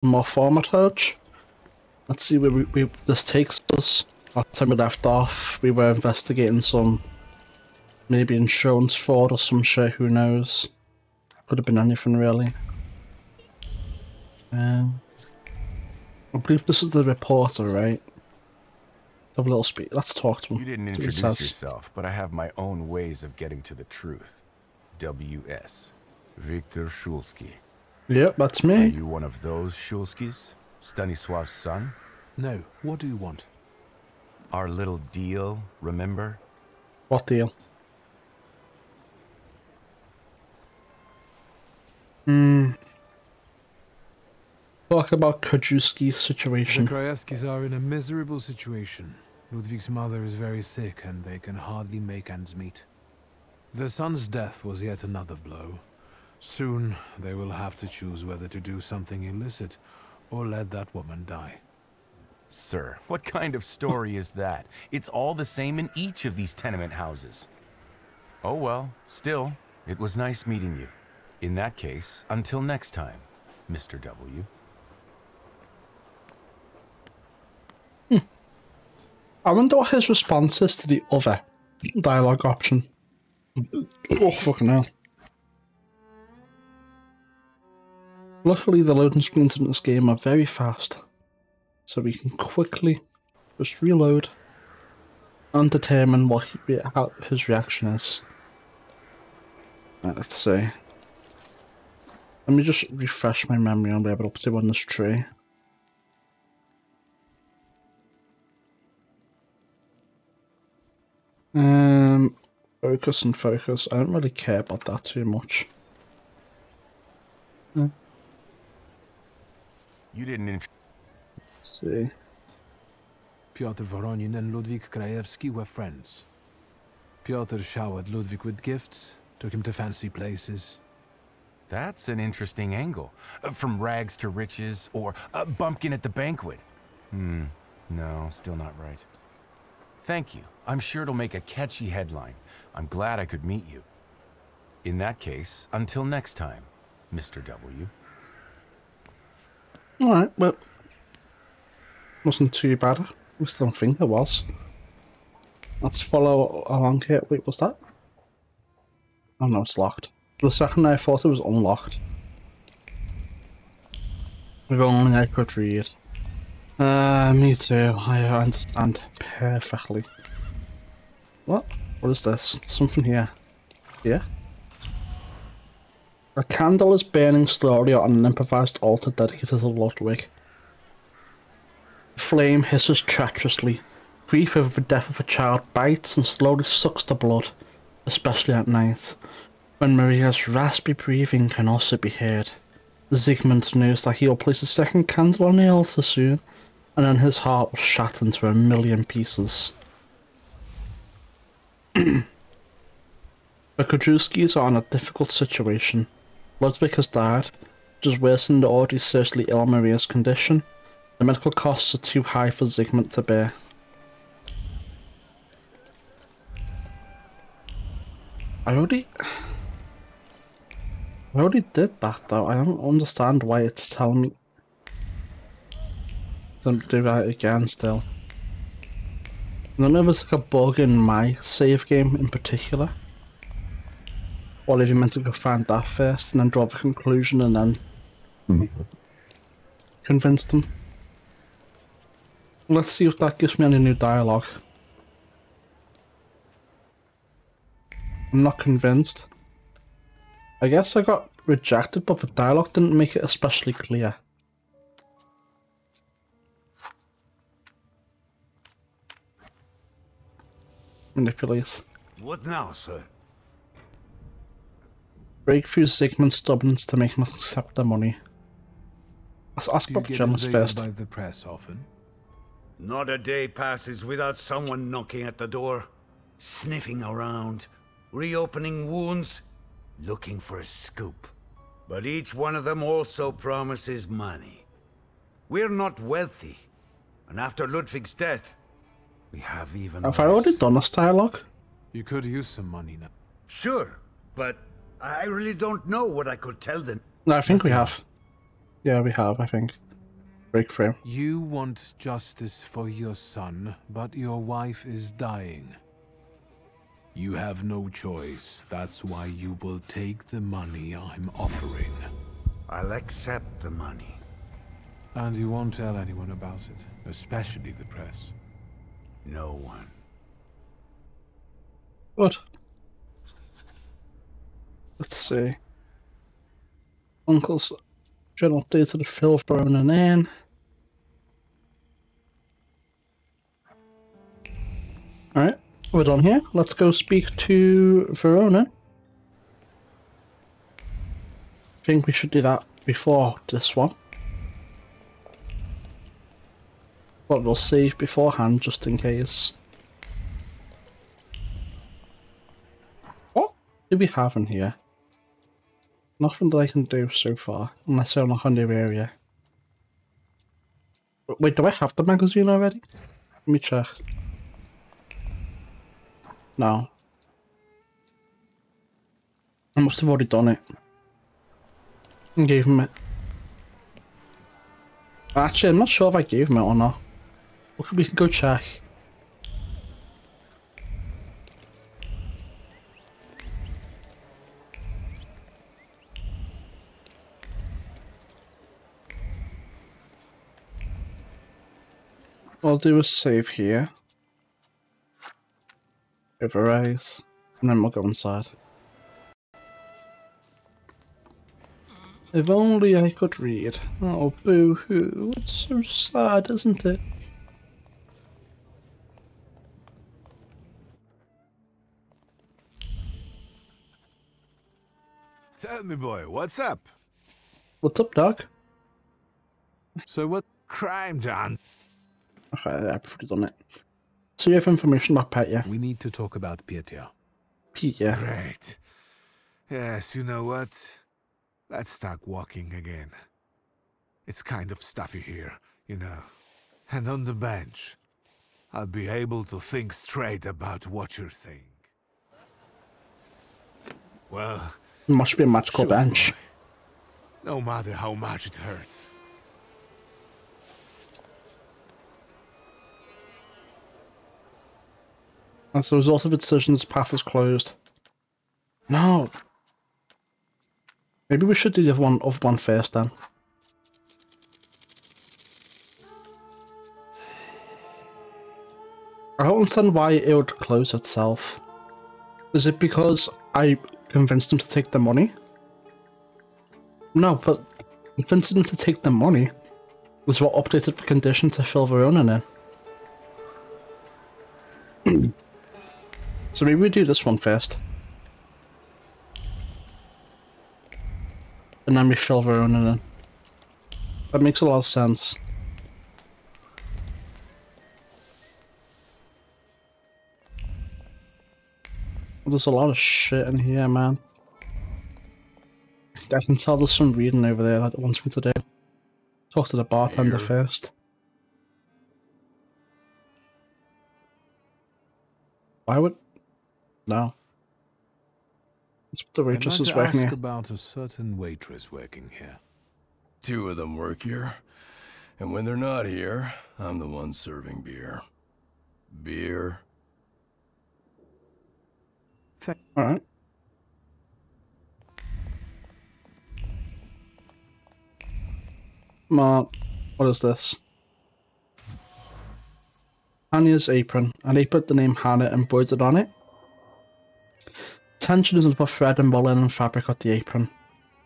more formatage. Let's see where this takes us. Last time we left off, we were investigating some maybe insurance fraud or some shit, who knows. Could have been anything really. I believe this is the reporter, right? Let's have a little speak. Let's talk to him. You didn't introduce yourself, but I have my own ways of getting to the truth. W.S. Victor Shulsky. Yep, that's me. Are you one of those Shulskys? Stanisław's son? No. What do you want? Our little deal, remember? What deal? Talk about Krajewski's situation. The Krajewskis are in a miserable situation. Ludwig's mother is very sick and they can hardly make ends meet. Their son's death was yet another blow. Soon, they will have to choose whether to do something illicit or let that woman die. Sir, what kind of story is that? It's all the same in each of these tenement houses. Oh well, still, it was nice meeting you. In that case, until next time, Mr. W. I wonder what his response is to the other dialogue option. Oh, fucking hell. Luckily, the loading screens in this game are very fast, so we can quickly just reload and determine what how his reaction is. Right, let's see. Let me just refresh my memory on where we're up to on this tree. Focus and focus. I don't really care about that too much. You didn't Let's see. Piotr Voronin and Ludwig Krajewski were friends. Piotr showered Ludwig with gifts, took him to fancy places. That's an interesting angle. From rags to riches, or a bumpkin at the banquet. No, still not right. Thank you. I'm sure it'll make a catchy headline. I'm glad I could meet you. In that case, until next time, Mr. W. Alright, well, wasn't too bad. I still don't think it was. Let's follow along here. Wait, what's that? Oh no, it's locked. For a second I thought it was unlocked. If only I could read. Me too. I understand perfectly. What? What is this? Something here. Yeah? A candle is burning slowly on an improvised altar dedicated to Ludwig. The flame hisses treacherously. Grief over the death of a child bites and slowly sucks the blood, especially at night, when Maria's raspy breathing can also be heard. Zygmunt knows that he will place a second candle on the altar soon, and then his heart will shatter into a million pieces. The Krajewskis are in a difficult situation. Ludwig has died, which has worsened the already seriously ill Maria's condition. The medical costs are too high for Zygmunt to bear. I already did that though. I don't understand why it's telling me to do that again still. I don't know if it's like a bug in my save game in particular. Or if you meant to go find that first and then draw the conclusion and then convince them. Let's see if that gives me any new dialogue. I'm not convinced. I guess I got rejected, but the dialogue didn't make it especially clear. Manipulate. What now, sir? Break through Zygmunt's stubbornness to make him accept the money. Ask about the journalist first. By the press often? Not a day passes without someone knocking at the door, sniffing around, reopening wounds, looking for a scoop. But each one of them also promises money. We're not wealthy, and after Ludwig's death, we have even less. Have I already done this dialogue? You could use some money now. Sure, but I really don't know what I could tell them. No, I think we have. Yeah, we have, I think. break free. You want justice for your son, but your wife is dying. You have no choice. That's why you will take the money I'm offering. I'll accept the money. And you won't tell anyone about it, especially the press. No one. Good. Let's see. Uncle's general update to the Phil Brown and Anne. Alright, we're done here. Let's go speak to Verona. I think we should do that before this one. But we'll save beforehand just in case. What do we have in here? Nothing that I can do so far, unless I unlock a new area. Wait, do I have the magazine already? Let me check. No. I must have already done it. And gave him it. Actually, I'm not sure if I gave him it or not. We can go check. I'll do a save here. Overraise. And then we'll go inside. If only I could read. Oh, boo-hoo. It's so sad, isn't it? Tell me, boy, what's up? What's up, Doc? So what crime done? Okay, I've already done it. So you have information about Petya? We need to talk about Petya. Petya. Great. Yes, you know what? Let's start walking again. It's kind of stuffy here, you know. And on the bench, I'll be able to think straight about what you're saying. Well, It must be a magical shoot, bench. boy. No matter how much it hurts. As a result of the decision's path is closed. No. Maybe we should do the other one first then. I don't understand why it would close itself. Is it because I convinced him to take the money? No, but convincing him to take the money was what updated the condition to fill Verona in. So maybe we do this one first. And then we fill Verona in. That makes a lot of sense. There's a lot of shit in here, man. I can tell there's some reading over there that it wants me to do. Talk to the bartender first. Why would... No. That's what the waitress is working I'd like to ask here. about a certain waitress working here. 2 of them work here, and when they're not here, I'm the one serving beer. Beer. Alright. What is this? Hanya's apron. An apron with the name Hannah embroidered on it. Tension isn't but thread and more linen fabric on the apron.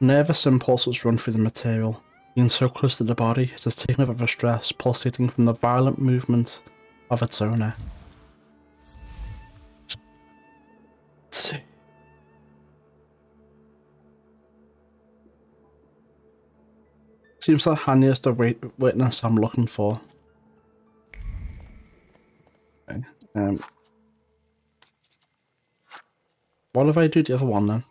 Nervous impulses run through the material. Being so close to the body, it is taken over stress, pulsating from the violent movement of its owner. Let's see. Seems like Hanya is the witness I'm looking for. Okay. What if I do the other one then?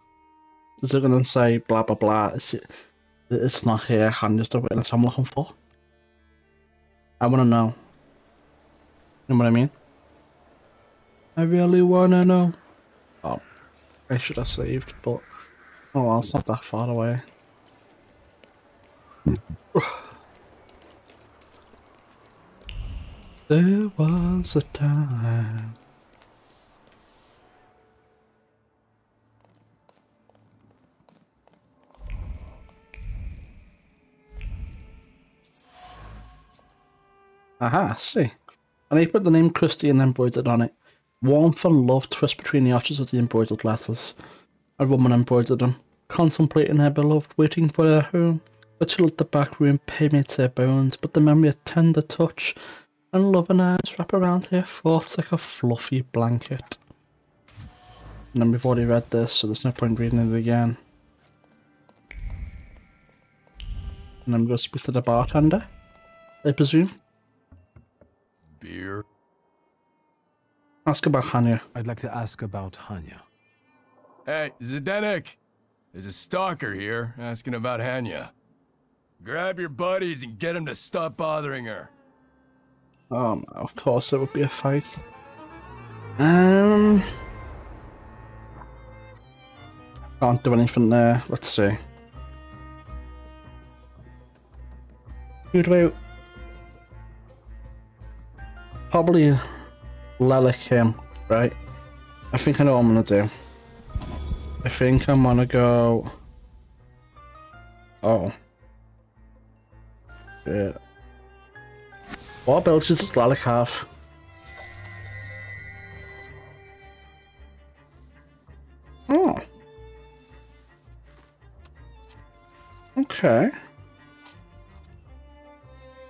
Is it gonna say blah blah blah? It's not here, Hanya's the witness I'm looking for? I wanna know. You know what I mean? I really wanna know. Oh, I should have saved, but oh well, it's not that far away. There was a time. Aha, I see. And he put the name Christian embroidered on it. Warmth and love twist between the arches of the embroidered letters. A woman embroidered them, contemplating her beloved, waiting for her home. The chill at the back room permeates her bones, but the memory of tender touch and loving eyes wrap around her thoughts like a fluffy blanket. And then we've already read this, so there's no point reading it again. And then we go speak to the bartender, I presume. Beer? Ask about Hanya. I'd like to ask about Hanya. Hey, Zdenek! There's a stalker here asking about Hanya. Grab your buddies and get them to stop bothering her. Of course it would be a fight. Can't do anything there. Let's see. Who do I... Probably Lelik him, right? I think I know what I'm gonna do. I think I'm gonna go... Oh. Yeah. What abilities does Lelik have? Oh. Okay.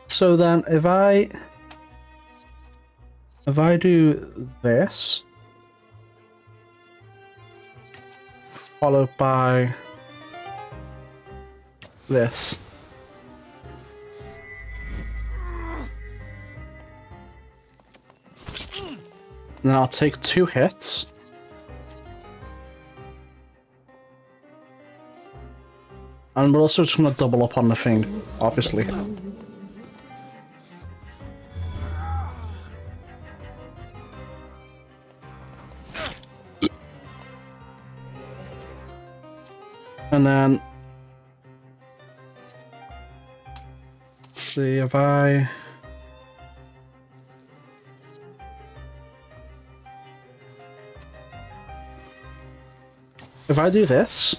So then if I do this, followed by this. Then I'll take 2 hits. And we're also just going to double up on the thing, obviously. And then... Let's see if I... If I do this...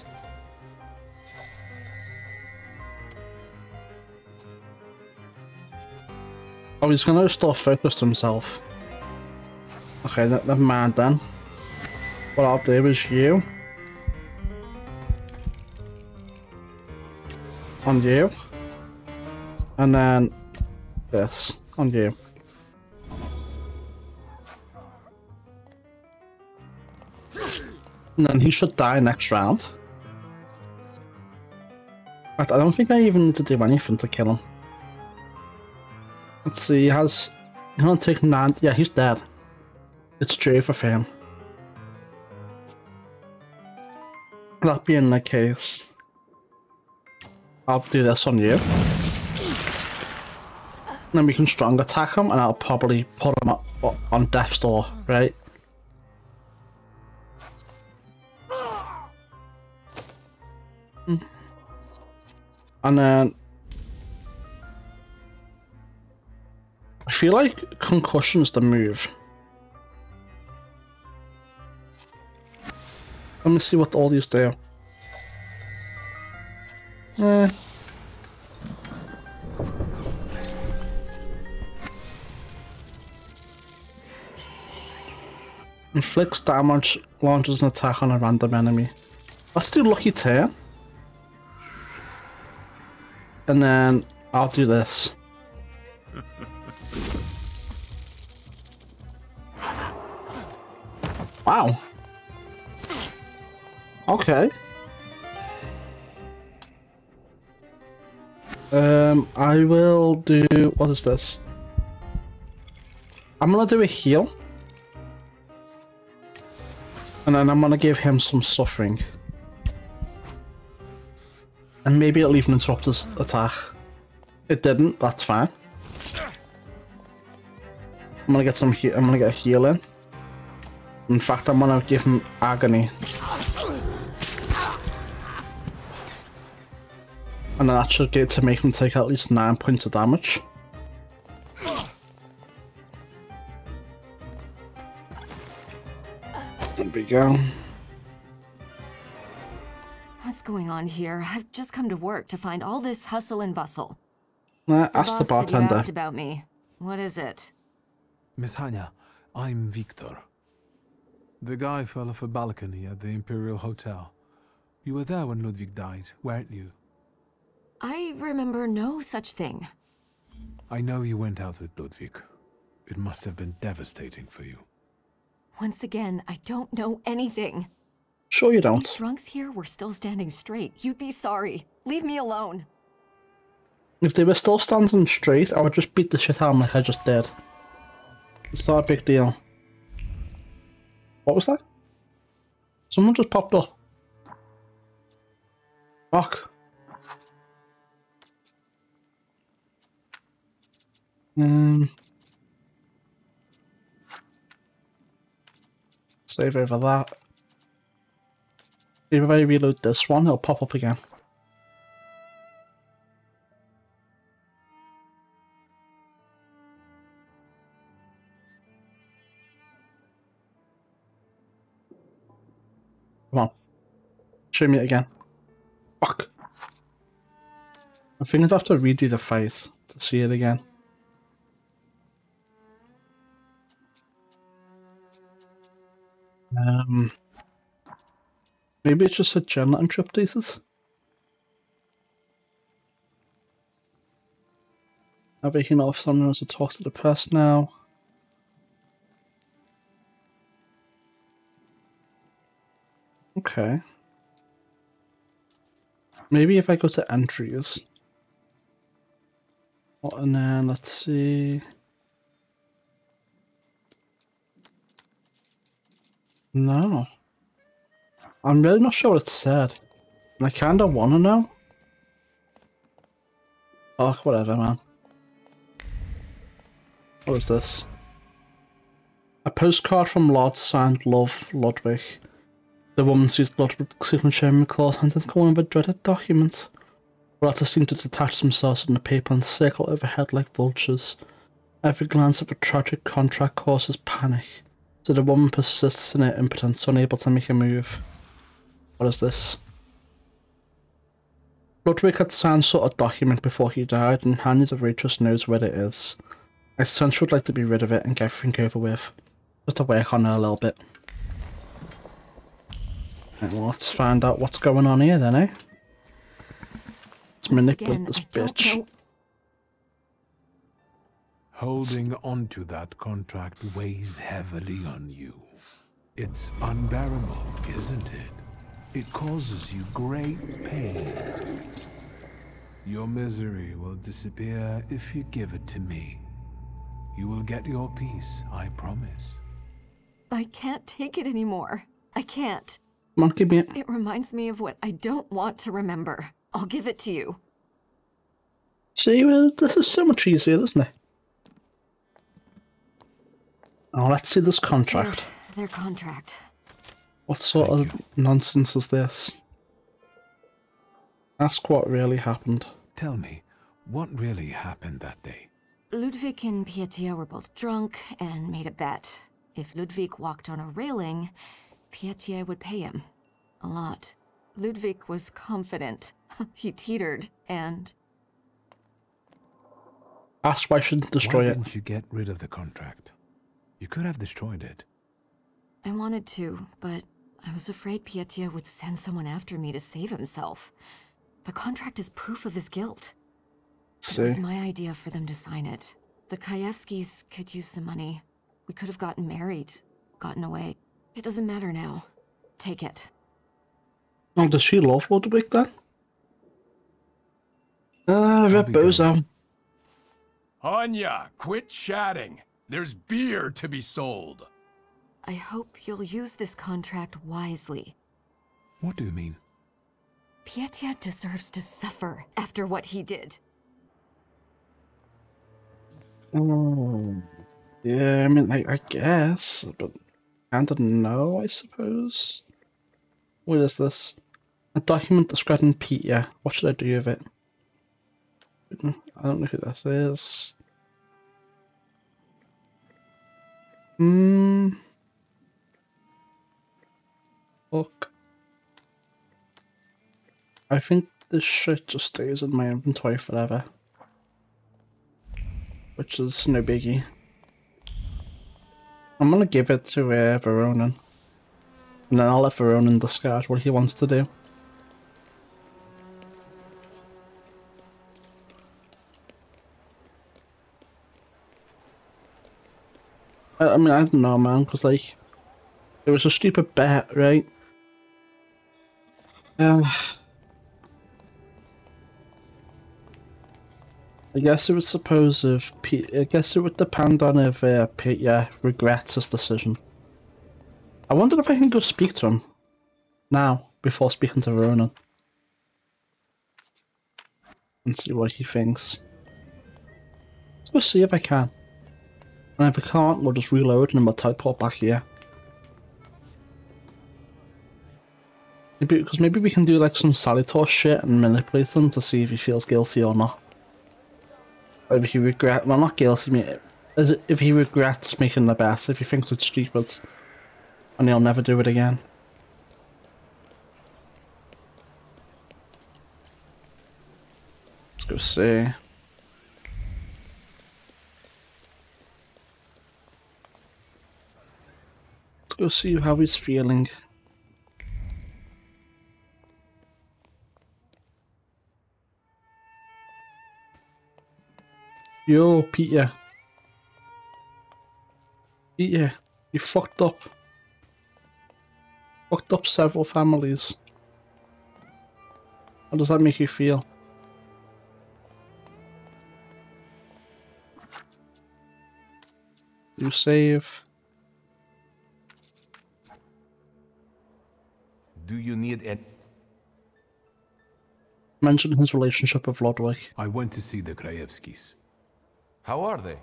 Oh, he's gonna still focus himself. Okay, never mind then. What I'll do is you. On you. And then this on you. And then he should die next round. But I don't think I even need to do anything to kill him. Let's see, he has... He's gonna take 9... Yeah, he's dead. It's true for him. That being the case... I'll do this on you. And then we can strong attack him and I'll probably put him up on death's door, right? And then... I feel like concussion's the move. Let me see what all these do. Inflicts damage, launches an attack on a random enemy. Let's do Lucky Turn. And then I'll do this. Wow. Okay. I will do... What is this? I'm gonna do a heal. And then I'm gonna give him some suffering. And maybe it'll even interrupt his attack. It didn't, that's fine. I'm gonna get I'm gonna get a heal in. In fact, I'm gonna give him agony. And then that should get to make him take at least 9 points of damage. we go. What's going on here? I've just come to work to find all this hustle and bustle. Ask the boss said you bartender. asked about me. What is it? Miss Hanya, I'm Victor. The guy fell off a balcony at the Imperial Hotel. You were there when Ludwig died, weren't you? I remember no such thing. I know you went out with Ludwig. It must have been devastating for you. Once again, I don't know anything. Sure you If don't. these drunks here were still standing straight, you'd be sorry. Leave me alone. If they were still standing straight, I would just beat the shit out of them like I just did. It's not a big deal. What was that? Someone just popped up. Fuck. Save over that. If I reload this one, it'll pop up again. Come on. Show me it again. Fuck. I think I'd have to redo the fight to see it again. Maybe it's just a general interruptases. Have you know if someone wants to talk to the press now? Okay. Maybe if I go to entries. Oh, and then let's see. No. I'm really not sure what it said. And I kinda wanna know. Oh, whatever, man. What is this? A postcard from Lord signed Love, Ludwig. The woman sees Ludwig's signature in McClaw's hand and calling with a dreaded document. The letters seem to detach themselves from the paper and circle overhead like vultures. Every glance of a tragic contract causes panic, so the woman persists in her impotence, unable to make a move. What is this? Ludwig had signed sort of document before he died, and Hanya the waitress knows where it is. I sense she would like to be rid of it and get everything over with. Just to work on her a little bit. Right, well, let's find out what's going on here then, eh? Let's manipulate this bitch. Holding onto that contract weighs heavily on you. It's unbearable, isn't it? It causes you great pain. Your misery will disappear if you give it to me. You will get your peace, I promise. I can't take it anymore. I can't. Come on, give me it. It reminds me of what I don't want to remember. I'll give it to you. See, well, this is so much easier, isn't it? Oh, let's see this contract. Their contract. What sort of nonsense is this? Ask what really happened. Tell me, what really happened that day? Ludwig and Pietia were both drunk and made a bet. If Ludwig walked on a railing, Pietia would pay him. A lot. Ludwig was confident. He teetered, and... Ask why I shouldn't destroy Why it. didn't you get rid of the contract? You could have destroyed it. I wanted to, but I was afraid Pietia would send someone after me to save himself. The contract is proof of his guilt. It was my idea for them to sign it. The Krajewskis could use some money. We could have gotten married, gotten away. It doesn't matter now. Take it. Oh, does she love Ludwig then? Red bozo. Hanya, quit chatting. There's beer to be sold. I hope you'll use this contract wisely. What do you mean? Pietia deserves to suffer after what he did. Oh, yeah, I mean, I guess, but kind of no, I suppose. What is this? A document describing Pietia. What should I do with it? I don't know who this is. fuck? I think this shit just stays in my inventory forever. Which is no biggie. I'm gonna give it to Voronin. And then I'll let Voronin discard what he wants to do. I mean, I don't know, man, because, like, it was a stupid bet, right? I guess it would suppose if I guess it would depend on if Peter regrets his decision. I wonder if I can go speak to him now before speaking to Voronin and see what he thinks. Let's go see if I can. And if I can't, we'll just reload and then we'll teleport back here. Because maybe we can do like some Salitor shit and manipulate them to see if he feels guilty or not. Or if he regrets, well, not guilty, if he regrets making the bet, if he thinks it's stupid and he'll never do it again. Let's go see. Let's go see how he's feeling. Yo, Peter. Peter, you fucked up. Fucked up several families. How does that make you feel? You save. Do you need it? Mention his relationship with Lodwick. I went to see the Krajewskis. How are they?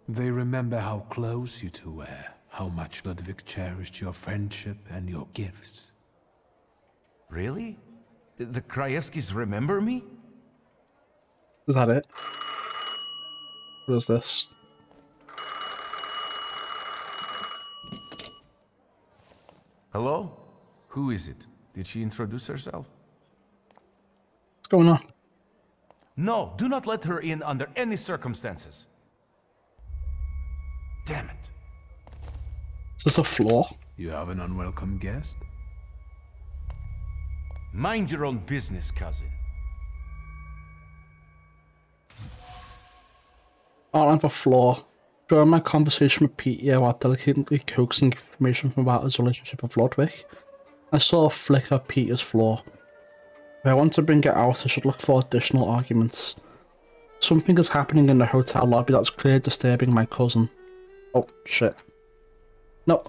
They remember how close you two were, how much Ludwig cherished your friendship and your gifts. Really? The Krajewskis remember me? Is that it? What is this? Hello? Who is it? Did she introduce herself? What's going on? No, do not let her in under any circumstances. Damn it. Is this a flaw? You have an unwelcome guest? Mind your own business, cousin. I don't have a flaw. During my conversation with Peter while delicately coaxing information from about his relationship with Lodwick, I saw a flicker of Peter's flaw. If I want to bring it out, I should look for additional arguments. Something is happening in the hotel lobby that's clearly disturbing my cousin. Oh, shit. No.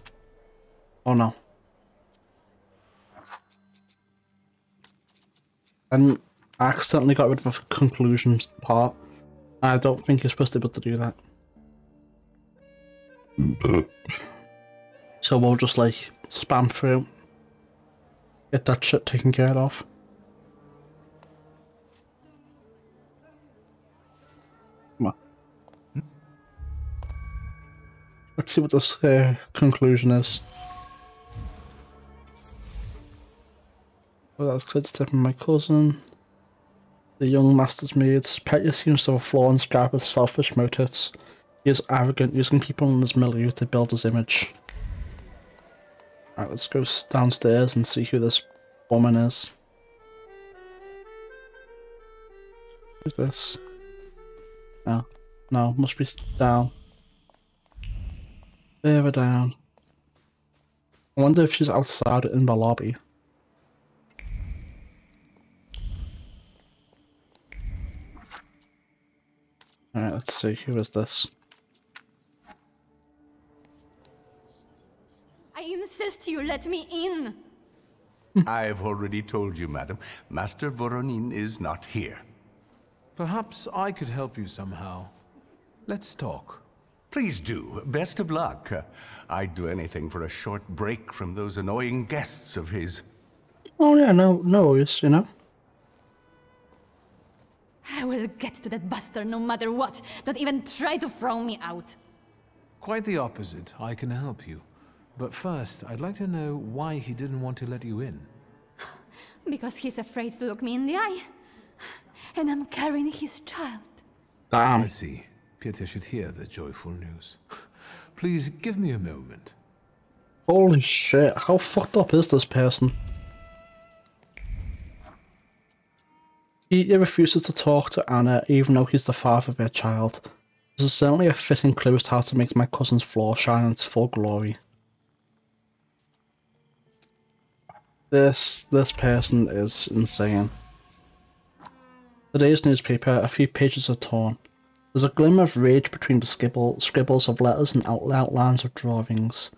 Oh, no. And I accidentally got rid of the conclusions part. I don't think you're supposed to be able to do that. So we'll just, like, spam through. Get that shit taken care of. Come on. Let's see what this conclusion is. Well, that's clear to tip my cousin. The young master's maids. Petia seems to have a flaw in Scarpa's selfish motives. He is arrogant, using people in his milieu to build his image. Alright, let's go downstairs and see who this woman is. Who's this? No. No, must be down. Further down. I wonder if she's outside in the lobby. Alright, let's see, who is this? I insist you let me in! I've already told you, madam. Master Voronin is not here. Perhaps I could help you somehow. Let's talk. Please do. Best of luck. I'd do anything for a short break from those annoying guests of his. Oh yeah, no worries, you know. I will get to that bastard no matter what. Don't even try to throw me out. Quite the opposite. I can help you. But first, I'd like to know why he didn't want to let you in. Because he's afraid to look me in the eye. And I'm carrying his child. Damn. I see. Petya should hear the joyful news. Please give me a moment. Holy shit, how fucked up is this person? He refuses to talk to Anna even though he's the father of their child. This is certainly a fitting clue as to how to make my cousin's flaw shine in its full glory. This person is insane. Today's newspaper, a few pages are torn. There's a glimmer of rage between the scribbles of letters and outlines of drawings.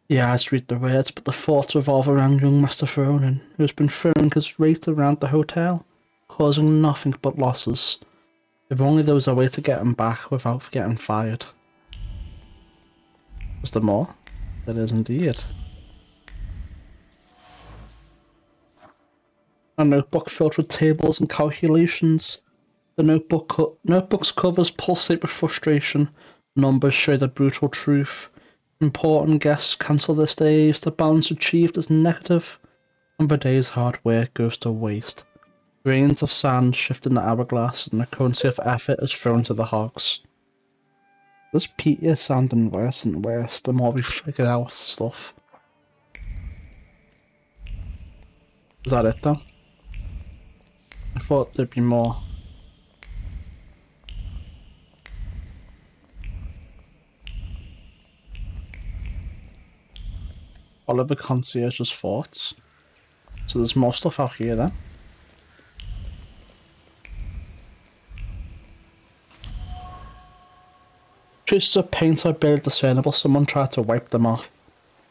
The eyes read the words, but the thoughts revolve around young Master Veronin, who has been throwing his weight around the hotel, causing nothing but losses. If only there was a way to get him back without getting fired. Was there more? There is indeed. A notebook filled with tables and calculations. The notebook's covers pulsate with frustration. Numbers show the brutal truth. Important guests cancel their stays. The balance achieved is negative, and the day's hard work goes to waste. Grains of sand shift in the hourglass, and the currency of effort is thrown to the hogs. This Petya is sounding worse and worse the more we figure out stuff. Is that it though? I thought there'd be more. Oliver Concierge's thoughts. So there's more stuff out here then. Traces of paint are barely discernible. Someone tried to wipe them off.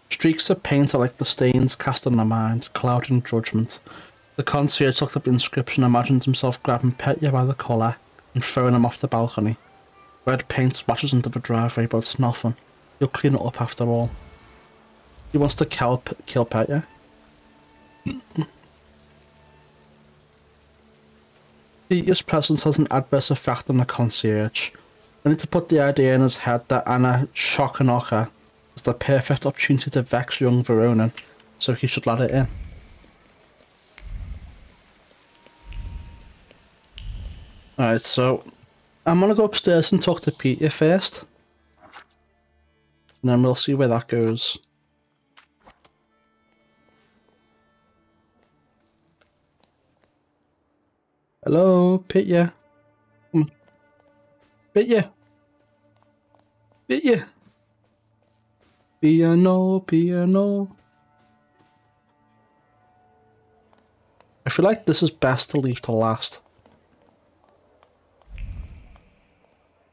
Streaks of paint are like the stains cast on the mind, clouding judgment. The concierge looked up the inscription and imagined himself grabbing Petya by the collar and throwing him off the balcony. Red paint splashes into the driveway, but it's nothing. He'll clean it up after all. He wants to kill Petya. Petya's presence has an adverse effect on the concierge. I need to put the idea in his head that Anna Chokanoka is the perfect opportunity to vex young Veronin, so he should let it in. Alright, so I'm gonna go upstairs and talk to Petya first. And then we'll see where that goes. Hello, Petya. Come on. Petya. Petya. Piano. I feel like this is best to leave to last.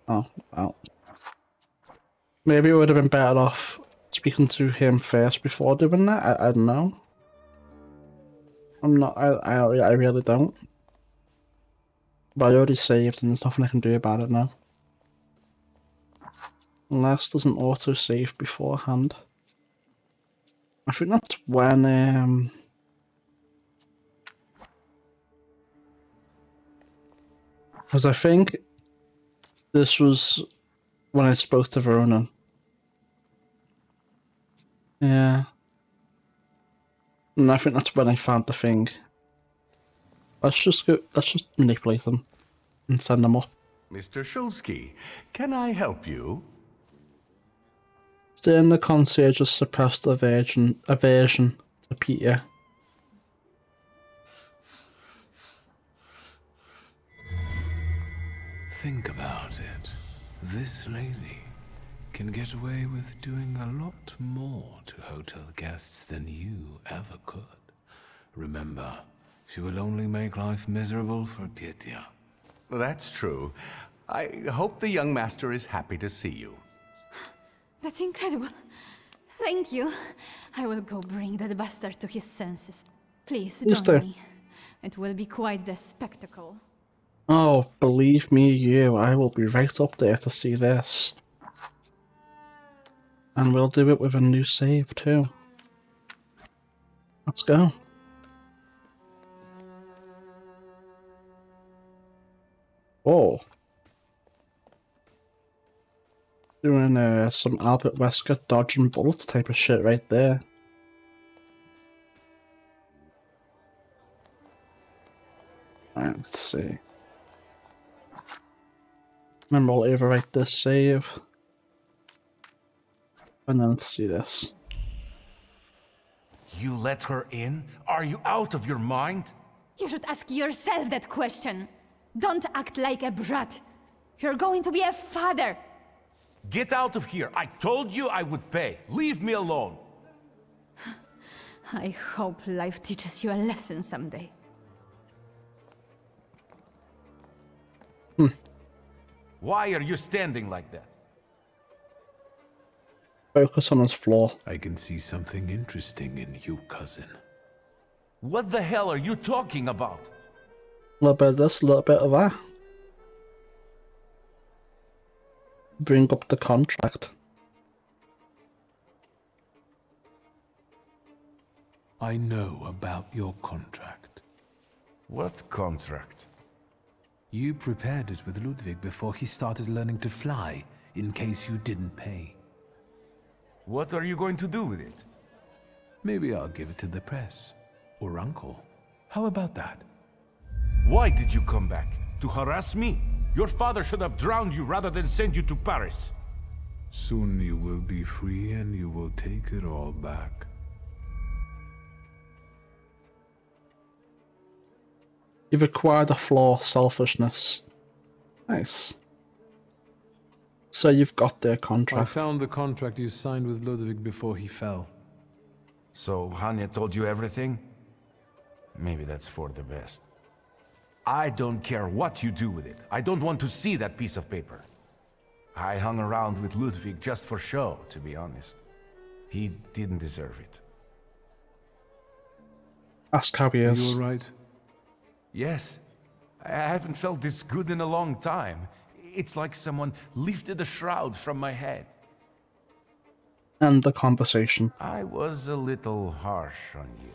Oh, well. Maybe it would have been better off speaking to him first before doing that. I don't know. I'm not. I really don't. But I already saved, and there's nothing I can do about it now. Unless there's an auto-save beforehand. I think that's when, because I think this was when I spoke to Veronin. Yeah. And I think that's when I found the thing. Let's just manipulate them and send them up. Mr. Shulsky, can I help you? Staying the concierge has suppressed aversion to Petya. Think about it. This lady can get away with doing a lot more to hotel guests than you ever could. Remember, she will only make life miserable for Petya. That's true. I hope the young master is happy to see you. That's incredible. Thank you. I will go bring that bastard to his senses. Please join me. It will be quite the spectacle. Oh, believe me, I will be right up there to see this. And we'll do it with a new save too. Let's go. Oh. Doing some Albert Wesker dodging bullets type of shit right there. Alright, let's see. Then we'll overwrite this save. And then let's see this. You let her in? Are you out of your mind? You should ask yourself that question. Don't act like a brat. You're going to be a father. Get out of here. I told you I would pay. Leave me alone. I hope life teaches you a lesson someday. Why are you standing like that? Focus on his flaw. I can see something interesting in you, cousin. What the hell are you talking about? A little bit of this, a little bit of that. Bring up the contract. I know about your contract. What contract? You prepared it with Ludwig before he started learning to fly, in case you didn't pay. What are you going to do with it? Maybe I'll give it to the press. Or Uncle. How about that? Why did you come back? To harass me? Your father should have drowned you rather than send you to Paris. Soon you will be free and you will take it all back. You've acquired a flaw, selfishness. Nice. So you've got their contract. I found the contract you signed with Ludwig before he fell. So Hanya told you everything? Maybe that's for the best. I don't care what you do with it. I don't want to see that piece of paper. I hung around with Ludwig just for show, to be honest. He didn't deserve it. Ask how he Are is. you alright? Yes. I haven't felt this good in a long time. It's like someone lifted a shroud from my head. End the conversation. I was a little harsh on you.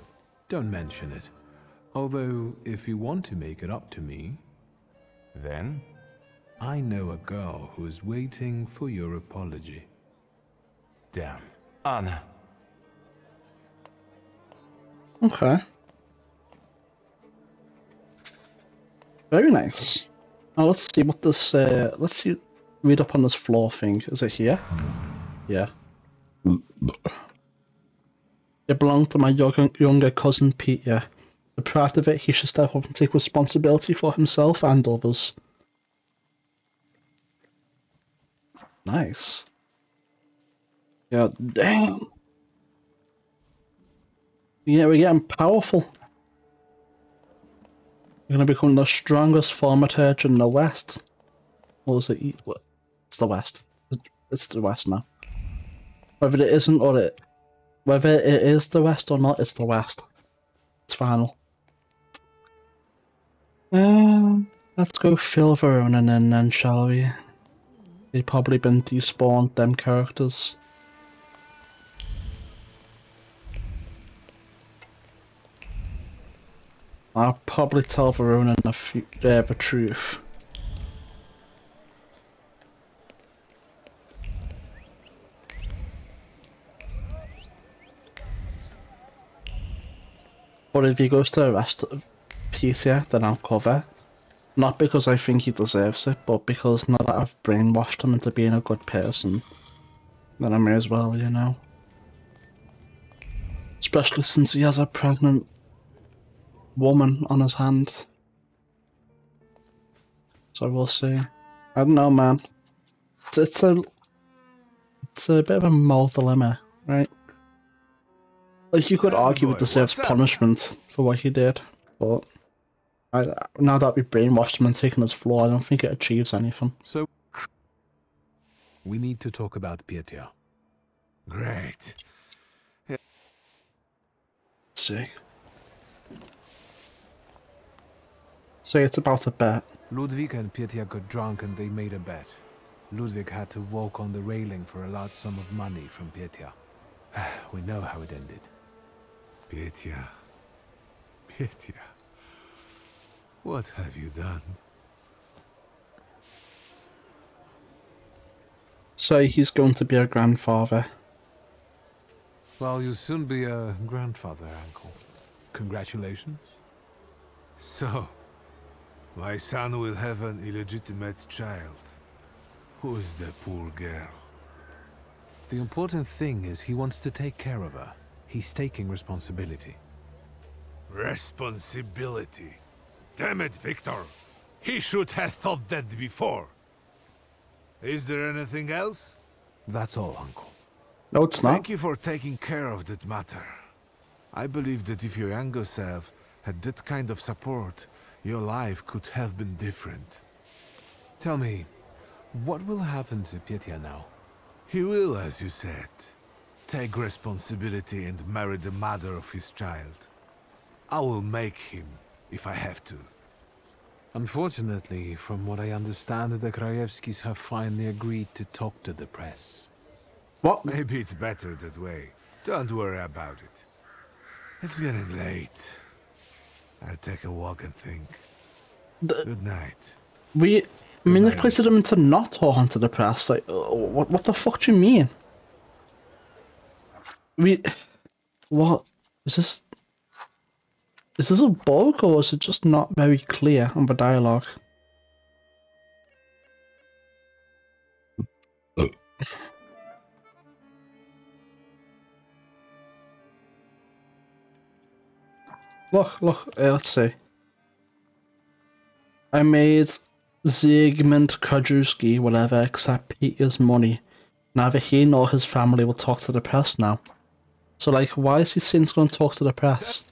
Don't mention it. Although, if you want to make it up to me... Then? I know a girl who is waiting for your apology. Damn. Anna. Okay. Very nice. Now let's see what this, let's see, read up on this floor thing. Is it here? Yeah. It belonged to my younger cousin Peter. Deprived of it, he should step up and take responsibility for himself and others. Nice. Yeah, damn. Yeah, we're getting powerful. You're gonna become the strongest thaumaturge in the West. Or is it East? It's the West. It's the West now. Whether it isn't or it... Whether it is the West or not, it's the West. It's final. Let's go fill Verona in then, shall we? They've probably been despawned, them characters. I'll probably tell Verona the truth. But if he goes to arrest Peter, then I'll cover. Not because I think he deserves it, but because now that I've brainwashed him into being a good person, then I may as well, you know. Especially since he has a pregnant woman on his hand. So we'll see. I don't know, man. It's a bit of a moral dilemma, right? Like, you could argue it deserves punishment for what he did, but now that we've brainwashed him and taken his flaw, I don't think it achieves anything. So, we need to talk about Pietia. Great. Let's see. Say it's about a bet. Ludwig and Pietia got drunk and they made a bet. Ludwig had to walk on the railing for a large sum of money from Pietia. We know how it ended. Pietia. Pietia. What have you done? So he's going to be a grandfather. Well, you'll soon be a grandfather, Uncle. Congratulations. So, my son will have an illegitimate child. Who is the poor girl? The important thing is he wants to take care of her. He's taking responsibility. Responsibility? Damn it, Victor! He should have thought that before. Is there anything else? That's all, Uncle. No, it's not. Thank you for taking care of that matter. I believe that if your younger self had that kind of support, your life could have been different. Tell me, what will happen to Petya now? He will, as you said, take responsibility and marry the mother of his child. I will make him, if I have to. Unfortunately, from what I understand, the Krajewskis have finally agreed to talk to the press. What? Maybe it's better that way. Don't worry about it. It's getting late. I'll take a walk and think. Good night. We manipulated him into not talking to the press. Like, what the fuck do you mean? What is this? Is this a bug or is it just not very clear on the dialogue? Look, let's see. I made Zygmunt Krajewski whatever accept Peter's money. Neither he nor his family will talk to the press now. So, like, why is he saying he's going to talk to the press?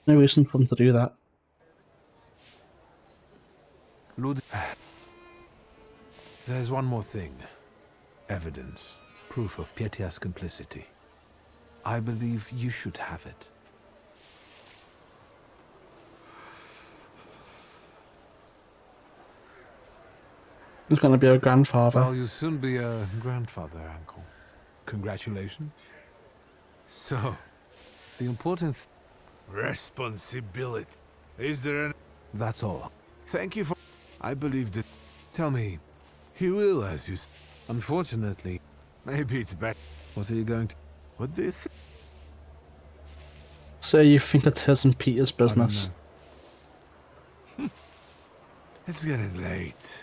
No reason for him to do that. There's one more thing. Evidence. Proof of Petya's complicity. I believe you should have it. He's going to be a grandfather. Well, you'll soon be a grandfather, Uncle. Congratulations. So, the important responsibility. Is there an... That's all. Thank you for... I believe that... Tell me. He will, as you... Unfortunately. Maybe it's better. What are you going to... What do you think? So you think it's his and Peter's business? It's getting late.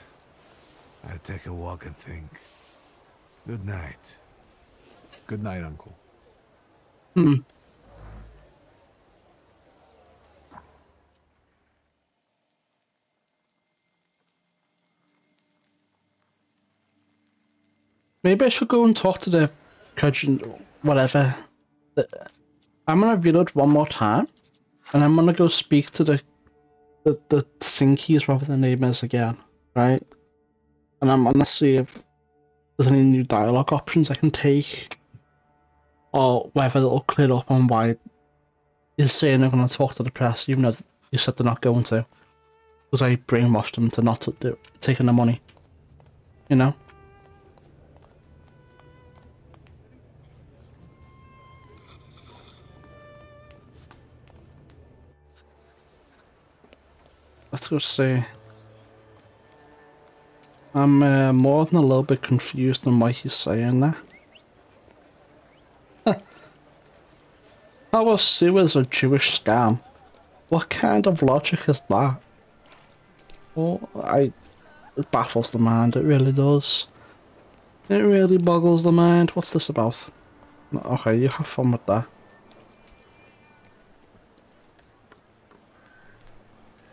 I'll take a walk and think. Good night. Good night, Uncle. Maybe I should go and talk to the whatever. I'm gonna reload one more time, and I'm gonna go speak to the Sinkies, whatever their name is again, right? And I'm gonna see if there's any new dialogue options I can take, or whether it'll clear up on why he's saying they're gonna talk to the press, even though he said they're not going to, because I brainwashed them to not to taking the money, you know. Let's go see. I'm more than a little bit confused on why he's saying that. Our sewer's a Jewish scam. What kind of logic is that? Well, it baffles the mind, it really does. It really boggles the mind. What's this about? Okay, you have fun with that.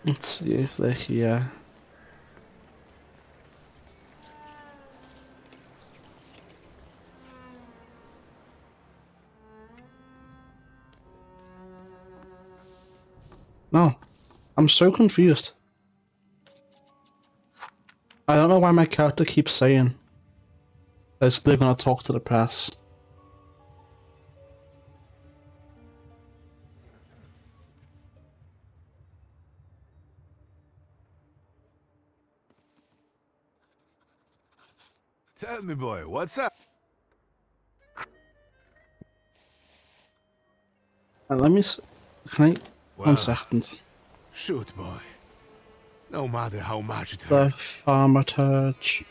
Let's see if they're here. No, I'm so confused. I don't know why my character keeps saying that they're gonna talk to the press. Tell me, boy, what's up? Let me. Can I? Well, 1 second. Shoot, boy. no matter how much it The hurts. Thaumaturge.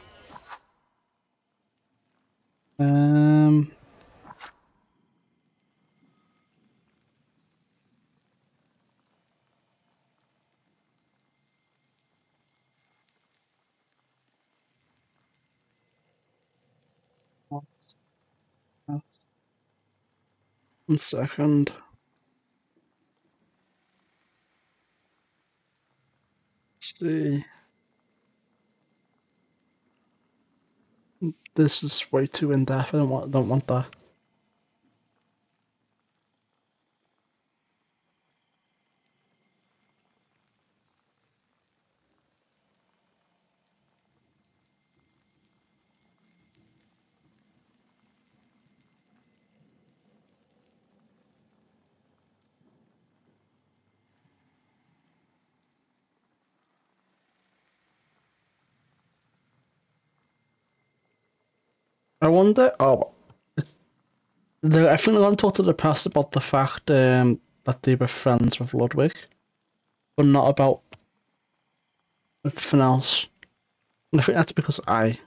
One second. Let's see. This is way too in-depth. I don't want that. I wonder. Oh, I think they're going to talk to the past about the fact that they were friends with Ludwig, but not about everything else. And I think that's because I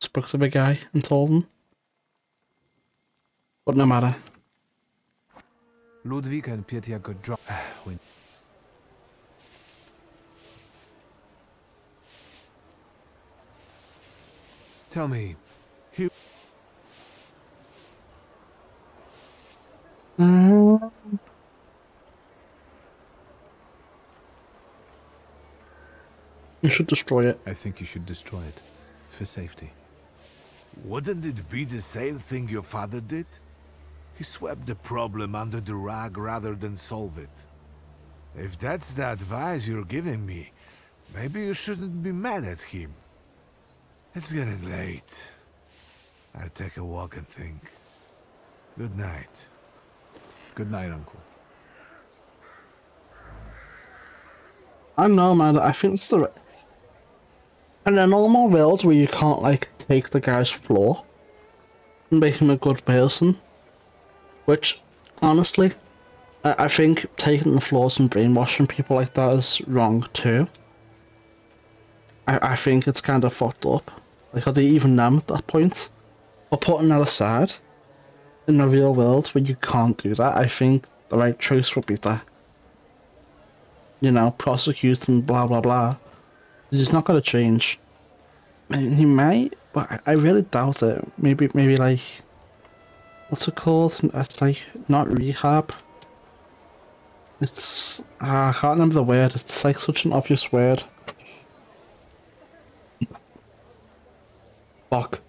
spoke to the guy and told him. But no matter. Ludwig and Pietia got drunk. Tell me, He... You should destroy it. I think you should destroy it. For safety. Wouldn't it be the same thing your father did? He swept the problem under the rug rather than solve it. If that's the advice you're giving me, maybe you shouldn't be mad at him. It's getting late. I'll take a walk and think. Good night. Good night, Uncle. I don't know, man. I think it's the... In a normal world where you can't, like, take the guy's flaw and make him a good person, which, honestly, I think taking the flaws and brainwashing people like that is wrong, too. I think it's kind of fucked up. Like, are they even them at that point? But putting that aside, in the real world where you can't do that, I think the right choice would be that, you know, prosecute and blah blah blah. He's not going to change. I mean, he might, but I really doubt it. Maybe like, what's it called? It's like, not rehab. It's, I can't remember the word. It's like such an obvious word. Fuck.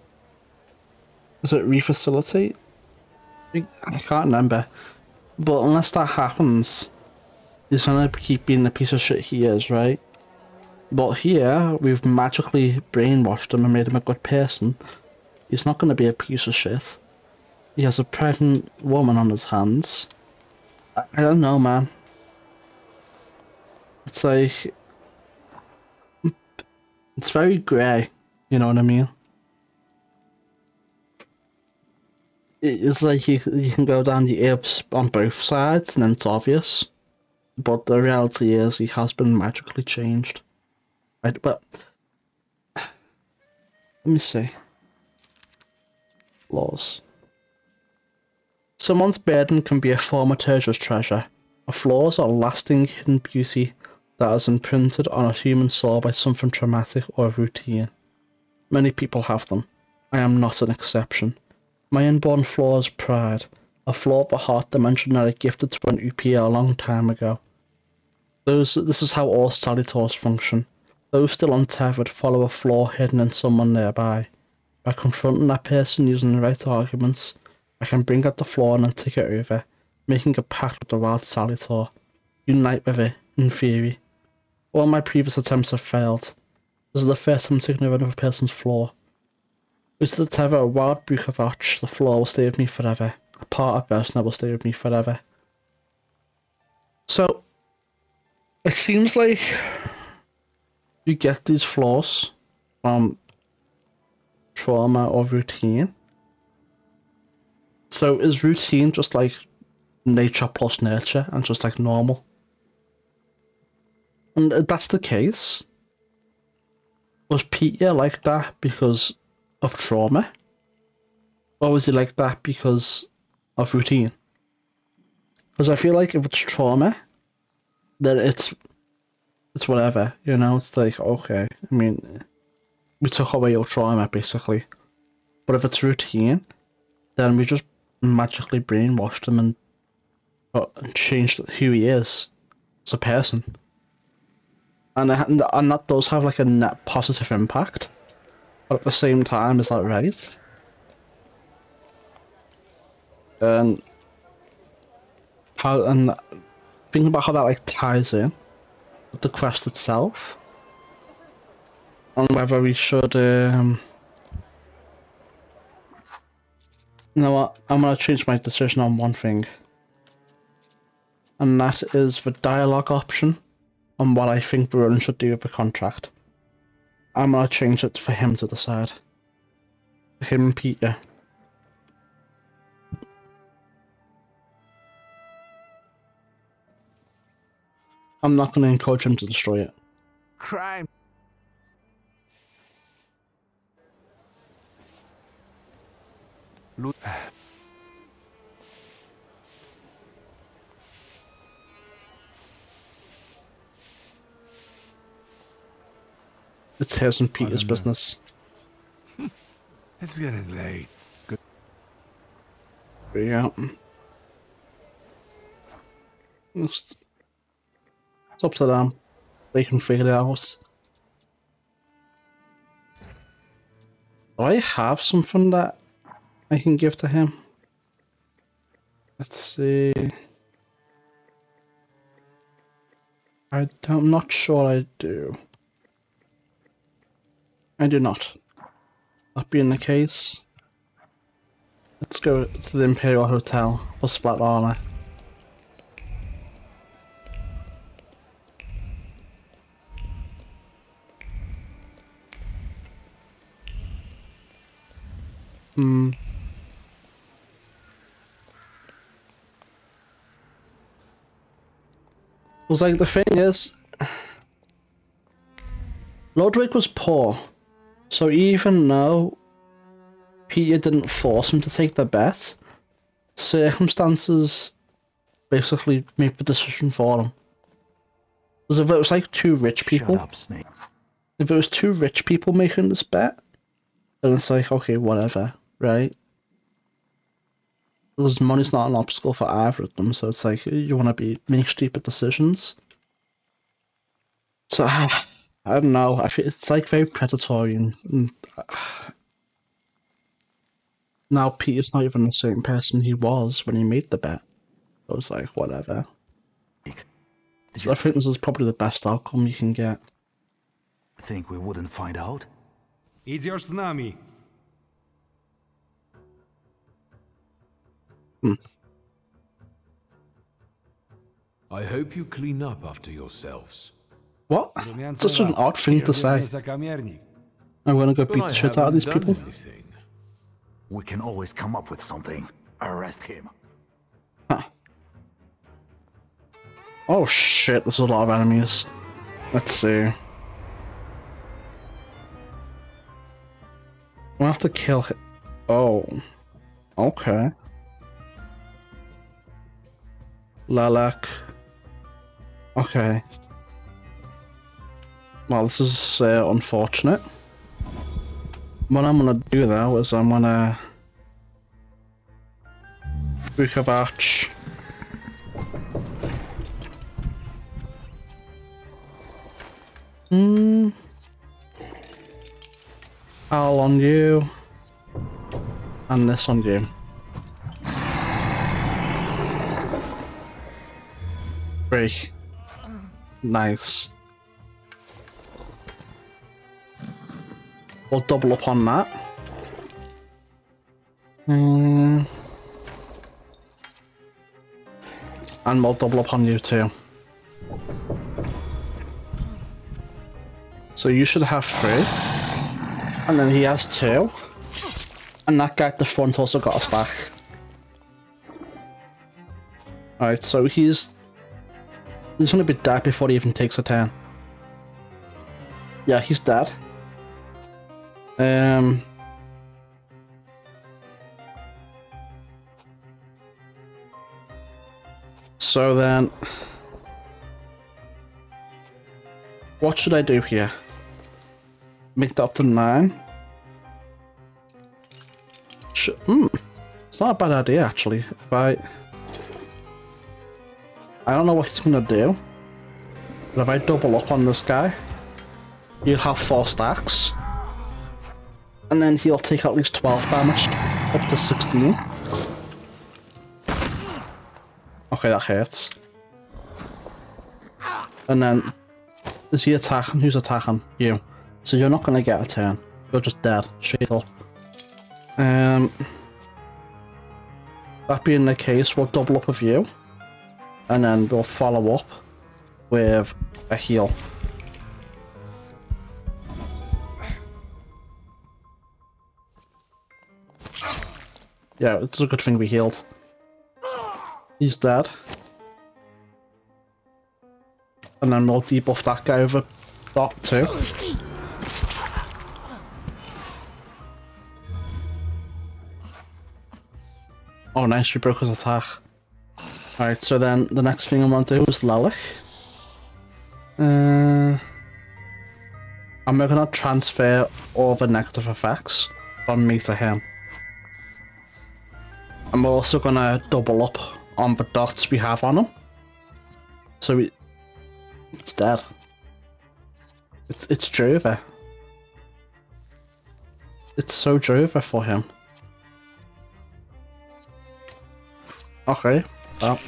Is it refacilitate? I can't remember. But unless that happens, he's gonna keep being the piece of shit he is, right? But here, we've magically brainwashed him and made him a good person. He's not gonna be a piece of shit. He has a pregnant woman on his hands. I don't know, man. It's like... It's very grey, you know what I mean? It's like you can go down the ifs on both sides and then it's obvious. But the reality is he has been magically changed. Right, but... Let me see. Flaws. Someone's burden can be a thaumaturge's treasure. Flaws are lasting hidden beauty that is imprinted on a human soul by something traumatic or routine. Many people have them. I am not an exception. My inborn flaw is pride, a flaw of the heart dimension that I gifted to an UPA a long time ago. This is how all Salitors function. Those still untethered follow a flaw hidden in someone nearby. By confronting that person using the right arguments, I can bring out the flaw and then take it over, making a pact with the wild Salitor. Unite with it, in theory. All my previous attempts have failed. This is the first time I'm taking over another person's flaw. Is the tether a wild Bukovac, the flaw will stay with me forever. A part of Vesna will stay with me forever. So, it seems like you get these flaws from trauma or routine. So is routine just like nature plus nurture and just like normal? And if that's the case, Was Peter like that because of trauma? Or was he like that because of routine? Because I feel like if it's trauma, then it's whatever, you know, it's like, okay, I mean, we took away your trauma, basically. But if it's routine, then we just magically brainwashed him and changed who he is as a person. And that does have like a net positive impact. But at the same time, is that right? And thinking about how that like ties in with the quest itself, and whether we should you know what, I'm gonna change my decision on one thing, and that is the dialogue option on what I think Ronan should do with the contract. I'm gonna change it for him to decide. For him and Peter. I'm not gonna encourage him to destroy it. Crime. It's his and Peter's business. It's getting late. Good. Yeah. It's up to them. They can figure it out. Do I have something that I can give to him? Let's see. I'm not sure I do. I do not. That being the case, let's go to the Imperial Hotel for Splat Armor. It was like, the thing is, Lodwick was poor, so even though Peter didn't force him to take the bet, circumstances basically made the decision for him. Because if it was like two rich people, if it was two rich people making this bet, then it's like, okay, whatever, right? Because money's not an obstacle for either of them, so it's like, you want to make stupid decisions. So, I don't know, I feel it's like very predatory, and now Peter's not even the same person he was when he made the bet. So it's like, whatever. So I think this is probably the best outcome you can get. Think we wouldn't find out? Идешь с нами. I hope you clean up after yourselves. What? Such an odd thing to say. I'm gonna go beat the shit out of these people. We can always come up with something. Arrest him. Huh. Oh shit, there's a lot of enemies. Let's see. We'll have to kill him. Oh. Okay. Lalak. Okay. Well, this is unfortunate. What I'm gonna do though is I'm gonna Book of Arch. I'll on you. And this on you. Great. Nice. We'll double up on that. And we'll double up on you too. So you should have 3. And then he has 2. And that guy at the front also got a stack. Alright, so he's gonna be dead before he even takes a turn. Yeah, he's dead. So then, what should I do here? Make that up to 9? It's not a bad idea actually. If I don't know what he's gonna do, but if I double up on this guy, he'll have 4 stacks, and then he'll take at least 12 damage, up to 16. Okay, that hurts. And then, is he attacking? Who's attacking? You. So you're not gonna get a turn. You're just dead, straight up. That being the case, we'll double up with you, and then we'll follow up with a heal. Yeah, it's a good thing we healed. He's dead. And then we'll debuff that guy over Doc too. Oh nice, we broke his attack. Alright, so then the next thing I want to do is Lelich. And we're gonna transfer all the negative effects from me to him. And we're also gonna double up on the dots we have on him. So it's dead. It's Drover. It's so Drover for him. Okay, well.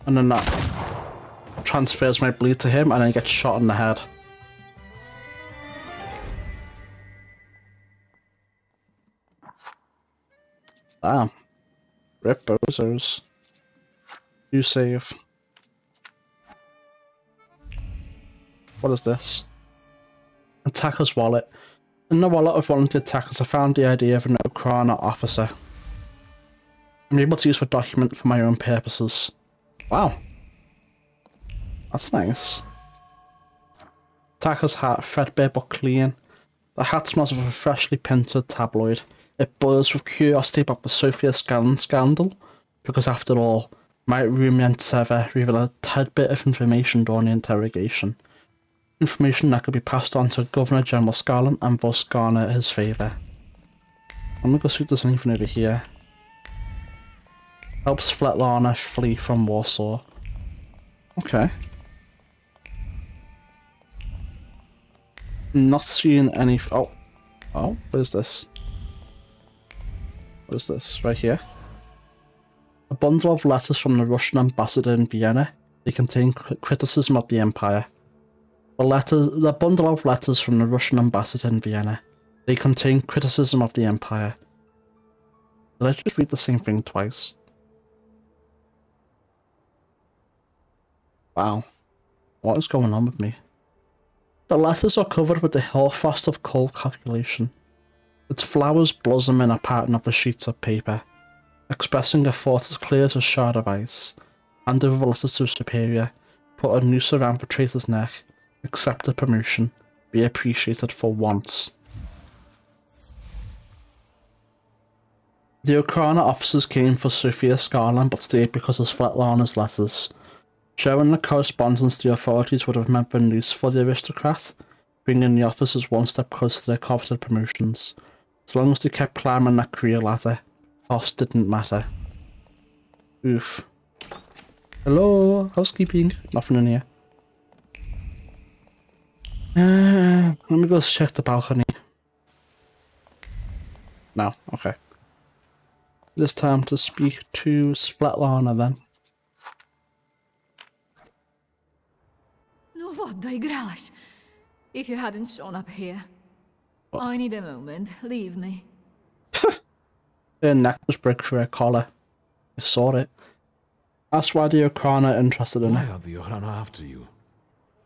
And then that transfers my bleed to him and then he gets shot in the head. Damn. Rip bozos. You save. What is this? Attacker's wallet. In the wallet of volunteer attackers, I found the idea of an Okrana officer. I'm able to use the document for my own purposes. Wow. That's nice. Attacker's hat, threadbare but clean. The hat smells of a freshly printed tabloid. It boils with curiosity about the Sophia scandal, because after all, might rumors ever reveal a tad bit of information during the interrogation. Information that could be passed on to Governor General Scarlan and thus garner his favour. I'm gonna go see if there's anything over here. Helps Svetlana flee from Warsaw. Okay. Not seeing any. Oh, what is this? What is this? Right here. A bundle of letters from the Russian ambassador in Vienna. They contain criticism of the Empire. The bundle of letters from the Russian ambassador in Vienna. They contain criticism of the Empire. Did I just read the same thing twice? Wow. What is going on with me? The letters are covered with the hoarfrost of cold calculation. Its flowers blossom in a pattern of the sheets of paper, expressing a thought as clear as a shard of ice. Hand over the letters to a superior, put a noose around the traitor's neck, accept a promotion, be appreciated for once. The Okrana officers came for Sophia Scarlan but stayed because of Svetlana's letters. Sharing the correspondence, the authorities would have meant the noose for the aristocrat, bringing the officers one step closer to their coveted promotions. As long as they kept climbing that career ladder, cost didn't matter. Oof. Hello, housekeeping. Nothing in here. Let me go check the balcony. No, okay. It's time to speak to Svetlana then. No, what doigrałaś? If you hadn't shown up here. What? I need a moment. Leave me. Her neck was broke through her collar. I saw it. That's why the Okrana are interested in Why it. are the Okrana after you?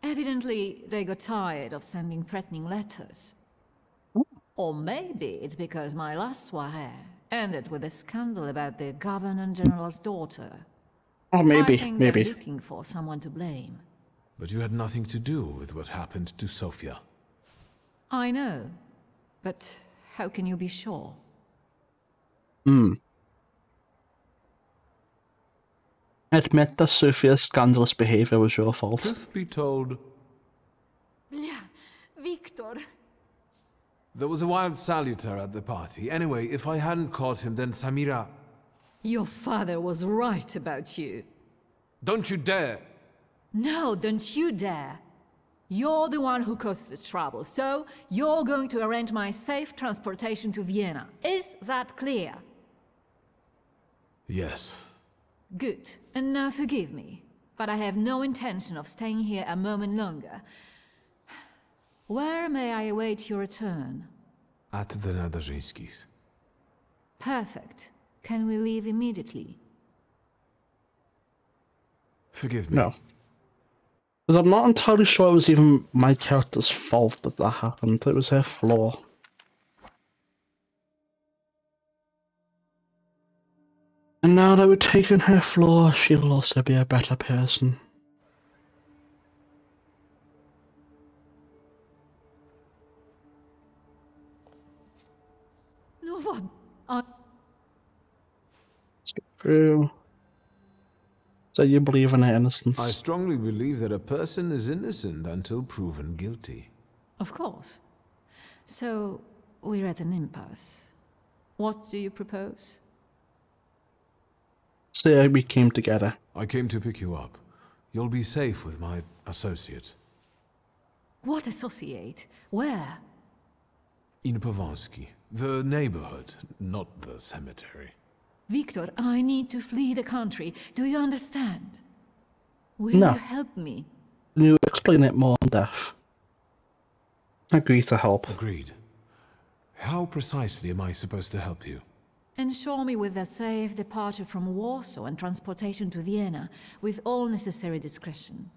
Evidently, they got tired of sending threatening letters. Ooh. Or maybe it's because my last soirée ended with a scandal about the Governor General's daughter. Oh, maybe, I think maybe. they're looking for someone to blame. But you had nothing to do with what happened to Sophia. I know. But how can you be sure? Admit that Sophia's scandalous behavior was your fault. Truth be told, Yeah, Victor. there was a wild saluter at the party. Anyway, if I hadn't caught him, then Samira... Your father was right about you. Don't you dare! No, don't you dare. You're the one who caused the trouble, so you're going to arrange my safe transportation to Vienna. Is that clear? Yes. Good. And now forgive me, but I have no intention of staying here a moment longer. Where may I await your return? At the Nadarzyńskis. Perfect. Can we leave immediately? Forgive me. No. Because I'm not entirely sure it was even my character's fault that that happened. It was her flaw. And now that we've taken her flaw, she'll also be a better person. No, what? Let's get through. So you believe in her innocence? I strongly believe that a person is innocent until proven guilty. Of course. So, we're at an impasse. What do you propose? Say we came together. I came to pick you up. You'll be safe with my associate. What associate? Where? In Pavansky. The neighborhood, not the cemetery. Victor, I need to flee the country. Do you understand? Will No. you help me? Can you explain it more in depth? Agree to help. Agreed. How precisely am I supposed to help you? Ensure me with a safe departure from Warsaw and transportation to Vienna, with all necessary discretion.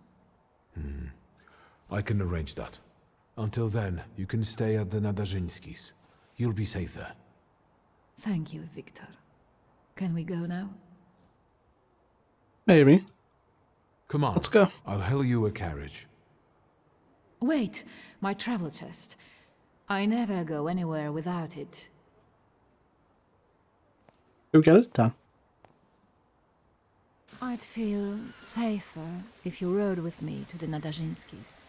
I can arrange that. Until then, you can stay at the Nadarzyńskis. You'll be safe there. Thank you, Victor. Can we go now? Maybe. Come on. Let's go. I'll hail you a carriage. Wait, my travel chest. I never go anywhere without it. Go get it done. I'd feel safer if you rode with me to the Nadarzyńskis.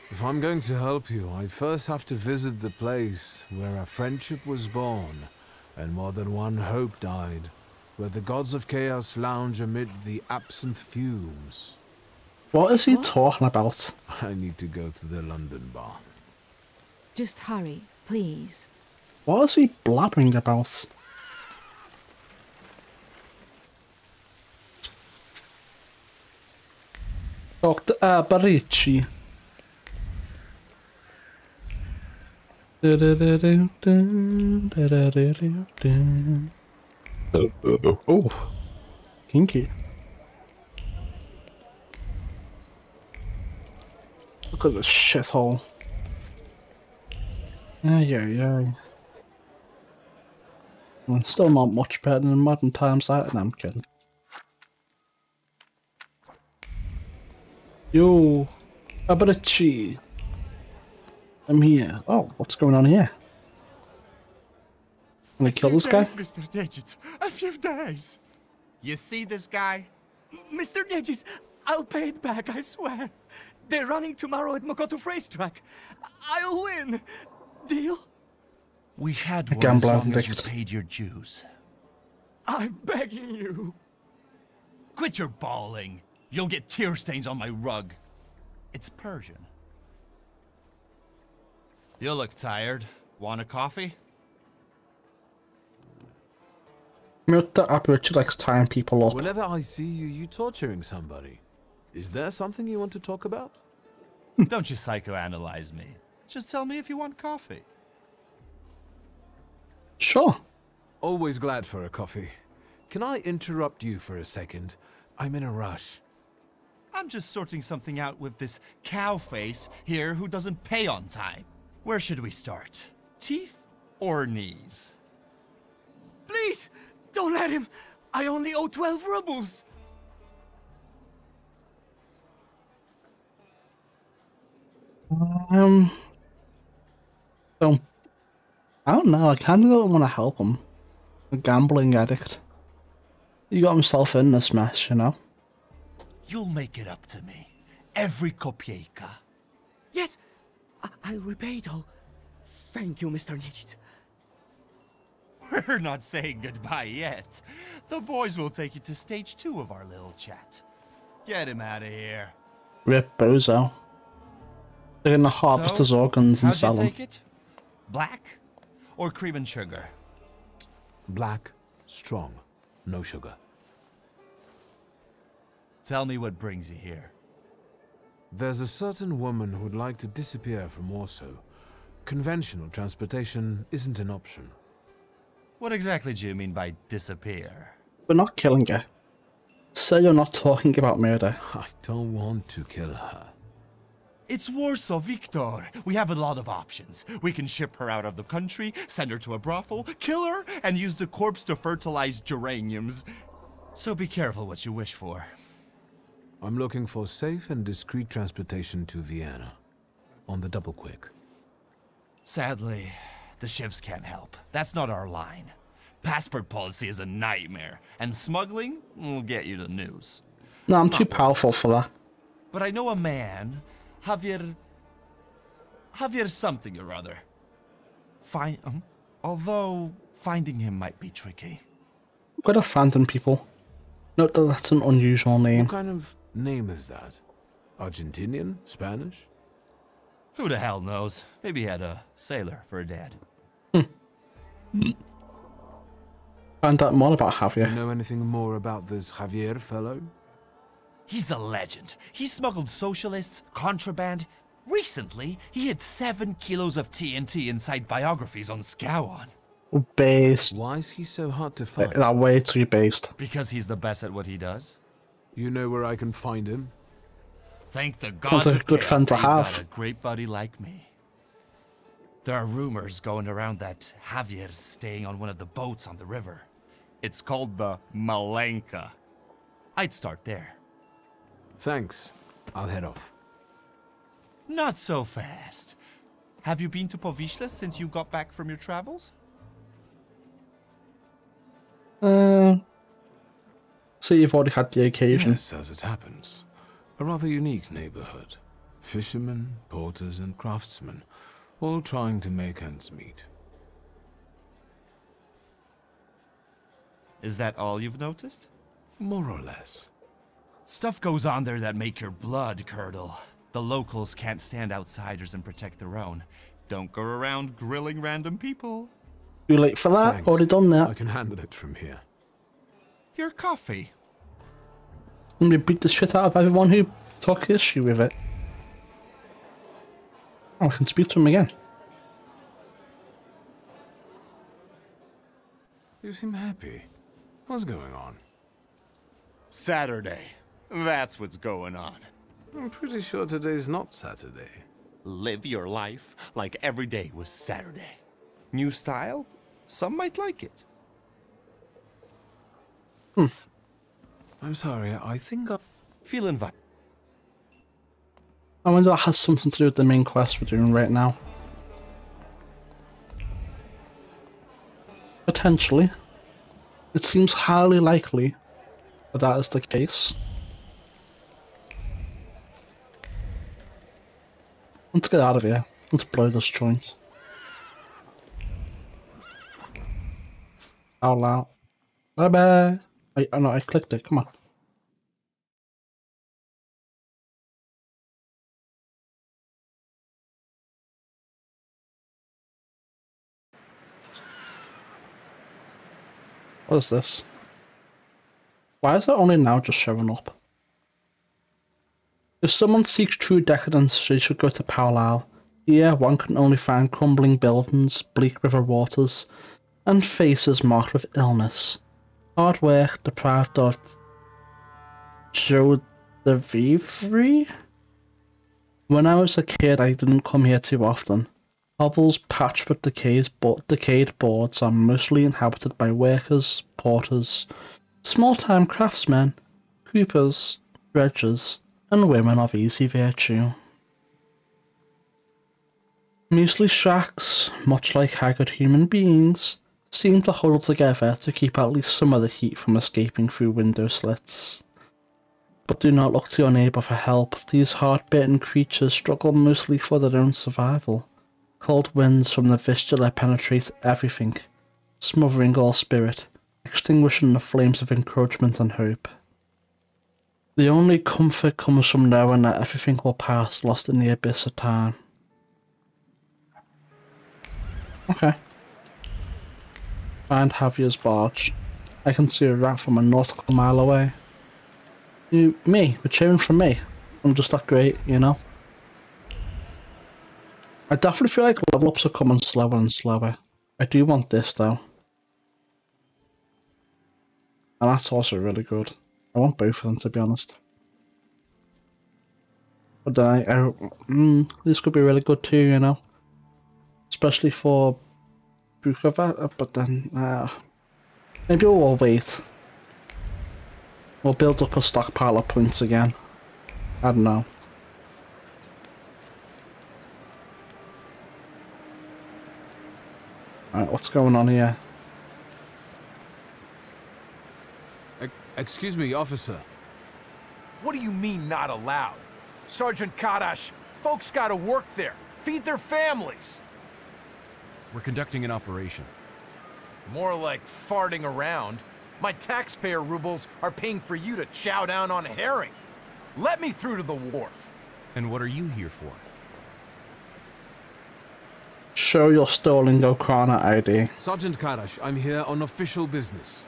If I'm going to help you, I first have to visit the place where a friendship was born, and more than one hope died, where the gods of chaos lounge amid the absinthe fumes. What is he talking about? I need to go to the London bar. Just hurry, please. What is he blabbering about? Dr. Barici. Oh, kinky. Look at this shithole. Ay. Well, still not much better than modern times, that. I'm kidding. Yo, Abarachi. I'm here. Oh, what's going on here? Can I kill this guy? Mr. Digits, a few days. You see this guy? Mr. Digits, I'll pay it back, I swear. They're running tomorrow at Mokotów racetrack. I'll win. Deal? We had I one can't as blame long as you Digits. paid your dues. I'm begging you. Quit your bawling. You'll get tear stains on my rug. It's Persian. You look tired. Want a coffee? Mr. Abarachi likes tying people up. Whenever I see you, you torturing somebody. Is there something you want to talk about? Don't you psychoanalyze me. Just tell me if you want coffee. Sure. Always glad for a coffee. Can I interrupt you for a second? I'm in a rush. I'm just sorting something out with this cow face here who doesn't pay on time. Where should we start? Teeth or knees? Please, don't let him. I only owe 12 rubles. So, I don't know, I kinda don't want to help him. A gambling addict. He got himself in this mess, you know? You'll make it up to me. Every kopieka. Yes, I'll repay it all. Thank you, Mr. Nijic. We're not saying goodbye yet. The boys will take you to stage 2 of our little chat. Get him out of here. Rip Bozo. They're gonna harvest his organs and sell how'd you them. take it? Black or cream and sugar? Black, strong, no sugar. Tell me what brings you here. There's a certain woman who'd like to disappear from Warsaw. Conventional transportation isn't an option. What exactly do you mean by disappear? We're not killing her. Say you're not talking about murder. I don't want to kill her. It's Warsaw, Victor. We have a lot of options. We can ship her out of the country, send her to a brothel, kill her, and use the corpse to fertilize geraniums. So be careful what you wish for. I'm looking for safe and discreet transportation to Vienna. On the double quick. Sadly, the shivs can't help. That's not our line. Passport policy is a nightmare, and smuggling will get you the news. No, I'm too powerful for that. But I know a man, Javier something or other. Although finding him might be tricky. Good at finding people. Note that that's an unusual name. What kind of name is that? Argentinian? Spanish? Who the hell knows? Maybe he had a sailor for a dad. Find out more about Javier. You know anything more about this Javier fellow? He's a legend. He smuggled socialists, contraband. Recently, he hid 7 kilos of TNT inside biographies on Scowan. Based. Why is he so hard to find? That way too based. Because he's the best at what he does. You know where I can find him? Thank the gods Sounds like a good friend to that you've have. got a great buddy like me. There are rumors going around that Javier's staying on one of the boats on the river. It's called the Malenka. I'd start there. Thanks. I'll head off. Not so fast. Have you been to Powiśle since you got back from your travels? So you've already had the occasion. Yes, as it happens. A rather unique neighborhood. Fishermen, porters, and craftsmen, all trying to make ends meet. Is that all you've noticed? More or less. Stuff goes on there that make your blood curdle. The locals can't stand outsiders and protect their own. Don't go around grilling random people. Too late for that. Thanks. Already done that. I can handle it from here. Your coffee. I'm gonna beat the shit out of everyone who took issue with it. Oh, I can speak to him again. You seem happy. What's going on? Saturday. That's what's going on. I'm pretty sure today's not Saturday. Live your life like every day was Saturday. New style? Some might like it. I'm sorry, I think I... Feel invited. I wonder if that has something to do with the main quest we're doing right now. Potentially. It seems highly likely that is the case. Let's get out of here. Let's blow this joint. Out loud. Bye bye. Oh no, I clicked it. Come on. What is this? Why is it only now just showing up? If someone seeks true decadence, they should go to Palau. Here, one can only find crumbling buildings, bleak river waters, and faces marked with illness. Hard work deprived of Joe the Vivre? When I was a kid, I didn't come here too often. Hovels patched with decayed boards are mostly inhabited by workers, porters, small-time craftsmen, coopers, dredgers, and women of easy virtue. Measly shacks, much like haggard human beings, seem to huddle together to keep at least some of the heat from escaping through window slits. But do not look to your neighbour for help. These hard-bitten creatures struggle mostly for their own survival. Cold winds from the fistula penetrate everything, smothering all spirit, extinguishing the flames of encouragement and hope. The only comfort comes from knowing that everything will pass, lost in the abyss of time. Okay. Find Javier's barge. I can see a rat from a nautical mile away. Me, we're cheering for me. I'm just that great, you know? I definitely feel like level ups are coming slower and slower. I do want this though. And that's also really good. I want both of them, to be honest. But then this could be really good too, you know? Especially for Bukovac, but then maybe we'll wait. We'll build up a stockpile of points again. I don't know. Alright, what's going on here? Excuse me, officer. What do you mean, not allowed? Sergeant Kadash, folks gotta work there. Feed their families. We're conducting an operation. More like farting around. My taxpayer rubles are paying for you to chow down on herring. Let me through to the wharf. And what are you here for? Show your stolen Gokrana ID. Sergeant Kadash, I'm here on official business.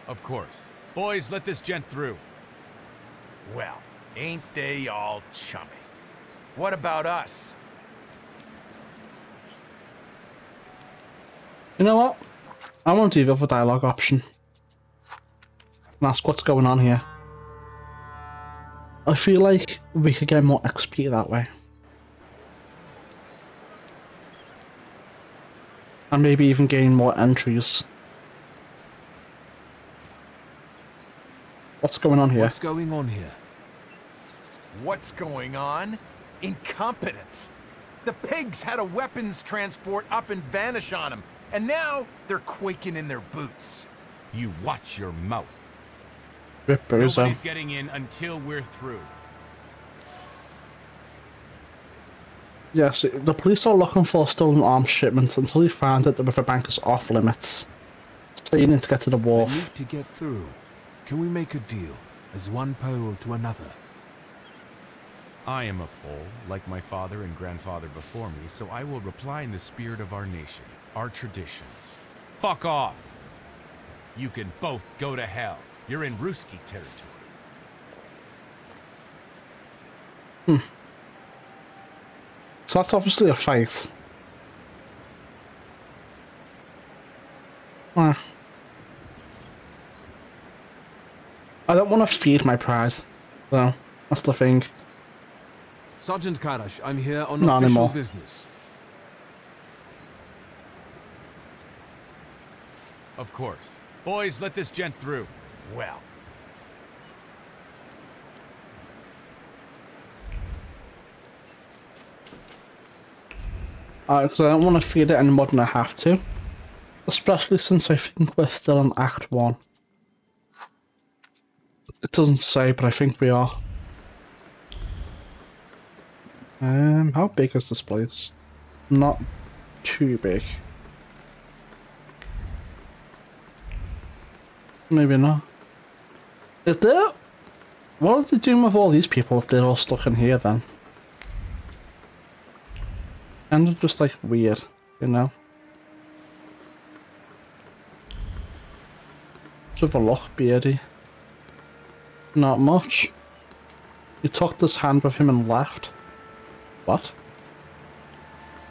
Of course. Boys, let this gent through. Well, ain't they all chummy? What about us? You know what? I want to do the other dialogue option. And ask what's going on here. I feel like we could get more XP that way. And maybe even gain more entries. What's going on here? What's going on here? What's going on? Incompetence. The pigs had a weapons transport up and vanish on them, and now they're quaking in their boots. You watch your mouth. Nobody's getting in until we're through. Yes, the police are looking for stolen arms shipments until they find that the riverbank is off limits. So you need to get to the wharf. I need to get through. Can we make a deal, as one pole to another? I am a Pole, like my father and grandfather before me, so I will reply in the spirit of our nation, our traditions. Fuck off! You can both go to hell. You're in Ruski territory. So that's obviously a fight. I don't want to feed my pride, so that's the thing. Sergeant Kadash, I'm here on official business. Of course. Boys, let this gent through. Well. Because I don't want to feed it any more than I have to. Especially since I think we're still in Act 1. It doesn't say, but I think we are. How big is this place? Not too big. Maybe not. If they're... What are they doing with all these people if they're all stuck in here then? And they're just like weird, you know? Just have a look, Beardy. Not much. He took his hand with him and left. What?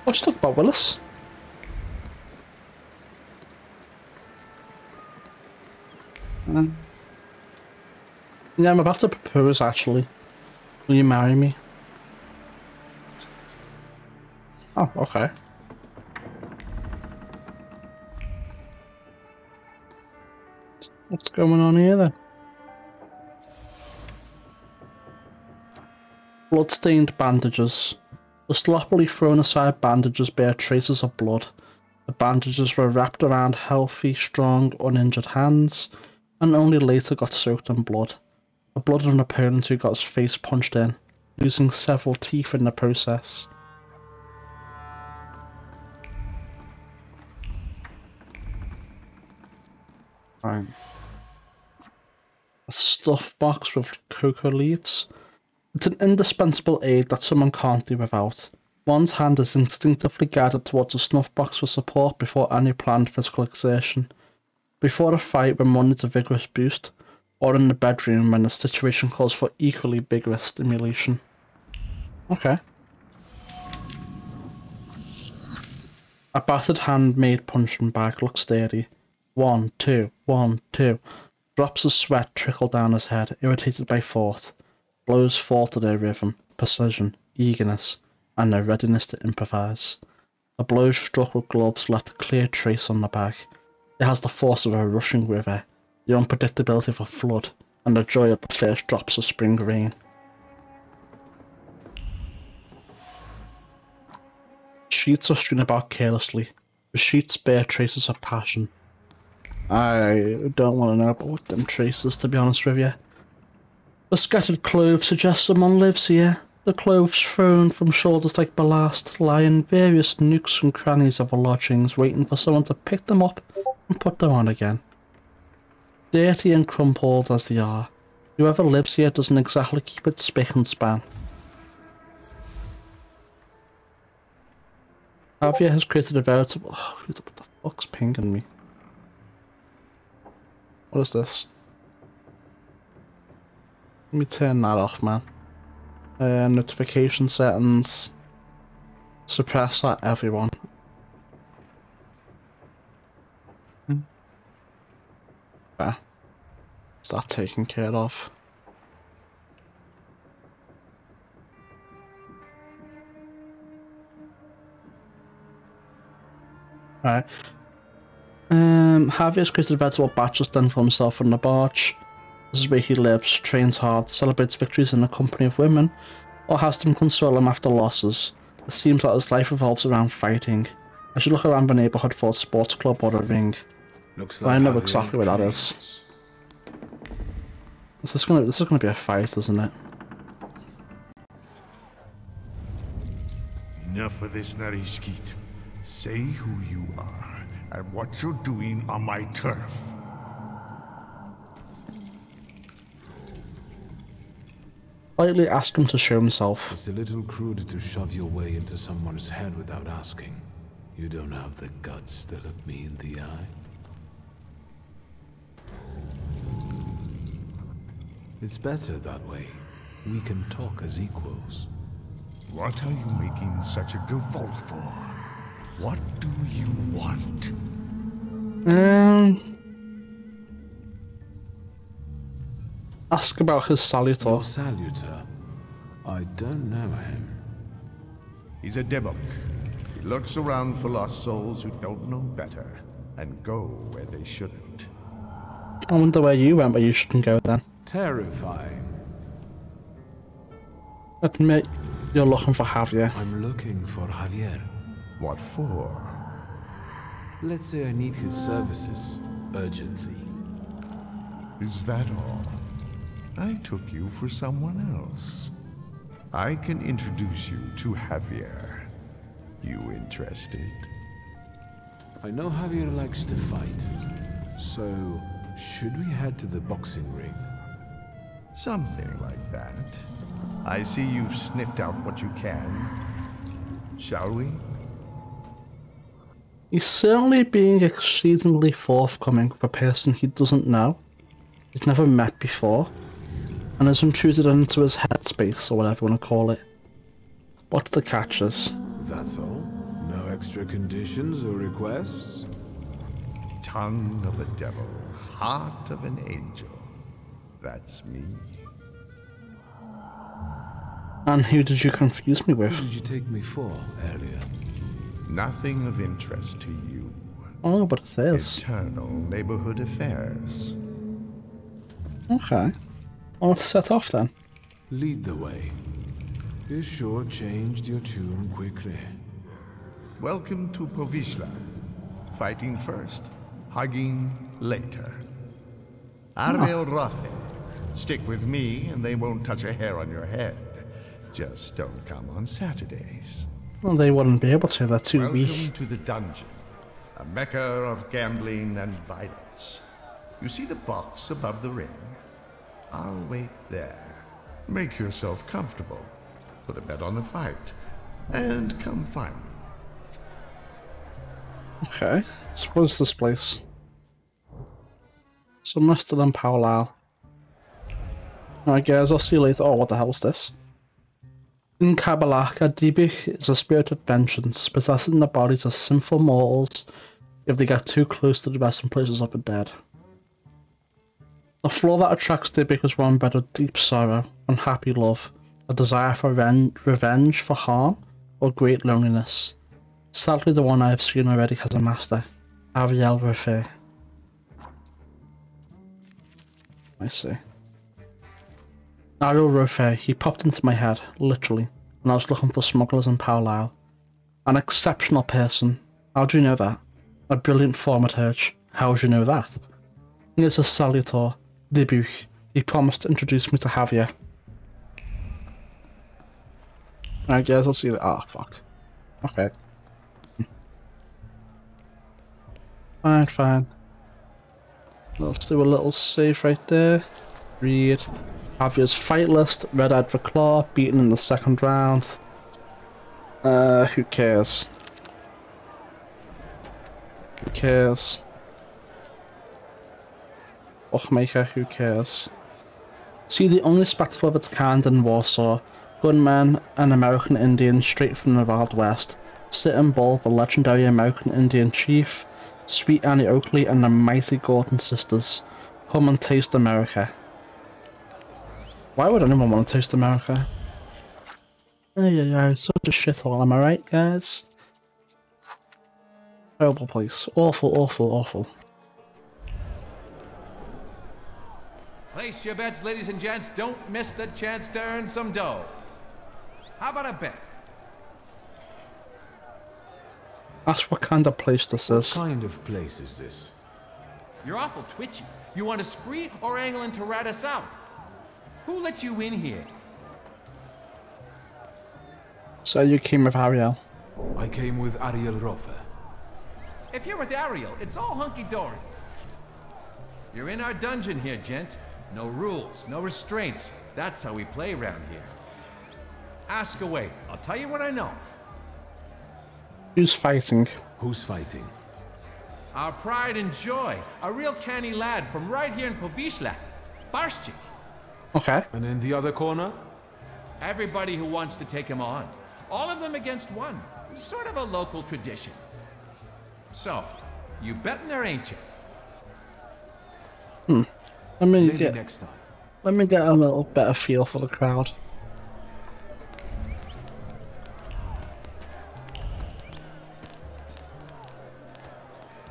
Let's talk about Willis. Yeah, I'm about to propose actually. Will you marry me? Oh, okay. What's going on here then? Blood-stained bandages. The sloppily thrown aside bandages bear traces of blood. The bandages were wrapped around healthy, strong, uninjured hands, and only later got soaked in blood. The blood of an opponent who got his face punched in, losing several teeth in the process. Right. A stuff box with cocoa leaves. It's an indispensable aid that someone can't do without. One's hand is instinctively guided towards a snuff box for support before any planned physical exertion. Before a fight when one needs a vigorous boost, or in the bedroom when the situation calls for equally vigorous stimulation. Okay. A battered handmade punching bag looks sturdy. 1, 2, 1, 2. Drops of sweat trickle down his head, irritated by thought. Blows fall to their rhythm, precision, eagerness, and their readiness to improvise. The blows struck with gloves left a clear trace on the bag. It has the force of a rushing river, the unpredictability of a flood, and the joy of the first drops of spring rain. Sheets are strewn about carelessly. The sheets bear traces of passion. I don't want to know about them traces, to be honest with you. The scattered clothes suggest someone lives here. The clothes thrown from shoulders like ballast lie in various nooks and crannies of the lodgings, waiting for someone to pick them up and put them on again. Dirty and crumpled as they are, whoever lives here doesn't exactly keep it spick and span. Javier has created a veritable... Oh, who the fuck's pinging me? What is this? Let me turn that off, man. Notification settings. Suppress that, everyone. Yeah. Is that taken care of? Alright. Javier's created a veritable bachelor's den for himself on the barge. This is where he lives, trains hard, celebrates victories in the company of women, or has them console him after losses. It seems that his life revolves around fighting. I should look around the neighbourhood for a sports club or a ring. Looks like I know exactly where that is. This is gonna be a fight, isn't it? Enough of this, Narishkit. Say who you are and what you're doing on my turf. Politely ask him to show himself. It's a little crude to shove your way into someone's head without asking. You don't have the guts to look me in the eye. It's better that way. We can talk as equals. What are you making such a gavolt for? What do you want? Ask about his salutor. Your salutor? I don't know him. He's a Debok. He looks around for lost souls who don't know better, and go where they shouldn't. I wonder where you went, where you shouldn't go then. Terrifying. Admit you're looking for Javier. I'm looking for Javier. What for? Let's say I need his services urgently. Is that all? I took you for someone else. I can introduce you to Javier. You interested? I know Javier likes to fight. So, should we head to the boxing ring? Something like that. I see you've sniffed out what you can. Shall we? He's certainly being exceedingly forthcoming with a person he doesn't know, he's never met before, and has intruded into his headspace, or whatever you want to call it. What's the catches? That's all? No extra conditions or requests? Tongue of a devil, heart of an angel. That's me. And who did you confuse me with? Who did you take me for earlier? Nothing of interest to you. Oh, but it is. Internal neighborhood affairs. Okay. Well, let's set off then. Lead the way. This sure changed your tune quickly. Welcome to Povisla. Fighting first, hugging later. Ariel Rothe. Stick with me and they won't touch a hair on your head. Just don't come on Saturdays. Well, they wouldn't be able to, they're too weak. Welcome to the dungeon. A mecca of gambling and violence. You see the box above the ring? I'll wait there. Make yourself comfortable. Put a bet on the fight. And come find me. Okay, so what's this place? So Mr. and Powell. Alright guys, I'll see you later. Oh, what the hell is this? In Kabbalaka, Dybbuk is a spirit of vengeance, possessing the bodies of sinful mortals if they get too close to the resting places of the dead. The flaw that attracts Dybbuk is one bred of deep sorrow, unhappy love, a desire for revenge for harm, or great loneliness. Sadly, the one I have seen already has a master, Ariel Rothe. I see. Ariel Rothe, he popped into my head, literally, when I was looking for smugglers in Powell. An exceptional person. How do you know that? A brilliant thaumaturge. How do you know that? He is a salutor, Dybbuk. He promised to introduce me to Javier. I guess I'll see that. Ah, fuck. Okay. Fine. Let's do a little save right there. Read. Javier's fight list. Red Edward Claw, beaten in the second round. Who cares? Who cares? Bochmaker, who cares? See the only spectacle of its kind in Warsaw. Gunmen and American Indians straight from the Wild West. Sitting Bull, the legendary American Indian chief. Sweet Annie Oakley and the mighty Gordon sisters. Come and taste America. Why would anyone want to taste America? Yeah, such a shithole, am I right, guys? Terrible place. Awful. Place your bets, ladies and gents. Don't miss the chance to earn some dough. How about a bet? Ask what kind of place this is. What kind of place is this? You're awful twitchy. You want a spree or angling to rat us out? Who let you in here? So you came with Ariel? I came with Ariel Rothe. If you're with Ariel, it's all hunky-dory. You're in our dungeon here, gent. No rules, no restraints. That's how we play around here. Ask away. I'll tell you what I know. Who's fighting? Who's fighting? Our pride and joy. A real canny lad from right here in Povisla. Barszczyk. Okay. And in the other corner? Everybody who wants to take him on. All of them against one. Sort of a local tradition. So, you betting there, ain't you? Let me Maybe next time. Let me get a little better feel for the crowd.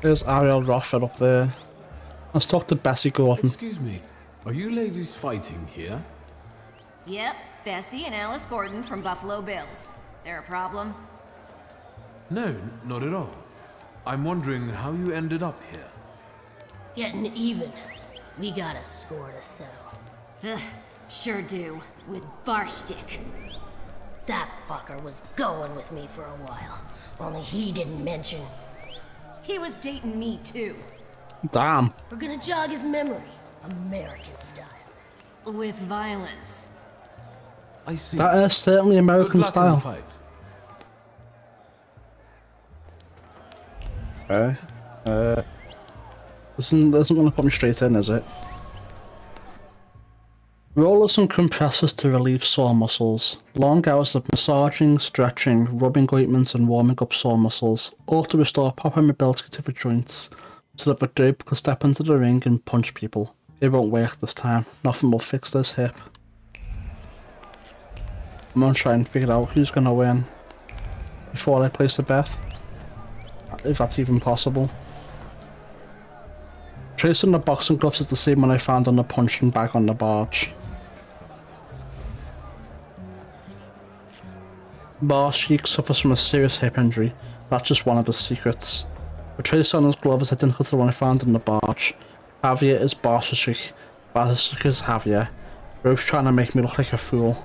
There's Ariel Rothe up there. Let's talk to Bessie Gordon. Excuse me, are you ladies fighting here? Yep, Bessie and Alice Gordon from Buffalo Bills. There a problem? No, not at all. I'm wondering how you ended up here. Getting even. We got a score to settle. Sure do. With Barszczyk. That fucker was going with me for a while. Only he didn't mention. He was dating me too. Damn. We're gonna jog his memory. American style. With violence. I see. That is certainly American style. Fight. Okay. This isn't going to put me straight in, is it? Rollers and compressors to relieve sore muscles. Long hours of massaging, stretching, rubbing ointments and warming up sore muscles. All to restore proper mobility to the joints, so that the dope can step into the ring and punch people. It won't work this time. Nothing will fix this hip. I'm going to try and figure out who's going to win before I place a bet. If that's even possible. Trace on the boxing gloves is the same one I found on the punching bag on the barge. Barshik suffers from a serious hip injury. That's just one of his secrets. The trace on his glove is identical to the one I found in the barge. Javier is Barshik. Barshik is Javier. Both trying to make me look like a fool.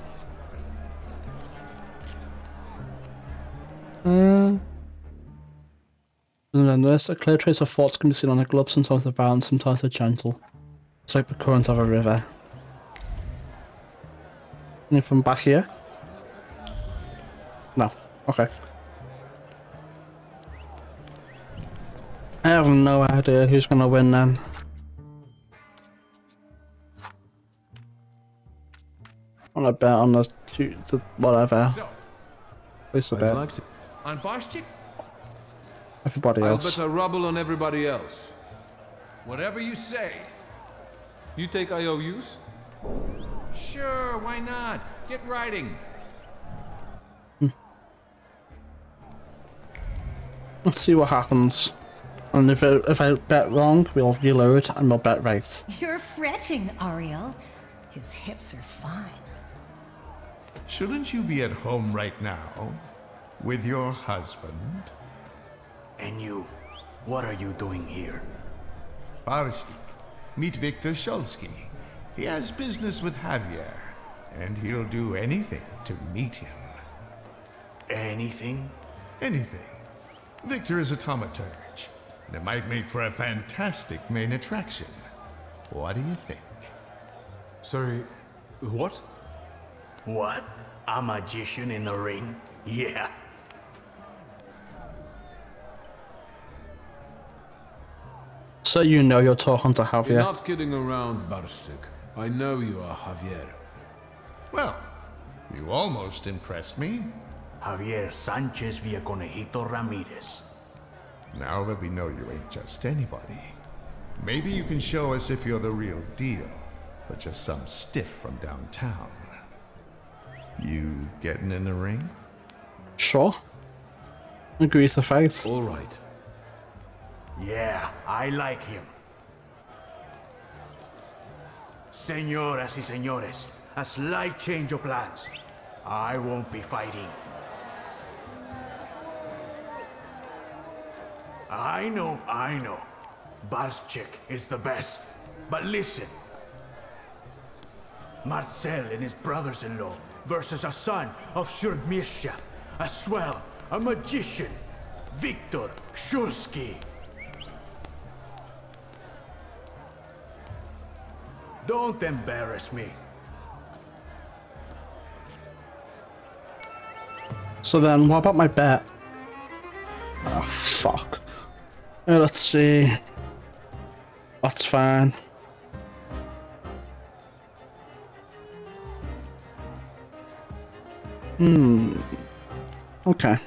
And then there's a clear trace of thoughts can be seen on the glove. Sometimes they're violent, sometimes they're gentle. It's like the current of a river. Anything back here? No. Okay. I have no idea who's gonna win then. I'm gonna bet on the whatever. So, place a bet. On Barshik? Everybody else. I'll bet a ruble on everybody else. Whatever you say. You take IOUs? Sure, why not? Get writing. Let's see what happens. And if I bet wrong, we'll reload and we'll bet right. You're fretting, Ariel. His hips are fine. Shouldn't you be at home right now? With your husband? And you, what are you doing here? Barshik, meet Victor Shulsky. He has business with Javier, and he'll do anything to meet him. Anything? Anything. Victor is a thaumaturge, and it might make for a fantastic main attraction. What do you think? Sorry, what? What? A magician in the ring? Yeah. So you know you're talking to Javier. You're not kidding around, Barshik. I know you are Javier. Well, you almost impressed me. Javier Sanchez Villaconejito Ramirez. Now that we know you ain't just anybody, maybe you can show us if you're the real deal, or just some stiff from downtown. You getting in the ring? Sure. Agree to fight. All right. Yeah, I like him. Señoras y señores, a slight change of plans. I won't be fighting. I know. Barshik is the best. But listen. Marcel and his brothers-in-law versus a son of Shurmirsha, a swell, a magician, Victor Shulsky. Don't embarrass me. So then, what about my bet? Oh, fuck. Let's see. That's fine. Okay.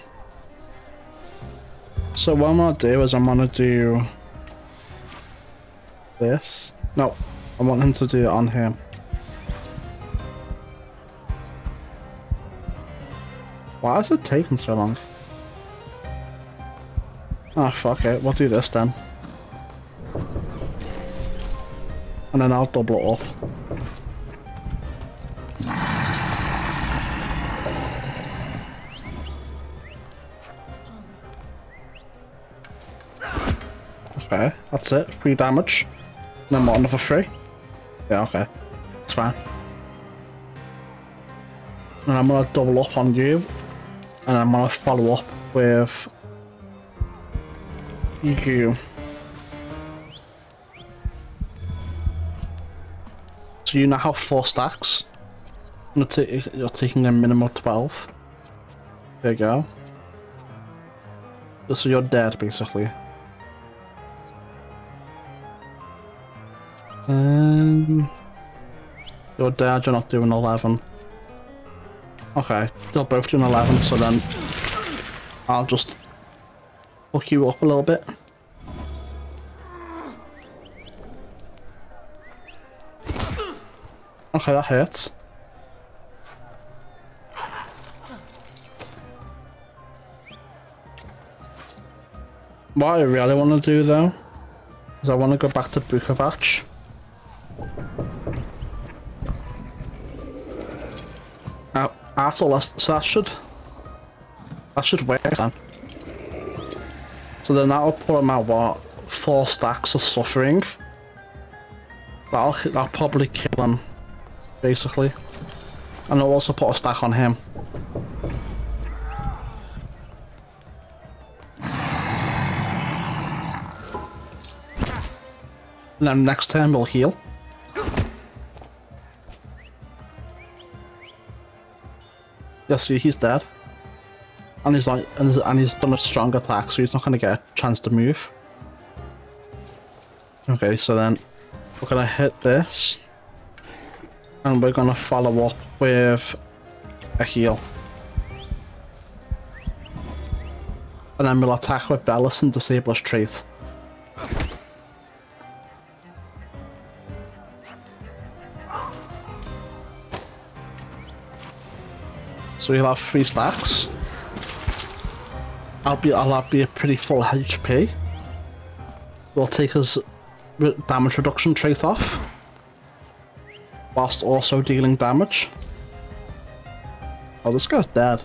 So what I'm gonna do is I'm gonna do this. No, I want him to do it on him. Why is it taking so long? Ah, fuck it, we'll do this then. And then I'll double it up. Okay, that's it. 3 damage. And then what, another 3? Yeah, okay. It's fine. And I'm gonna double up on you. And I'm gonna follow up with you. So you now have 4 stacks. You're taking a minimum of 12. There you go. So you're dead, basically. You're dead, you're not doing 11. Okay, they're both doing 11, so then I'll just hook you up a little bit. Okay, that hurts. What I really want to do though, is I want to go back to Bukovac. That's all, so that should That should work then. So then that'll put him at what? 4 stacks of suffering. That'll probably kill him, basically. And I'll also put a stack on him. And then next turn we'll heal. Yeah, see, he's dead. And he's like, and he's done a strong attack, so he's not gonna get a chance to move. Okay, so then we're gonna hit this, and we're gonna follow up with a heal, and then we'll attack with Bellis and disable his trait. So he'll have 3 stacks. I'll be a pretty full HP. We'll take his damage reduction trait off, whilst also dealing damage. Oh, this guy's dead.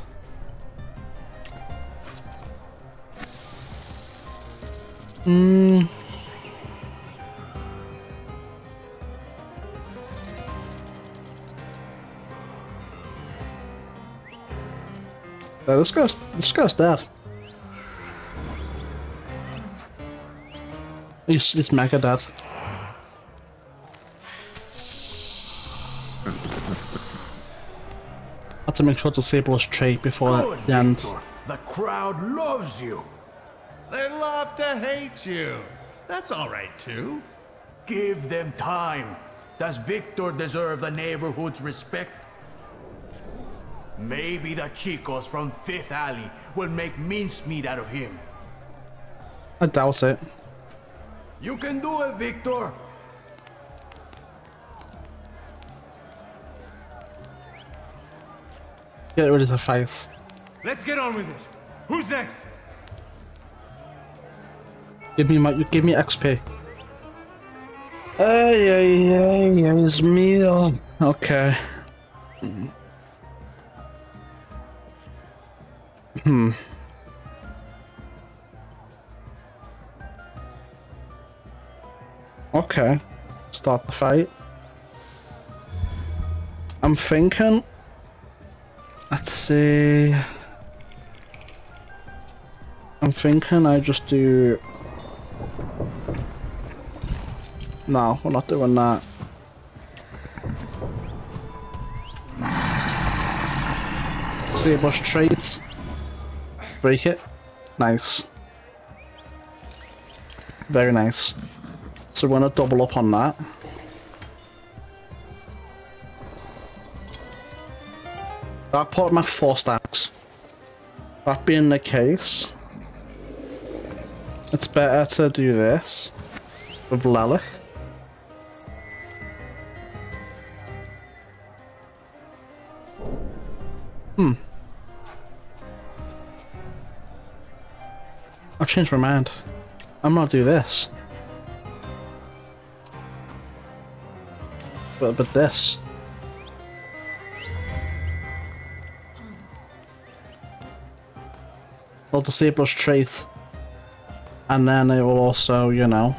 This guy's dead. He's mega dead. Have to make sure to disable his trait before the end. The crowd loves you. They love to hate you. That's all right too. Give them time. Does Victor deserve the neighborhood's respect? Maybe the chicos from Fifth Alley will make mincemeat out of him. I doubt it. You can do it, Victor. Get rid of the face. Let's get on with it. Who's next? Give me XP. Yeah, it's me. Okay. Okay. Start the fight. I'm thinking. Let's see. I'm thinking I just do. No, we're not doing that. Disable traits. Break it. Nice. Very nice. So we're gonna double up on that. That put my 4 stacks. That being the case, it's better to do this with Lelich. I've changed my mind. I'm gonna do this. But this. I'll disable his trait. And then it will also, you know,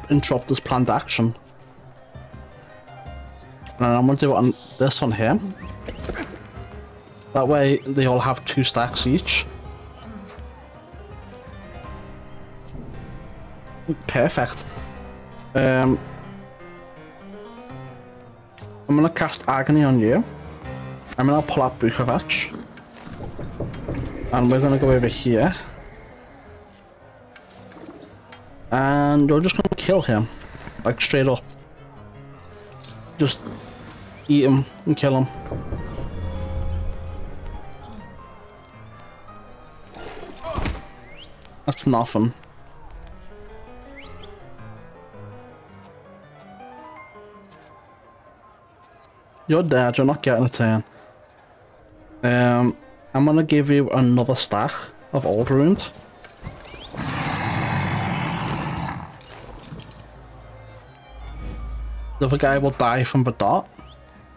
interrupt his planned action. And I'm gonna do it on this on him. That way they all have 2 stacks each. Perfect. I'm gonna cast Agony on you. I'm gonna pull out Bukovac. And we're gonna go over here. And we're just gonna kill him. Like straight up. Just eat him and kill him. That's nothing. You're dead, you're not getting a turn. I'm gonna give you another stack of Old Ruined. The other guy will die from the dot.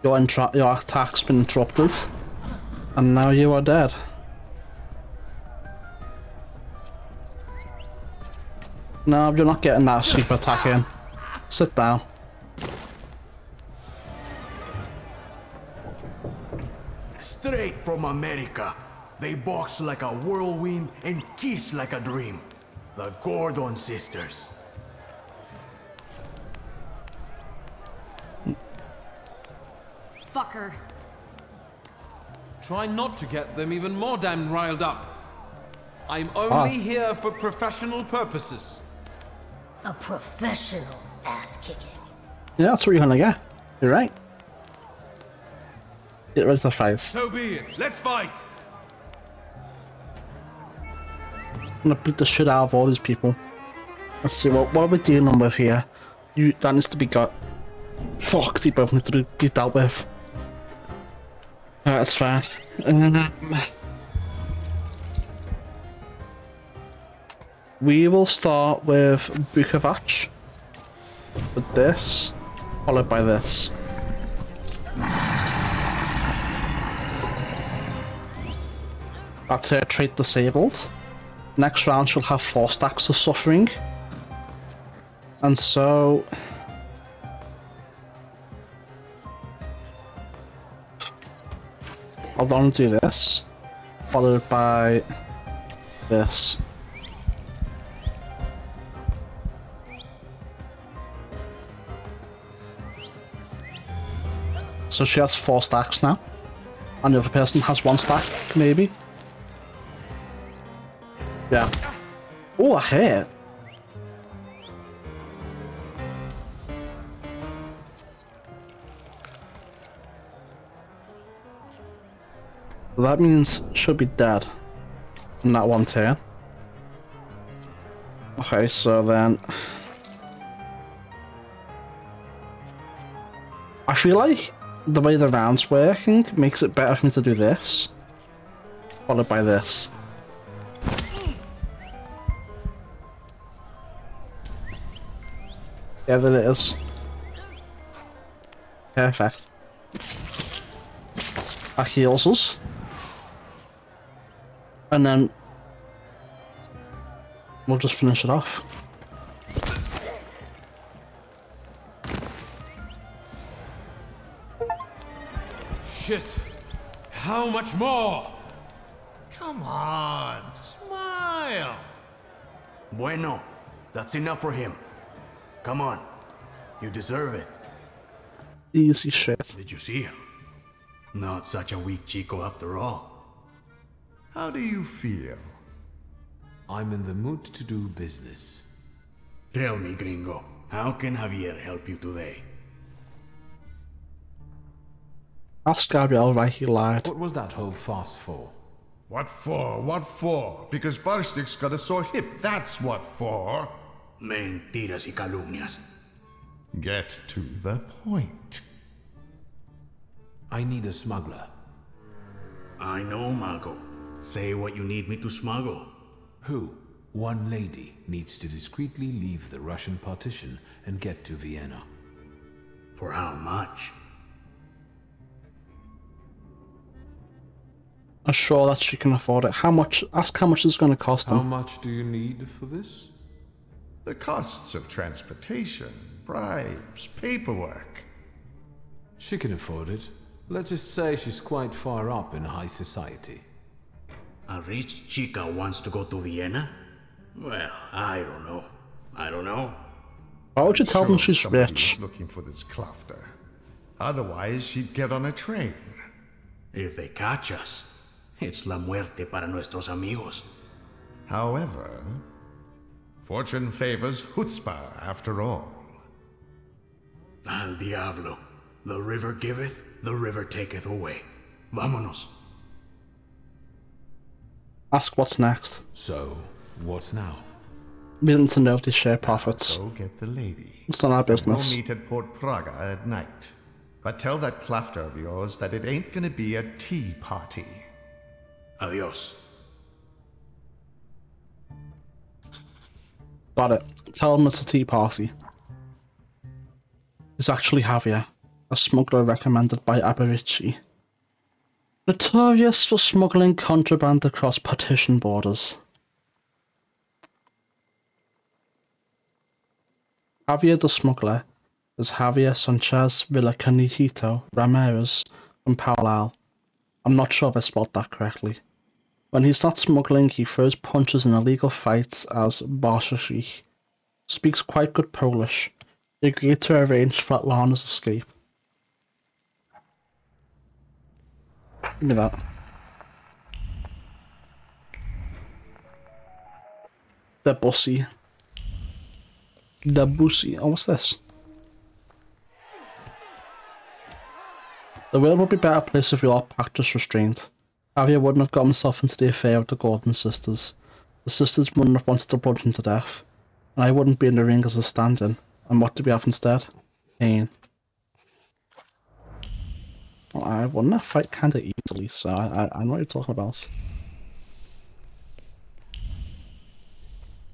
Your attack's been interrupted. And now you are dead. No, you're not getting that sleep attack in. Sit down. Straight from America. They box like a whirlwind and kiss like a dream. The Gordon sisters. Fucker. Try not to get them even more damn riled up. I'm only here for professional purposes. A professional ass-kicking. Yeah, that's what you're gonna get. You're right. Get rid of the fight. So be it. Let's fight. I'm gonna beat the shit out of all these people. Let's see, what are we dealing with here? That needs to be got. Fuck, they both need to be dealt with. That's fine. We will start with Bukovac. With this, followed by this. That's her trait disabled. Next round she'll have 4 stacks of suffering. And so... I'll only do this, followed by this. So she has 4 stacks now, and the other person has 1 stack, maybe. Yeah. Oh, a hit. That means she'll be dead in that 1 turn. Okay, so then... I feel like the way the round's working makes it better for me to do this, followed by this. Yeah, there it is. Perfect. That heals us. And then we'll just finish it off. Shit! How much more? Come on, smile. Bueno, that's enough for him. Come on, you deserve it. Easy shit. Did you see him? Not such a weak chico after all. How do you feel? I'm in the mood to do business. Tell me, gringo, how can Javier help you today? Ask Gabriel why he lied. What was that whole farce for? What for? What for? Because Barstik's got a sore hip, that's what for. Mentiras y calumnias. Get to the point. I need a smuggler. I know, Mago. Say what you need me to smuggle. Who? One lady needs to discreetly leave the Russian partition and get to Vienna. For how much? I'm sure that she can afford it. How much? Ask how much it's going to cost them. How much do you need for this? The costs of transportation, bribes, paperwork. She can afford it. Let's just say she's quite far up in high society. A rich chica wants to go to Vienna? Well, I don't know. I don't know. Why would you tell them she's rich? Looking for this Klafter. Otherwise, she'd get on a train. If they catch us, it's la muerte para nuestros amigos. However, fortune favors chutzpah after all. Al diablo. The river giveth, the river taketh away. Vámonos. Ask what's next. So, what's now? We need to know if they share profits. Go get the lady. It's not our business. We'll meet at Port Praga at night. But tell that Klafter of yours that it ain't gonna be a tea party. Adios. Got it. Tell them it's a tea party. It's actually Javier, a smuggler recommended by Aberici. Notorious for smuggling contraband across partition borders. Javier the Smuggler is Javier Sanchez Villacanijito Ramirez from Paulal. I'm not sure if I spelled that correctly. When he's not smuggling, he throws punches in illegal fights as Borschi. Speaks quite good Polish. He agreed to arrange Svetlana's escape. Give me that. Debussy. Oh, what's this? The world would be a better place if we all practiced restraint. Javier wouldn't have got himself into the affair of the Gordon sisters. The sisters wouldn't have wanted to bludgeon him to death. And I wouldn't be in the ring as a stand-in. And what do we have instead? Pain. Well, I won that fight kinda easily, so I know what you're talking about.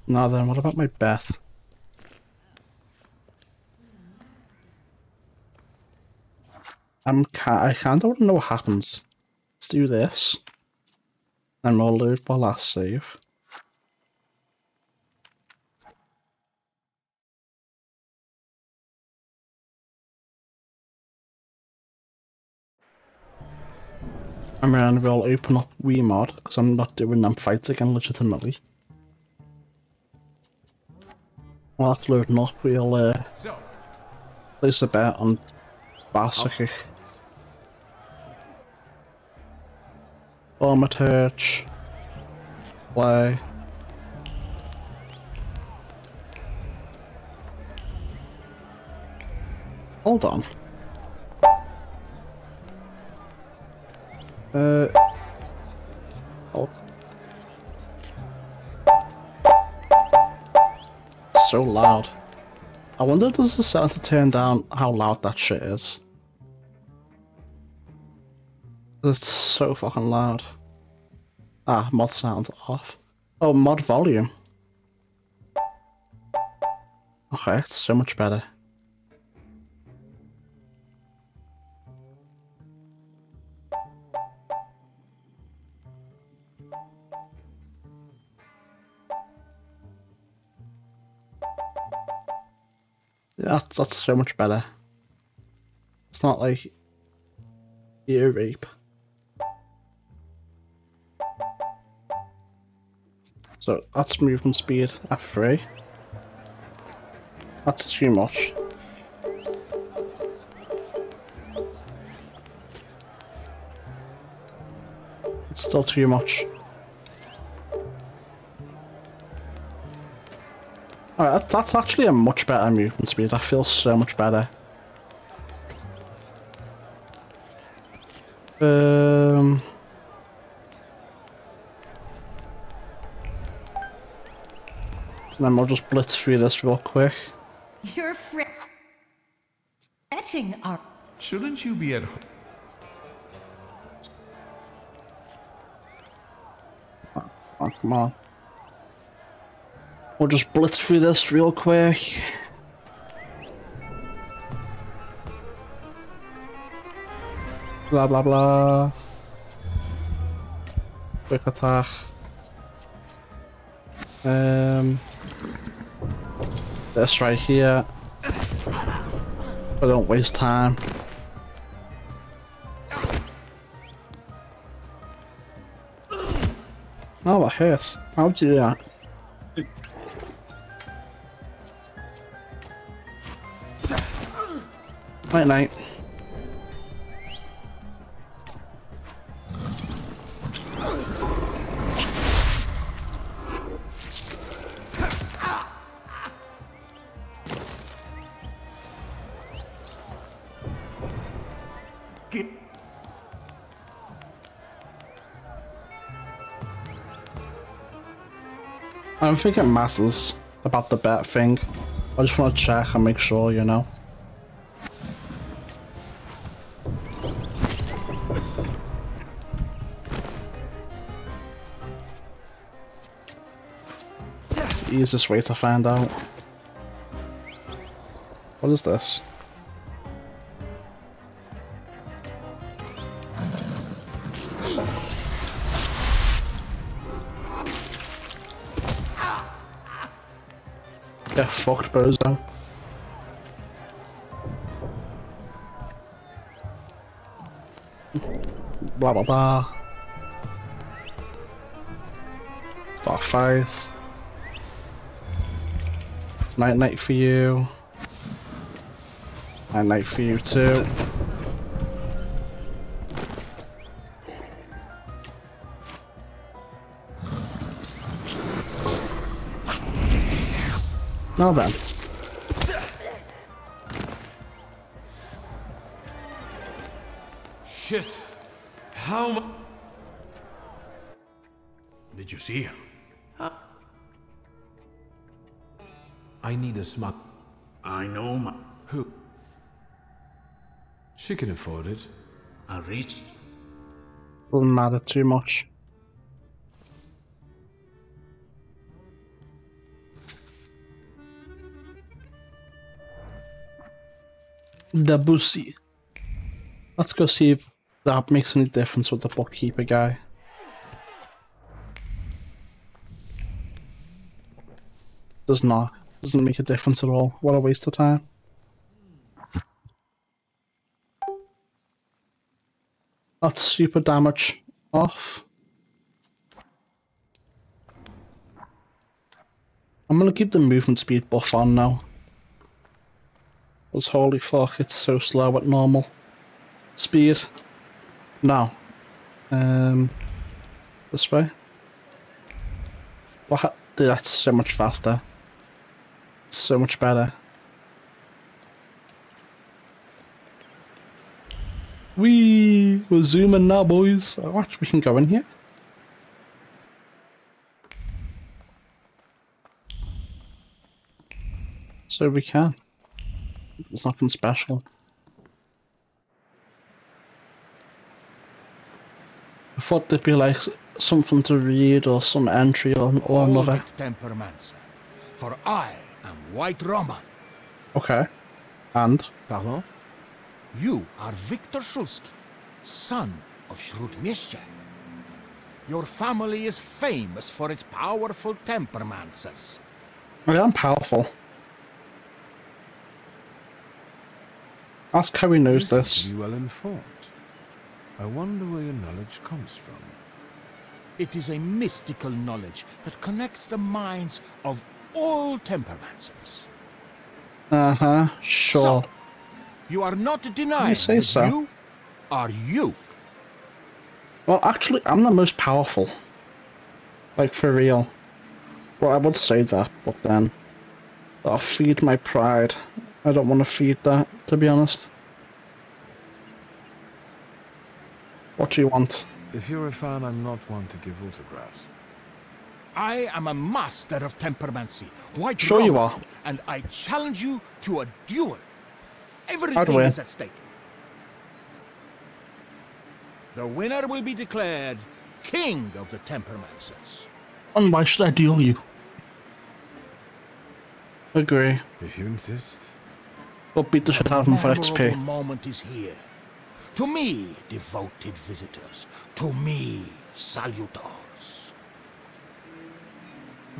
Now then, what about my bet? I kinda wanna know what happens. Let's do this. And we'll load my last save. And then we'll open up WeMod, because I'm not doing them fights again legitimately. While that's loading up, we'll place a bet on Barsiki. Armitage. Play. Hold on. Hold. It's so loud. I wonder if there's a setting to turn down how loud that shit is. It's so fucking loud. Ah, mod sound off. Oh, mod volume. Okay, it's so much better. Yeah, that's so much better. It's not like ear rape. So that's movement speed at 3. That's too much. It's still too much. Alright, that's actually a much better movement speed. I feel so much better. And then we'll just blitz through this real quick. You're fetching our... Shouldn't you be at home? Oh, come on. We'll just blitz through this real quick. Blah blah blah. Quick attack. This right here. I don't waste time. Oh, that hurts. How'd you do that? Night night. I don't think it matters about the bet thing. I just want to check and make sure, you know. It's the easiest way to find out. What is this? Get fucked, bozo. Blah blah blah. Start fight. Night night for you. Night night for you too. Now then. Shit. How Did you see him? I need a smart. I know my... Who? She can afford it. I reached... Doesn't matter too much. Debussy. Let's go see if that makes any difference with the bookkeeper guy. Does not. Doesn't make a difference at all. What a waste of time. That's super damage off. I'm gonna keep the movement speed buff on now. Because holy fuck, it's so slow at normal speed. Now, this way. What? Dude, that's so much faster. So much better. We're zooming now, boys. Watch, we can go in here. So we can. There's nothing special. I thought there'd be like something to read or some entry or another. Tempermancer, for I am White Roman. Okay. And? Pardon? You are Victor Shulsky, son of Shrutmiesha. Your family is famous for its powerful tempermancers. I am powerful. Ask how he knows this. You well informed. I wonder where your knowledge comes from. It is a mystical knowledge that connects the minds of all tempermancers. Uh-huh, sure. So, you are not denying You say that so. you are you. Well, actually, I'm the most powerful. Like, for real. Well, I would say that, but then I'll feed my pride. I don't want to feed that, to be honest. What do you want? If you're a fan, I'm not one to give autographs. I am a master of tempermancy, White Sure Roman, you are. and I challenge you to a duel. I'd Everything win. is at stake. The winner will be declared King of the Tempermancers. And why should I duel you? Agree. If you insist. Go beat the shit out of him for Memorable XP. moment is here. To me, devoted visitors. To me, salutors.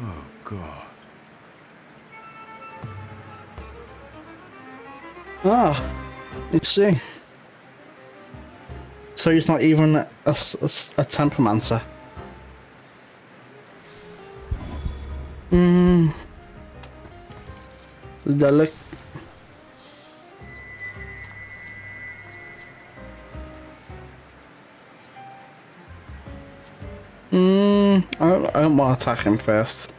Oh, God. Ah, you see. So he's not even a tempermancer. Delic. I don't want to attack him first.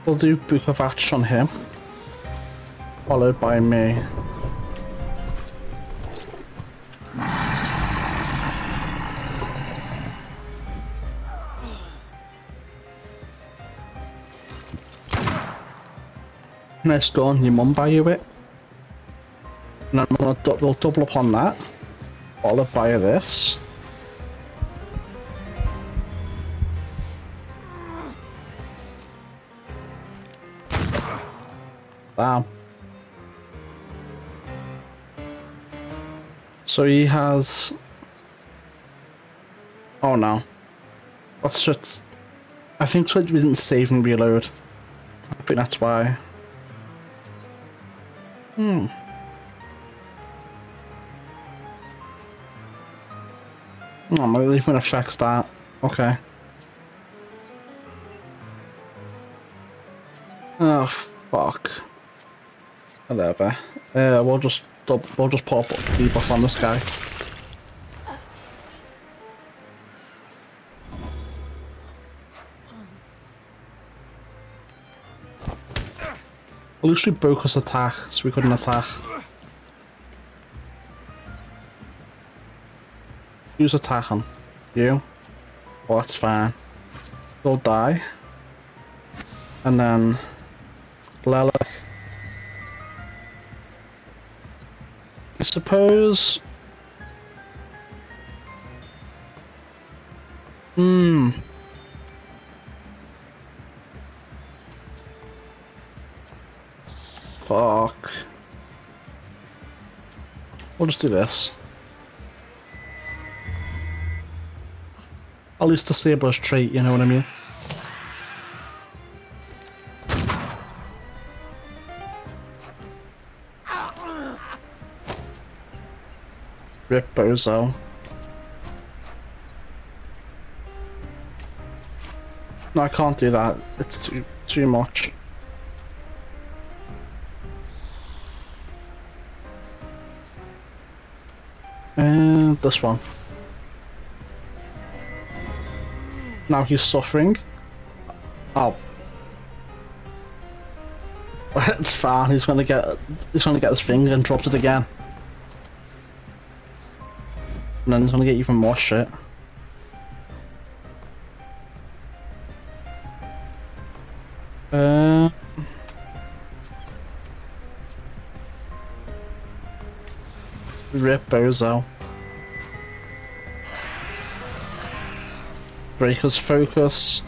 We'll do Book of Ash on him, followed by me. Nice going, your mum buy you it. And then we'll double up on that, followed by this. Bam. So he has Oh no. That's shit. I think so we didn't save and reload. I think that's why. Oh, maybe even affects that. Okay. Oh fuck. Whatever. We'll just pop debuff on this guy. At least we broke his attack, so we couldn't attack. Who's attacking? You? Oh, that's fine. You'll die. And then... Lelek. I suppose... Fuck. We'll just do this. At least the Sabre's trait, you know what I mean? Rip Bozo. No, I can't do that. It's too much. And this one. Now he's suffering. Oh. It's fine, he's gonna get his finger and drops it again. And then he's gonna get even more shit. Rip Bozo. Break his focus.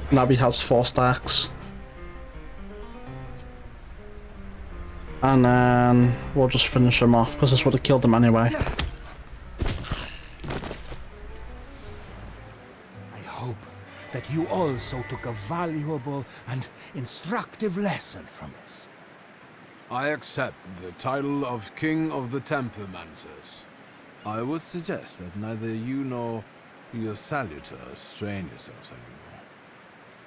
Navi has 4 stacks. And then we'll just finish him off because this would have killed him anyway. I hope that you also took a valuable and instructive lesson from this. I accept the title of King of the Tempermancers. I would suggest that neither you nor your salutor strain yourselves anymore.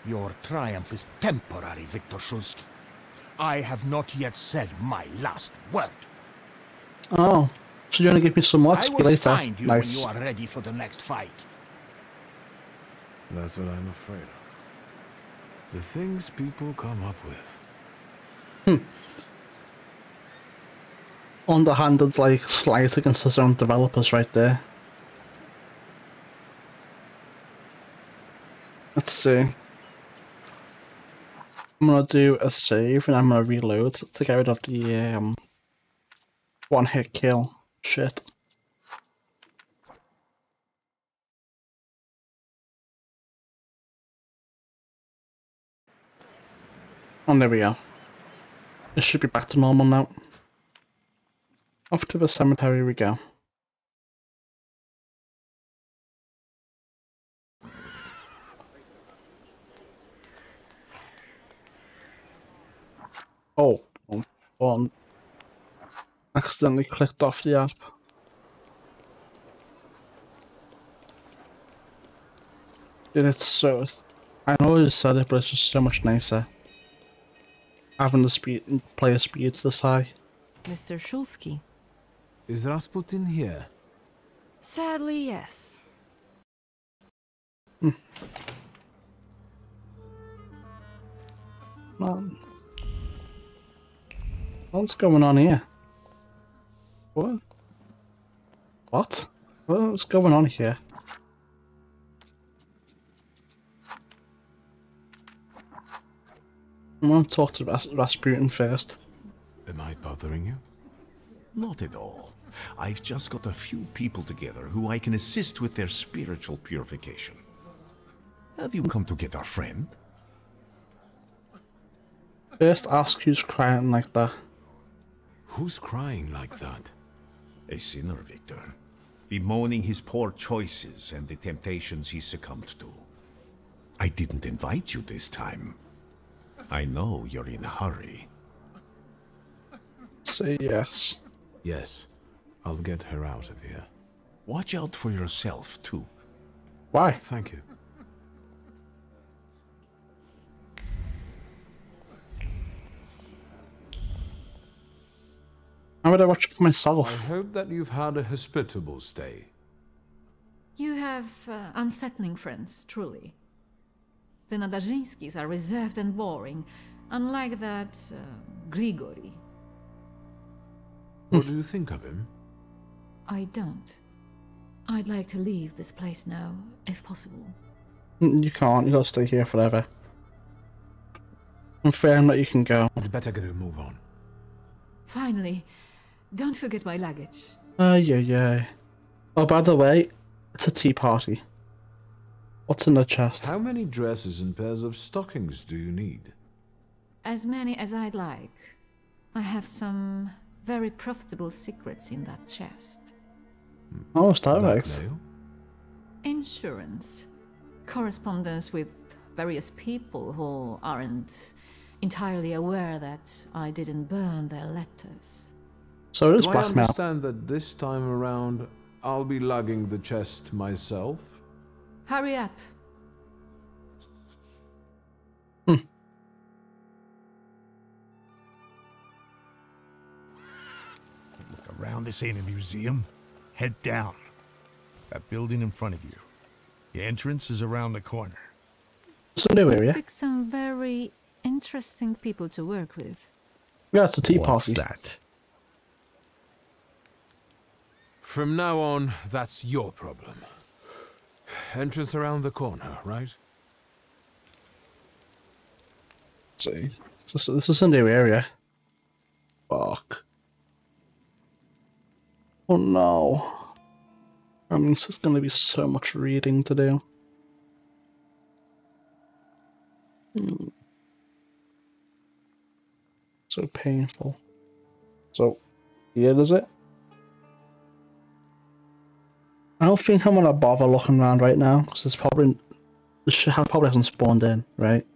Your triumph is temporary, Victor Shulsky. I have not yet said my last word. Oh, so you're gonna give me some more XP later? I will find you nice. when you are ready for the next fight. That's what I'm afraid of. The things people come up with. Underhanded, like, slight against his own developers right there. Let's see. I'm gonna do a save and I'm gonna reload to get rid of the one-hit kill shit. And there we go. It should be back to normal now. Off to the cemetery we go. Oh, one. Accidentally clicked off the app. Dude, it's so... I know you said it, but it's just so much nicer. Having the player speed this high. Mr. Shulsky. Is Rasputin here? Sadly, yes. What's going on here? What? What? What's going on here? I'm gonna talk to Rasputin first. Am I bothering you? Not at all. I've just got a few people together who I can assist with their spiritual purification. Have you come to get our friend? First ask who's crying like that. Who's crying like that? A sinner, Victor. bemoaning his poor choices and the temptations he succumbed to. I didn't invite you this time. I know you're in a hurry. Say yes. Yes, I'll get her out of here. Watch out for yourself, too. Why? Thank you. How would I watch it for myself? I hope that you've had a hospitable stay. You have unsettling friends, truly. The Nadajinskis are reserved and boring, unlike that Grigory. What do you think of him? I don't. I'd like to leave this place now, if possible. You can't, you gotta stay here forever. I'm fearing that you can go. I'd better get a move on. Finally, don't forget my luggage. Yeah. Oh, by the way, it's a tea party. What's in the chest? How many dresses and pairs of stockings do you need? As many as I'd like. I have some very profitable secrets in that chest. Oh, Starbucks. Insurance. Correspondence with various people who aren't entirely aware that I didn't burn their letters. So it is Do blackmail. I understand that this time around I'll be lugging the chest myself? Hurry up. Look around, this ain't a museum. Head down. That building in front of you. The entrance is around the corner. It's a new area. Pick some very interesting people to work with. Yeah, it's a tea What's party. that? From now on, that's your problem. Entrance around the corner, right? See, this is a new area. Fuck. Oh no. That means there's gonna be so much reading to do. So painful. So, here is it. I don't think I'm gonna bother looking around right now, because there's probably probably hasn't spawned in, right?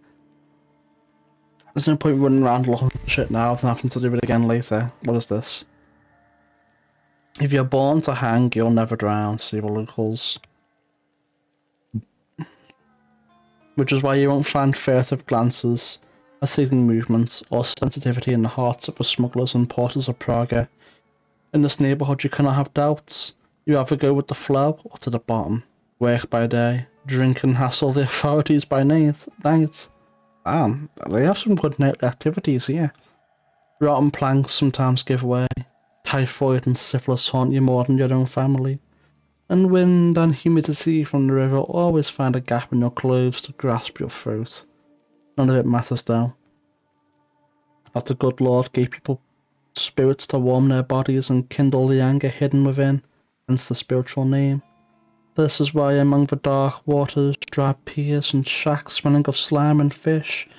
There's no point running around looking for shit now and having to do it again later. What is this? If you're born to hang, you'll never drown. See the locals. Which is why you won't find furtive glances, assailting movements, or sensitivity in the hearts of the smugglers and porters of Praga. In this neighbourhood you cannot have doubts. You either go with the flow or to the bottom. Work by day, drink and hassle the authorities by night. Damn, they have some good night activities here. Rotten planks sometimes give way. Typhoid and syphilis haunt you more than your own family. And wind and humidity from the river always find a gap in your clothes to grasp your throat. None of it matters though. That the good Lord gave people spirits to warm their bodies and kindle the anger hidden within, hence the spiritual name. This is why among the dark waters, dry piers and shacks smelling of slime and fish,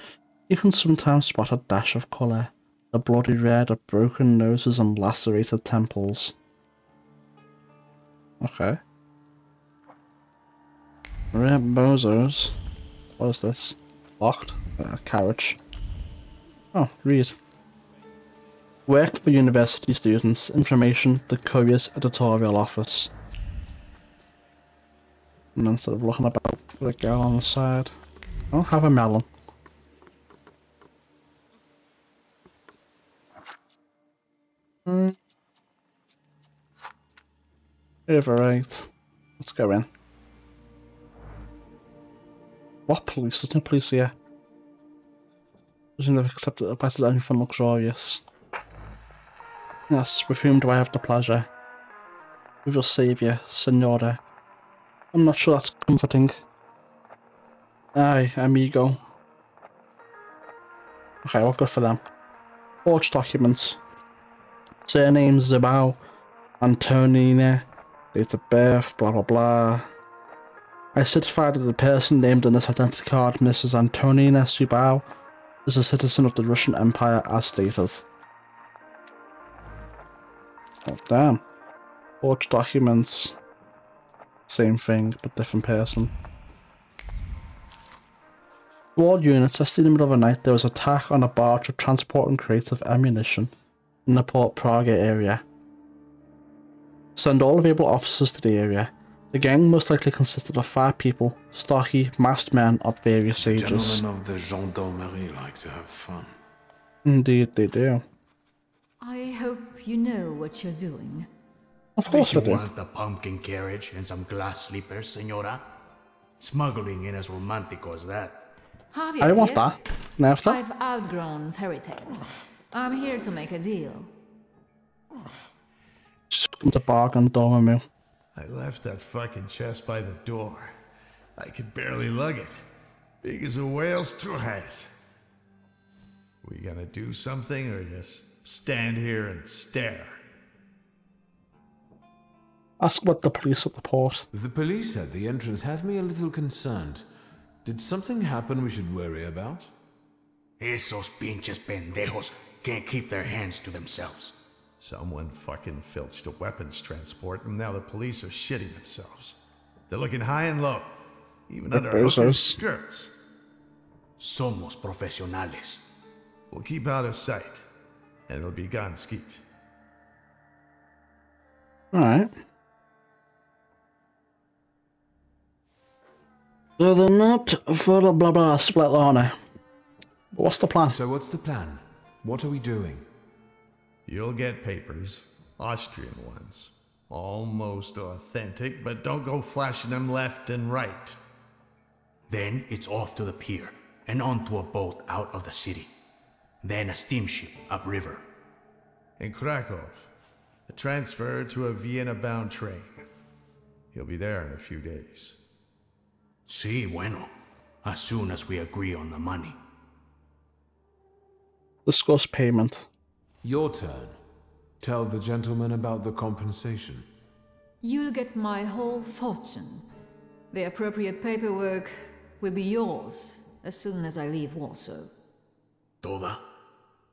you can sometimes spot a dash of colour, the bloody red of broken noses and lacerated temples. Okay. Red bozos. What is this? Locked? Carriage. Oh, read. Worked for university students. Information, the Courier's editorial office. And instead of looking about for a girl on the side, I'll have a melon. Override. Let's go in. What police? There's no police here. Doesn't have accepted better than anything luxurious. Yes, with whom do I have the pleasure? With your saviour, Signora. I'm not sure that's comforting. Aye, amigo. Okay, well, good for them. Forged documents. Surname Zibao. Antonina. Date of birth, blah blah blah. I certify that the person named on this identity card, Mrs. Antonina Subao, is a citizen of the Russian Empire as stated. Oh damn. Forged documents. Same thing, but different person. To all units, yesterday in the middle of the night, there was an attack on a barge with transporting crates of ammunition in the Port Praga area. Send all available officers to the area. The gang most likely consisted of 5 people, stocky, masked men of various ages. Gentlemen of the Gendarmerie like to have fun. Indeed they do. I hope you know what you're doing. Of course I do. You want a pumpkin carriage and some glass sleepers, senora? Smuggling ain't as romantico as that. Javier, I want yes? that. Never. I've outgrown fairy tales. I'm here to make a deal. Just come to bargain, Dormammu. I left that fucking chest by the door. I could barely lug it. Big as a whale's trojans. We gonna do something or just stand here and stare? Ask what the police at the port. The police at the entrance have me a little concerned. Did something happen we should worry about? Esos pinches pendejos can't keep their hands to themselves. Someone fucking filched a weapons transport and now the police are shitting themselves. They're looking high and low, even under hookers' skirts. Somos profesionales. We'll keep out of sight, and it'll be gone skeet. Alright. So they're not for the blah blah split honor. What's the plan? So what's the plan? What are we doing? You'll get papers, Austrian ones. Almost authentic, but don't go flashing them left and right. Then it's off to the pier, and onto a boat out of the city. Then a steamship upriver. In Krakow, a transfer to a Vienna-bound train. He'll be there in a few days. Sí, bueno. As soon as we agree on the money. Discuss payment. Your turn. Tell the gentleman about the compensation. You'll get my whole fortune. The appropriate paperwork will be yours as soon as I leave Warsaw. Toda?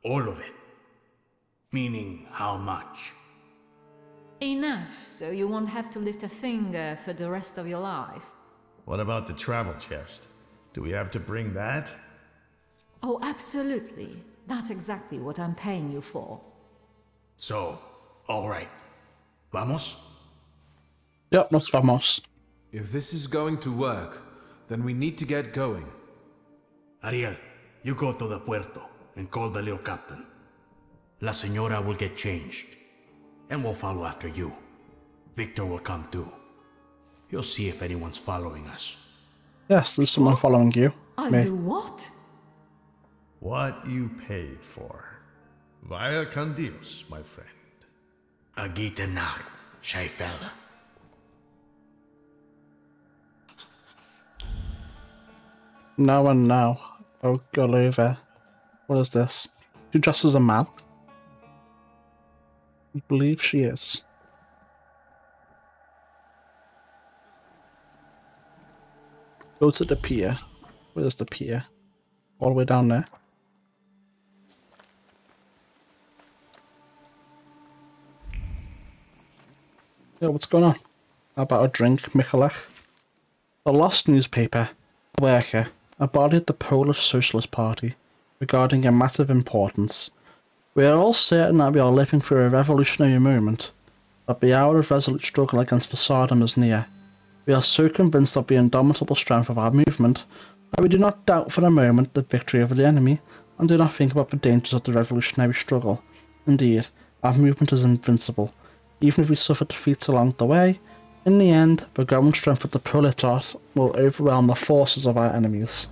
All of it? Meaning how much? Enough, so you won't have to lift a finger for the rest of your life. What about the travel chest? Do we have to bring that? Oh, absolutely. That's exactly what I'm paying you for. So, all right. Vamos? Yep, nos vamos. If this is going to work, then we need to get going. Ariel, you go to the puerto and call the little captain. La Señora will get changed, and we'll follow after you. Victor will come too. You'll see if anyone's following us. Yes, there's someone following you. I'll Me. do what? What you paid for. Vaya con Dios, my friend. Agita nar, Scheifele. Now and now. Oh, Golova. What is this? She dressed as a man? I believe she is. Go to the pier. Where's the pier? All the way down there. Yo, what's going on? How about a drink, Michalek? The lost newspaper, Werke, embodied the Polish Socialist Party regarding a matter of importance. We are all certain that we are living through a revolutionary moment, that the hour of resolute struggle against fascism is near. We are so convinced of the indomitable strength of our movement that we do not doubt for a moment the victory over the enemy, and do not think about the dangers of the revolutionary struggle. Indeed, our movement is invincible. Even if we suffer defeats along the way, in the end, the growing strength of the proletariat will overwhelm the forces of our enemies.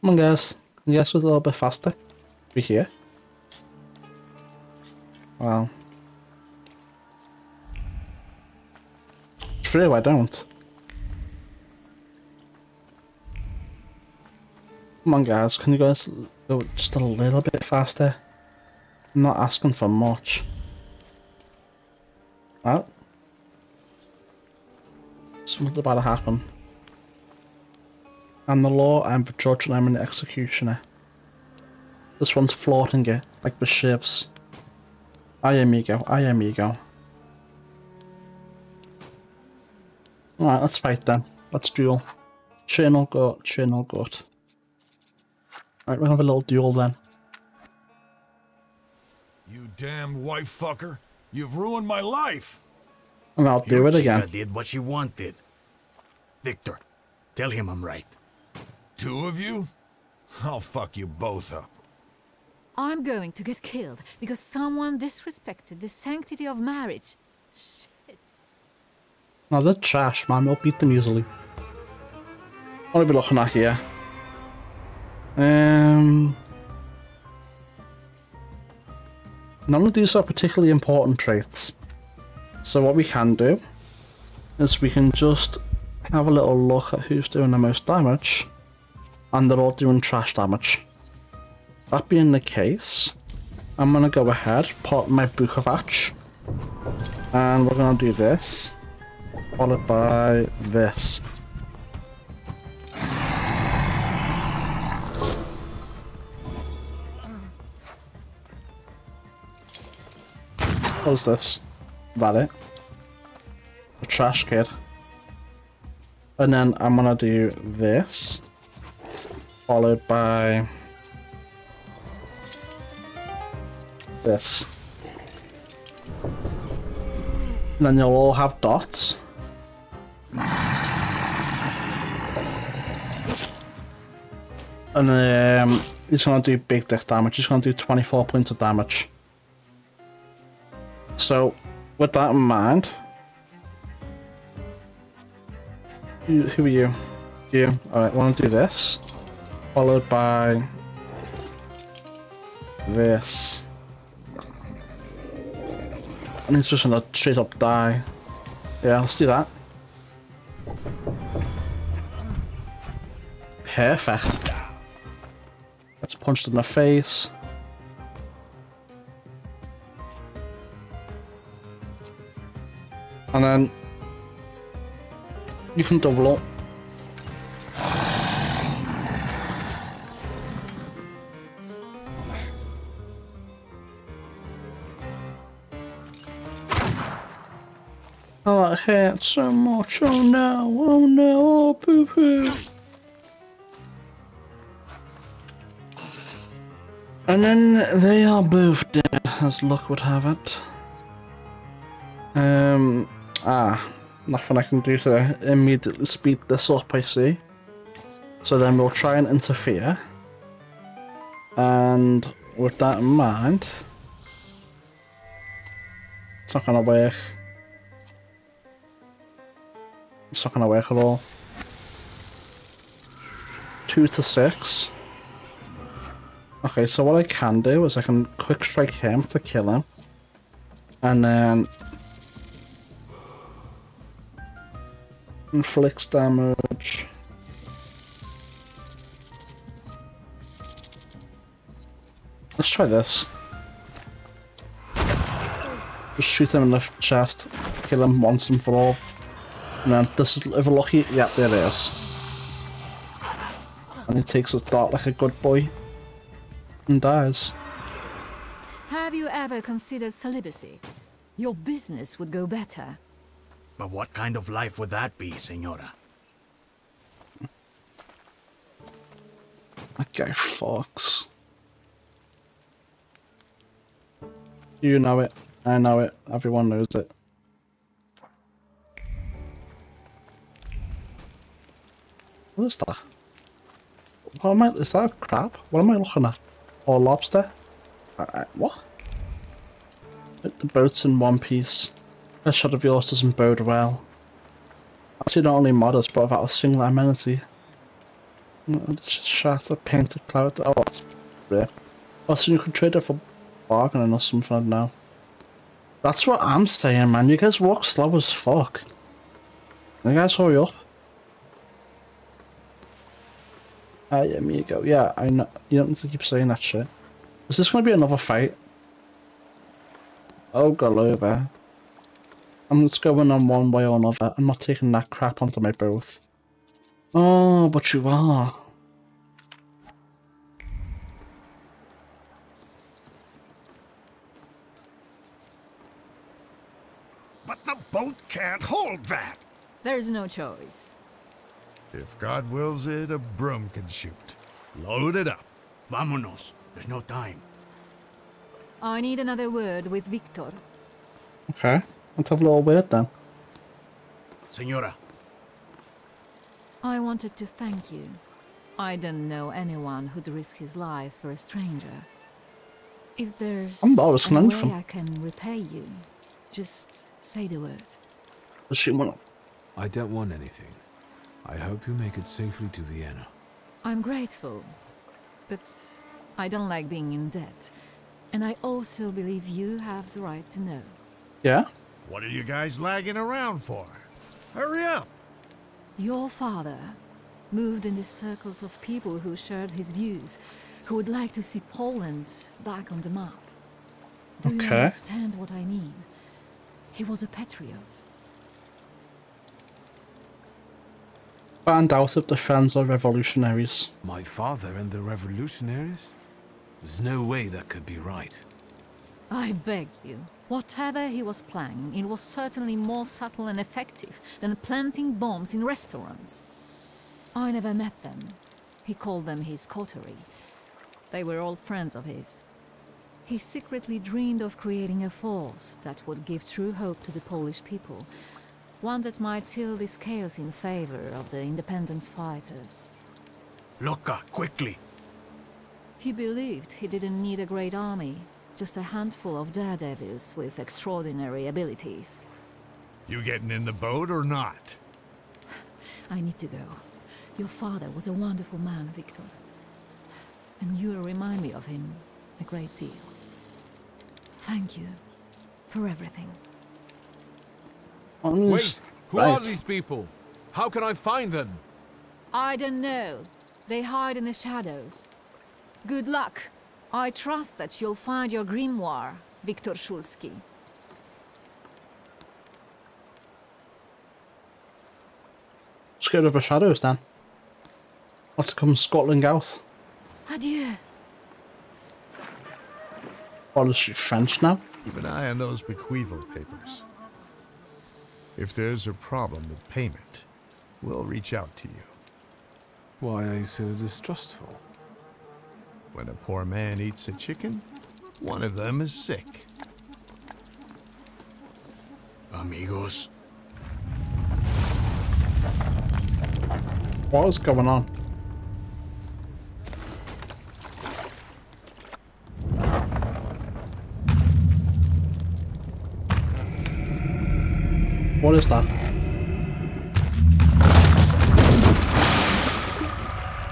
Come on guys, can you guess a little bit faster? We here? Wow. True, I don't. Come on guys, can you guys go just a little bit faster? I'm not asking for much. Well, something's about to happen. I'm the law, I'm the judge, and I'm an executioner. This one's flaunting it, like the shivs. Ay amigo, Alright, let's fight then. Let's duel. Chain or gut, chain or gut. Alright, we're gonna have a little duel then. You damn wife fucker. You've ruined my life. And I'll do it again. Chica did what she wanted. Victor, tell him I'm right. Two of you? I'll fuck you both up. I'm going to get killed because someone disrespected the sanctity of marriage. Shit. No, they're trash, man. We'll beat them easily. What are we looking at here? None of these are particularly important traits. So what we can do is we can just have a little look at who's doing the most damage, and they're all doing trash damage. That being the case, I'm gonna go ahead, put my Bukovac, and we're gonna do this, followed by this. What's this? Is that it? A trash kid. And then I'm gonna do this, followed by this. And then you'll all have dots. And he's gonna do big dick damage. He's gonna do 24 points of damage. So, with that in mind, who are you? You. Alright, I want to do this, followed by this. And he's just gonna straight up die. Yeah, let's do that. Perfect. Gets punched in the face. And then you can double up. Oh, that hurt so much. Oh no, oh no, oh poo poo. And then they are both dead, as luck would have it. Nothing I can do to immediately speed this up, I see. So then we'll try and interfere. And with that in mind, it's not gonna work. It's not gonna work at all. 2 to 6. Okay, so what I can do is I can quick strike him to kill him. And then inflicts damage. Let's try this. Just shoot him in the chest, kill him once and for all. And then this is, if we're lucky, yeah, there it is. And he takes his dart like a good boy and dies. Have you ever considered celibacy? Your business would go better. But what kind of life would that be, Senora? That guy fucks. You know it. I know it. Everyone knows it. What is that? What am I? Is that a crab? What am I looking at? Or lobster? What? The boat's in one piece. A shot of yours doesn't bode well. I see not only modest, but without a single amenity. It's just shatter, painted cloud. Oh, that's rare. Oh, so you could trade it for bargaining or something, I don't know. That's what I'm saying, man. You guys walk slow as fuck. You guys hurry up. Yeah, me you go. Yeah, I know. You don't need to keep saying that shit. Is this gonna be another fight? Oh, go over. I'm just going on one way or another. I'm not taking that crap onto my boat. Oh, but you are. But the boat can't hold that. There's no choice. If God wills it, a broom can shoot. Load it up. Vámonos. There's no time. I need another word with Victor. Okay, let's have a little word then. Senora. I wanted to thank you. I don't know anyone who'd risk his life for a stranger. If there's a way I can repay you, just say the word. I don't want anything. I hope you make it safely to Vienna. I'm grateful, but I don't like being in debt. And I also believe you have the right to know. Yeah? What are you guys lagging around for? Hurry up! Your father moved in the circles of people who shared his views, who would like to see Poland back on the map. Do you understand what I mean? He was a patriot. Banned out of the Friends of Revolutionaries. My father and the revolutionaries? There's no way that could be right. I beg you. Whatever he was planning, it was certainly more subtle and effective than planting bombs in restaurants. I never met them. He called them his coterie. They were all friends of his. He secretly dreamed of creating a force that would give true hope to the Polish people, one that might tilt the scales in favor of the independence fighters. Loca, quickly! He believed he didn't need a great army, just a handful of daredevils with extraordinary abilities. You getting in the boat or not? I need to go. Your father was a wonderful man, Victor. And you remind me of him a great deal. Thank you for everything. Wait! Who are these people? How can I find them? I don't know. They hide in the shadows. Good luck. I trust that you'll find your grimoire, Victor Szulski. Scared of the shadows then. Let's come Scotland out. Adieu. What is she, French now? Keep an eye on those bequeathal papers. If there's a problem with payment, we'll reach out to you. Why are you so distrustful? When a poor man eats a chicken, one of them is sick. Amigos. What is going on? What is that?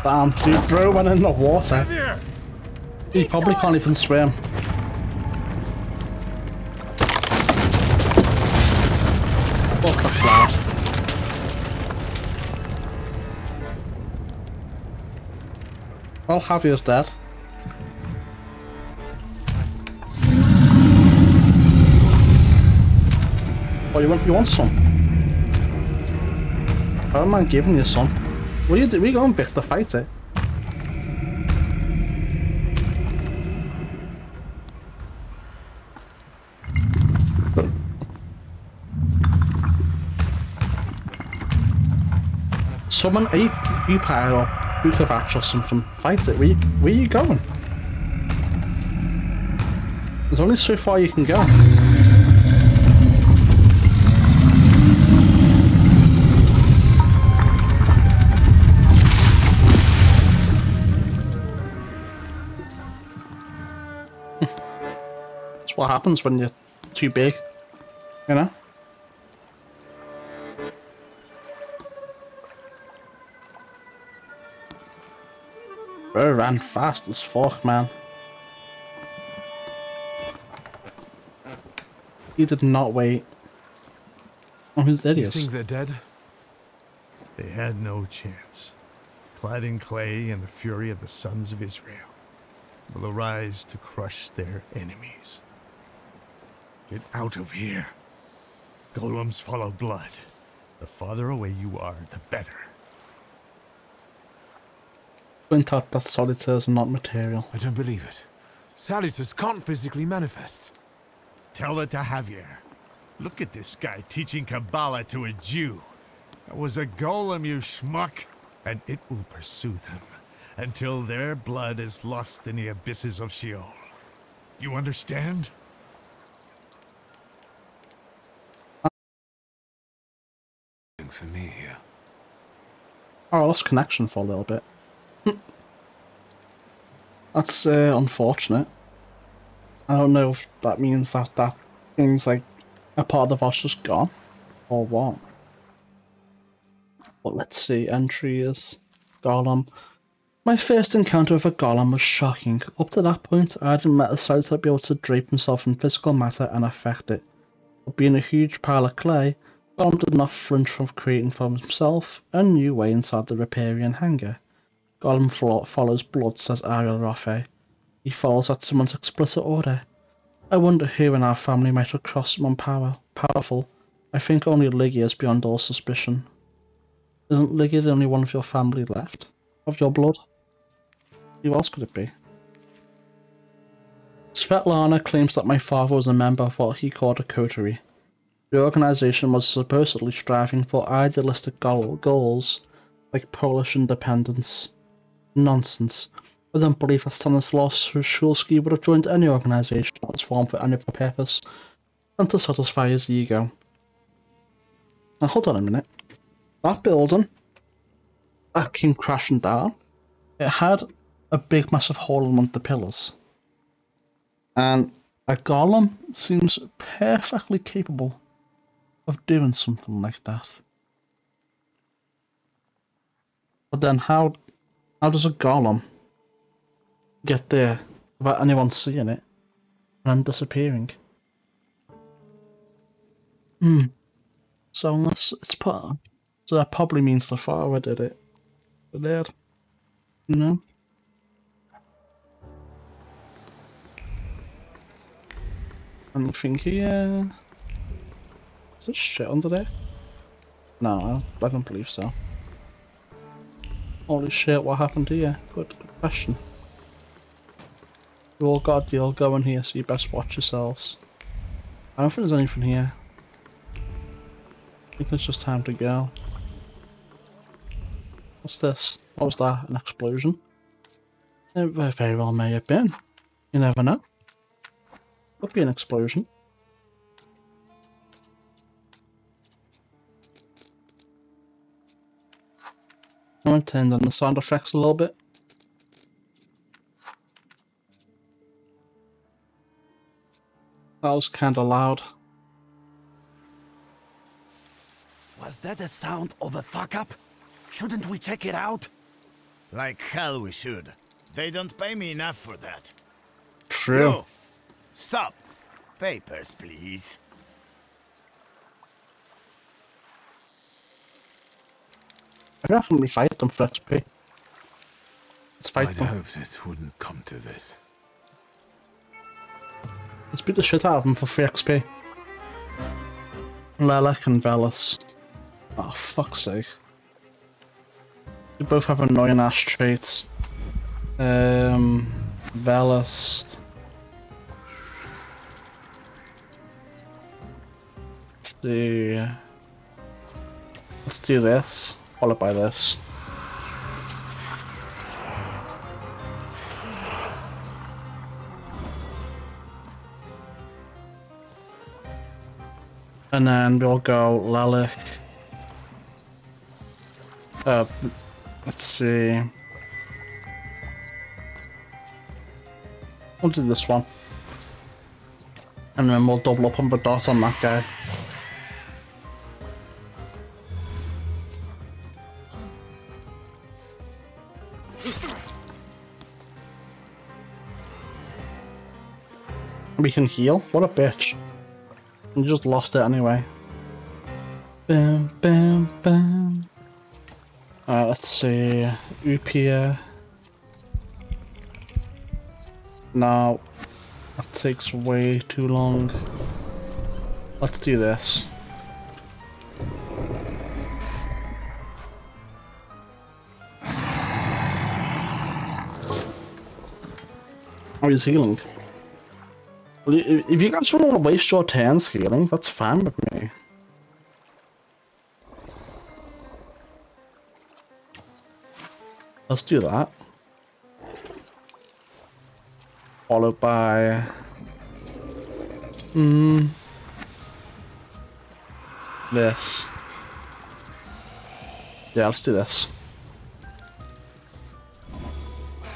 Damn, dude, bro went in the water. He probably can't even swim. Fuck, that's loud. Well, Javier's dead. Oh, you want some? I don't mind giving you some. What are you doing? We going Victor fight it. Summon a Upire or Bukovac or something. Fight it. Where are you going? There's only so far you can go. That's what happens when you're too big, you know? Bro ran fast as fuck, man. He did not wait. Oh, who's dead? You think they're dead? They had no chance. Clad in clay and the fury of the sons of Israel will arise to crush their enemies. Get out of here. Golems follow blood. The farther away you are, the better. Been taught that solitaires are not material. I don't believe it. Salutars can't physically manifest. Tell it to Javier. Look at this guy teaching Kabbalah to a Jew. That was a golem, you schmuck, and it will pursue them until their blood is lost in the abysses of Sheol. You understand? For me here. Oh, I lost connection for a little bit. That's unfortunate. I don't know if that means that things like a part of us just gone or what. But let's see, entry is Golem. My first encounter with a golem was shocking. Up to that point, I hadn't met a sight to be able to drape himself in physical matter and affect it. But being a huge pile of clay, Golem did not flinch from creating for himself a new way inside the Riparian hangar. Golem follows blood, says Ariel Rothe. He follows at someone's explicit order. I wonder who in our family might have crossed someone powerful. I think only Lygia is beyond all suspicion. Isn't Lygia the only one of your family left? Of your blood? Who else could it be? Svetlana claims that my father was a member of what he called a coterie. The organisation was supposedly striving for idealistic goals like Polish independence. Nonsense. I don't believe that Stanislaw Szulski would have joined any organisation that was formed for any other purpose than to satisfy his ego. Now hold on a minute. That building that came crashing down, it had a big massive hole in one of the pillars. And a golem seems perfectly capable of doing something like that. But then how does a golem get there without anyone seeing it and then disappearing? So unless it's part, so that probably means the father did it. But there, you know. Anything here? Is there shit under there? No, I don't believe so. Holy shit, what happened here? Good question. You all got a deal going here, so you best watch yourselves. I don't think there's anything here. I think it's just time to go. What's this? What was that? An explosion? It very well may have been. You never know. Could be an explosion. I'm going to turn on the sound effects a little bit. That was kinda loud. Was that the sound of a fuck-up? Shouldn't we check it out? Like hell we should. They don't pay me enough for that. True. Yo, stop. Papers, please. I reckon we fight them for XP. Let's fight them. I'd hoped it wouldn't come to this. Let's beat the shit out of them for free XP. Lelek and Velas. Oh, fuck's sake. They both have annoying ass traits. Velas. Let's do this, followed by this. And then we'll go Lelek. Let's see. We'll do this one. And then we'll double up on the dot on that guy. We can heal? What a bitch. You just lost it anyway. Bam, bam, bam. Alright, let's see. Upia. No. That takes way too long. Let's do this. Oh, he's healing. Well, if you guys don't want to waste your turns healing, that's fine with me. Let's do that. Followed by... this. Yeah, let's do this.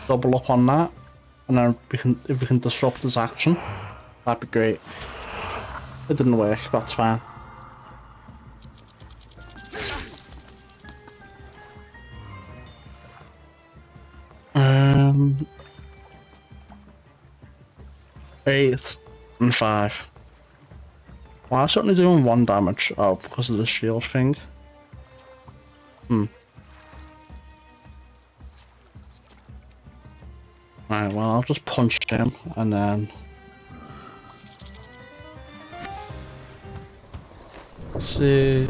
Double up on that, and then if we can disrupt his action, that'd be great. It didn't work, that's fine. Eight and 5. Well, I'm certainly doing 1 damage. Oh, because of the shield thing. Right, well, I'll just punch him and then. Let's see.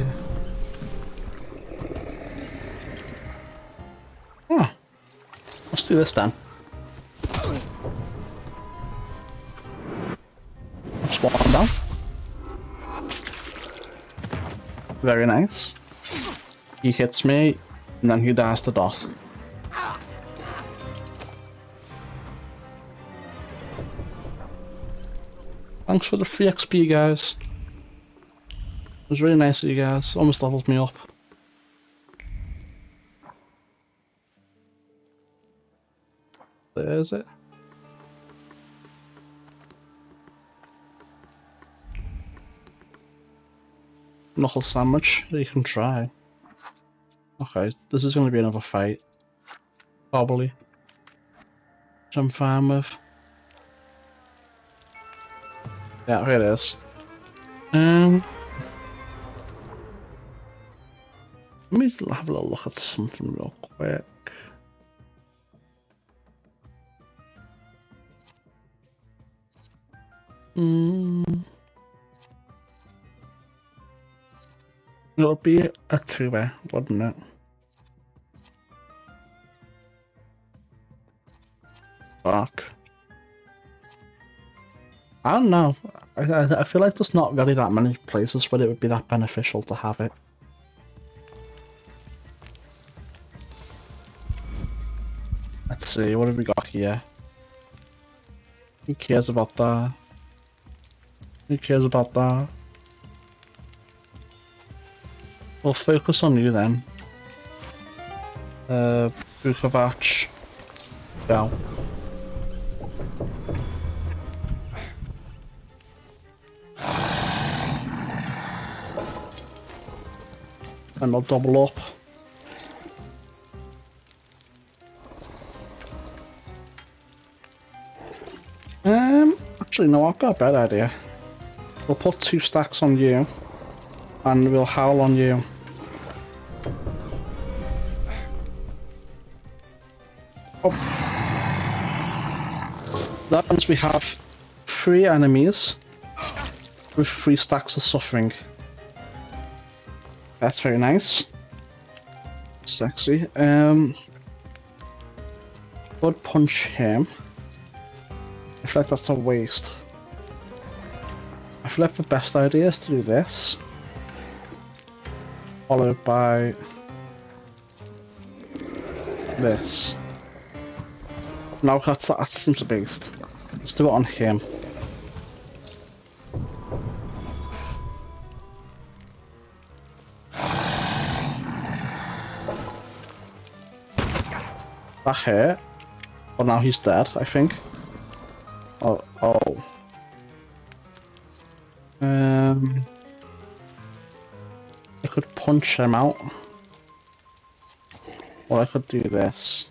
Oh, let's do this then. That's 1 down. Very nice. He hits me, and then he dies to dust. Thanks for the free XP, guys. It was really nice of you guys. Almost leveled me up. There's it. Knuckle sandwich. You can try. Okay, this is going to be another fight. Probably. Which I'm fine with. Yeah, here it is. Let me have a little look at something real quick. It'll be a 2-way, wouldn't it? Fuck. I don't know. I feel like there's not really that many places where it would be that beneficial to have it. Let's see, what have we got here? Who cares about that? Who cares about that? We'll focus on you then. Vukovac. Go. And I'll double up. Actually, no, I've got a better idea. We'll put 2 stacks on you, and we'll howl on you. Oh. That means we have 3 enemies with 3 stacks of suffering. That's very nice. Sexy. Blood punch him. I feel like that's a waste. I feel like the best idea is to do this. Followed by this. No, that seems a beast. Let's do it on him. That hurt. But now he's dead, I think. Oh. I could punch him out. Or I could do this.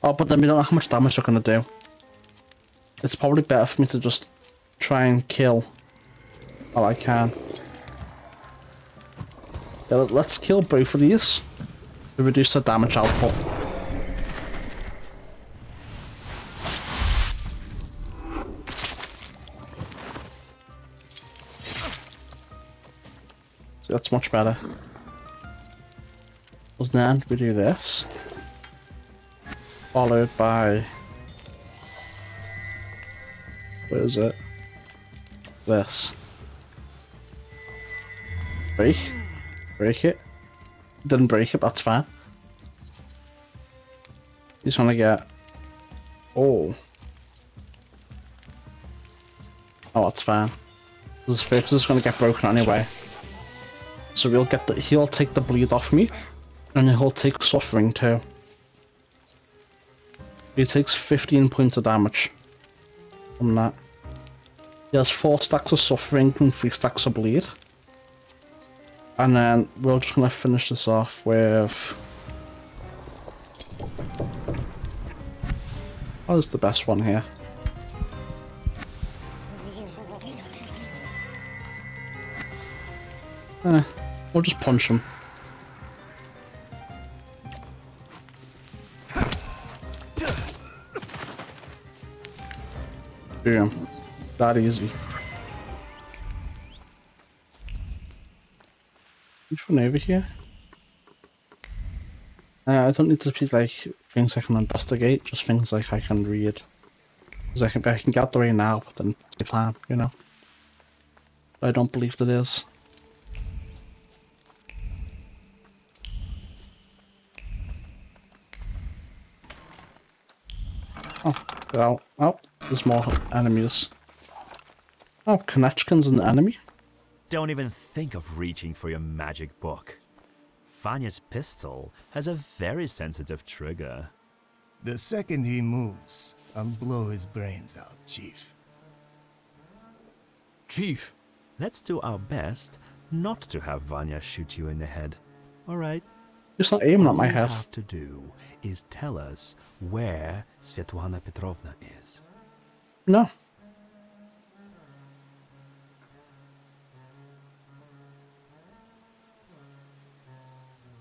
Oh, but then we don't know how much damage they're gonna do. It's probably better for me to just try and kill all I can. Yeah, let's kill both of these to reduce the damage output. So that's much better. Because then we do this. Followed by... where is it? This. Break it. Didn't break it, that's fine. He's gonna get... Oh. Oh, that's fine. His face is gonna get broken anyway. So we'll get he'll take the bleed off me, and he'll take suffering too. He takes 15 points of damage from that. He has 4 stacks of suffering and 3 stacks of bleed. And then we're just gonna finish this off with... What is the best one here? We'll just punch him. Boom. That easy. Which one over here? I don't need to be like things I can investigate, just things like I can read. Because I can get the way now, but then save time, you know. I don't believe that is. Oh, there's more enemies. Oh, Konechkin's an enemy? Don't even think of reaching for your magic book. Vanya's pistol has a very sensitive trigger. The second he moves, I'll blow his brains out, Chief. Chief? Let's do our best not to have Vanya shoot you in the head. Alright? It's not aiming at my head. All you have to do is tell us where Svetlana Petrovna is. No.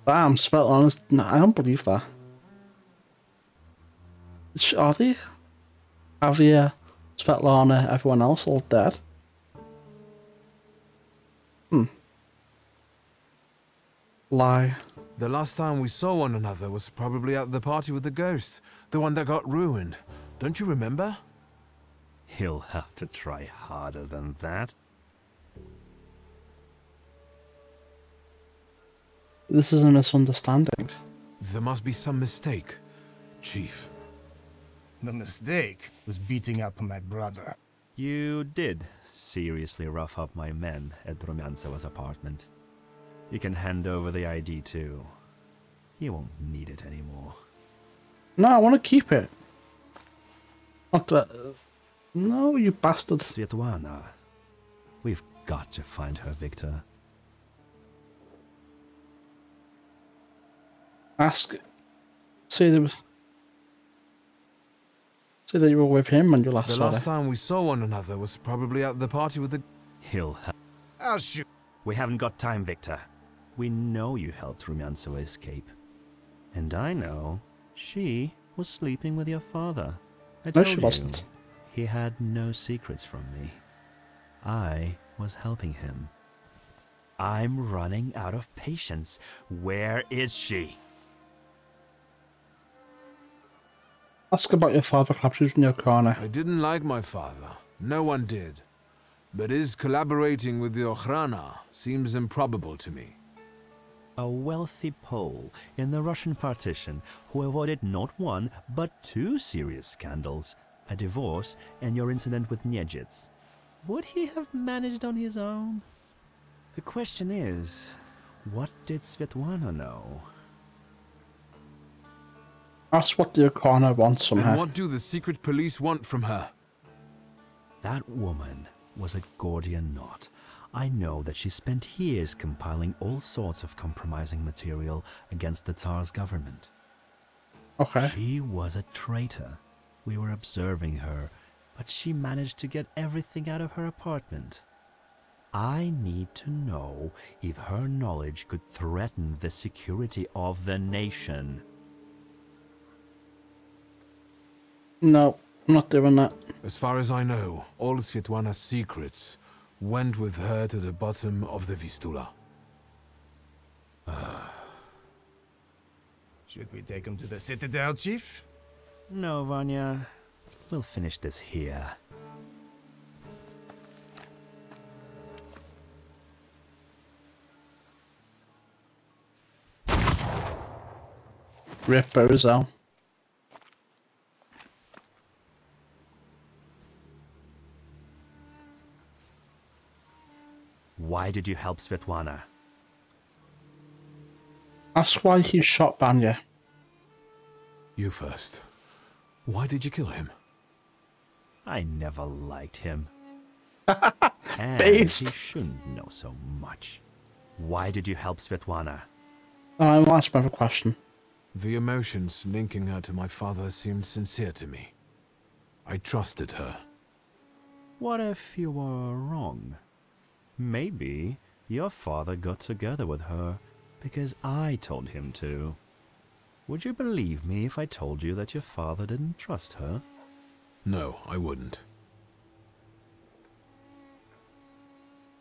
Damn, Svetlana's... No, I don't believe that. Are they? Javier, Svetlana, everyone else all dead? Lie. The last time we saw one another was probably at the party with the ghost. The one that got ruined. Don't you remember? He'll have to try harder than that. This is a misunderstanding. There must be some mistake, Chief. The mistake was beating up my brother. You did seriously rough up my men at Rumyantseva's apartment. You can hand over the ID too. You won't need it anymore. No, I want to keep it. Not that... No, you bastard. Svetlana. We've got to find her, Victor. Ask... Say that you were with him when you last saw her. The last time we saw one another was probably at the party with the... He'll have... I'll shoot. We haven't got time, Victor. We know you helped Rumyantseva escape. And I know she was sleeping with your father. I told she wasn't. He had no secrets from me. I was helping him. I'm running out of patience. Where is she? Ask about your father captured in your corner. I didn't like my father. No one did. But his collaborating with the Okhrana seems improbable to me. A wealthy Pole in the Russian partition who avoided not one, but 2 serious scandals. A divorce and your incident with Niedzhits. Would he have managed on his own? The question is, what did Svetlana know? That's what the Okhrana wants from her. And what do the secret police want from her? That woman was a Gordian knot. I know that she spent years compiling all sorts of compromising material against the Tsar's government. Okay. She was a traitor. We were observing her, but she managed to get everything out of her apartment. I need to know if her knowledge could threaten the security of the nation. No, I'm not doing that. As far as I know, all Svetlana's secrets went with her to the bottom of the Vistula. Should we take him to the Citadel, Chief? No, Vanya. We'll finish this here. Rip Bozo. Why did you help Svetlana? That's why he shot Vanya. You first. Why did you kill him? I never liked him. And Based. he shouldn't know so much. Why did you help Svetlana? I'll ask my question. The emotions linking her to my father seemed sincere to me. I trusted her. What if you were wrong? Maybe your father got together with her because I told him to. Would you believe me if I told you that your father didn't trust her? No, I wouldn't.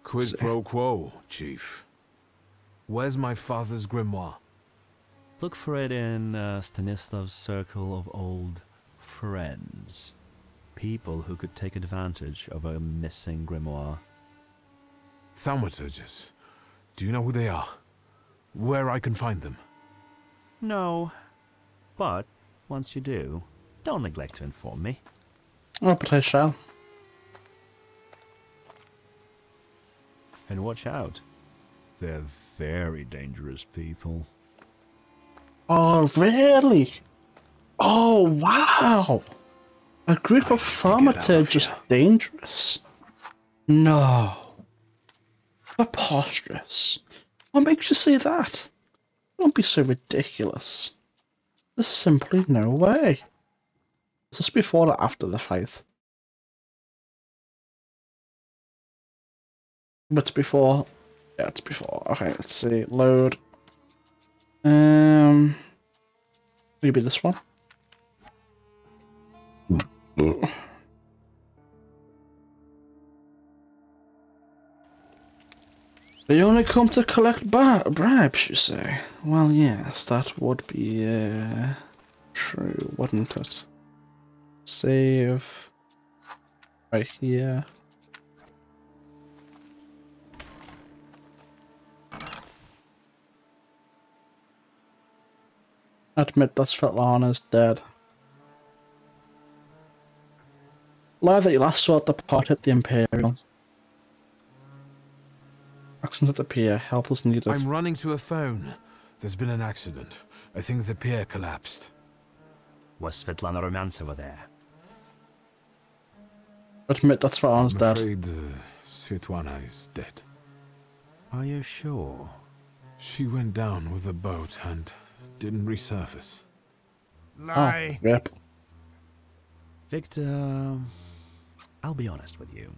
Quid pro quo, Chief. Where's my father's grimoire? Look for it in Stanislav's circle of old friends. People who could take advantage of a missing grimoire. Thaumaturges. Do you know who they are? Where I can find them? No. But, once you do, don't neglect to inform me. Oh, but I shall. And watch out. They're very dangerous people. Oh, really? Oh, wow! A group of thaumaturges dangerous? No. Preposterous. What makes you say that? Don't be so ridiculous. There's simply no way. Is this before or after the fight? It's before. Yeah, it's before. Okay, let's see. Load. Maybe this one. They only come to collect bribes, you say? Well, yes, that would be true, wouldn't it? Save right here. Admit that Svetlana's dead. Lie that you last saw the pot at the Imperial. Actions at the pier. Help is needed. I'm running to a phone. There's been an accident. I think the pier collapsed. Was Svetlana Romantsova there? Admit that Svetlana's dead. I'm afraid Svetlana is dead. Are you sure? She went down with a boat and didn't resurface. Lie. Oh, yep. Victor, I'll be honest with you.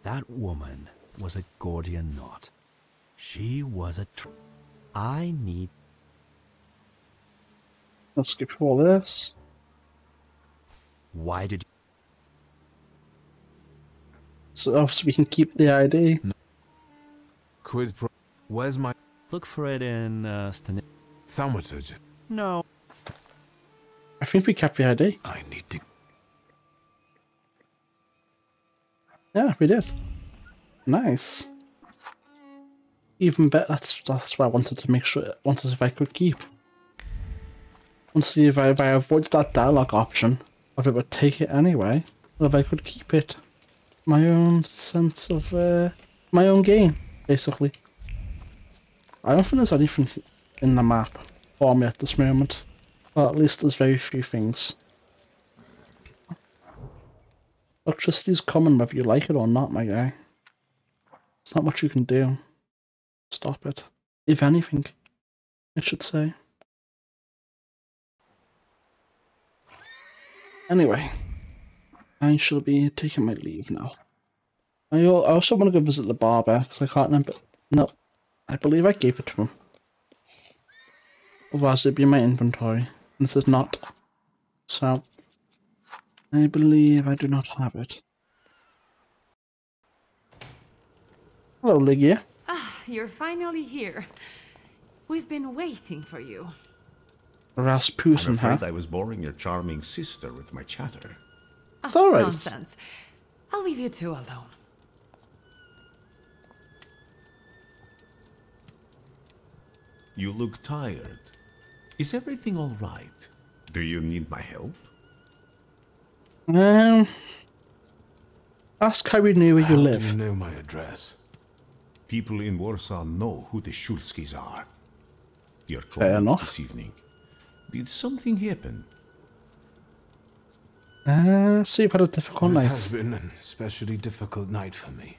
That woman was a Gordian knot. She was a I need... Let's skip all this. Why did you... So obviously we can keep the ID. No. Quid pro... Where's my... Look for it in Thaumaturge. No. I think we kept the ID. I need to... Yeah, we did. Nice. Even better. That's why I wanted to make sure. Wanted if I could keep. And see if I avoided that dialogue option, or if it would take it anyway, or if I could keep it. My own sense of my own game, basically. I don't think there's anything in the map for me at this moment. Well, at least there's very few things. Electricity's coming whether you like it or not, my guy. There's not much you can do. Stop it. If anything, I should say. Anyway, I shall be taking my leave now. I also want to go visit the barber, because I can't remember. No, I believe I gave it to him. Otherwise it'd be in my inventory, and if it's not. So, I believe I do not have it. Hello, Lygia. Ah, you're finally here. We've been waiting for you. Rasputin, I'm afraid huh? I was boring your charming sister with my chatter. It's alright. Nonsense. I'll leave you two alone. You look tired. Is everything all right? Do you need my help? Ask how we knew where you live. How do you know my address? People in Warsaw know who the Shulskis are. You're Fair close enough. this evening. Did something happen? So you've had a difficult This night. has been an especially difficult night for me.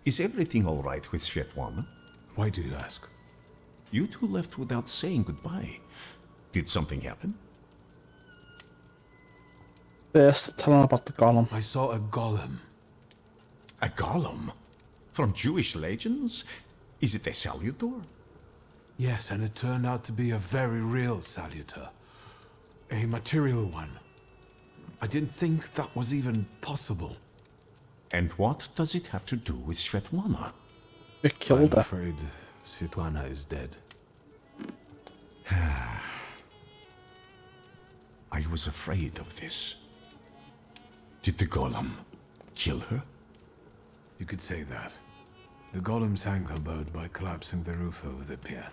Is everything all right with Svetlana? Why do you ask? You two left without saying goodbye. Did something happen? First, tell him about the golem. I saw a golem. A golem? From Jewish legends? Is it a salutor? Yes, and it turned out to be a very real salutor. A material one. I didn't think that was even possible. And what does it have to do with Svetlana? We killed her. I'm afraid Svetlana is dead. I was afraid of this. Did the golem kill her? You could say that. The golem sank her boat by collapsing the roof over the pier.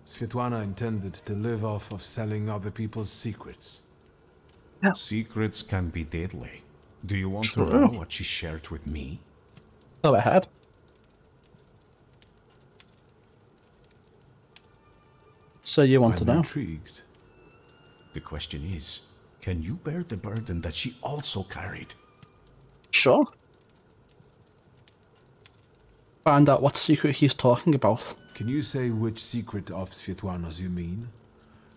Svetlana intended to live off of selling other people's secrets. Yeah. Secrets can be deadly. Do you want to know what she shared with me? Go ahead. So you want to know? Intrigued. The question is, can you bear the burden that she also carried? Sure. Find out what secret he's talking about. Can you say which secret of Svetlana's you mean?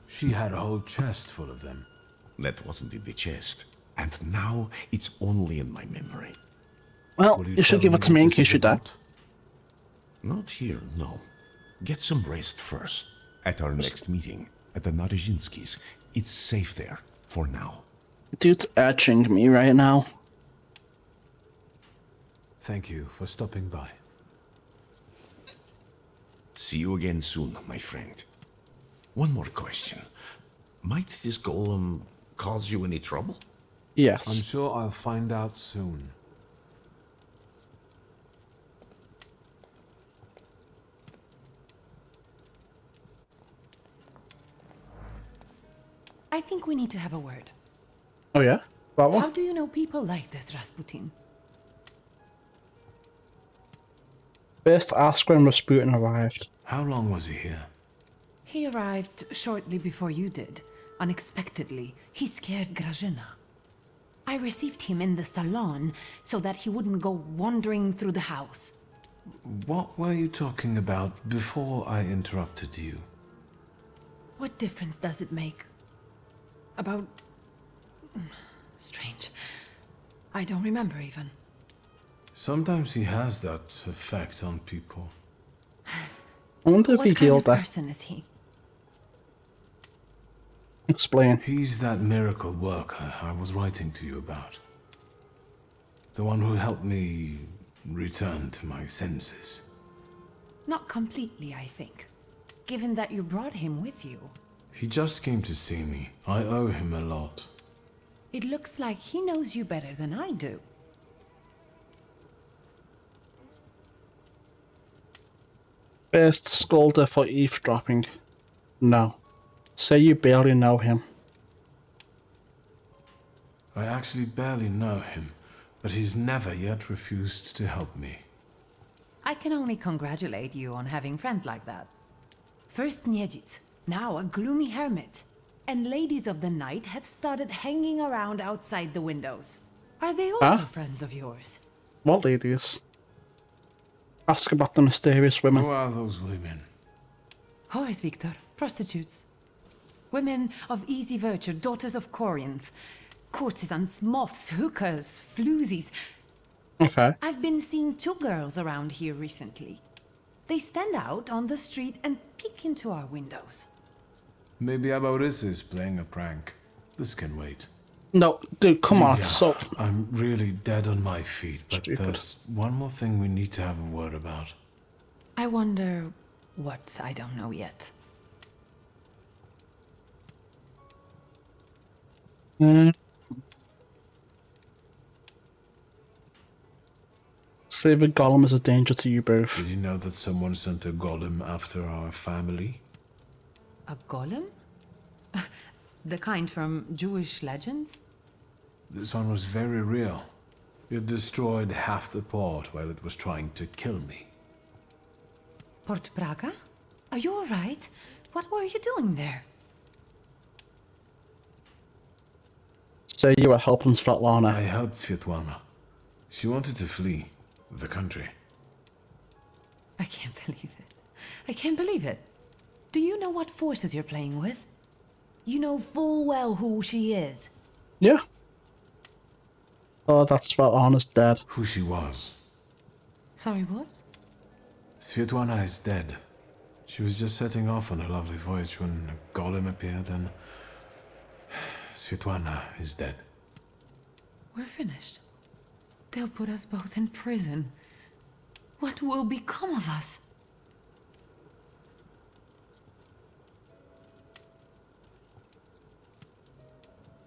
She had a whole chest full of them. That wasn't in the chest. And now it's only in my memory. Well, you should give it to me in case you die. Not here, no. Get some rest first. At our next meeting, at the Naryshinskis. It's safe there, for now. Dude's urging me right now. Thank you for stopping by. See you again soon, my friend. One more question. Might this golem cause you any trouble? Yes. I'm sure I'll find out soon. I think we need to have a word. Oh yeah? About what? How do you know people like this, Rasputin? First, ask when Rasputin arrived. How long was he here? He arrived shortly before you did. Unexpectedly, he scared Grażyna. I received him in the salon so that he wouldn't go wandering through the house. What were you talking about before I interrupted you? What difference does it make? About... Strange. I don't remember even. Sometimes he has that effect on people. I wonder if he healed What her. kind of person is he? Explain. He's that miracle worker I was writing to you about. The one who helped me return to my senses. Not completely, I think. Given that you brought him with you. He just came to see me. I owe him a lot. It looks like he knows you better than I do. First, scold her for eavesdropping. No. Say you barely know him. I actually barely know him, but he's never yet refused to help me. I can only congratulate you on having friends like that. First Niedzic, now a gloomy hermit. And ladies of the night have started hanging around outside the windows. Are they also friends of yours? What ladies? Ask about the mysterious women. Who are those women? Whores, Victor. Prostitutes. Women of easy virtue, daughters of Corinth. Courtesans, moths, hookers, floozies. Okay. I've been seeing 2 girls around here recently. They stand out on the street and peek into our windows. Maybe Abaurisa is playing a prank. This can wait. No, dude, come on, Yeah, so... I'm really dead on my feet, but Stupid. there's one more thing we need to have a word about. I wonder what I don't know yet. Say the golem is a danger to you both. Did you know that someone sent a golem after our family? A golem? The kind from Jewish legends? This one was very real. It destroyed half the port while it was trying to kill me. Port Braga? Are you alright? What were you doing there? Say you were helping Svetlana. I helped Svetlana. She wanted to flee the country. I can't believe it. I can't believe it. Do you know what forces you're playing with? You know full well who she is. Yeah. Oh, that's Svetlana's dead. Who she was. Sorry, what? Svetlana is dead. She was just setting off on a lovely voyage when a golem appeared and... Svetlana is dead. We're finished. They'll put us both in prison. What will become of us?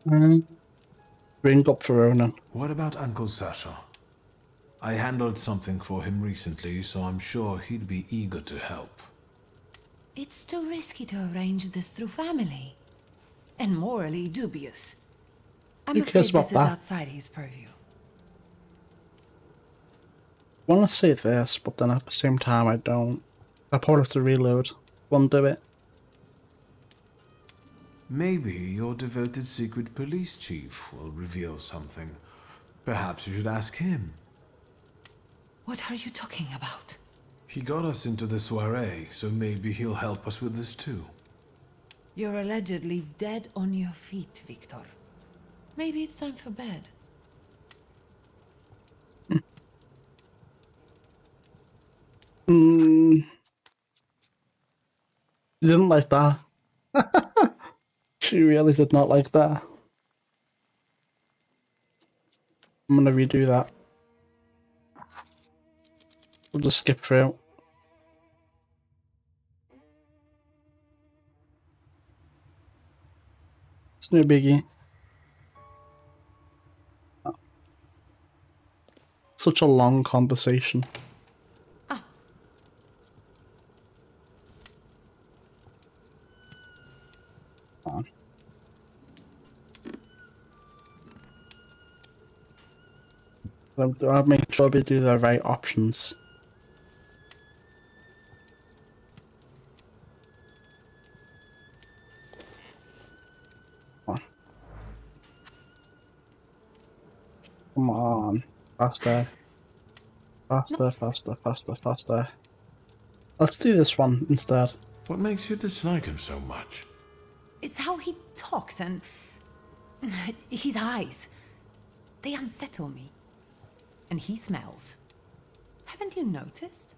Ring up for Ronan. What about Uncle Sasha? I handled something for him recently, so I'm sure he'd be eager to help. It's too risky to arrange this through family. And morally dubious. I'm afraid this is outside his purview. I want to say this, but then at the same time I don't. I probably have to reload. Won't do it. Maybe your devoted secret police chief will reveal something. Perhaps you should ask him. What are you talking about? He got us into the soiree, so maybe he'll help us with this too. You're allegedly dead on your feet, Victor. Maybe it's time for bed. You didn't like that. She really did not like that. I'm gonna redo that. We'll just skip through. It's no biggie. Such a long conversation. I'll make sure we do the right options. Come on. Faster. Faster, faster, faster, faster. Let's do this one instead. What makes you dislike him so much? It's how he talks and... his eyes. They unsettle me. And he smells. Haven't you noticed?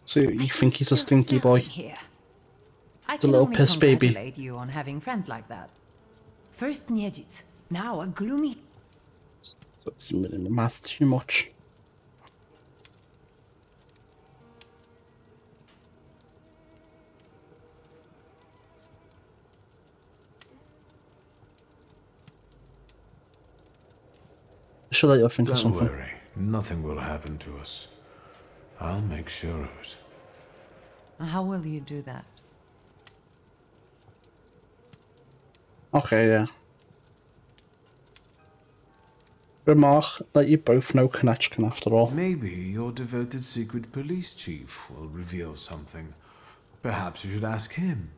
So you think he's a stinky boy? Here. I It's a little piss baby. congratulate you on having friends like that. First Niedzic, now a gloomy... So it's in the math too much. Should let you think of something. Don't worry, nothing will happen to us. I'll make sure of it. How will you do that? Okay, yeah. Remark that you both know Konechkin after all. Maybe your devoted secret police chief will reveal something. Perhaps you should ask him.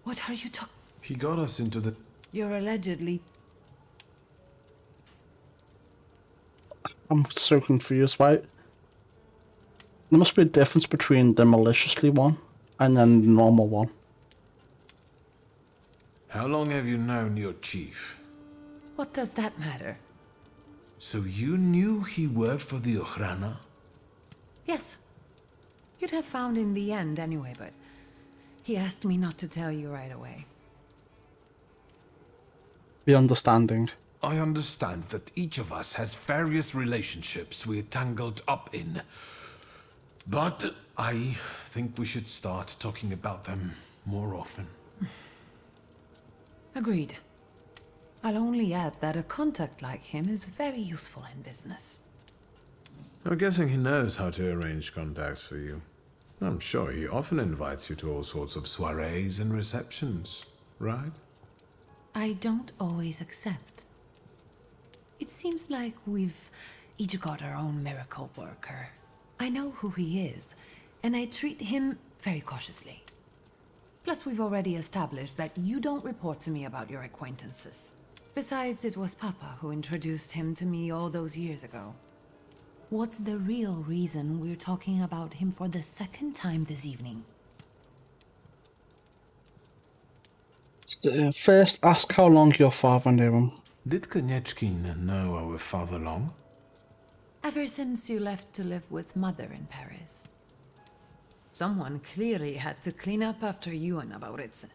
What are you talking? He got us into the... You're allegedly... I'm so confused, right? There must be a difference between the maliciously one and then the normal one. How long have you known your chief? What does that matter? So you knew he worked for the Ochrana? Yes. You'd have found in the end anyway, but he asked me not to tell you right away. Be understanding. I understand that each of us has various relationships we're tangled up in. But I think we should start talking about them more often. Agreed. I'll only add that a contact like him is very useful in business. I'm guessing he knows how to arrange contacts for you. I'm sure he often invites you to all sorts of soirees and receptions, right? I don't always accept. It seems like we've each got our own miracle worker. I know who he is, and I treat him very cautiously. Plus, we've already established that you don't report to me about your acquaintances. Besides, it was Papa who introduced him to me all those years ago. What's the real reason we're talking about him for the second time this evening? First, ask how long your father knew him. Did Konieczkin know our father long? Ever since you left to live with Mother in Paris. Someone clearly had to clean up after you and Nauboritz.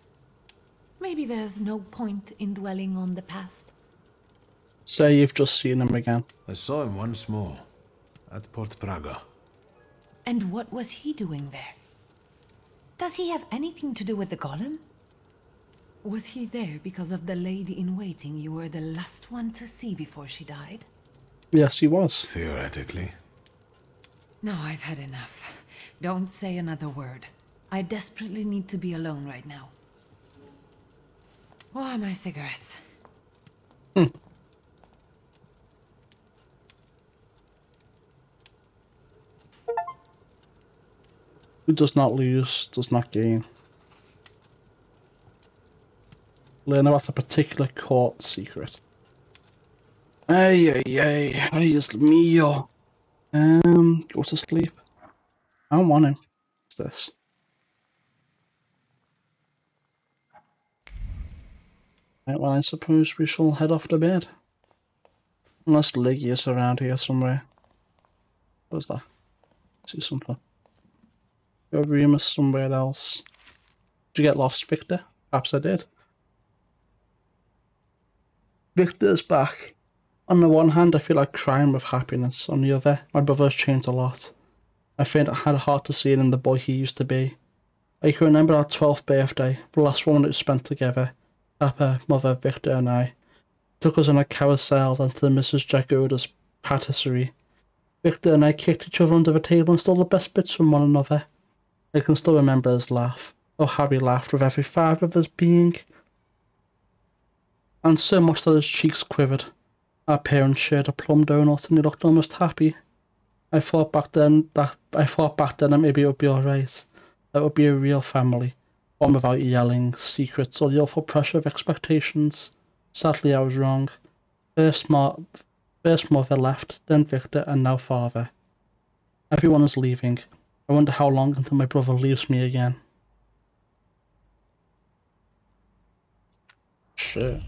Maybe there's no point in dwelling on the past. Say you've just seen him again. I saw him once more, at Port Praga. And what was he doing there? Does he have anything to do with the golem? Was he there because of the lady-in-waiting you were the last one to see before she died? Yes, he was. Theoretically. No, I've had enough. Don't say another word. I desperately need to be alone right now. Where are my cigarettes? Who does not lose, does not gain. Learn about a particular court secret. Ay, is mío. Go to sleep. I don't want him. What's this? Right, well, I suppose we shall head off to bed. Unless Liggy is around here somewhere. What's that? See something. Your room is somewhere else. Did you get lost, Victor? Perhaps I did. Victor's back. On the one hand, I feel like crying with happiness. On the other, my brother's changed a lot. I find it had hard to see in the boy he used to be. I can remember our 12th birthday, the last one that we spent together. Papa, Mother, Victor and I. Took us on a carousel then to Mrs. Jagoda's patisserie. Victor and I kicked each other under the table and stole the best bits from one another. I can still remember his laugh. Oh, how he laughed with every fibre of his being. And so much that his cheeks quivered. Our parents shared a plum donut and he looked almost happy. I thought back then that maybe it would be alright. That would be a real family. One without yelling, secrets, or the awful pressure of expectations. Sadly, I was wrong. First mother left, then Victor, and now father. Everyone is leaving. I wonder how long until my brother leaves me again. Shit.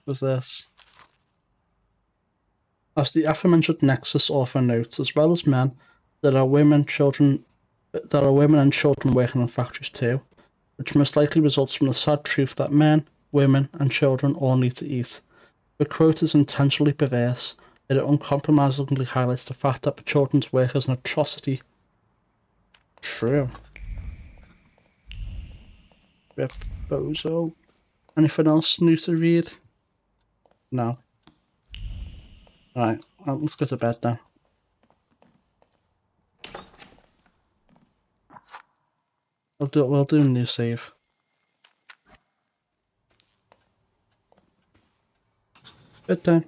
What's this? As the aforementioned Nexus author notes, as well as men, there are women and children working in factories too, which most likely results from the sad truth that men, women, and children all need to eat. The quote is intentionally perverse, yet it uncompromisingly highlights the fact that the children's work is an atrocity. True. Rip Bozo. Anything else new to read? No. Alright, well, let's go to bed then. We'll do a new save. Bedtime.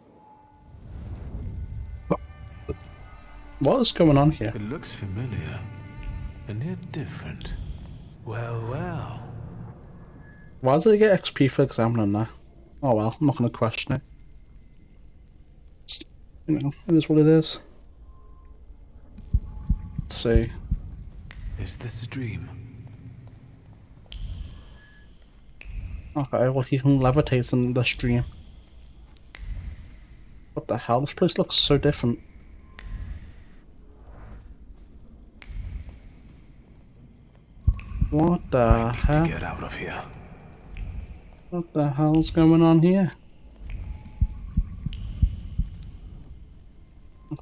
What is going on here? It looks familiar, and yet different. Well, well. Why did I get XP for examining that? Oh well, I'm not going to question it. You know, it is what it is. Let's see. Is this a dream? Okay, well he can levitate in this dream. What the hell? This place looks so different. What the hell? Get out of here. What the hell's going on here?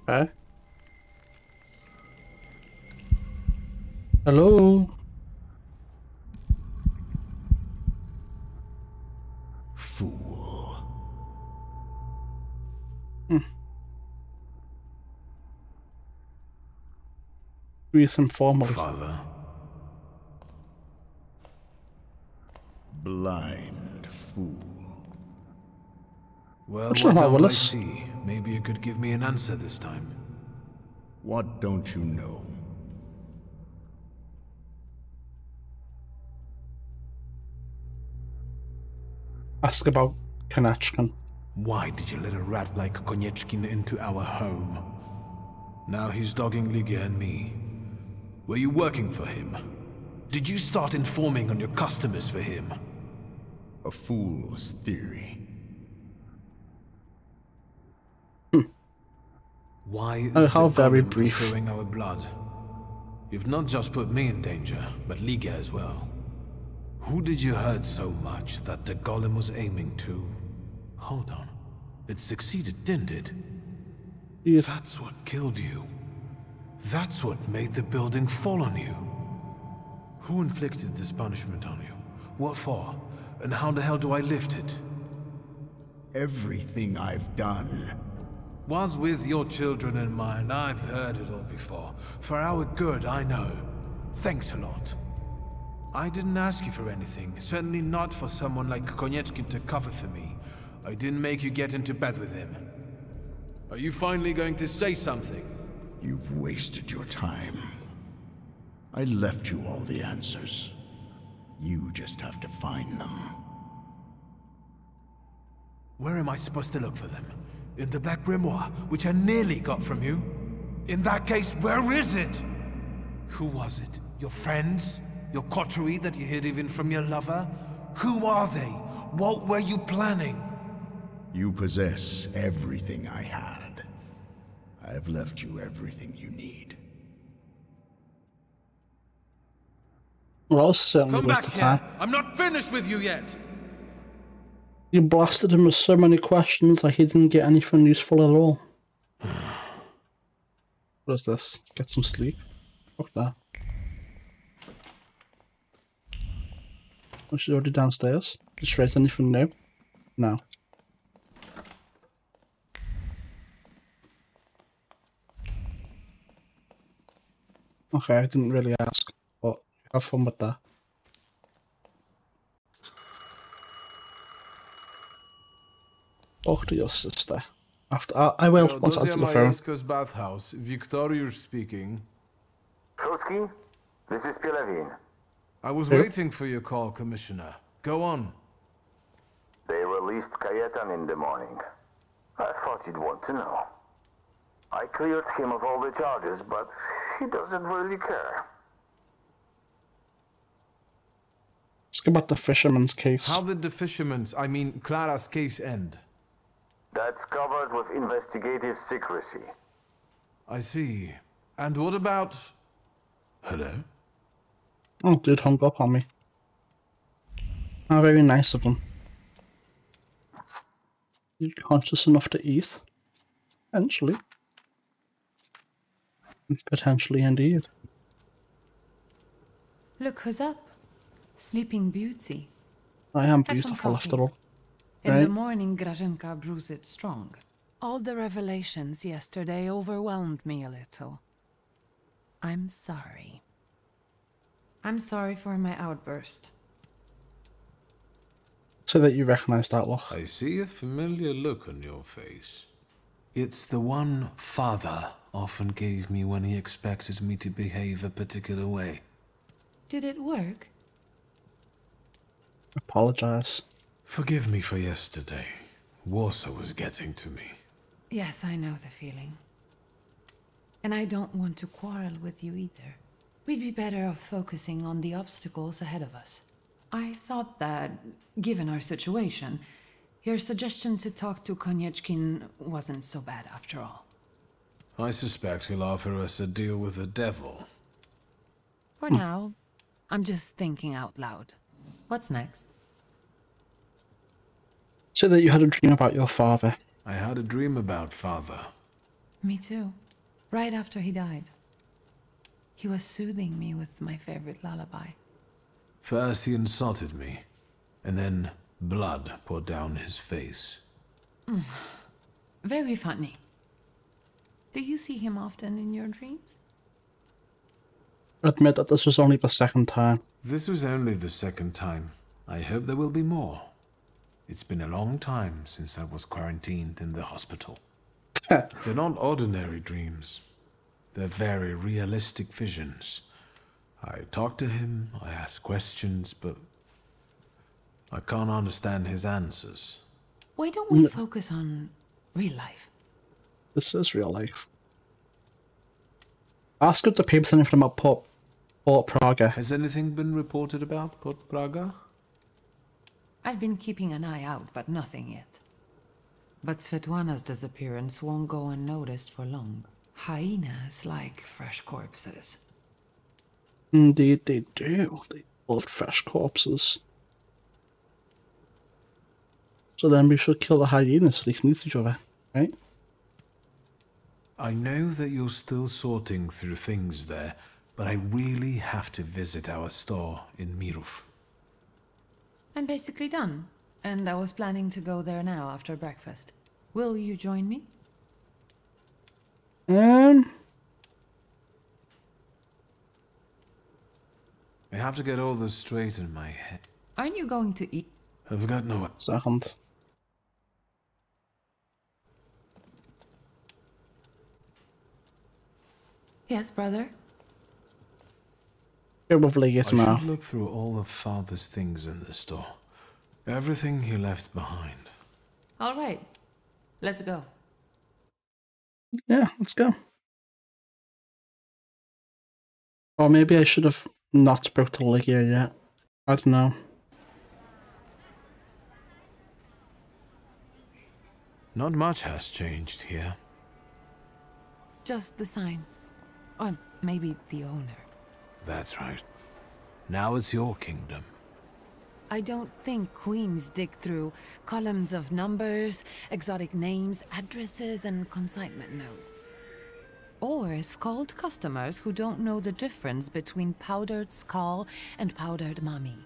Okay. Hello? Fool. Greet him formally. Father. Blind fool. Well, What's what wrong, don't I Willis? see? Maybe you could give me an answer this time. What don't you know? Ask about Konechkin. Why did you let a rat like Konechkin into our home? Now he's dogging Liga and me. Were you working for him? Did you start informing on your customers for him? A fool's theory. Why Oh, is how the very Golem brief. pursuing our blood? You've not just put me in danger, but Liga as well. Who did you hurt so much that the Golem was aiming to? Hold on. It succeeded, didn't it? Yes. That's what killed you. That's what made the building fall on you. Who inflicted this punishment on you? What for? And how the hell do I lift it? Everything I've done Was with your children in mind. I've heard it all before. For our good, I know. Thanks a lot. I didn't ask you for anything. Certainly not for someone like Konechkin to cover for me. I didn't make you get into bed with him. Are you finally going to say something? You've wasted your time. I left you all the answers. You just have to find them. Where am I supposed to look for them? In the Black Grimoire, which I nearly got from you? In that case, where is it? Who was it? Your friends? Your coterie that you hid even from your lover? Who are they? What were you planning? You possess everything I had. I've left you everything you need. Well, certainly Come waste back of here! time. I'm not finished with you yet! You blasted him with so many questions that he didn't get anything useful at all. What is this? Get some sleep? Fuck that. Oh, she's already downstairs. Did she write anything new? No. Okay, I didn't really ask, but have fun with that. Talk to your sister. After I will once I answer the phone. Majerska's bathhouse. Victorius speaking. Shulsky, this is Pilavin. I was Who? waiting for your call, Commissioner. Go on. They released Kayetan in the morning. I thought you'd want to know. I cleared him of all the charges, but he doesn't really care. Ask about the fisherman's case. How did the fisherman's, I mean Clara's case end? That's covered with investigative secrecy. I see. And what about... Hello? Oh, dude hung up on me. How very nice of him. You conscious enough to eat? Potentially. Potentially indeed. Look who's up. Sleeping Beauty. I am Have some beautiful coffee. after all. In Right? the morning, Graženka brews it strong. All the revelations yesterday overwhelmed me a little. I'm sorry. I'm sorry for my outburst. So that you recognize that look. I see a familiar look on your face. It's the one Father often gave me when he expected me to behave a particular way. Did it work? Apologize. Forgive me for yesterday. Warsaw was getting to me. Yes, I know the feeling. And I don't want to quarrel with you either. We'd be better off focusing on the obstacles ahead of us. I thought that, given our situation, your suggestion to talk to Konechkin wasn't so bad after all. I suspect he'll offer us a deal with the devil. For now, I'm just thinking out loud. What's next? Say that you had a dream about your father. I had a dream about Father. Me too. Right after he died. He was soothing me with my favorite lullaby. First he insulted me, and then blood poured down his face. Very funny. Do you see him often in your dreams? admit that this was only the second time. This was only the second time. I hope there will be more. It's been a long time since I was quarantined in the hospital. They're not ordinary dreams. They're very realistic visions. I talk to him, I ask questions, but I can't understand his answers. Why don't we focus on real life? This is real life. Ask if the paper's anything about Port Praga. Has anything been reported about Port Praga? I've been keeping an eye out, but nothing yet. But Svetlana's disappearance won't go unnoticed for long. Hyenas like fresh corpses. Indeed they do. They love fresh corpses. So then we should kill the hyenas so they can eat each other, right? I know that you're still sorting through things there, but I really have to visit our store in Mirov. I'm basically done, and I was planning to go there now after breakfast. Will you join me? I have to get all this straight in my head. Aren't you going to eat? I've got no second. Yes, brother? Probably I yes now. should look through all of Father's things in the store. Everything he left behind. All right. Let's go. Yeah, let's go. Or maybe I should have not spoke to Lygia yet. I don't know. Not much has changed here. Just the sign. Or maybe the owner. That's right. Now it's your kingdom. I don't think queens dig through columns of numbers, exotic names, addresses, and consignment notes. Or scold customers who don't know the difference between powdered skull and powdered mummy.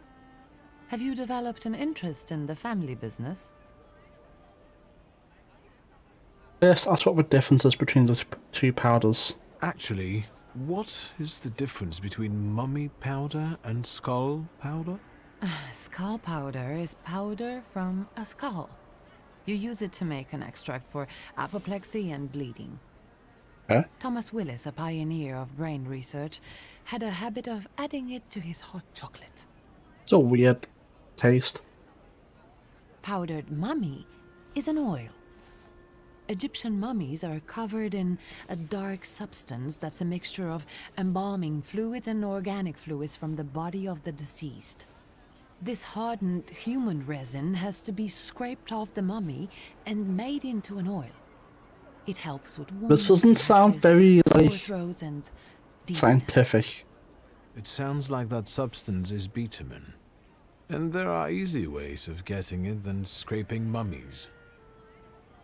Have you developed an interest in the family business? Yes, that's what the difference is between the two powders. Actually, what is the difference between mummy powder and skull powder? Skull powder is powder from a skull. You use it to make an extract for apoplexy and bleeding. Huh? Thomas Willis, a pioneer of brain research, had a habit of adding it to his hot chocolate. It's a weird taste. Powdered mummy is an oil. Egyptian mummies are covered in a dark substance that's a mixture of embalming fluids and organic fluids from the body of the deceased. This hardened human resin has to be scraped off the mummy and made into an oil. It helps with wounds, This doesn't sound rashes, very sore like throats, and scientific. It sounds like that substance is bitumen. And there are easy ways of getting it than scraping mummies.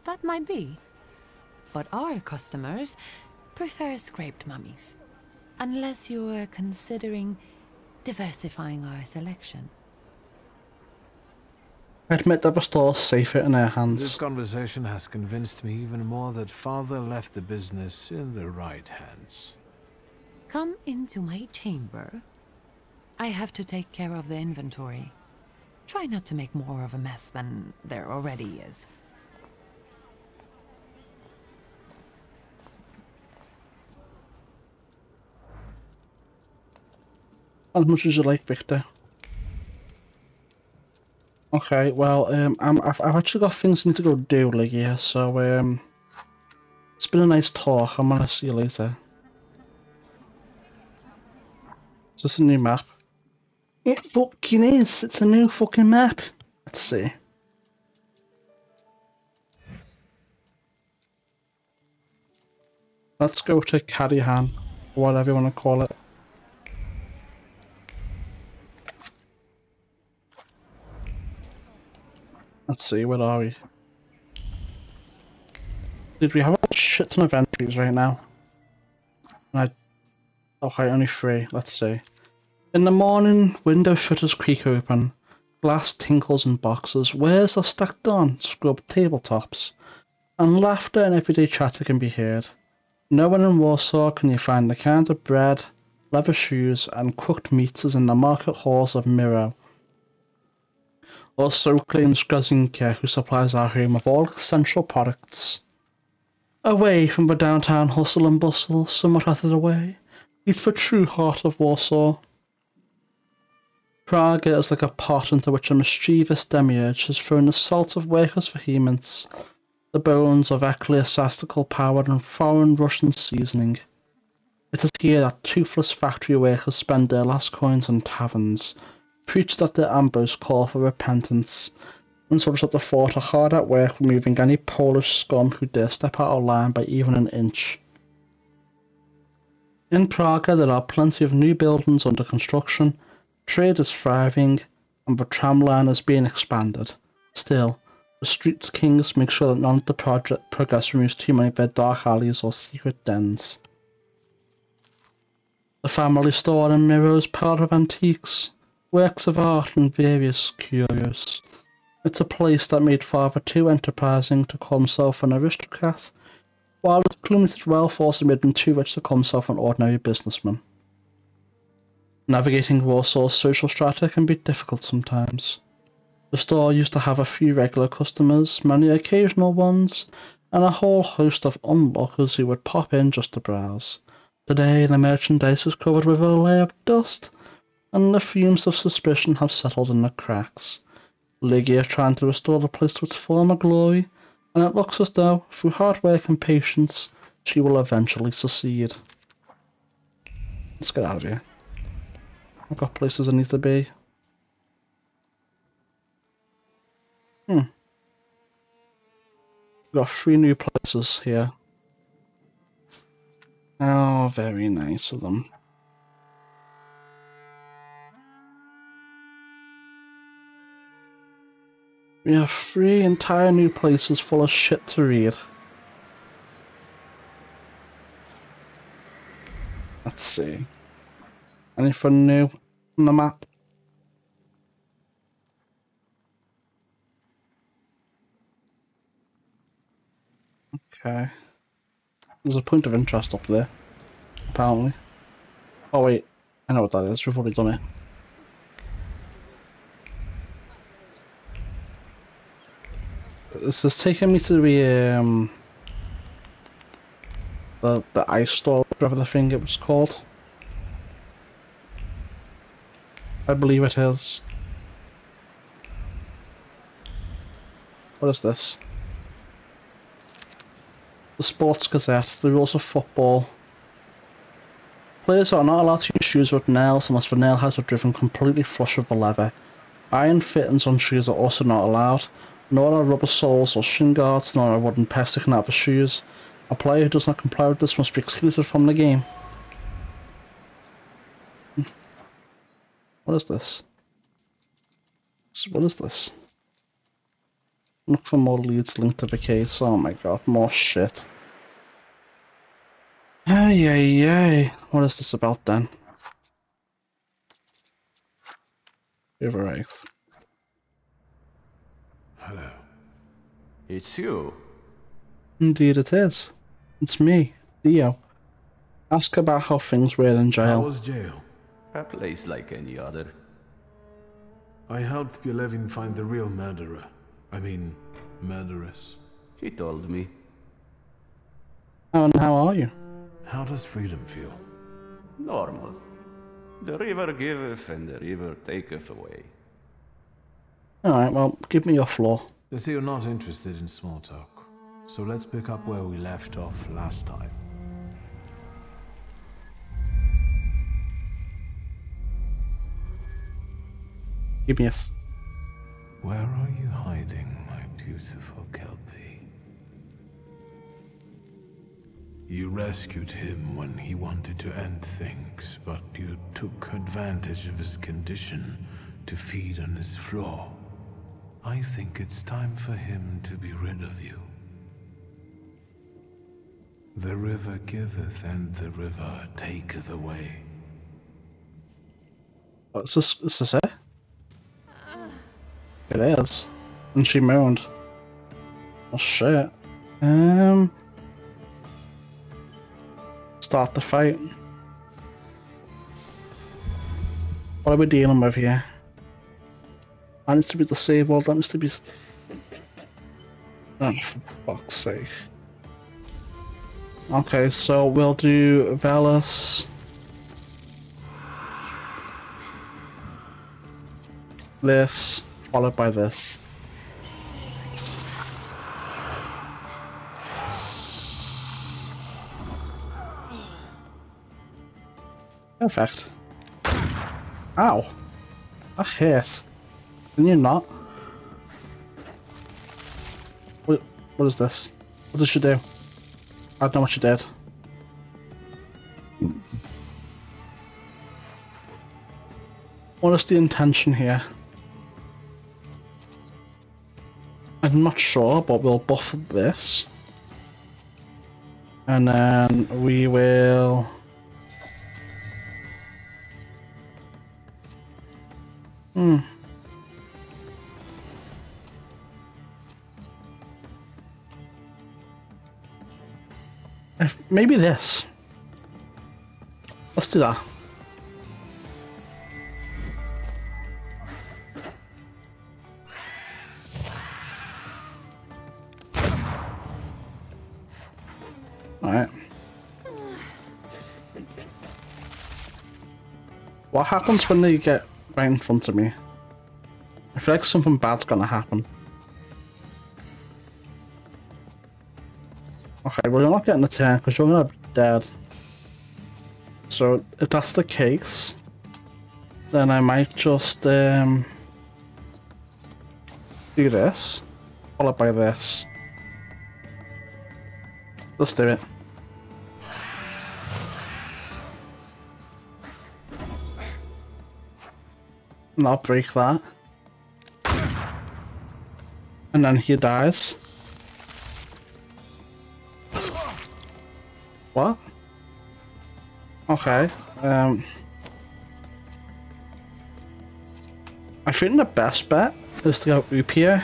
That might be. But our customers prefer scraped mummies. Unless you're considering diversifying our selection. I admit that the store's safer in our This hands. conversation has convinced me even more that Father left the business in the right hands. Come into my chamber. I have to take care of the inventory. Try not to make more of a mess than there already is. As much as you like, Victor. Okay, well, I've actually got things I need to go do, Lygia, so, it's been a nice talk. I'm gonna see you later. Is this a new map? It fucking is! It's a new fucking map! Let's see. Let's go to Kadihan, or whatever you want to call it. Let's see, where are we? Did we have a shit ton of entries right now? Okay, only 3. Let's see. In the morning, window shutters creak open. Glass tinkles in boxes. Wares are stacked on scrubbed tabletops. And laughter and everyday chatter can be heard. Nowhere in Warsaw can you find the kind of bread, leather shoes, and cooked meats is in the market halls of Miro. Also claims Grazinka, who supplies our home with all essential products. Away from the downtown hustle and bustle, somewhat out of the way, beats the true heart of Warsaw. Praga is like a pot into which a mischievous demiurge has thrown the salt of workers' vehemence, the bones of ecclesiastical power and foreign Russian seasoning. It is here that toothless factory workers spend their last coins in taverns, preach that their ambos call for repentance, and soldiers at the fort are hard at work removing any Polish scum who dare step out of line by even an inch. In Praga there are plenty of new buildings under construction, trade is thriving, and the tram line is being expanded. Still, the street kings make sure that none of the progress removes too many of their dark alleys or secret dens. The family store in Miro is part of antiques, works of art and various curios. It's a place that made father too enterprising to call himself an aristocrat, while his accumulated wealth also made him too rich to call himself an ordinary businessman. Navigating Warsaw's social strata can be difficult sometimes. The store used to have a few regular customers, many occasional ones, and a whole host of onlookers who would pop in just to browse. Today the merchandise is covered with a layer of dust, and the fumes of suspicion have settled in the cracks. Ligia is trying to restore the place to its former glory, and it looks as though, through hard work and patience, she will eventually succeed. Let's get out of here. I've got places I need to be. We've got 3 new places here. Oh, very nice of them. We have 3 entire new places full of shit to read. Let's see. Anything new on the map? Okay. There's a point of interest up there, apparently. Oh wait, I know what that is, we've already done it. This is taking me to the ice store, whatever the thing it was called. I believe it is. What is this? The Sports Gazette, the rules of football. Players are not allowed to use shoes with nails unless the nail heads are driven completely flush with the leather. Iron fittings on shoes are also not allowed, nor are rubber soles or shin guards, nor are wooden pegs sticking out of the shoes. A player who does not comply with this must be excluded from the game. What is this? What is this? Look for more leads linked to the case. Oh my god, more shit. Ay. What is this about then? River Wraith. Hello. It's you. Indeed it is. It's me, Theo. Ask about how things were in jail. How was jail? A place like any other. I helped Byelevin find the real murderer. I mean, murderess. He told me. Oh, and how are you? How does freedom feel? Normal. The river giveth and the river taketh away. Alright, well, give me your floor. They say you're not interested in small talk. So let's pick up where we left off last time. Give me this. Where are you hiding, my beautiful Kelpie? You rescued him when he wanted to end things, but you took advantage of his condition to feed on his flaw. I think it's time for him to be rid of you. The river giveth and the river taketh away. What's this? Is this it? It is. And she moaned. Oh shit. Start the fight. What are we dealing with here? That needs to be disabled, that needs to be... Oh, for fuck's sake. Okay, so we'll do Velas. This, followed by this. Perfect. Ow! That hurt. Can you not? What is this? What does she do? I don't know what she did. What is the intention here? I'm not sure, but we'll buff this. And then we will... Maybe this. Let's do that. Alright. What happens when they get right in front of me? I feel like something bad's gonna happen. Okay, well, you're not getting a turn because you're gonna be dead. So if that's the case, then I might just do this, followed by this. Let's do it. And I'll break that. And then he dies. What? Okay. I think the best bet is to go up here.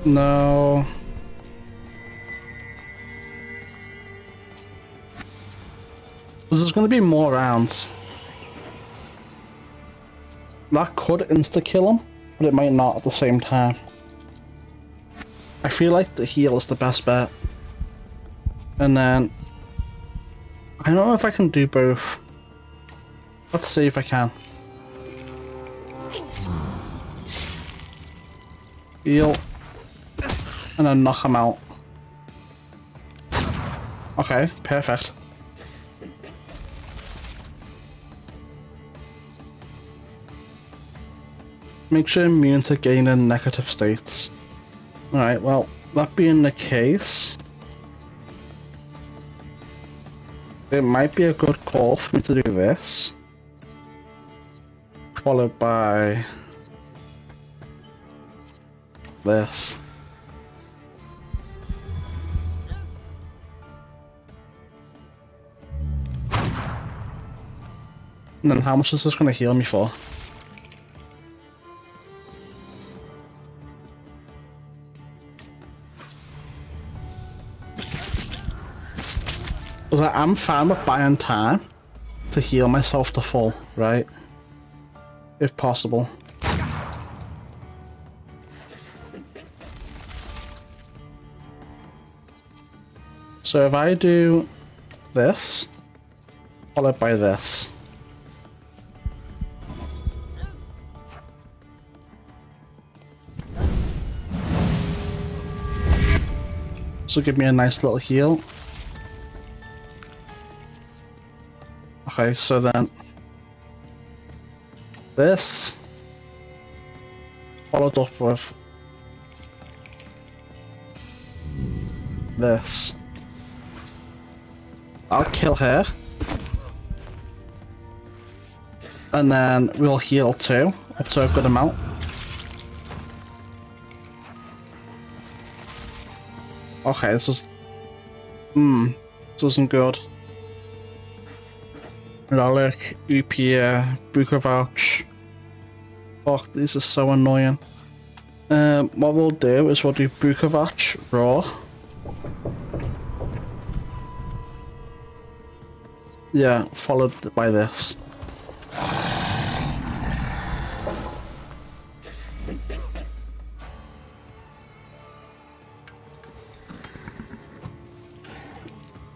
No. There's going to be more rounds. That could insta-kill him, but it might not at the same time. I feel like the heal is the best bet. And then... I don't know if I can do both. Let's see if I can. Heal. And then knock him out. Okay, perfect. Makes you immune to gaining negative states. Alright, well, that being the case, it might be a good call for me to do this, followed by this. And then how much is this going to heal me for? Because I'm fine with buying time to heal myself to full, right? If possible. So if I do this, followed by this. So give me a nice little heal. Okay, so then this followed up with this. I'll kill her, and then we'll heal too, up to a good amount. Okay, this is this isn't good. Relic, Upia, Bukovac. Fuck, these are so annoying. What we'll do is we'll do Bukovac raw. Yeah, followed by this.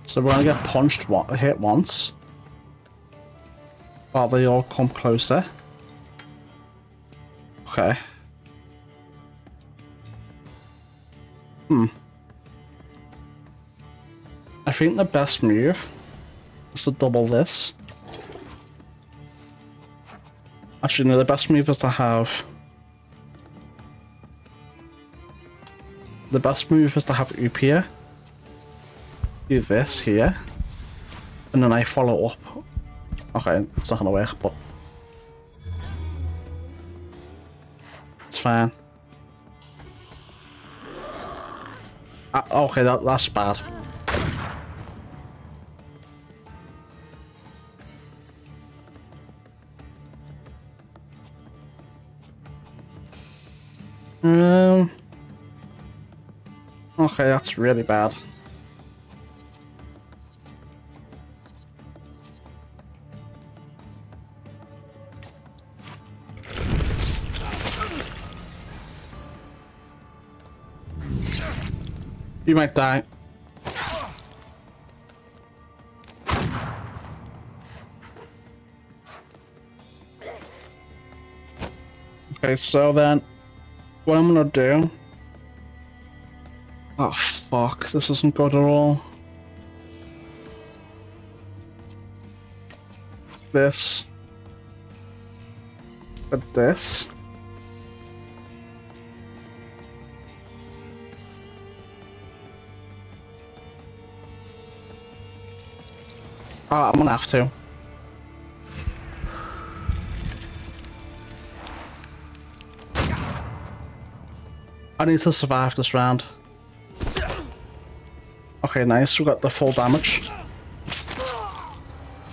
So we're gonna get punched, hit once, while they all come closer. Okay. I think the best move is to double this. Actually, no, the best move is to have... The best move is to have Upia do this here, and then I follow up. Okay, it's not gonna work, but it's fine. Okay, that's bad. Okay, that's really bad. You might die. Okay, so then what I'm gonna do... Oh fuck, this isn't good at all. This. But this. I'm gonna have to. I need to survive this round. Okay, nice. We got the full damage.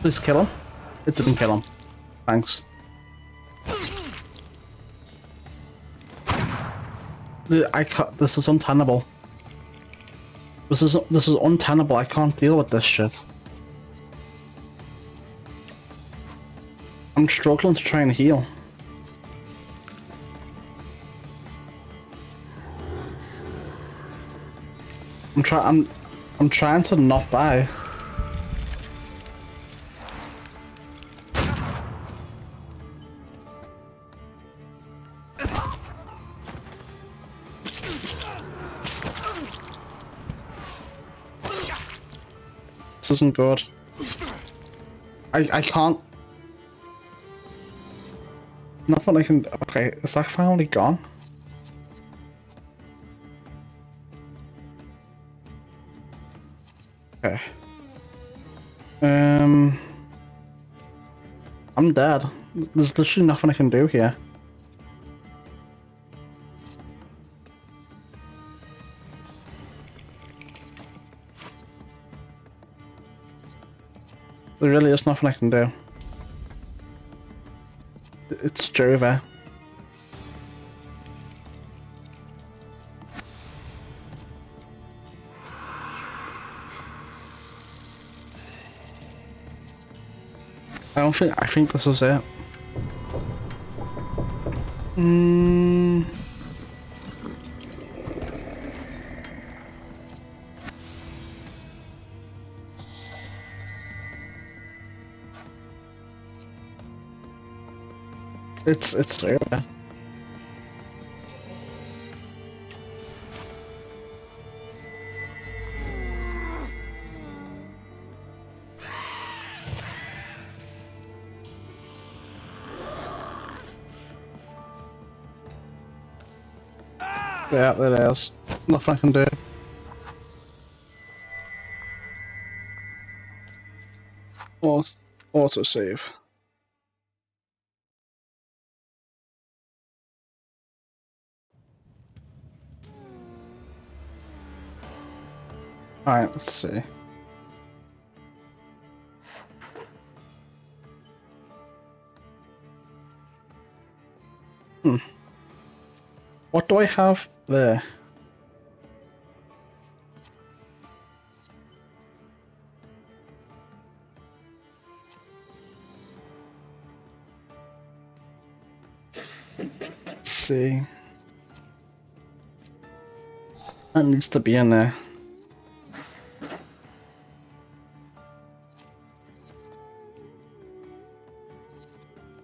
Please kill him. It didn't kill him. Thanks. This is untenable. This is untenable. I can't deal with this shit. I'm struggling to try and heal. I'm trying to not die. This isn't good. I can't. Nothing I can. Okay, is that finally gone? Okay. I'm dead. There's literally nothing I can do here. There really is nothing I can do. It's Jova. I think this is it. It's Jova. Yeah, there it is. Nothing I can do. Auto save. Alright, let's see. What do I have there? see. That needs to be in there.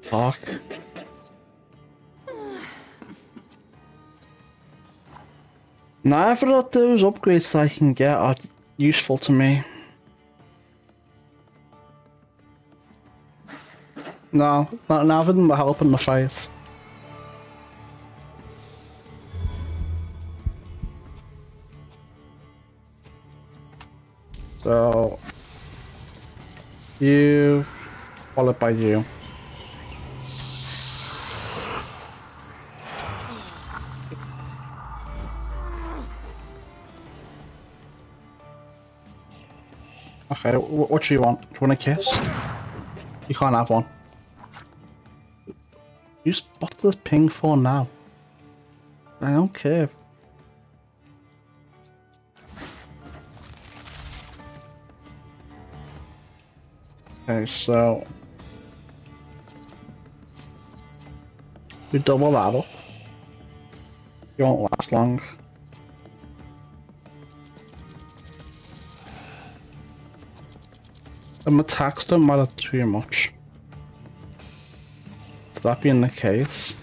Fuck. Neither of those upgrades that I can get are useful to me. No, none of them will help in the fight. So, you, followed by you. Okay, what do you want? Do you want a kiss? You can't have one. You spot this ping for now. I don't care. Okay, so we double that up. You won't last long. Attacks don't matter too much. So that being the case,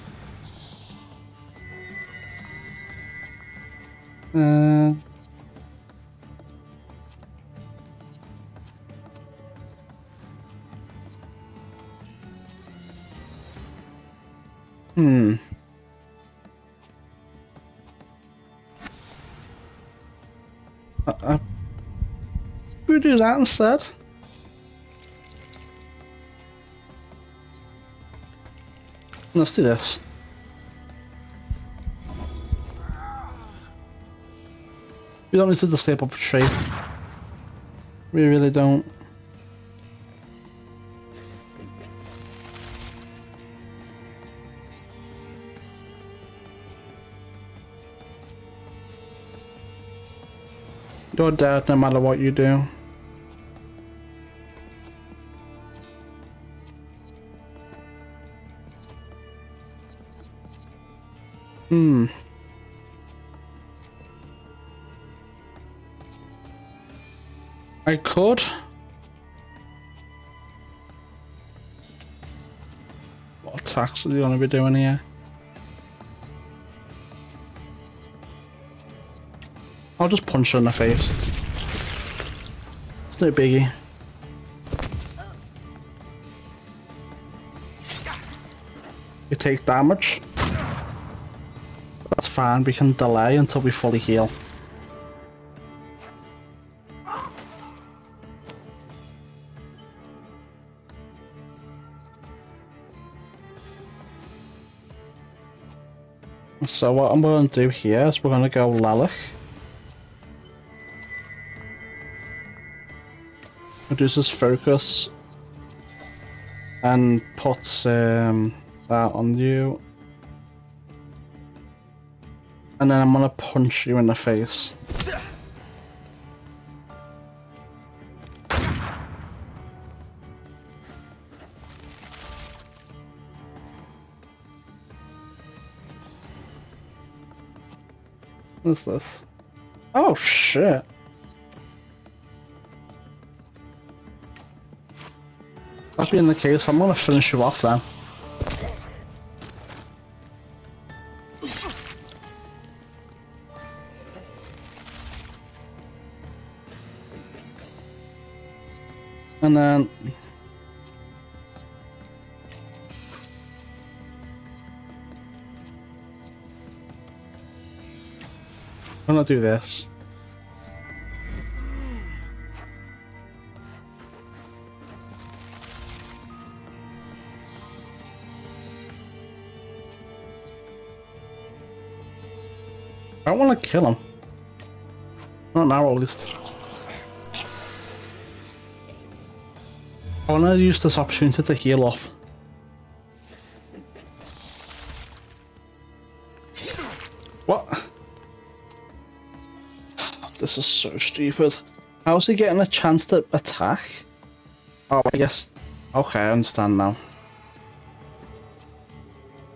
we do that instead. Let's do this. We don't need to disable the trait. We really don't. You're dead no matter what you do. I could. What attacks are you going to be doing here? I'll just punch her in the face. It's no biggie. You take damage. That's fine, we can delay until we fully heal. So what I'm going to do here is we're going to go Lelich. Reduces focus and puts that on you. And then I'm going to punch you in the face. What's this? Oh shit. That being the case, I'm gonna finish you off then. And then I'm gonna do this. I don't want to kill him. Not now, at least. I want to use this opportunity to heal up. What? This is so stupid. How's he getting a chance to attack? Oh, I guess. Okay, I understand now.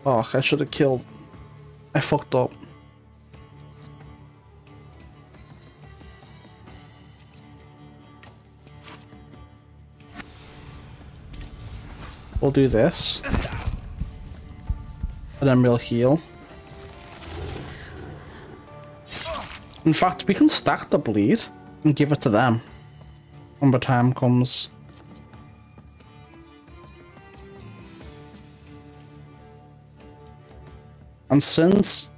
Oh, I should have killed I fucked up. We'll do this. And then we'll heal. In fact, we can stack the bleed and give it to them when the time comes. And since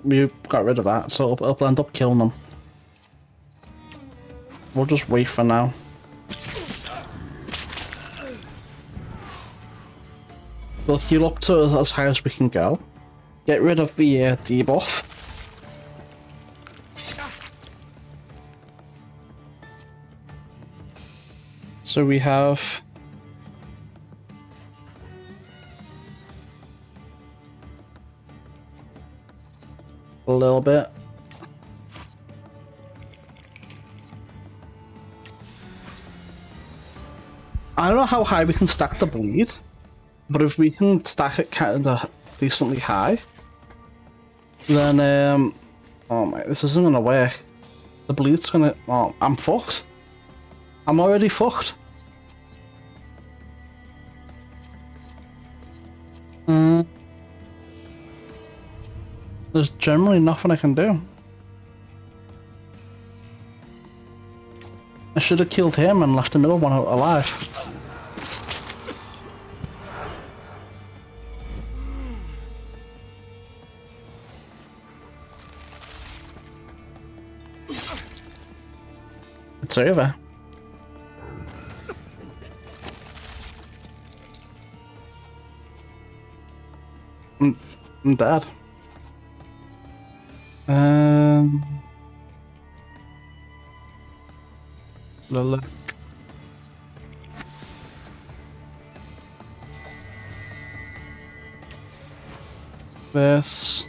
we got rid of that, so it'll end up killing them. We'll just wait for now. We'll heal up to as high as we can go. Get rid of the debuff. So we have a little bit. I don't know how high we can stack the bleed, but if we can stack it kind of decently high, then oh my, this isn't gonna work. The bleed's gonna. Oh, I'm fucked. I'm already fucked. There's generally nothing I can do. I should have killed him and left the middle one alive. It's over. I'm dead. Lala. This.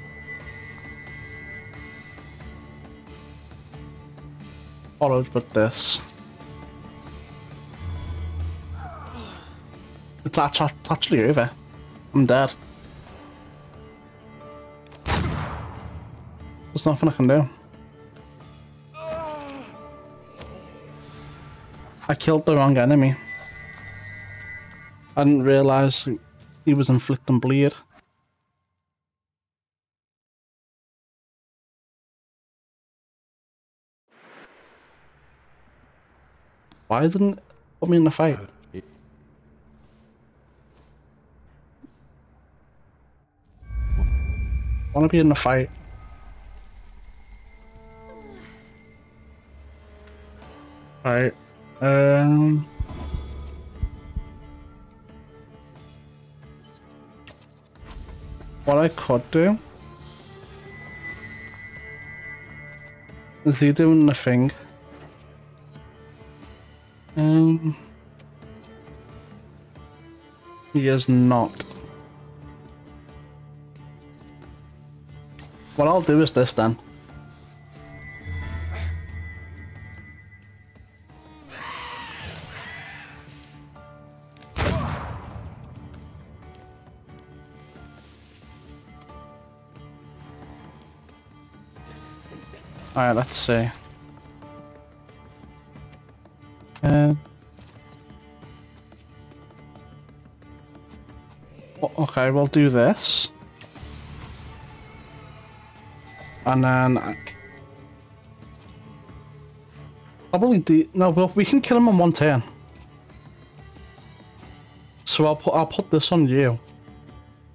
Followed with this. It's actually over. I'm dead. There's nothing I can do. I killed the wrong enemy. I didn't realise he was inflicting bleed. Why didn't it put me in the fight? I want to be in the fight. Alright, what I could do is he doing the thing. He is not. What I'll do is this then. Alright, let's see. Okay, we'll do this. And then... probably no, we can kill him in one turn. So I'll put this on you.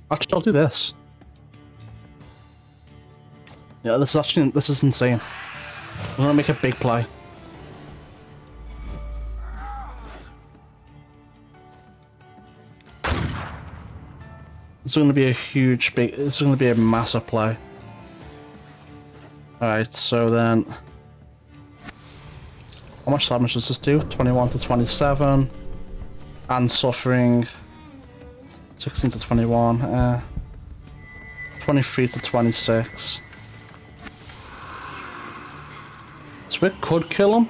Actually, I'll do this. Yeah, this is insane. I'm gonna make a big play. It's gonna be a huge it's gonna be a massive play. Alright, so then how much damage does this do? 21 to 27. And suffering 16 to 21. 23 to 26. So we could kill him,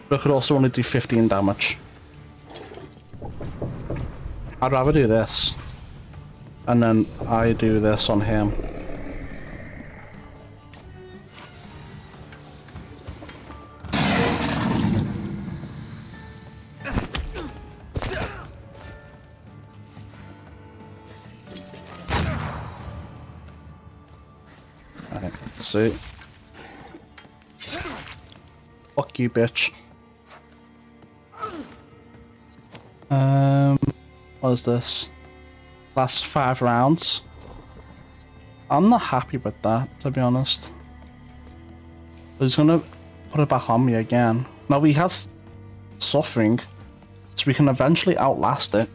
but it could also only do 15 damage. I'd rather do this. and then I do this on him. Alright, let's see. Fuck you, bitch. What is this? Last 5 rounds. I'm not happy with that, to be honest. He's gonna put it back on me again. Now he has suffering, so we can eventually outlast it.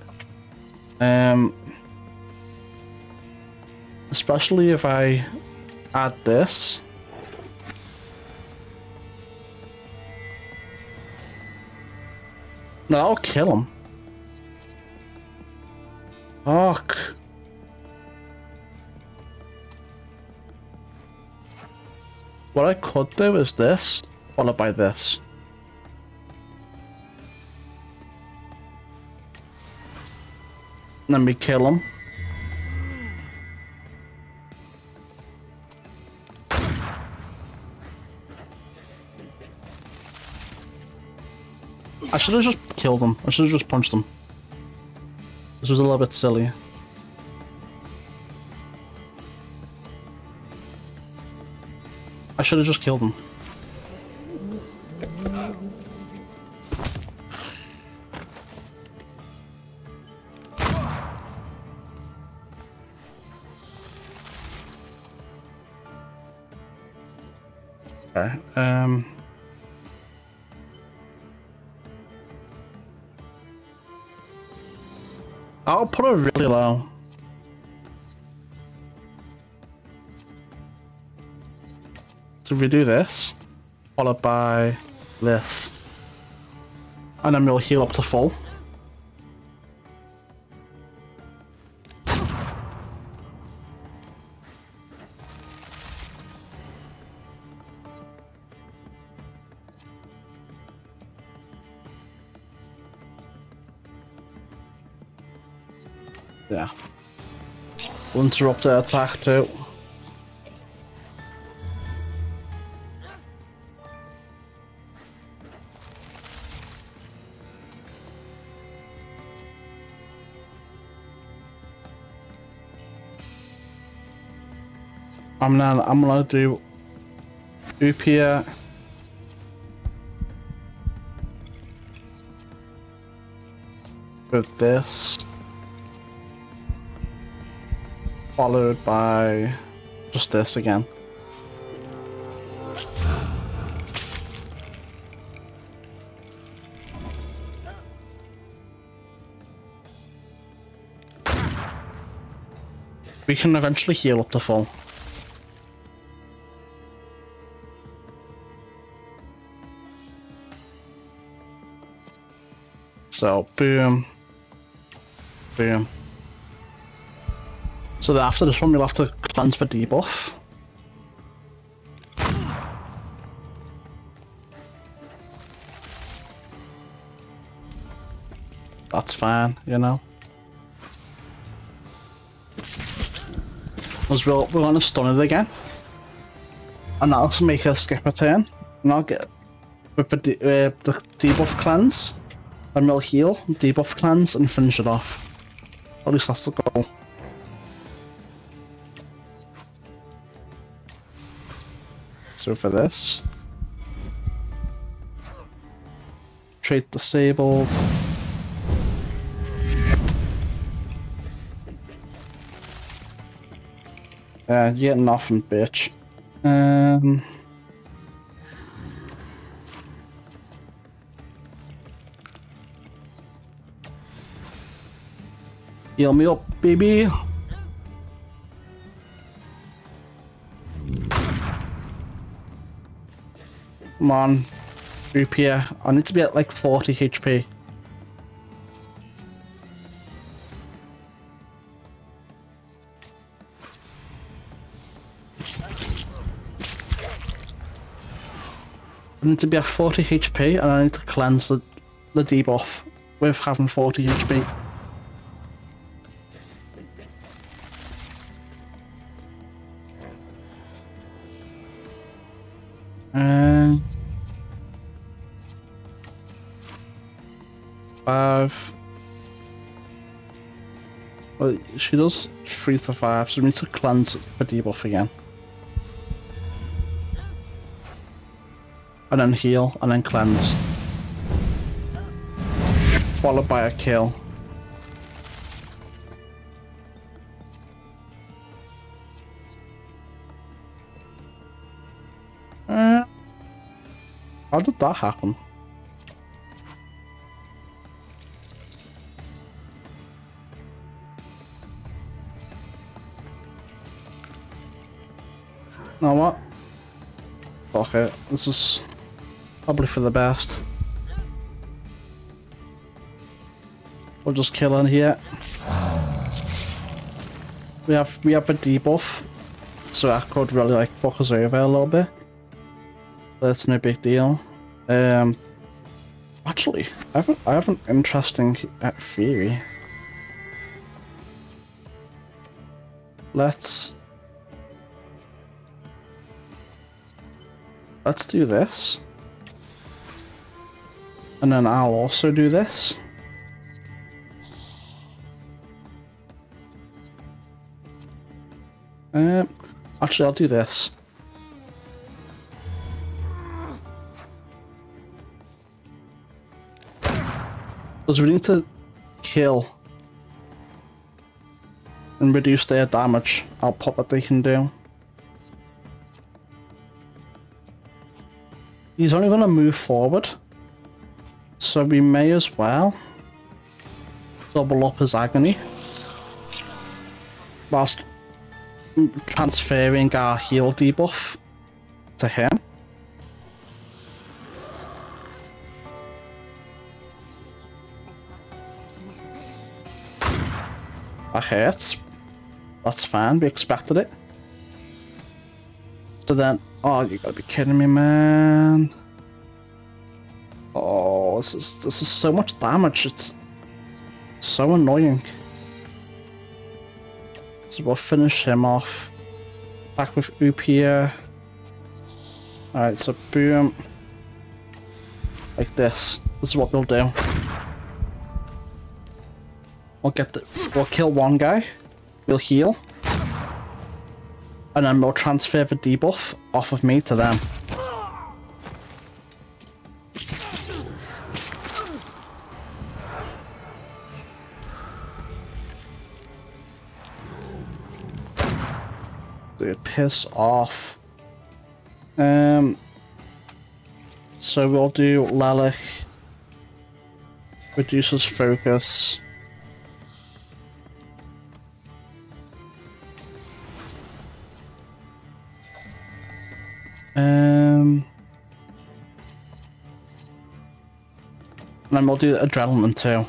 Especially if I add this. No, I'll kill him. Fuck. What I could do is this, followed by this. And then we kill him. I should have just killed him. I should have just punched him. This was a little bit silly. I should have just killed him. Okay, I'll put it really low. So we do this, followed by this, and then we'll heal up to full. Yeah. We'll interrupt the attack too. I'm gonna do Upia. With this. Followed by just this again. We can eventually heal up to full. So, boom. Boom. So that after this one we'll have to cleanse for debuff. That's fine, you know. Because we're gonna stun it again. And that'll make us skip a turn. And I'll get with the debuff cleanse. Then we'll heal, debuff cleanse, and finish it off. At least that's the goal. So for this, trait disabled. You get nothing, bitch. Heal me up, baby. Come on, Upia. I need to be at like 40 HP. I need to be at 40 HP and I need to cleanse the debuff with having 40 HP. 5. Well, she does 3 to 5, so we need to cleanse the debuff again. And then heal, and then cleanse. Followed by a kill. How did that happen? Know what? Fuck it. This is probably for the best. We'll just kill in here. We have a debuff, so that could really like fuck us over a little bit. But it's no big deal. Actually, I have an interesting theory. Let's do this. And then I'll also do this. Actually, I'll do this. Because we need to kill and reduce their damage output that they can do. He's only going to move forward, so we may as well double up his agony whilst transferring our heal debuff to him. That hurts. That's fine, we expected it. So then, oh, you gotta be kidding me, man. Oh, this is so much damage, it's so annoying. So we'll finish him off. Back with Oop here. Alright, so boom. Like this. This is what we'll do. We'll kill one guy. We'll heal. And then we'll transfer the debuff off of me to them. Dude, piss off. So we'll do Lelich. Reduces focus. And then we'll do Adrenaline too.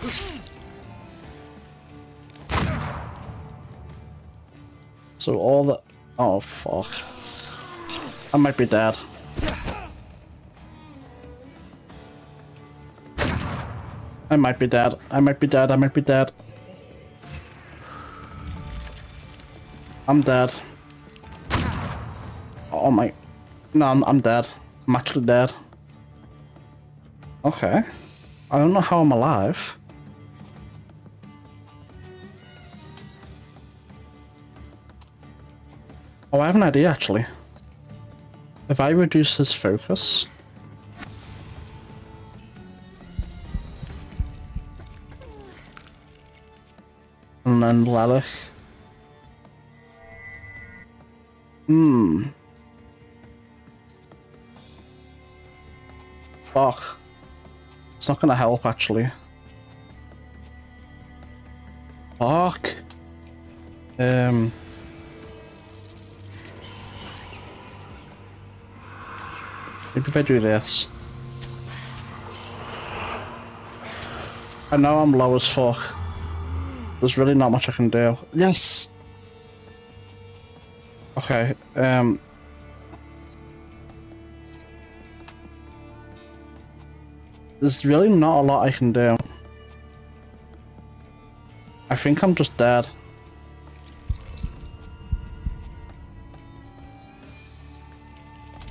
So all the... Oh fuck. I might be dead. I might be dead. I might be dead. I might be dead. I'm dead. Oh my... No, I'm dead. I'm actually dead. Okay. I don't know how I'm alive. Oh, I have an idea actually. If I reduce his focus... And then Lelich... Fuck. It's not gonna help actually. Fuck. Maybe if I do this. I know I'm low as fuck. There's really not much I can do. Yes! Okay, there's really not a lot I can do. I think I'm just dead.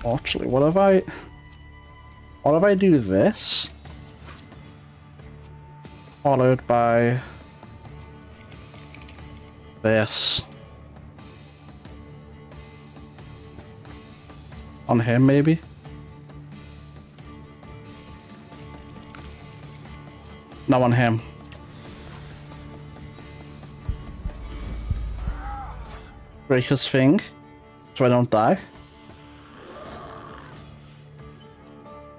Actually, what if I do this? Followed by this. On him, maybe? No, on him. Break his thing, so I don't die.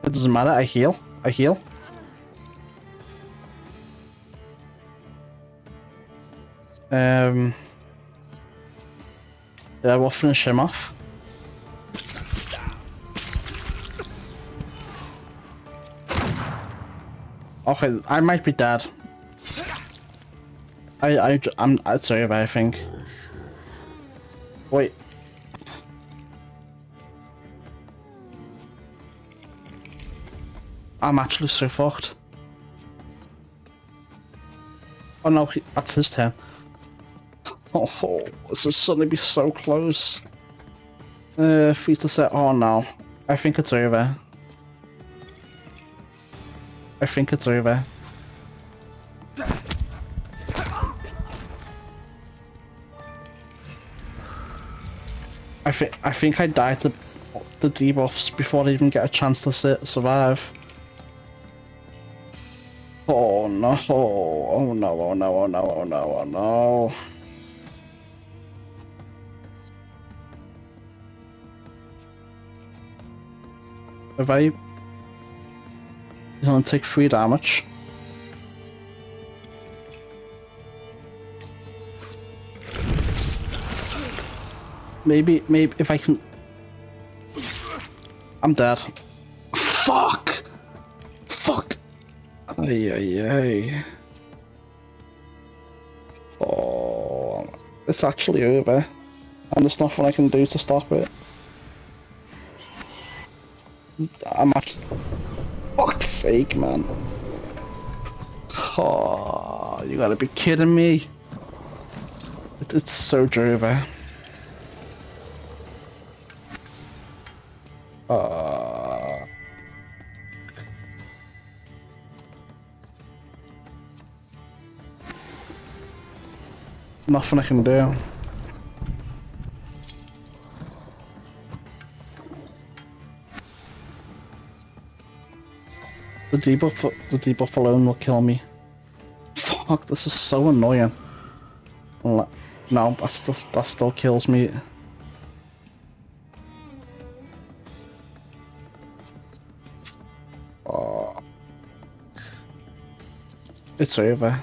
It doesn't matter, I heal. I heal. Yeah, we'll finish him off. Okay, I might be dead. It's over, I think. Wait. I'm actually so fucked. Oh no, that's his turn. Oh, this is suddenly be so close. Free to set. Oh no, I think it's over. I think it's over. I think I died to the debuffs before I even get a chance to survive. Oh no! Oh no! Oh no! Oh no! Oh no! Oh no! If I... He's gonna take 3 damage. Maybe if I can... I'm dead. Fuck! Fuck! Ay ay ay. Oh... It's actually over. And there's nothing I can do to stop it. I'm actually... Fuck's sake, man. Oh, you gotta be kidding me. It's so over. Nothing I can do. The debuff alone will kill me. Fuck, this is so annoying. No, that still kills me. Oh. It's over.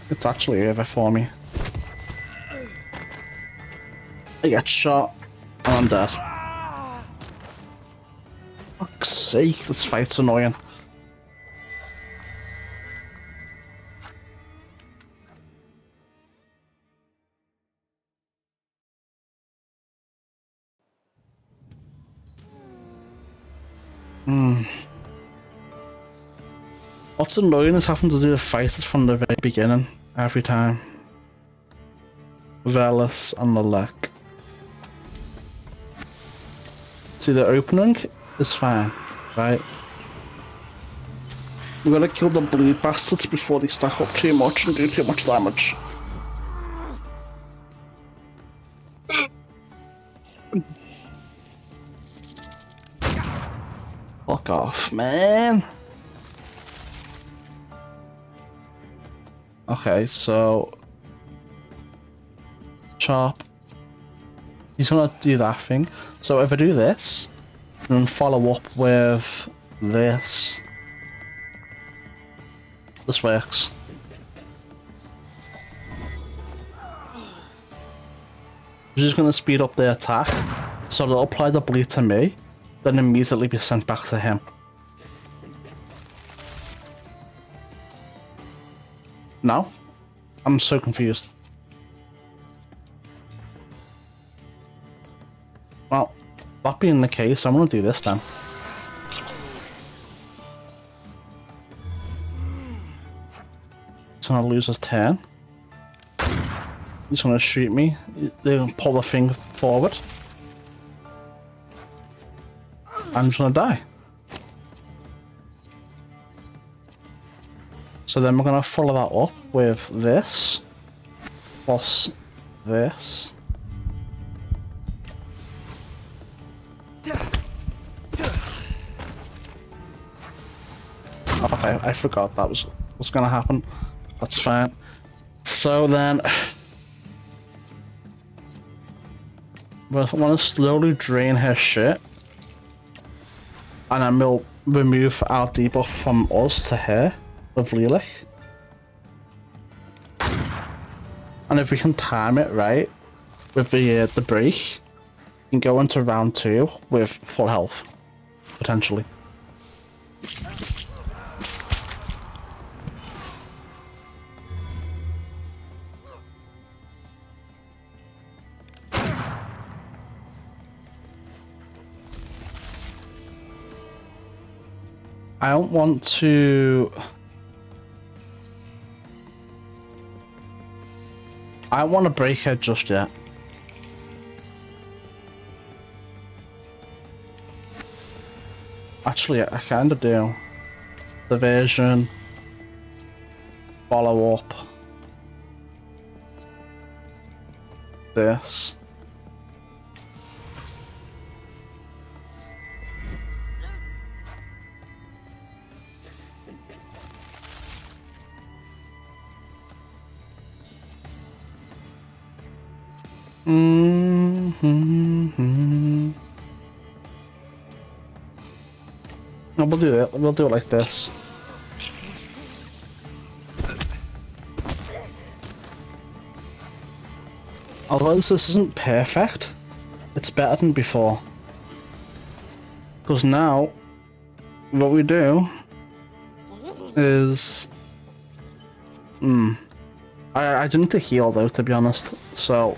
It's actually over for me. I get shot and I'm dead. Fuck's sake, this fight's annoying. What's annoying is having to do the fight from the very beginning, every time. Velis and Lelek. See, the opening is fine, right? We gotta kill the bleed bastards before they stack up too much and do too much damage. Fuck off, man. Okay, so chop. He's gonna do that thing. So if I do this, and then follow up with this, this works. I'm just gonna speed up the attack, so it'll apply the bleed to me, then immediately be sent back to him. No? I'm so confused. Well, that being the case, I'm gonna do this then. He's gonna lose his turn. He's gonna shoot me. They're gonna pull the thing forward. I'm just gonna die. So then we're gonna follow that up with this, plus this. Okay, I forgot that was gonna happen. That's fine. So then, we want to slowly drain her shit, and then we'll remove our debuff from us to her with Lilac. And if we can time it right with the break, we can go into round 2 with full health, potentially. I don't want to... I don't want to break her just yet. Actually, I kind of do. Diversion. Follow up. This. No, we'll do it. We'll do it like this. Although this isn't perfect, it's better than before. Because now, what we do is... I didn't need to heal though, to be honest, so...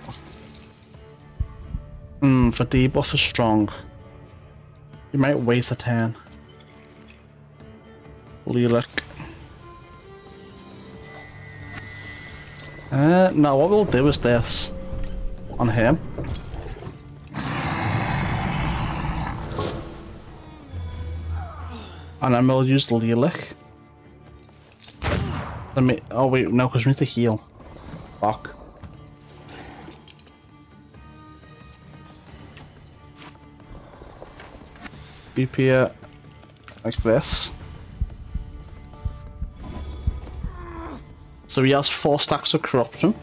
the debuff is strong. You might waste a turn. Lilac. No, what we'll do is this. On him. And then we'll use Lilac. Oh wait, no, because we need to heal. Fuck. Keep here like this. So he has 4 stacks of corruption.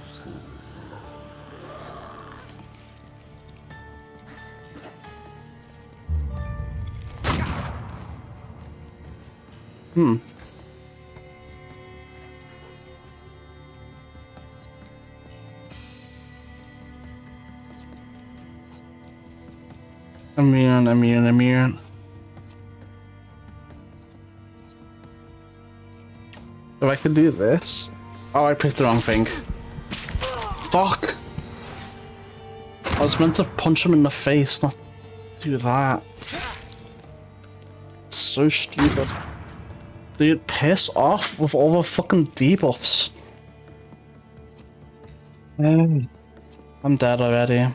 Immune. If I can do this... Oh, I picked the wrong thing. Fuck! I was meant to punch him in the face, not do that. So stupid. Dude, piss off with all the fucking debuffs. I'm dead already.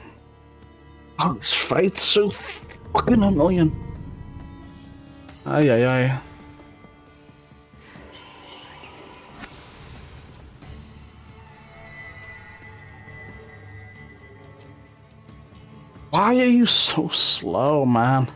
Oh, this fight's so fucking annoying. Ay. Why are you so slow, man?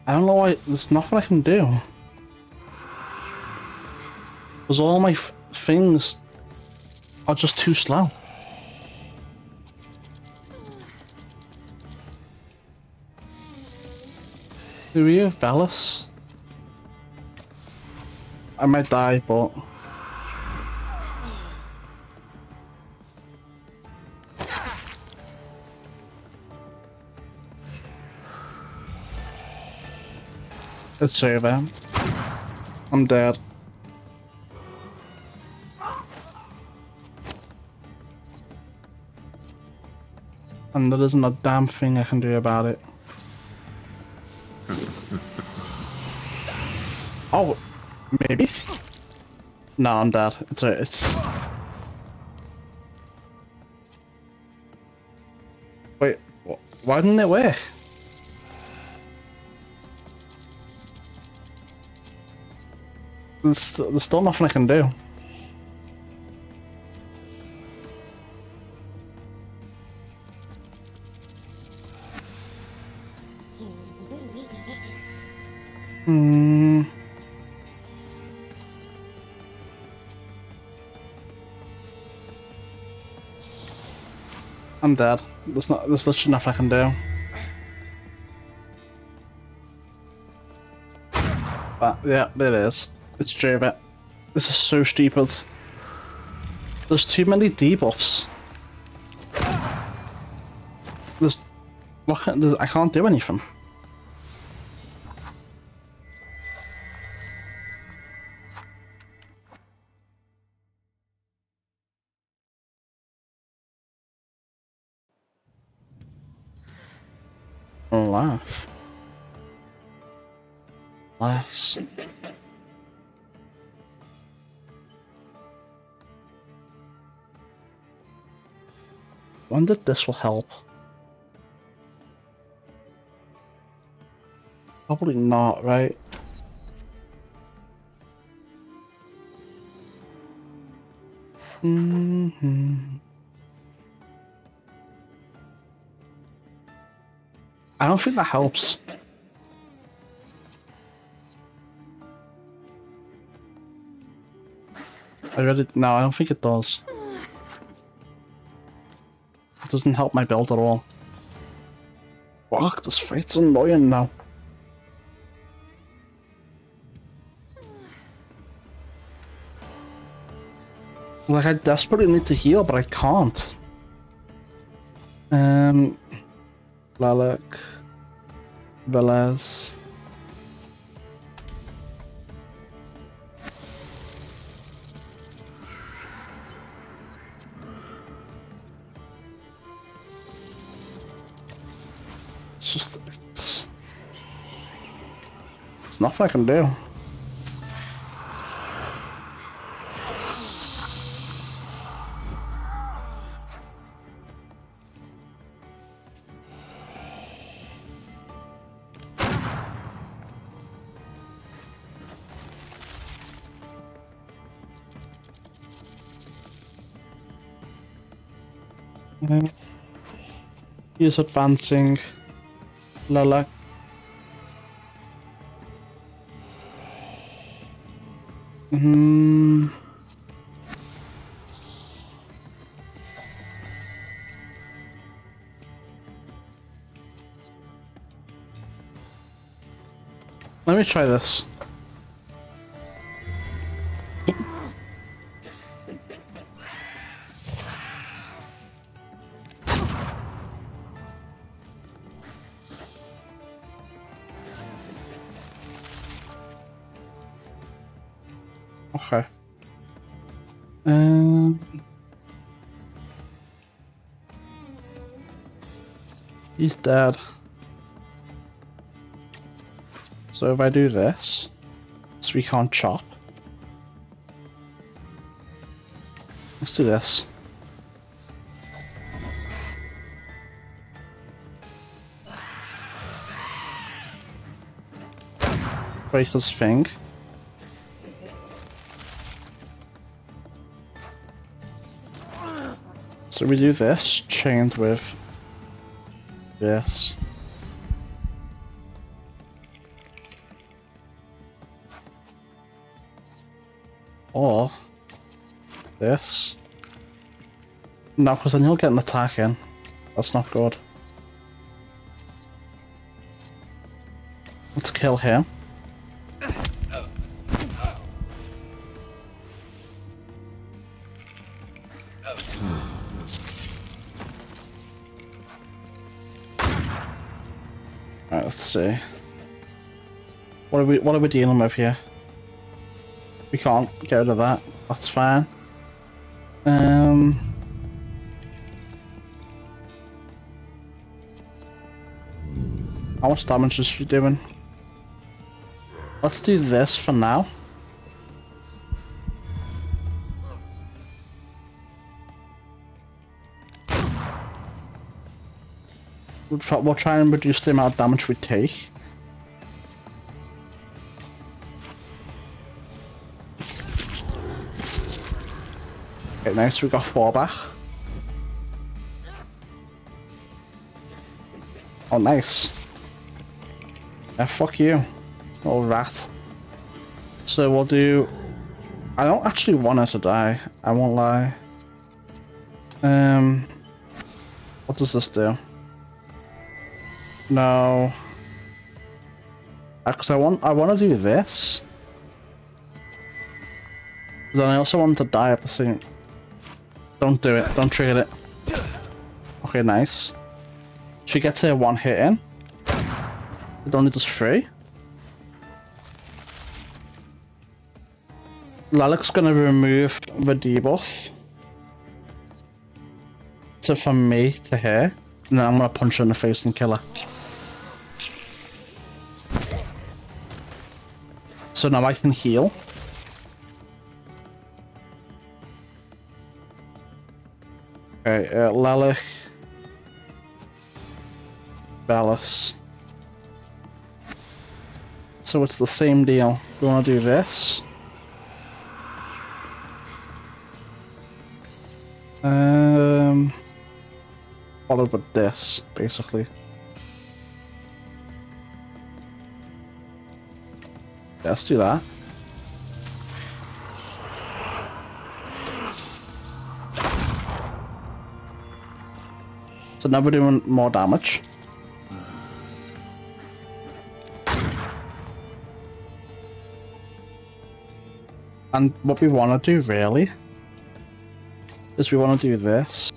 I don't know why, there's nothing I can do. Because all my things are just too slow. Do we have Bellis? I might die, but... Let's save him. I'm dead. And there isn't a damn thing I can do about it. Oh, maybe? No, I'm dead. It's... Wait, why didn't it work? There's still nothing I can do. I'm dead. There's literally nothing I can do. But yeah, it is. It's Javet. This is so stupid. There's too many debuffs. I can't do anything. Laugh. Nice. Wonder if this will help. Probably not, right? I don't think that helps. No, I don't think it does. It doesn't help my build at all. Fuck, this fight's annoying now. Like, I desperately need to heal, but I can't. Lalek. Velez. It's nothing I can do. He's advancing. Lala. Let me try this. Okay. He's dead. So if I do this, so we can't chop. Let's do this. Break his thing. So we do this, chained with this. Or this. No, because then you'll get an attack in. That's not good. Let's kill him. Alright, let's see. What are we dealing with here? We can't get rid of that. That's fine. How much damage is she doing? Let's do this for now. We'll try and reduce the amount of damage we take. Okay, nice, we got 4 back. Oh, nice. Yeah, fuck you. Oh, rat. So we'll do... I don't actually want her to die, I won't lie. What does this do? No. Because I want to do this. Then I also want to die at the same... Don't do it, don't trigger it. Okay, nice. She gets her 1 hit in. It only does 3. Lalek's gonna remove the debuff from me to her, and then I'm gonna punch her in the face and kill her. So now I can heal. Okay, Lalek, Bellis. So it's the same deal. We want to do this. Followed with this, basically. Yeah, let's do that. So now we're doing more damage. And what we want to do really is we want to do this.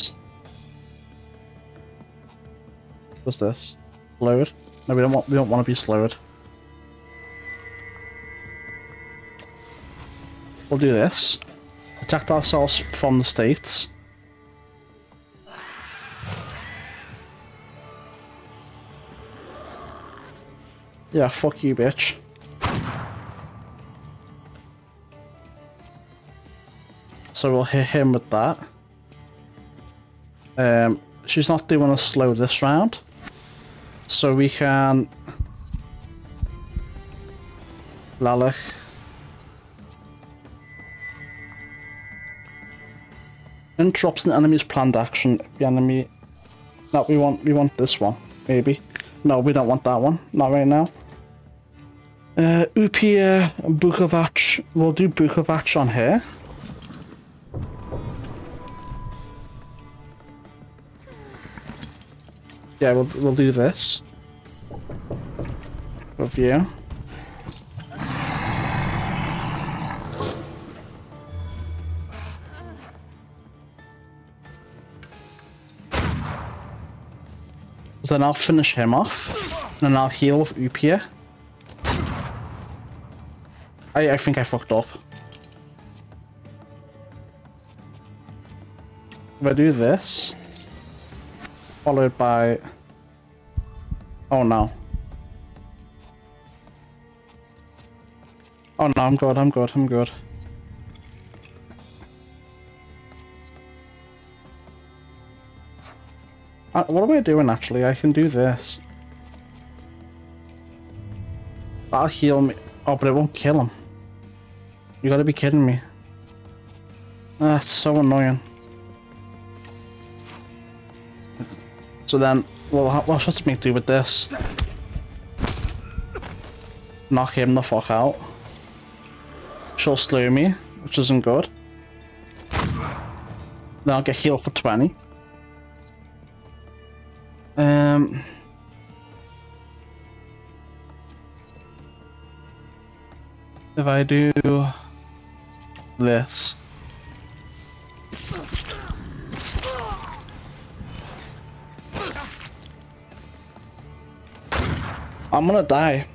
What's this? Slowed? No, we don't want to be slowed. We'll do this. Protect ourselves from the states. Yeah, fuck you, bitch. So we'll hit him with that. She's not doing a slow this round. So we can... Lalek. Interrupts an enemy's planned action. The enemy... No, we want this one, maybe. No, we don't want that one. Not right now. Upia and Bukovac. We'll do Bukovac on here. Yeah, we'll do this. Review. So then I'll finish him off, and then I'll heal with Upia. I think I fucked up. If I do this, followed by... Oh no. Oh no, I'm good, I'm good, I'm good. What am I doing actually? I can do this. That'll heal me. Oh, but it won't kill him. You gotta be kidding me. That's so annoying. So then, we'll just make do with this. Knock him the fuck out. She'll slew me, which isn't good. Then I'll get healed for 20. If I do this. I'm gonna die.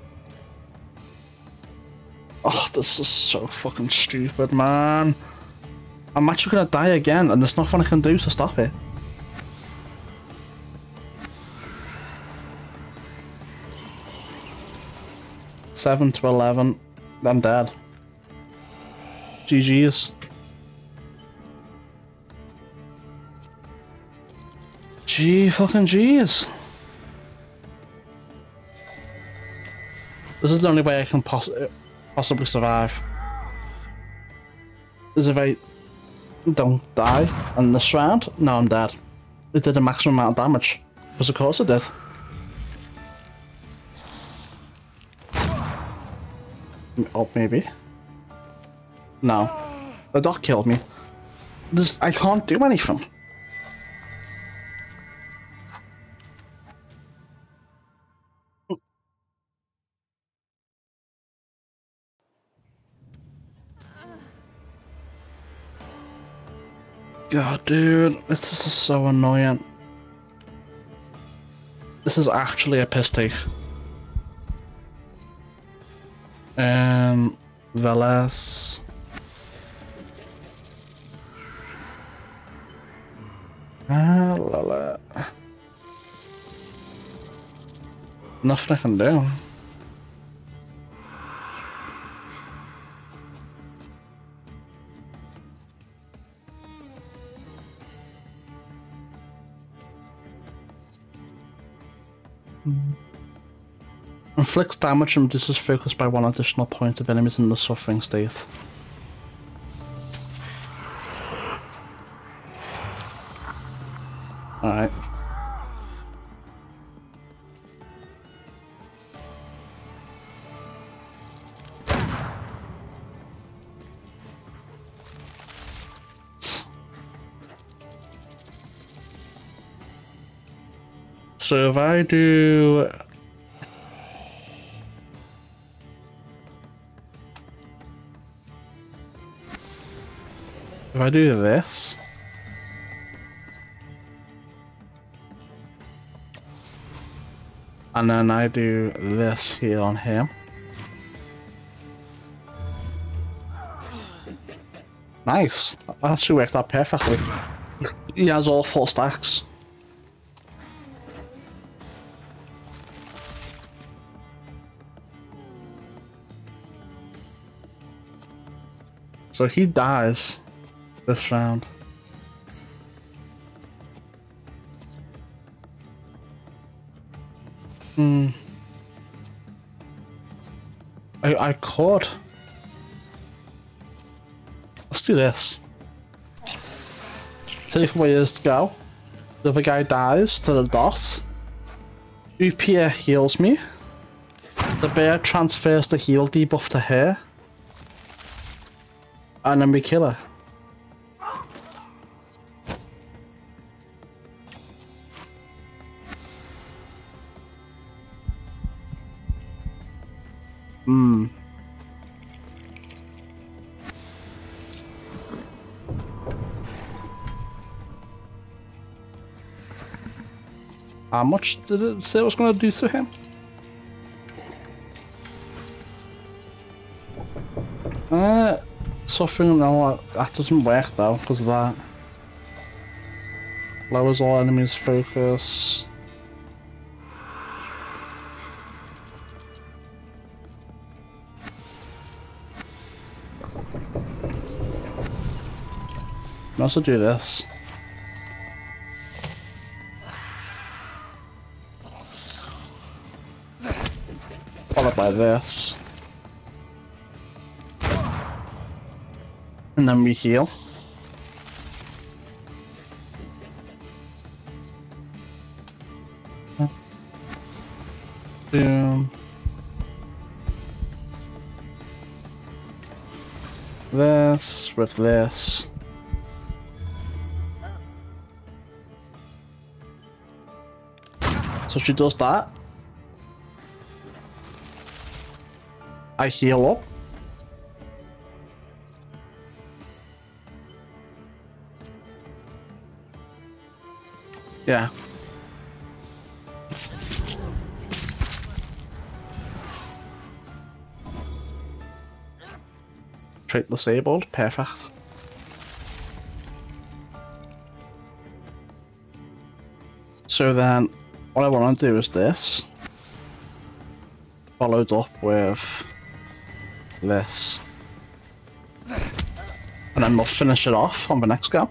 Oh, this is so fucking stupid, man. I'm actually gonna die again, and there's nothing I can do to stop it. 7 to 11. I'm dead. GG's. Fucking G's. This is the only way I can possibly survive. Is if I don't die in this round. No, I'm dead. It did a maximum amount of damage. Because of course it did. Oh, maybe. No. The doc killed me. I can't do anything. God, dude, this is so annoying. This is actually a piss take. Veles. Nothing I can do. Inflicts damage and reduces focus by 1 additional point of enemies in the suffering state. Alright. So if I do... If I do this... And then I do this here on him. Nice! That actually worked out perfectly. He has all 4 stacks. So he dies this round. I could. Let's do this. Take away his to go. The other guy dies to the dot. Upia heals me. The bear transfers the heal debuff to her. And then we kill her. How much did it say it was going to do to him? Suffering, no, that doesn't work though, because of that. Lowers all enemies' focus. Can also do this. Followed by this. And then we heal. Boom. This with this. So she does that. I heal up. Yeah. Trait disabled, perfect. So then, what I want to do is this. followed up with this. And then we'll finish it off on the next go.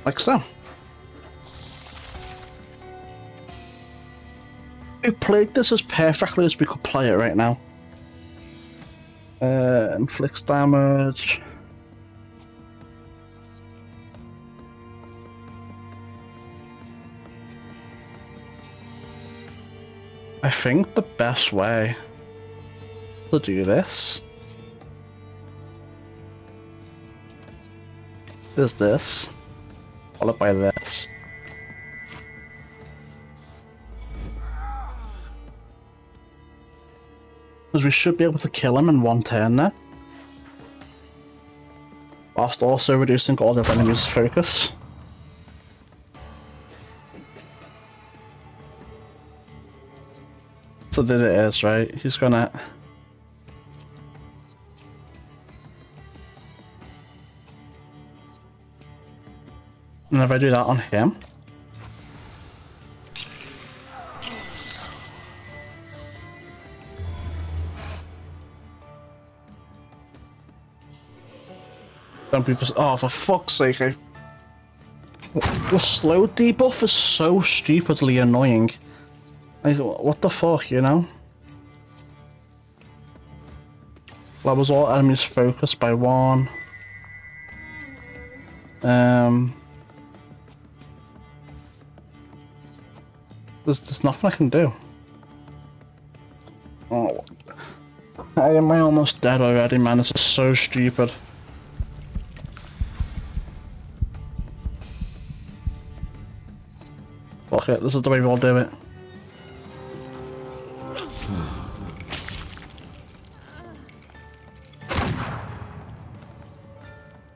Like so. We played this as perfectly as we could play it right now. Inflicts damage. I think the best way to do this is this, followed by this. Because we should be able to kill him in one turn now, whilst also reducing all the enemy's focus. So that it is, right? He's gonna... And if I do that on him... Don't be just... Oh, for fuck's sake, the slow debuff is so stupidly annoying. What the fuck, you know? Lowers all enemies focus by 1. There's nothing I can do. Oh, am I almost dead already, man? This is so stupid. Fuck it, this is the way we'll do it.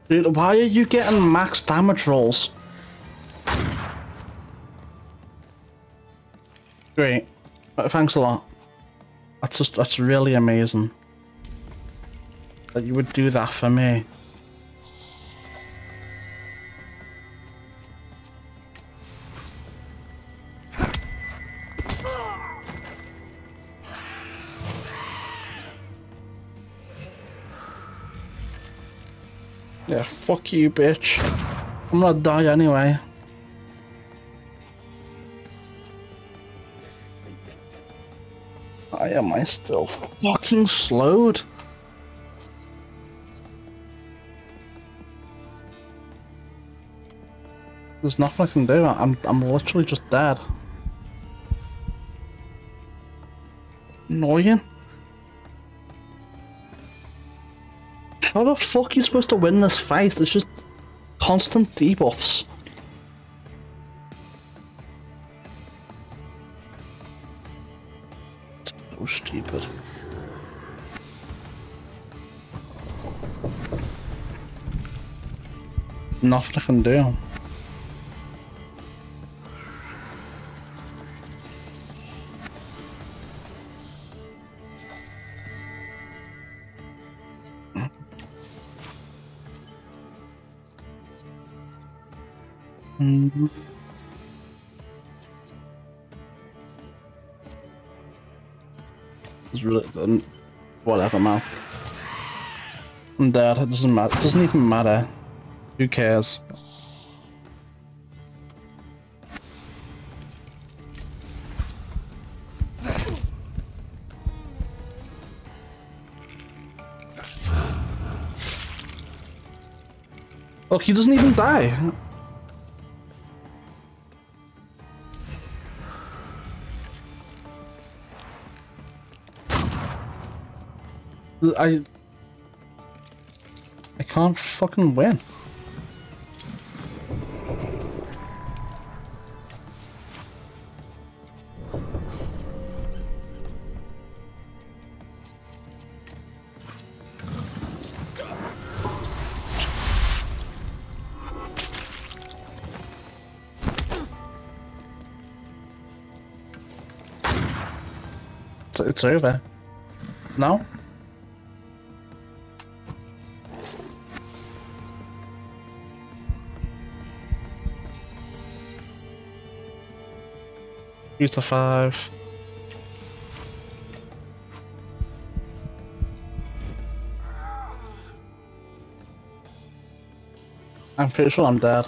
Dude, why are you getting max damage rolls? Great. Thanks a lot. That's really amazing. That you would do that for me. Yeah, fuck you, bitch. I'm gonna die anyway. Why am I still fucking slowed? There's nothing I can do. I'm literally just dead. Annoying. How the fuck are you supposed to win this fight? It's just constant debuffs. So stupid. Nothing I can do. It's really whatever, man. I'm dead. It doesn't matter. It doesn't even matter. Who cares? Look, he doesn't even die. I can't fucking win. it's over. No? Use the 5. I'm pretty sure I'm dead.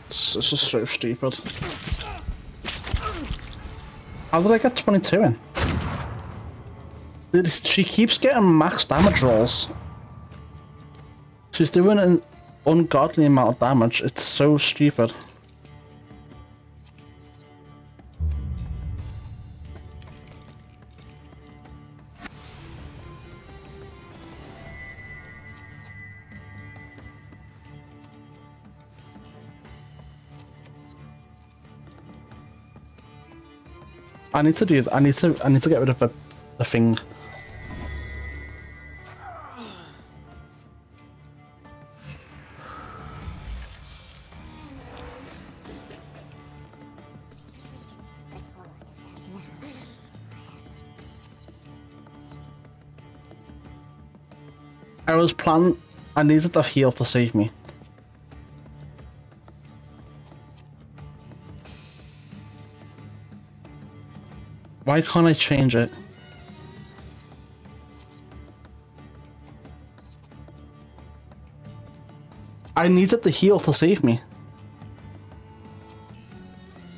It's just so stupid. How did I get 22 in? She keeps getting max damage rolls. She's doing an ungodly amount of damage. It's so stupid. I need to do. I need to get rid of the thing. I was planning. I needed the heal to save me. Why can't I change it? I needed the heal to save me.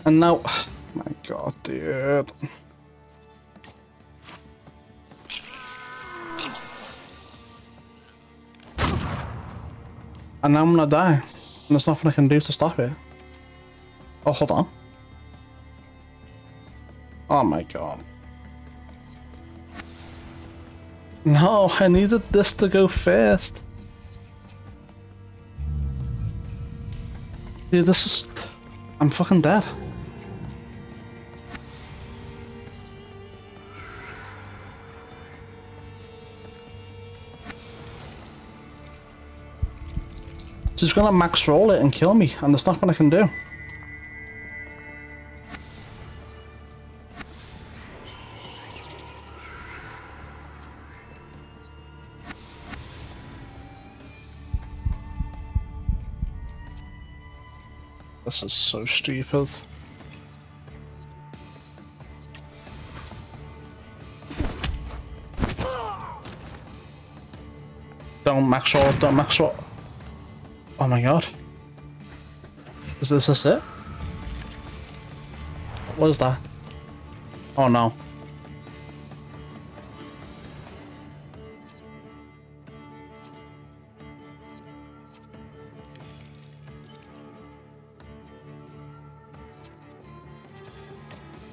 And now... Oh my god, dude. And now I'm gonna die. And there's nothing I can do to stop it. Oh, hold on. Oh my god. No, I needed this to go first. Dude, this is... I'm fucking dead. She's gonna max roll it and kill me, and there's nothing I can do. This is so stupid. Don't max roll, don't max roll. Oh my god. Is this it? What is that? Oh no.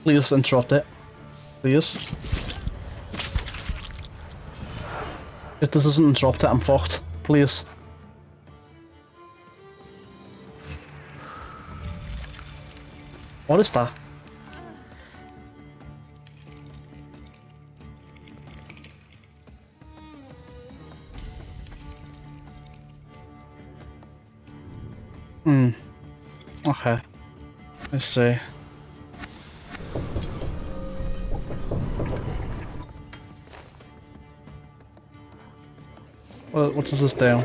Please interrupt it. Please. If this doesn't interrupt it, I'm fucked. Please. What is that? Okay. Let's see. What does this do?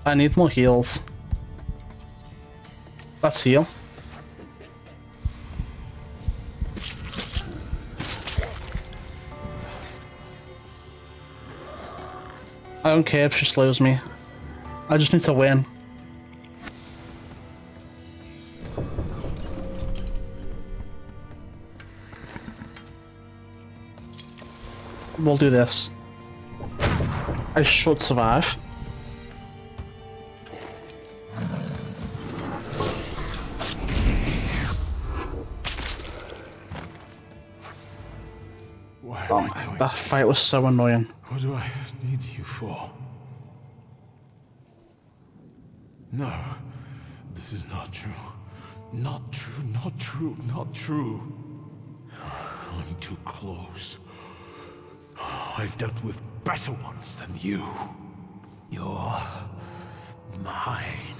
I need more heals. Let's heal. I don't care if she slows me. I just need to win. We'll do this. I should survive. Oh, that fight was so annoying. What do I need you for? No, this is not true. Not true, not true, not true. I'm too close. I've dealt with better ones than you. You're mine.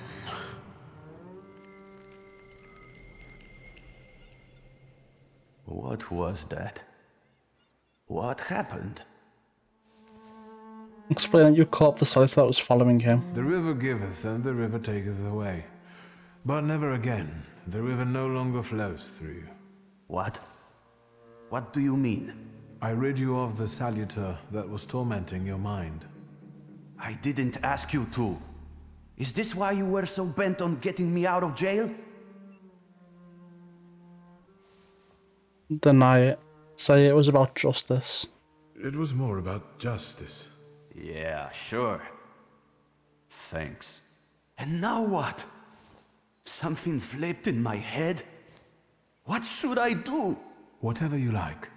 What was that? What happened? Explain that you caught the sight that was following him. The river giveth and the river taketh away. But never again. The river no longer flows through you. What? What do you mean? I rid you of the salutor that was tormenting your mind. I didn't ask you to. Is this why you were so bent on getting me out of jail? Deny it. Say it was about justice. It was more about justice. Yeah, sure. Thanks. And now what? Something flipped in my head? What should I do? Whatever you like.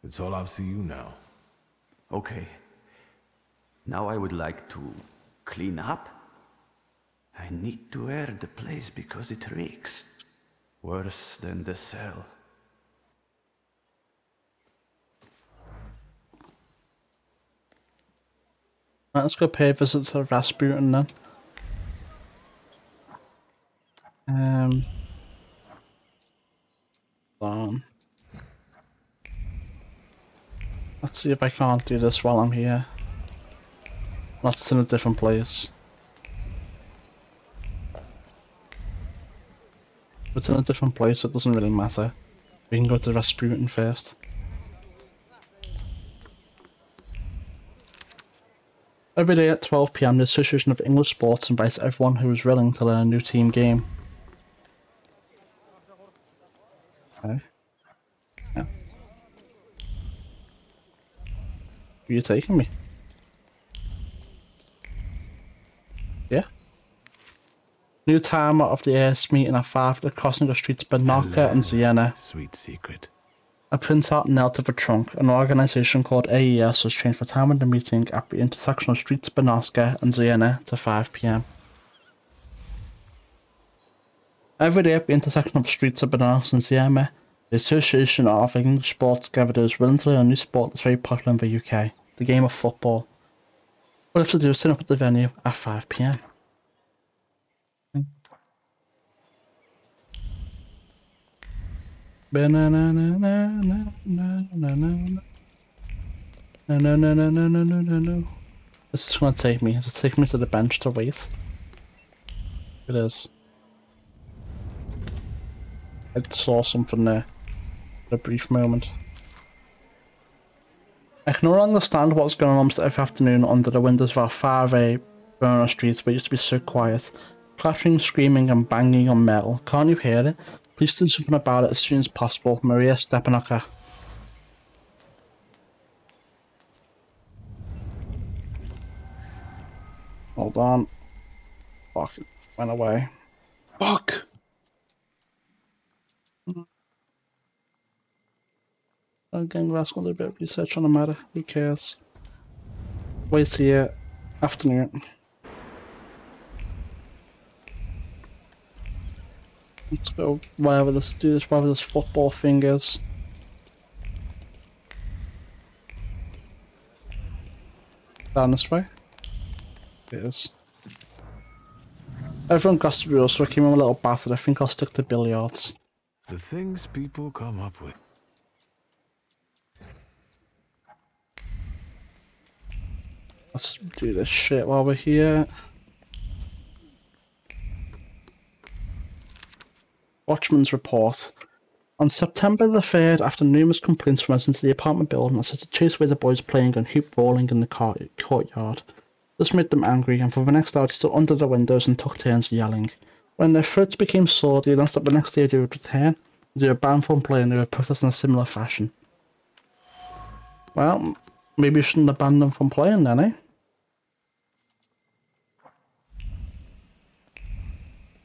It's all up to you now. Okay. Now I would like to clean up. I need to air the place because it reeks. Worse than the cell. Right, let's go pay a visit to Rasputin then. Let's see if I can't do this while I'm here. That's in a different place. If it's in a different place, it doesn't really matter. We can go to Rasputin first. Every day at 12 PM, the Association of English Sports invites everyone who is willing to learn a new team game. Okay. Yeah. Where are you taking me? Yeah. New timer of the AS meeting at 5 at the crossing of streets Bernarka and Siena. Sweet secret. A printout nailed to the trunk. An organisation called AES has changed the time of the meeting at the intersection of streets Bernarska and Siena to 5 PM. Every day at the intersection of streets of Bernarska and Siena, the Association of English Sports gather those willing to learn a new sport that's very popular in the UK, the game of football. All they have to do is turn up at the venue at 5 PM. No. This is gonna take me. Is it taking me to the bench to wait? It is. I saw something there for a brief moment. I can no longer understand what's going on almost every afternoon under the windows of our 5A Burner Street, where it used to be so quiet. Clattering, screaming and banging on metal. Can't you hear it? Please do something about it as soon as possible. Maria Stepanaka. Hold on. Fuck, it went away. Fuck! Again, Rascal did a bit of research on the matter. Who cares? Wait here. Afternoon. Let's go whatever this whatever this football thing is. Down this way? It is. Everyone got to be real, so I came in a little battered. I think I'll stick to billiards. The things people come up with. Let's do this shit while we're here. Watchman's report. On September the 3rd, after numerous complaints from residents of the apartment building that said to chase away the boys playing and hoop rolling in the courtyard. This made them angry, and for the next hour they stood under the windows and took turns yelling. When their threats became sore, they announced that the next day they would return. They were banned from playing, and they would protest in a similar fashion. Well, maybe you shouldn't have banned them from playing then, eh?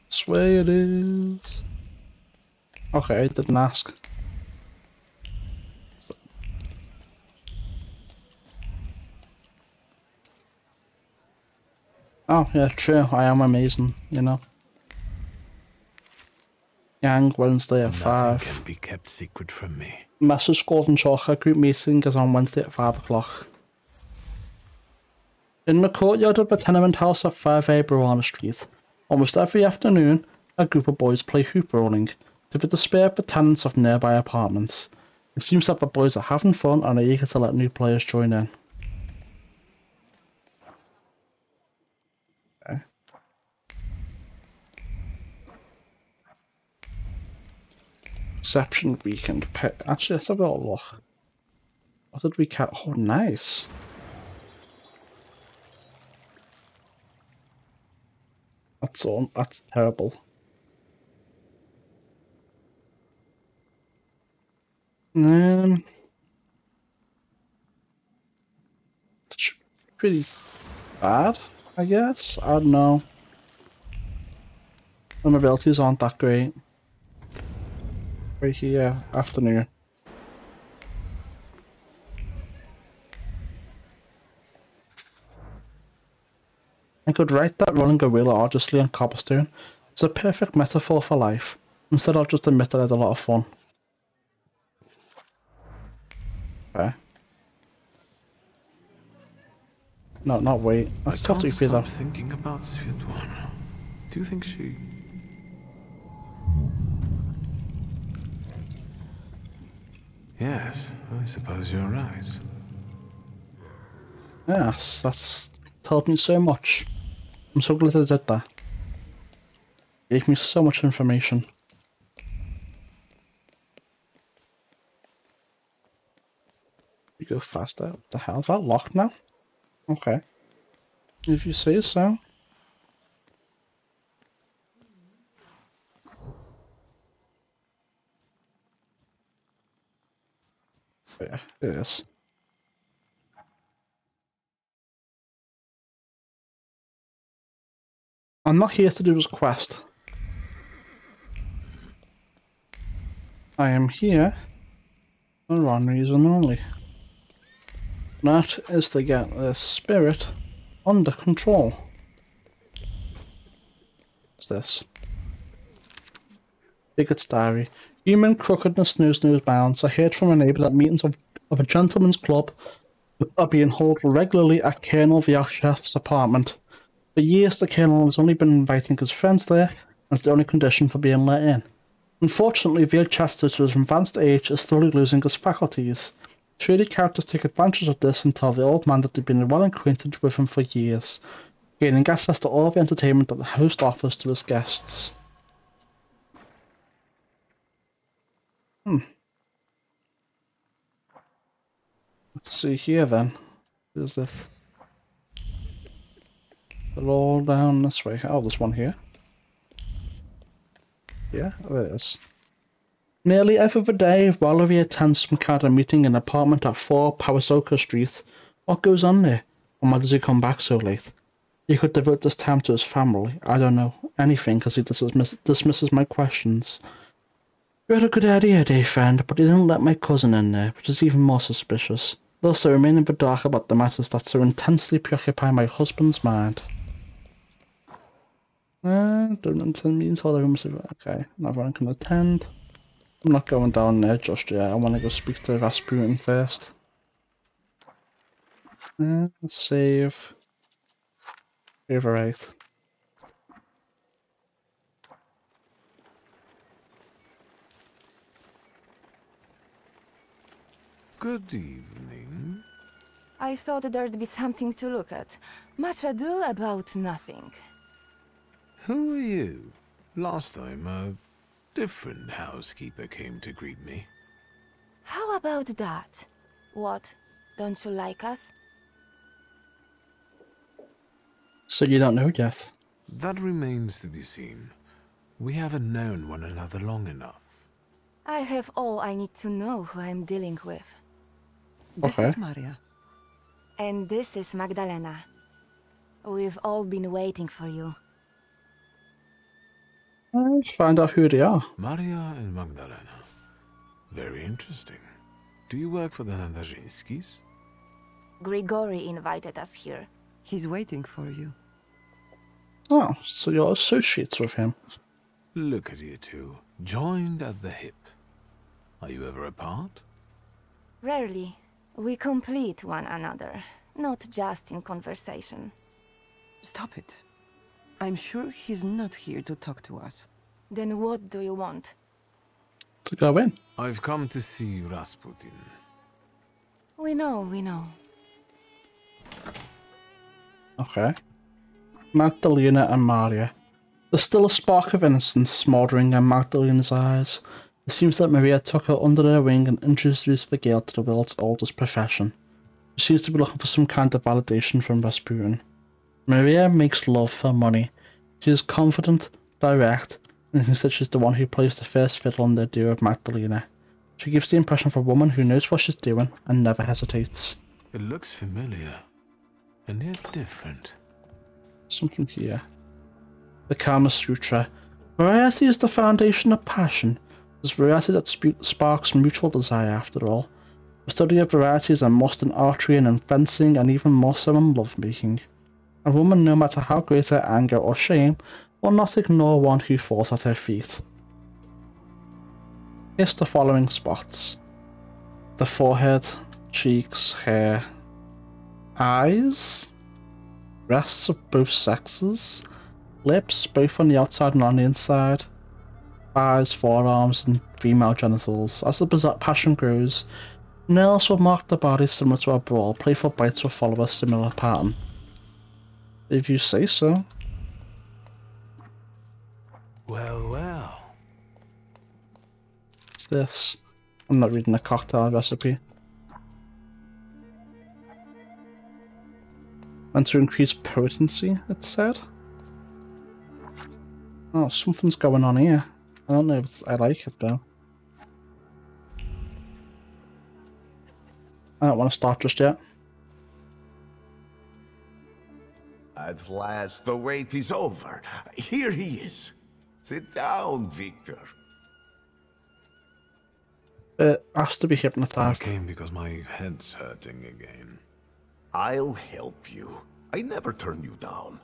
This way it is. Okay, I didn't ask. Oh, yeah, true. I am amazing, you know. Yang Wednesday at 5. Nothing can be kept secret from me. Message Gordon Chalk, our group meeting is on Wednesday at 5 o'clock. In the courtyard of the tenement house at 5A Bruana Street, almost every afternoon, a group of boys play hoop rolling, to the despair of the tenants of nearby apartments. It seems that the boys are having fun and are eager to let new players join in. Okay. Reception weekend. Actually, let's have a little look. What did we catch? Oh, nice. That's terrible. It's pretty bad, I guess. I don't know. My abilities aren't that great. Right here, afternoon. I could write that running gorilla arduously on cobblestone. It's a perfect metaphor for life. Instead, I'll just admit that I had a lot of fun. Okay. No, not wait. Let's talk to you, Peter. I'm thinking about Svetlana. Do you think she... Yes, I suppose you're right. Yes, that's told me so much. I'm so glad I did that. Gave me so much information. You go faster. What the hell? Is that locked now? Okay. If you say so. Yeah, it is. I'm not here to do this quest. I am here for one reason only. That is to get the spirit under control. What's this? Bigot's diary. Human crookedness, snooze bounds. I heard from a neighbour that meetings of a gentleman's club are being held regularly at Colonel Vyashev's apartment. For years, the Colonel has only been inviting his friends there, as the only condition for being let in. Unfortunately, Vyachester, to his advanced age, is slowly losing his faculties. Shady characters take advantage of this and tell the old man that they've been well acquainted with him for years, gaining access to all the entertainment that the host offers to his guests. Let's see here then. Where's this? They're all down this way. Oh, there's one here. Yeah, there it is. Nearly every day, Valerie attends some kind of meeting in an apartment at 4 Pawasoka Street. What goes on there? And why does he come back so late? He could devote this time to his family. I don't know. Anything, because he dismisses my questions. You had a good idea, dear friend, but he didn't let my cousin in there, which is even more suspicious. Thus, I remain in the dark about the matters that so intensely preoccupy my husband's mind. Don't attend meetings, all the rooms. Okay, not everyone can attend. I'm not going down there just yet. I want to go speak to Rasputin first. Save. Favorite. Good evening. I thought there'd be something to look at. Much ado about nothing. Who are you? Last time, a different housekeeper came to greet me. How about that? What? Don't you like us? So you don't know yet? That remains to be seen. We haven't known one another long enough. I have all I need to know who I'm dealing with. This is Maria. And this is Magdalena. We've all been waiting for you. Let's find out who they are. Maria and Magdalena. Very interesting. Do you work for the Nadazhinskis? Grigori invited us here. He's waiting for you. Oh, so you're associates with him. Look at you two, joined at the hip. Are you ever apart? Rarely. We complete one another, not just in conversation. Stop it. I'm sure he's not here to talk to us. Then what do you want? To go in. I've come to see Rasputin. We know. Okay. Magdalena and Maria. There's still a spark of innocence smouldering in Magdalena's eyes. It seems that Maria took her under her wing and introduced the girl to the world's oldest profession. She seems to be looking for some kind of validation from Rasputin. Maria makes love for money. She is confident, direct, and thinks that she's the one who plays the first fiddle on the duo of Magdalena. She gives the impression of a woman who knows what she's doing and never hesitates. It looks familiar, and yet different. Something here. The Kama Sutra. Variety is the foundation of passion. There's variety that sparks mutual desire, after all. The study of variety is a must in archery and in fencing, and even more so in lovemaking. A woman, no matter how great her anger or shame, will not ignore one who falls at her feet. Here's the following spots. The forehead, cheeks, hair, eyes, breasts of both sexes, lips both on the outside and on the inside, thighs, forearms, and female genitals. As the passion grows, nails will mark the body similar to a brawl. Playful bites will follow a similar pattern. If you say so. Well, well. What's this? I'm not reading a cocktail recipe. And to increase potency, it said. Oh, something's going on here. I don't know if I like it though. I don't want to start just yet. At last, the wait is over. Here he is. Sit down, Victor. It has to be hypnotized. I came because my head's hurting again. I'll help you. I never turn you down.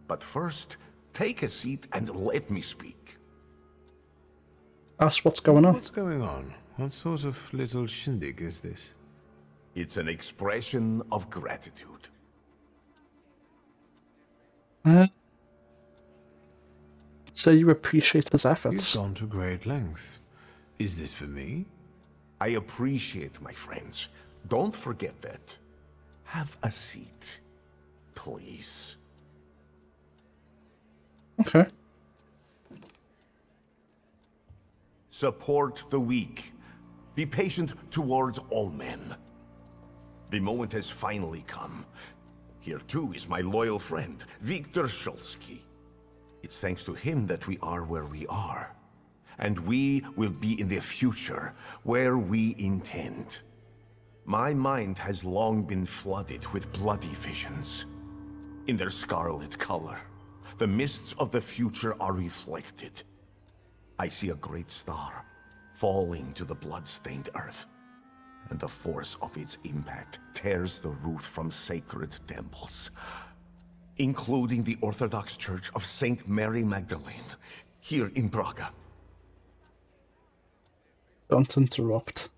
But first, take a seat and let me speak. Ask what's going on. What's going on? What sort of little shindig is this? It's an expression of gratitude. So you appreciate his efforts. You've gone to great lengths. Is this for me? I appreciate my friends. Don't forget that. Have a seat, please. Okay. Support the weak. Be patient towards all men. The moment has finally come. Here too is my loyal friend, Viktor Shulsky. It's thanks to him that we are where we are. And we will be in the future, where we intend. My mind has long been flooded with bloody visions. In their scarlet color, the mists of the future are reflected. I see a great star falling to the blood-stained earth, and the force of its impact tears the roof from sacred temples, including the Orthodox Church of Saint Mary Magdalene, here in Praga. Don't interrupt.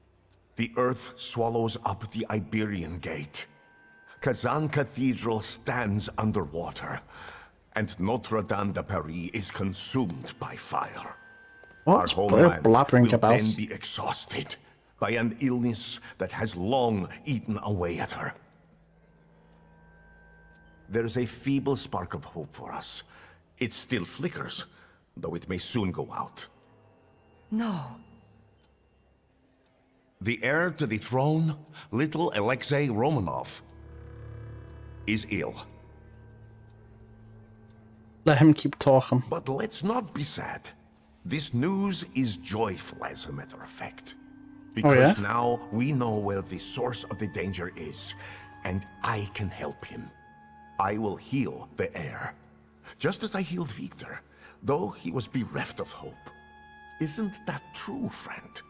The earth swallows up the Iberian Gate. Kazan Cathedral stands underwater, and Notre Dame de Paris is consumed by fire. What's our homeland blabbering will about? then be exhausted by an illness that has long eaten away at her. There's a feeble spark of hope for us. It still flickers, though it may soon go out. No. The heir to the throne, little Alexei Romanov, is ill. Let him keep talking. But let's not be sad. This news is joyful, as a matter of fact. Because now we know where the source of the danger is, and I can help him. I will heal the heir, just as I healed Victor, though he was bereft of hope. Isn't that true, friend?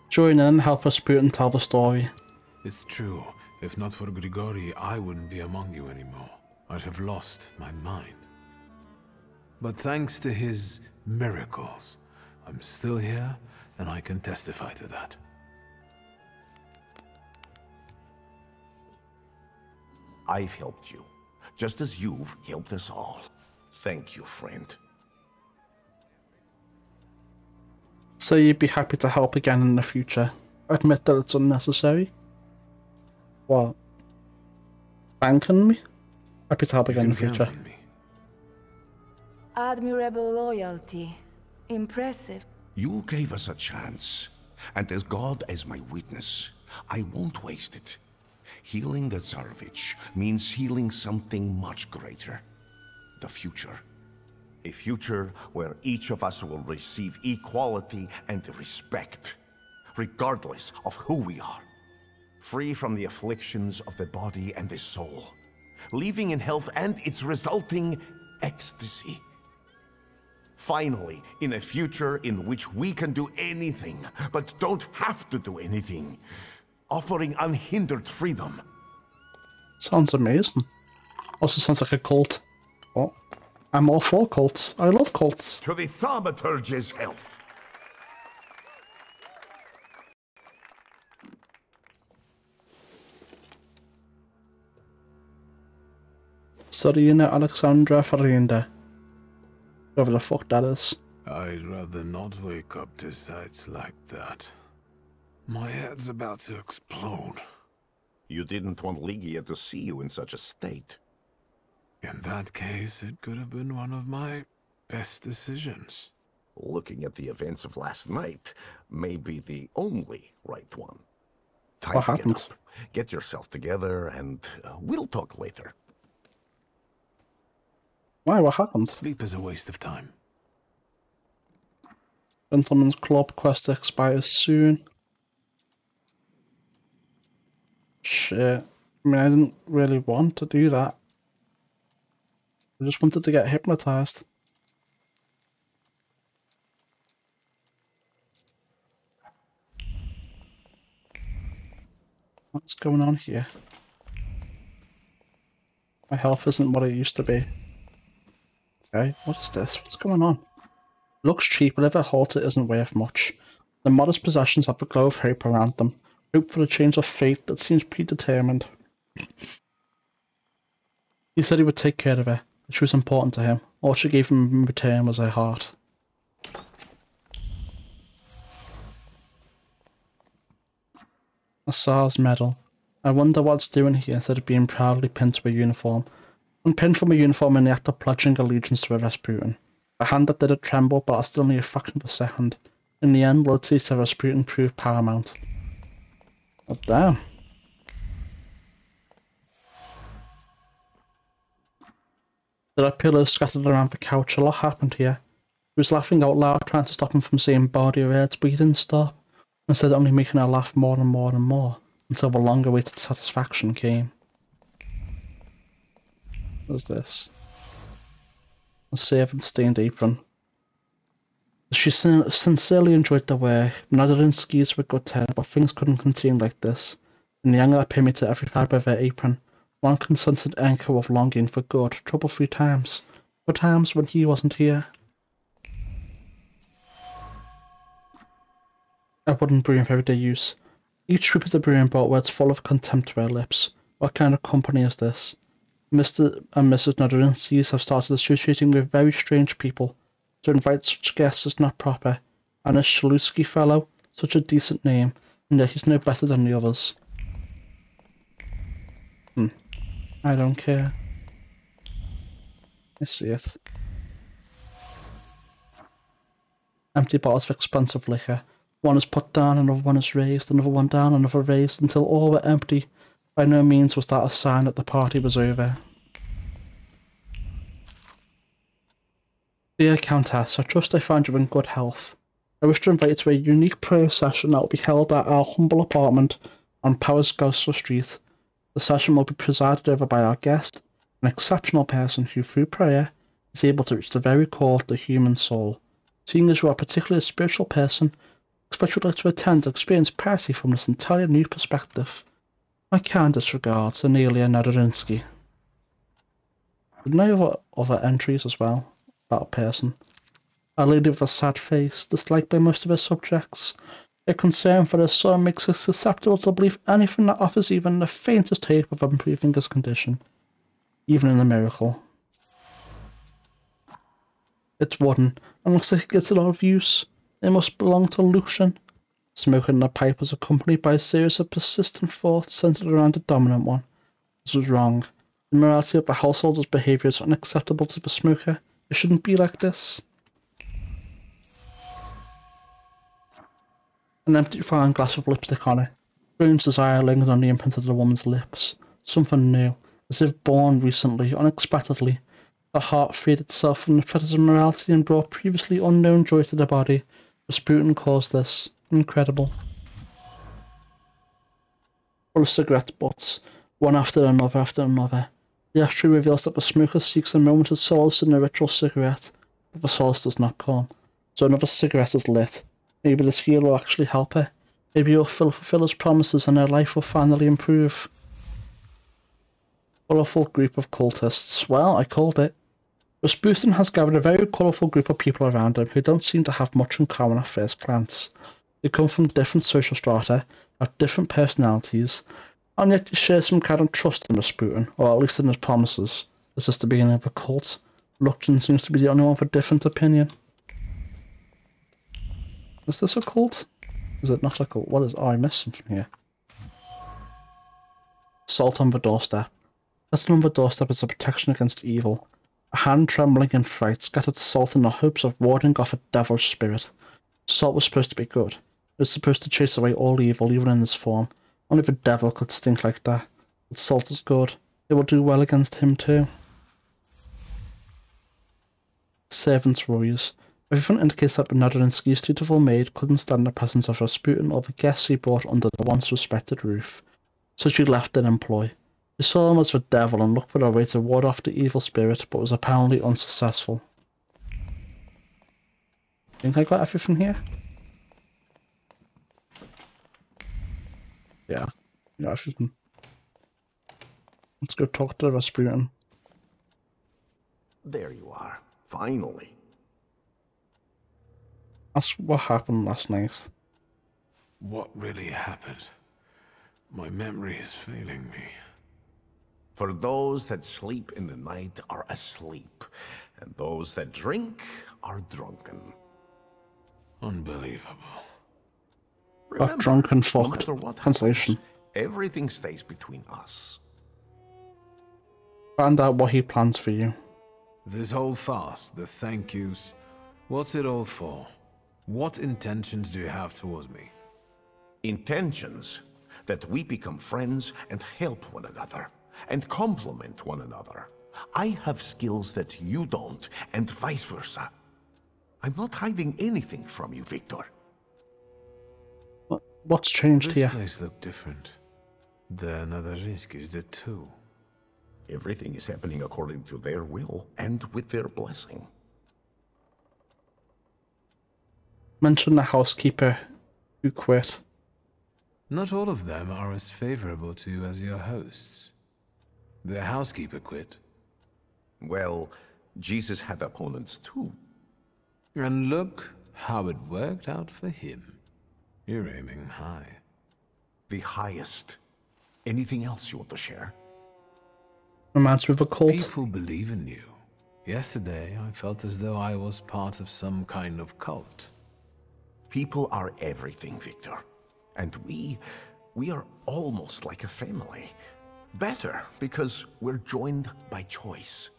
Join in and help Rasputin tell the story. It's true. If not for Grigori, I wouldn't be among you anymore. I'd have lost my mind. But thanks to his miracles, I'm still here, and I can testify to that. I've helped you, just as you've helped us all. Thank you, friend. So you'd be happy to help again in the future. Admit that it's unnecessary. What? Banking me? Happy to help again in the future. Admirable loyalty. Impressive. You gave us a chance, and as God as my witness, I won't waste it. Healing the Tsarevich means healing something much greater. The future. A future where each of us will receive equality and respect, regardless of who we are. Free from the afflictions of the body and the soul. Living in health and its resulting ecstasy. Finally, in a future in which we can do anything, but don't have to do anything. Offering unhindered freedom. Sounds amazing. Also sounds like a cult. Oh, I'm all for cults. I love cults. To the Thaumaturge's health. Serena Alexandra Farrinda. Whoever the fuck that is. I'd rather not wake up to sights like that. My head's about to explode. You didn't want Ligia to see you in such a state. In that case, it could have been one of my best decisions. Looking at the events of last night may be the only right one. Time What to happened? get up. Get yourself together and we'll talk later. Why? What happened? Sleep is a waste of time. Gentleman's Club quest expires soon. Shit. I mean, I didn't really want to do that. I just wanted to get hypnotized. What's going on here? My health isn't what it used to be. Okay, what is this? What's going on? Looks cheap, but if I halt it isn't worth much. The modest possessions have a glow of hope around them. Hope for a change of fate that seems predetermined. He said he would take care of her, that she was important to him. All she gave him in return was her heart. A SARS medal. I wonder what it's doing here instead of being proudly pinned to a uniform. Unpinned from a uniform in the act of pledging allegiance to a Rasputin. A hand that did it tremble, but still only a fraction of a second. In the end, loyalty to Rasputin proved paramount. Oh, damn. There are pillows scattered around the couch. A lot happened here. He was laughing out loud, trying to stop him from saying bawdy words, but he didn't stop. Instead, only making her laugh more and more and more, until the long-awaited satisfaction came. What's this? A servant-stained apron. She sincerely enjoyed the work. Nadarinsky's were good head, but things couldn't continue like this. In the anger that permeated every fibre of her apron, one constant echo of longing for good, trouble-free times. For times when he wasn't here. A wooden broom for everyday use. Each sweep of the broom brought words full of contempt to her lips. What kind of company is this? Mr. and Mrs. Nadarinsky's have started associating with very strange people. To invite such guests is not proper, and this Shalusky fellow, such a decent name, and yet he's no better than the others. I don't care. I see it. Empty bottles of expensive liquor. One is put down, another one is raised, another one down, another raised, until all were empty. By no means was that a sign that the party was over. Dear Countess, I trust I find you in good health. I wish to invite you to a unique prayer session that will be held at our humble apartment on Powerscousel Street. The session will be presided over by our guest, an exceptional person who, through prayer, is able to reach the very core of the human soul. Seeing as you are particularly a spiritual person, I expect you would like to attend and experience piety from this entirely new perspective. My kindest regards, Anelia Nadarinsky. Didn't I have other entries as well about a person? A lady with a sad face, disliked by most of her subjects. A concern for her son makes her susceptible to believe anything that offers even the faintest hope of improving his condition, even in a miracle. It's wooden, and looks like it gets a lot of use. It must belong to Lucian. Smoking the pipe was accompanied by a series of persistent thoughts centered around the dominant one. This was wrong. The morality of the household's behaviour is unacceptable to the smoker. It shouldn't be like this. An empty fine glass with lipstick on it. Bone's desire lingered on the imprint of the woman's lips. Something new, as if born recently, unexpectedly. Her heart freed itself from the fetters of morality and brought previously unknown joy to the body. Rasputin caused this. Incredible. Full of cigarette butts, one after another after another. The ashtray reveals that the smoker seeks a moment of solace in the ritual cigarette, but the solace does not come. So another cigarette is lit. Maybe this heal will actually help her. Maybe he'll fulfill his promises and her life will finally improve. Colourful group of cultists. Well, I called it. Rasputin has gathered a very colourful group of people around him who don't seem to have much in common at first glance. They come from different social strata, have different personalities, and yet they share some kind of trust in Rasputin, or at least in his promises. Is this the beginning of a cult? Lucian seems to be the only one with a different opinion. Is this a cult? Is it not a cult? What is... Oh, I missed something here. Salt on the doorstep. Sitting on the doorstep is a protection against evil. A hand trembling in fright scattered salt in the hopes of warding off a devilish spirit. Salt was supposed to be good. It was supposed to chase away all evil, even in this form. Only the devil could stink like that. But salt is good. It will do well against him too. Servants' worries. Everything indicates that Bernardinski's dutiful maid couldn't stand the presence of Rasputin or the guests he brought under the once respected roof. So she left their employ. She saw him as the devil and looked for a way to ward off the evil spirit, but was apparently unsuccessful. Think I got everything here? Yeah, everything. Let's go talk to Rasputin. There you are, finally. That's what happened last night. What really happened? My memory is failing me. For those that sleep in the night are asleep, and those that drink are drunken. Unbelievable. Remember, drunk and no fucked. matter what Translation. happens, everything stays between us. Find out what he plans for you. This whole farce, the thank yous, what's it all for? What intentions do you have towards me? Intentions that we become friends and help one another, and complement one another. I have skills that you don't, and vice versa. I'm not hiding anything from you, Victor. What's changed here? This place looked different. The Nadarzinskis did too. Everything is happening according to their will, and with their blessing. Mention the housekeeper who quit. Not all of them are as favorable to you as your hosts. The housekeeper quit. Well, Jesus had opponents too. And look how it worked out for him. You're aiming high. The highest. Anything else you want to share? Romance with a cult. People believe in you. Yesterday, I felt as though I was part of some kind of cult. People are everything, Victor. And we are almost like a family. Better, because we're joined by choice,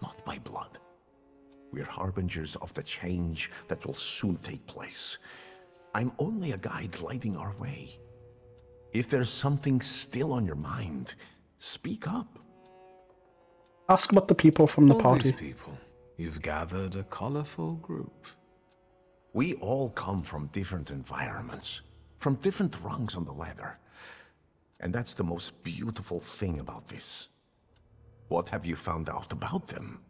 not by blood. We're harbingers of the change that will soon take place. I'm only a guide lighting our way. If there's something still on your mind, speak up. Ask about the people from the all party. These people. You've gathered a colorful group. We all come from different environments, from different rungs on the ladder. And that's the most beautiful thing about this. What have you found out about them?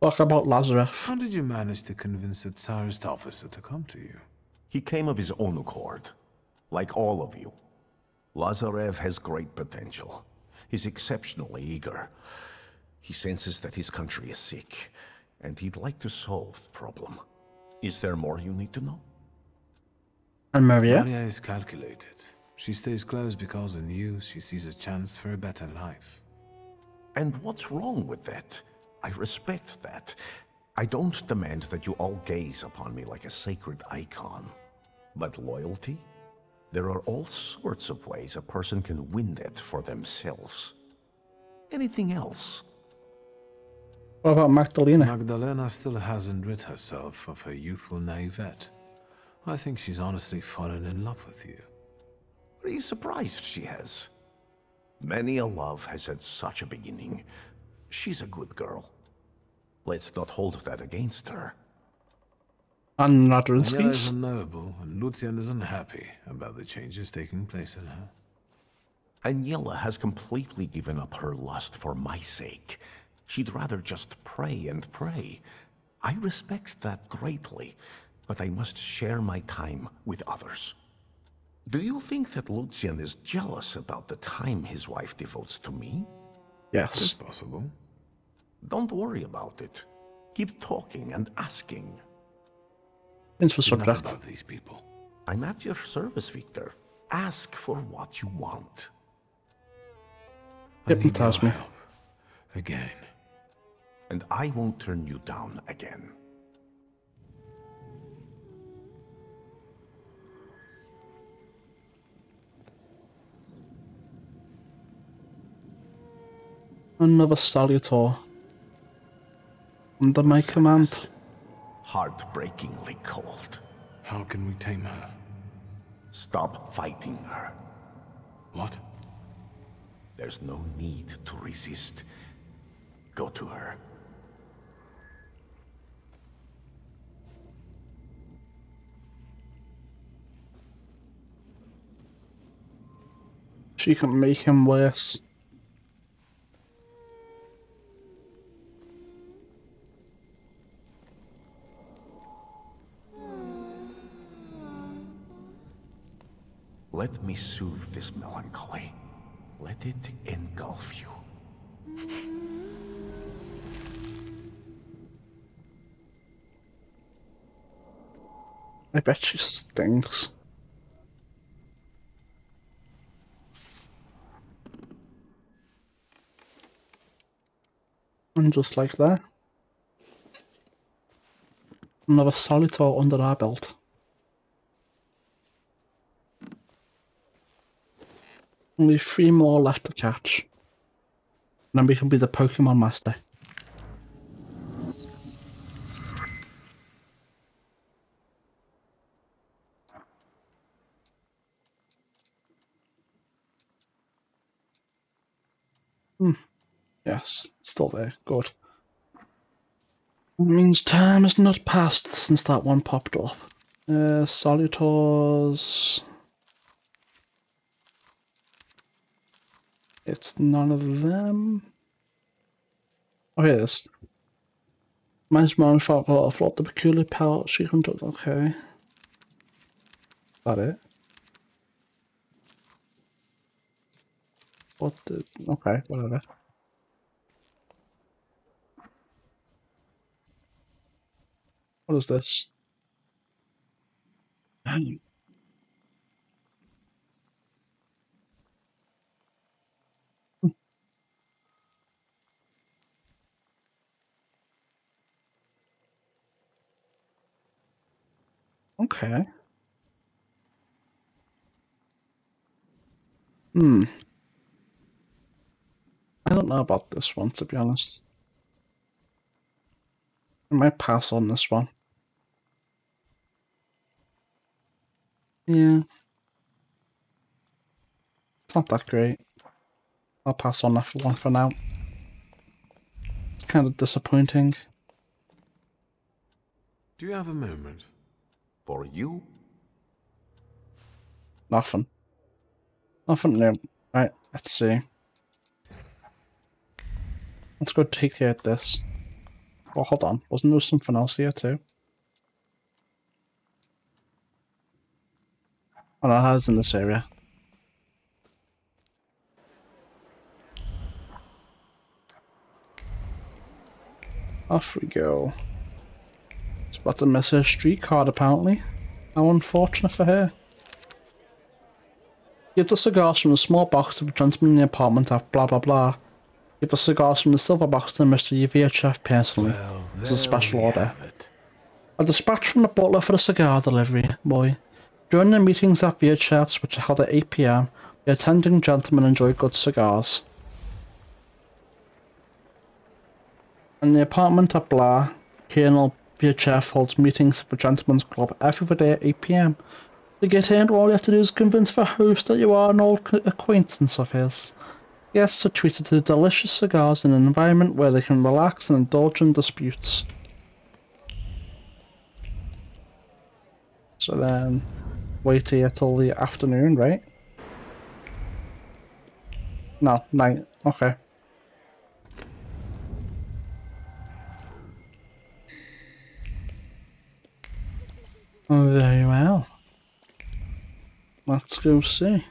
Talk about Lazarev. How did you manage to convince the Tsarist officer to come to you? He came of his own accord, like all of you. Lazarev has great potential. He's exceptionally eager. He senses that his country is sick, and he'd like to solve the problem. Is there more you need to know? And Maria? Maria is calculated. She stays close because in you she sees a chance for a better life. And what's wrong with that? I respect that. I don't demand that you all gaze upon me like a sacred icon. But loyalty? There are all sorts of ways a person can win that for themselves. Anything else? What about Magdalena? Magdalena still hasn't rid herself of her youthful naivete. I think she's honestly fallen in love with you. Are you surprised she has? Many a love has had such a beginning. She's a good girl. Let's not hold that against her. And Daniela is unknowable, and Lucian is unhappy about the changes taking place in her. Agnella has completely given up her lust for my sake. She'd rather just pray and pray. I respect that greatly, but I must share my time with others. Do you think that Lucian is jealous about the time his wife devotes to me? Yes. It's possible. Don't worry about it. Keep talking and asking. Enough about these people. I'm at your service, Victor. Ask for what you want. Hypnotize me. Again. And I won't turn you down again. Another Salutor. Under my command. Heartbreakingly cold. How can we tame her? Stop fighting her. What? There's no need to resist. Go to her. She can make him worse. Let me soothe this melancholy. Let it engulf you. I bet she stinks. And just like that, another Salutor under our belt. Only 3 more left to catch. And then we can be the Pokemon Master. Yes, still there. Good. That means time has not passed since that one popped up. Salutors. It's none of them. Oh, here it is. Mine's mom felt the peculiar power she conducted. Okay. Is that it? What the... Okay, whatever. What is this? Dang. Okay. I don't know about this one, to be honest. I might pass on this one. Yeah. It's not that great. I'll pass on that one for now. It's kind of disappointing. Do you have a moment? For you? Nothing. Nothing new. Right, let's see. Let's go take care of this. Oh, hold on. Wasn't there something else here too? Oh no, that is in this area. Off we go. It's about to miss her street card apparently. How unfortunate for her. Give the cigars from the small box to the gentleman in the apartment at blah blah blah. Give the cigars from the silver box to Mr. Yevyechev personally. It's a special order. A dispatch from the butler for the cigar delivery, boy. During the meetings at Vyachev's, which are held at 8 PM, the attending gentlemen enjoy good cigars. In the apartment at Blah, Colonel Vyachev holds meetings at the Gentlemen's Club every day at 8 PM. To get in, all you have to do is convince the host that you are an old acquaintance of his. Guests are treated to delicious cigars in an environment where they can relax and indulge in disputes. So then, wait here till the afternoon, right? No, night. Okay. Very well. Let's go see.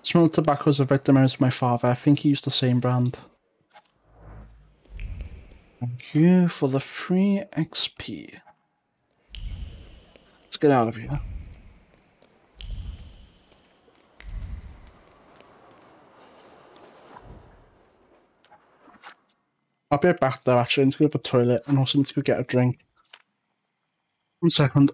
Smell tobacco is a victim of my father. I think he used the same brand. Thank you for the free XP. Let's get out of here. I'll be right back there actually. I need to go to the toilet and also need to go get a drink. 1 second.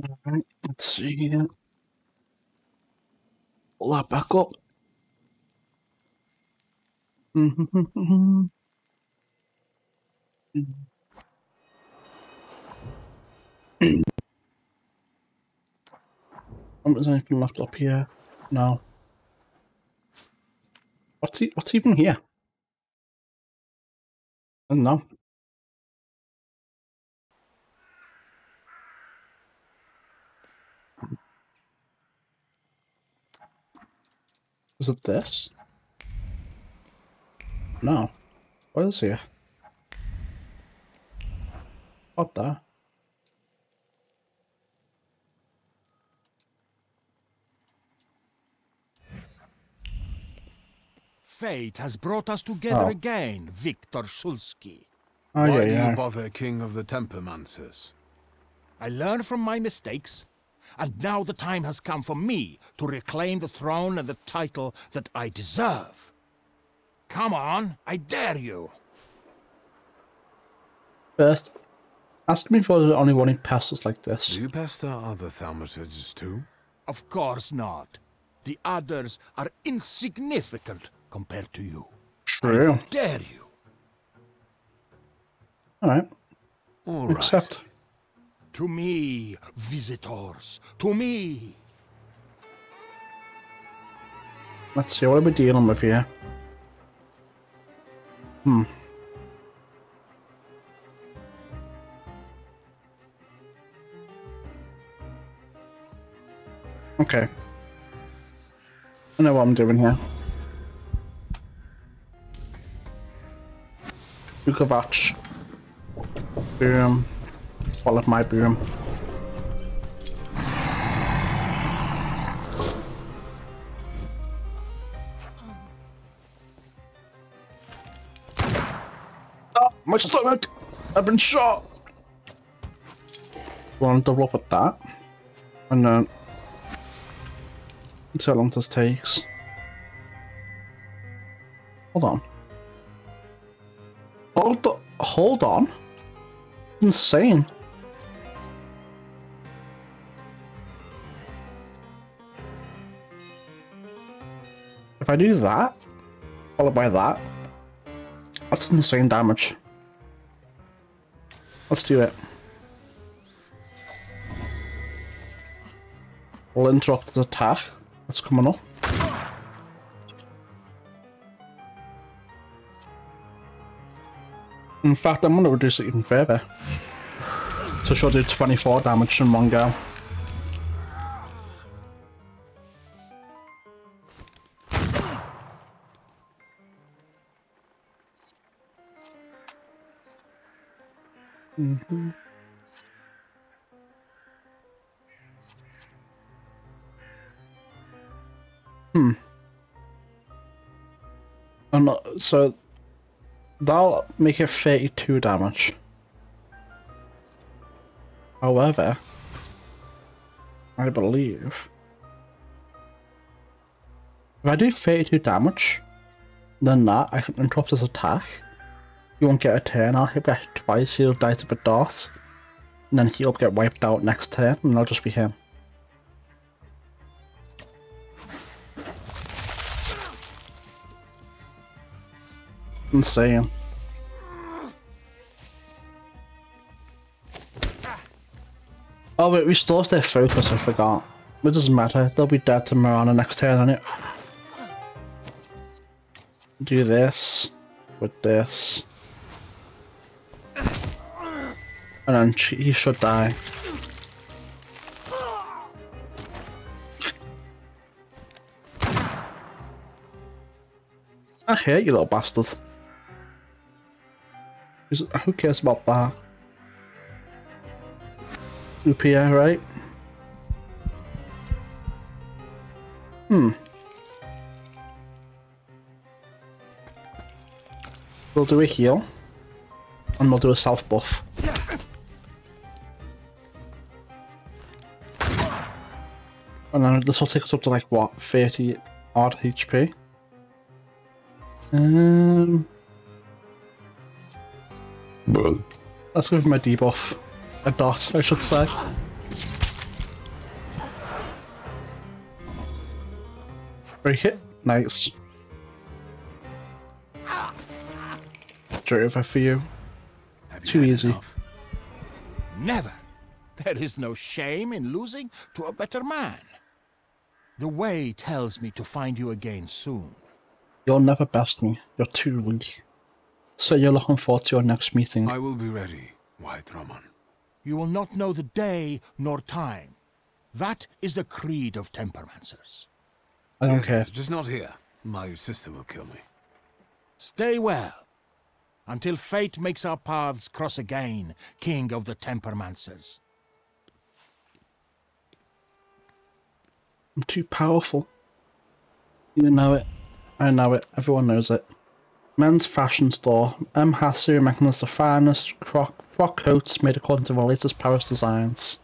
Alright, let's see here. Pull that back up. Is there anything left up here? No. What's even here? I don't know. Is it this? No. What is here? What the? Fate has brought us together again, Viktor Shulsky. Why do you bother King of the Tempermancers? I learned from my mistakes, and now the time has come for me to reclaim the throne and the title that I deserve. Come on, I dare you. First, ask me if I was the only one who passes like this. Do you pester other thaumaturges too? Of course not. The others are insignificant compared to you. True. I dare you. Alright. All right. Accept. To me, visitors. To me. Let's see, what are we dealing with here? Okay. I know what I'm doing here. Vukovac. Boom. Follow my boom. Oh, my stomach! I've been shot! Want to double up at that? And then... see how long this takes. Hold on. Hold on. Insane. If I do that, followed by that, that's insane damage. Let's do it. We'll interrupt the attack that's coming up. In fact, I'm going to reduce it even further. So she'll do 24 damage in one go. So that'll make it 32 damage. However, I believe if I do 32 damage, then that I can interrupt his attack. You won't get a turn. I'll hit back twice. He'll die to the dot, and then he'll get wiped out next turn, and it'll just be him. Insane. Oh wait, we still have their focus, I forgot. It doesn't matter, they'll be dead to Mirana next turn, on it. Do this with this. And then he should die. I hate you, little bastard. Who cares about that? UPA, right? We'll do a heal. And we'll do a self buff. And then this will take us up to like what, 30 odd HP. Let's give him a debuff. A dot, I should say. Break it. Nice. Over for you. Too easy. Never. There is no shame in losing to a better man. The way tells me to find you again soon. You'll never best me. You're too weak. So you're looking forward to your next meeting. I will be ready, White Roman. You will not know the day nor time. That is the creed of Tempermancers. I don't care. Just not here. My sister will kill me. Stay well. Until fate makes our paths cross again, King of the Tempermancers. I'm too powerful. You know it. I know it. Everyone knows it. Men's fashion store. M. Hasu recommends the finest frock coats made according to the latest Paris designs.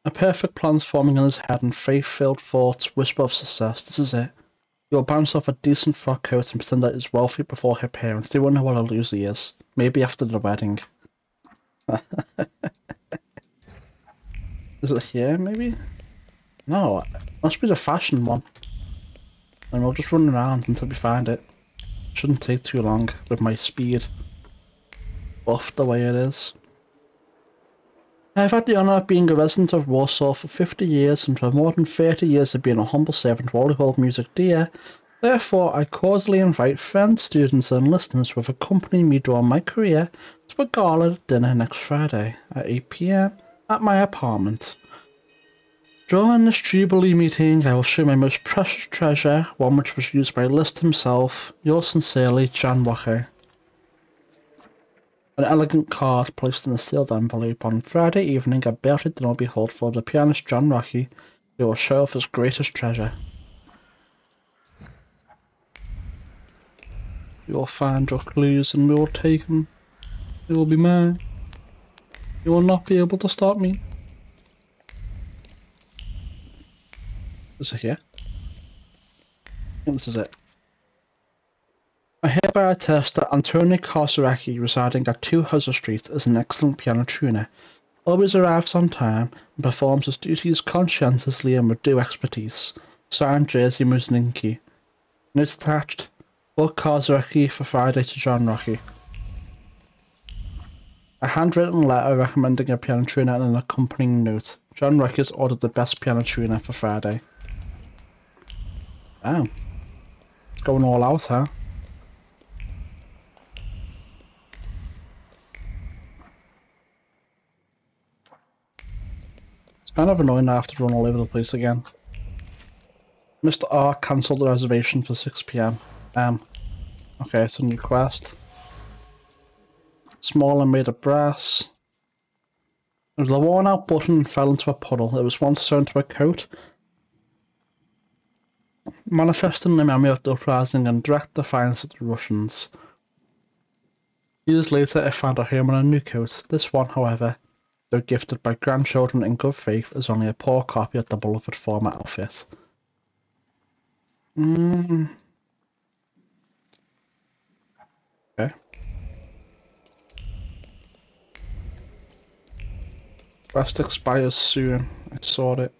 A perfect plan's forming in his head and faith-filled thoughts whisper of success. This is it. You'll buy himself a decent frock coat and pretend that he's wealthy before her parents. They won't know what a loser he is. Maybe after the wedding. Is it here, maybe? No, it must be the fashion one. And we'll just run around until we find it. Shouldn't take too long with my speed. Buffed the way it is. I've had the honour of being a resident of Warsaw for 50 years and for more than 30 years of being a humble servant while we hold music dear. Therefore, I cordially invite friends, students and listeners who have accompanied me during my career to a gala dinner next Friday at 8 PM at my apartment. During this Jubilee meeting, I will show my most precious treasure, one which was used by Liszt himself. Yours sincerely, Jan Wache. An elegant card placed in a sealed envelope. On Friday evening, a birthday dinner will be held for the pianist John Rocky, who will show off his greatest treasure. You will find your clues and we will take them. They will be mine. You will not be able to stop me. Is it here? I think this is it. I hereby attest that Antonio Korsaraki, residing at 2 Huzzer Street, is an excellent piano tuner, always arrives on time, and performs his duties conscientiously and with due expertise. Signed, Jerzy Musninki. Note attached. Book Korsaraki for Friday to John Rocky. A handwritten letter recommending a piano tuner and an accompanying note. John Rocky has ordered the best piano tuner for Friday. Damn. It's going all out, huh? It's kind of annoying I have to run all over the place again. Mr. R cancelled the reservation for 6 PM. Okay, it's a new quest. Small and made of brass. It was a worn out button and fell into a puddle. It was once sewn to a coat. Manifesting the memory of the uprising and direct defiance of the Russians. Years later, I found a home in a new coat. This one, however, though gifted by grandchildren in good faith, is only a poor copy of the beloved former outfit. Okay. Quest expires soon. I saw it.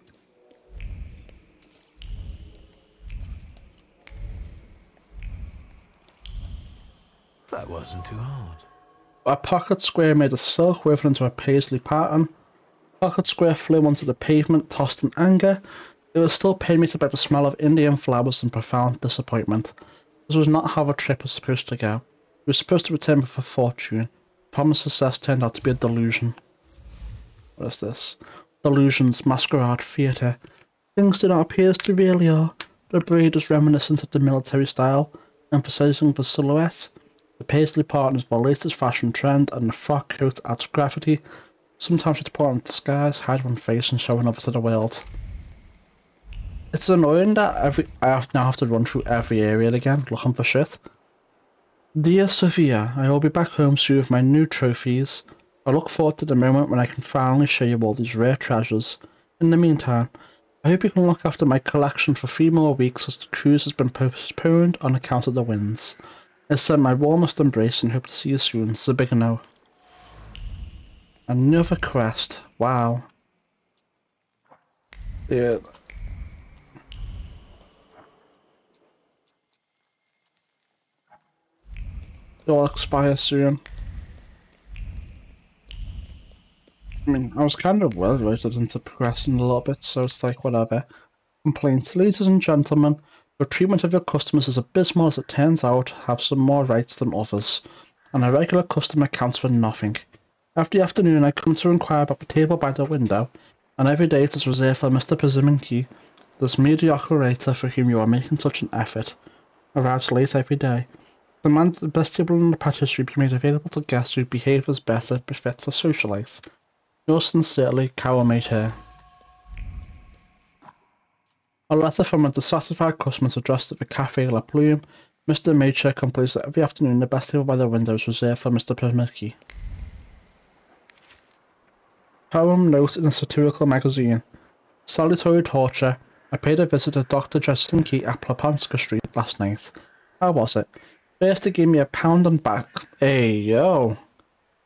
That wasn't too hard. A pocket square made of silk woven into a paisley pattern. Pocket square flew onto the pavement, tossed in anger. It was still permeated by the smell of Indian flowers and profound disappointment. This was not how the trip was supposed to go. It was supposed to return with a fortune. Promised success turned out to be a delusion. What is this? Delusions, masquerade, theatre. Things do not appear as they really are. The braid is reminiscent of the military style, emphasizing the silhouette. The paisley pattern is the latest fashion trend, and the frock coat adds gravity. Sometimes it's put on disguise, hide one face, and showing off to the world. It's annoying that I now have to run through every area again, looking for shit. Dear Sophia, I will be back home soon with my new trophies. I look forward to the moment when I can finally show you all these rare treasures. In the meantime, I hope you can look after my collection for 3 more weeks as the cruise has been postponed on account of the winds. I send my warmest embrace and hope to see you soon, Zabigano. Another quest. Wow. Yeah. It'll expire soon. I mean, I was kind of well rated into progressing a little bit, so it's like, whatever. Complaints. Ladies and gentlemen, your treatment of your customers is abysmal as it turns out, have some more rights than others, and a regular customer counts for nothing. Every afternoon I come to inquire about the table by the window, and every day it is reserved for Mr. Persiminki, this mediocre waiter for whom you are making such an effort. Arrives late every day. Demand that the best table in the patisserie be made available to guests whose behaviours better befits a socialite. Yours sincerely, Cowamaid here. A letter from a dissatisfied customer is addressed at the Café La Plume. Mr. Maidshare complains that every afternoon the best table by the window is reserved for Mr. Persiminki. Poem note in a satirical magazine. Salutary torture. I paid a visit to Dr. Jasinki at Plapanska Street last night. How was it? First he gave me a pound and back. Hey, yo!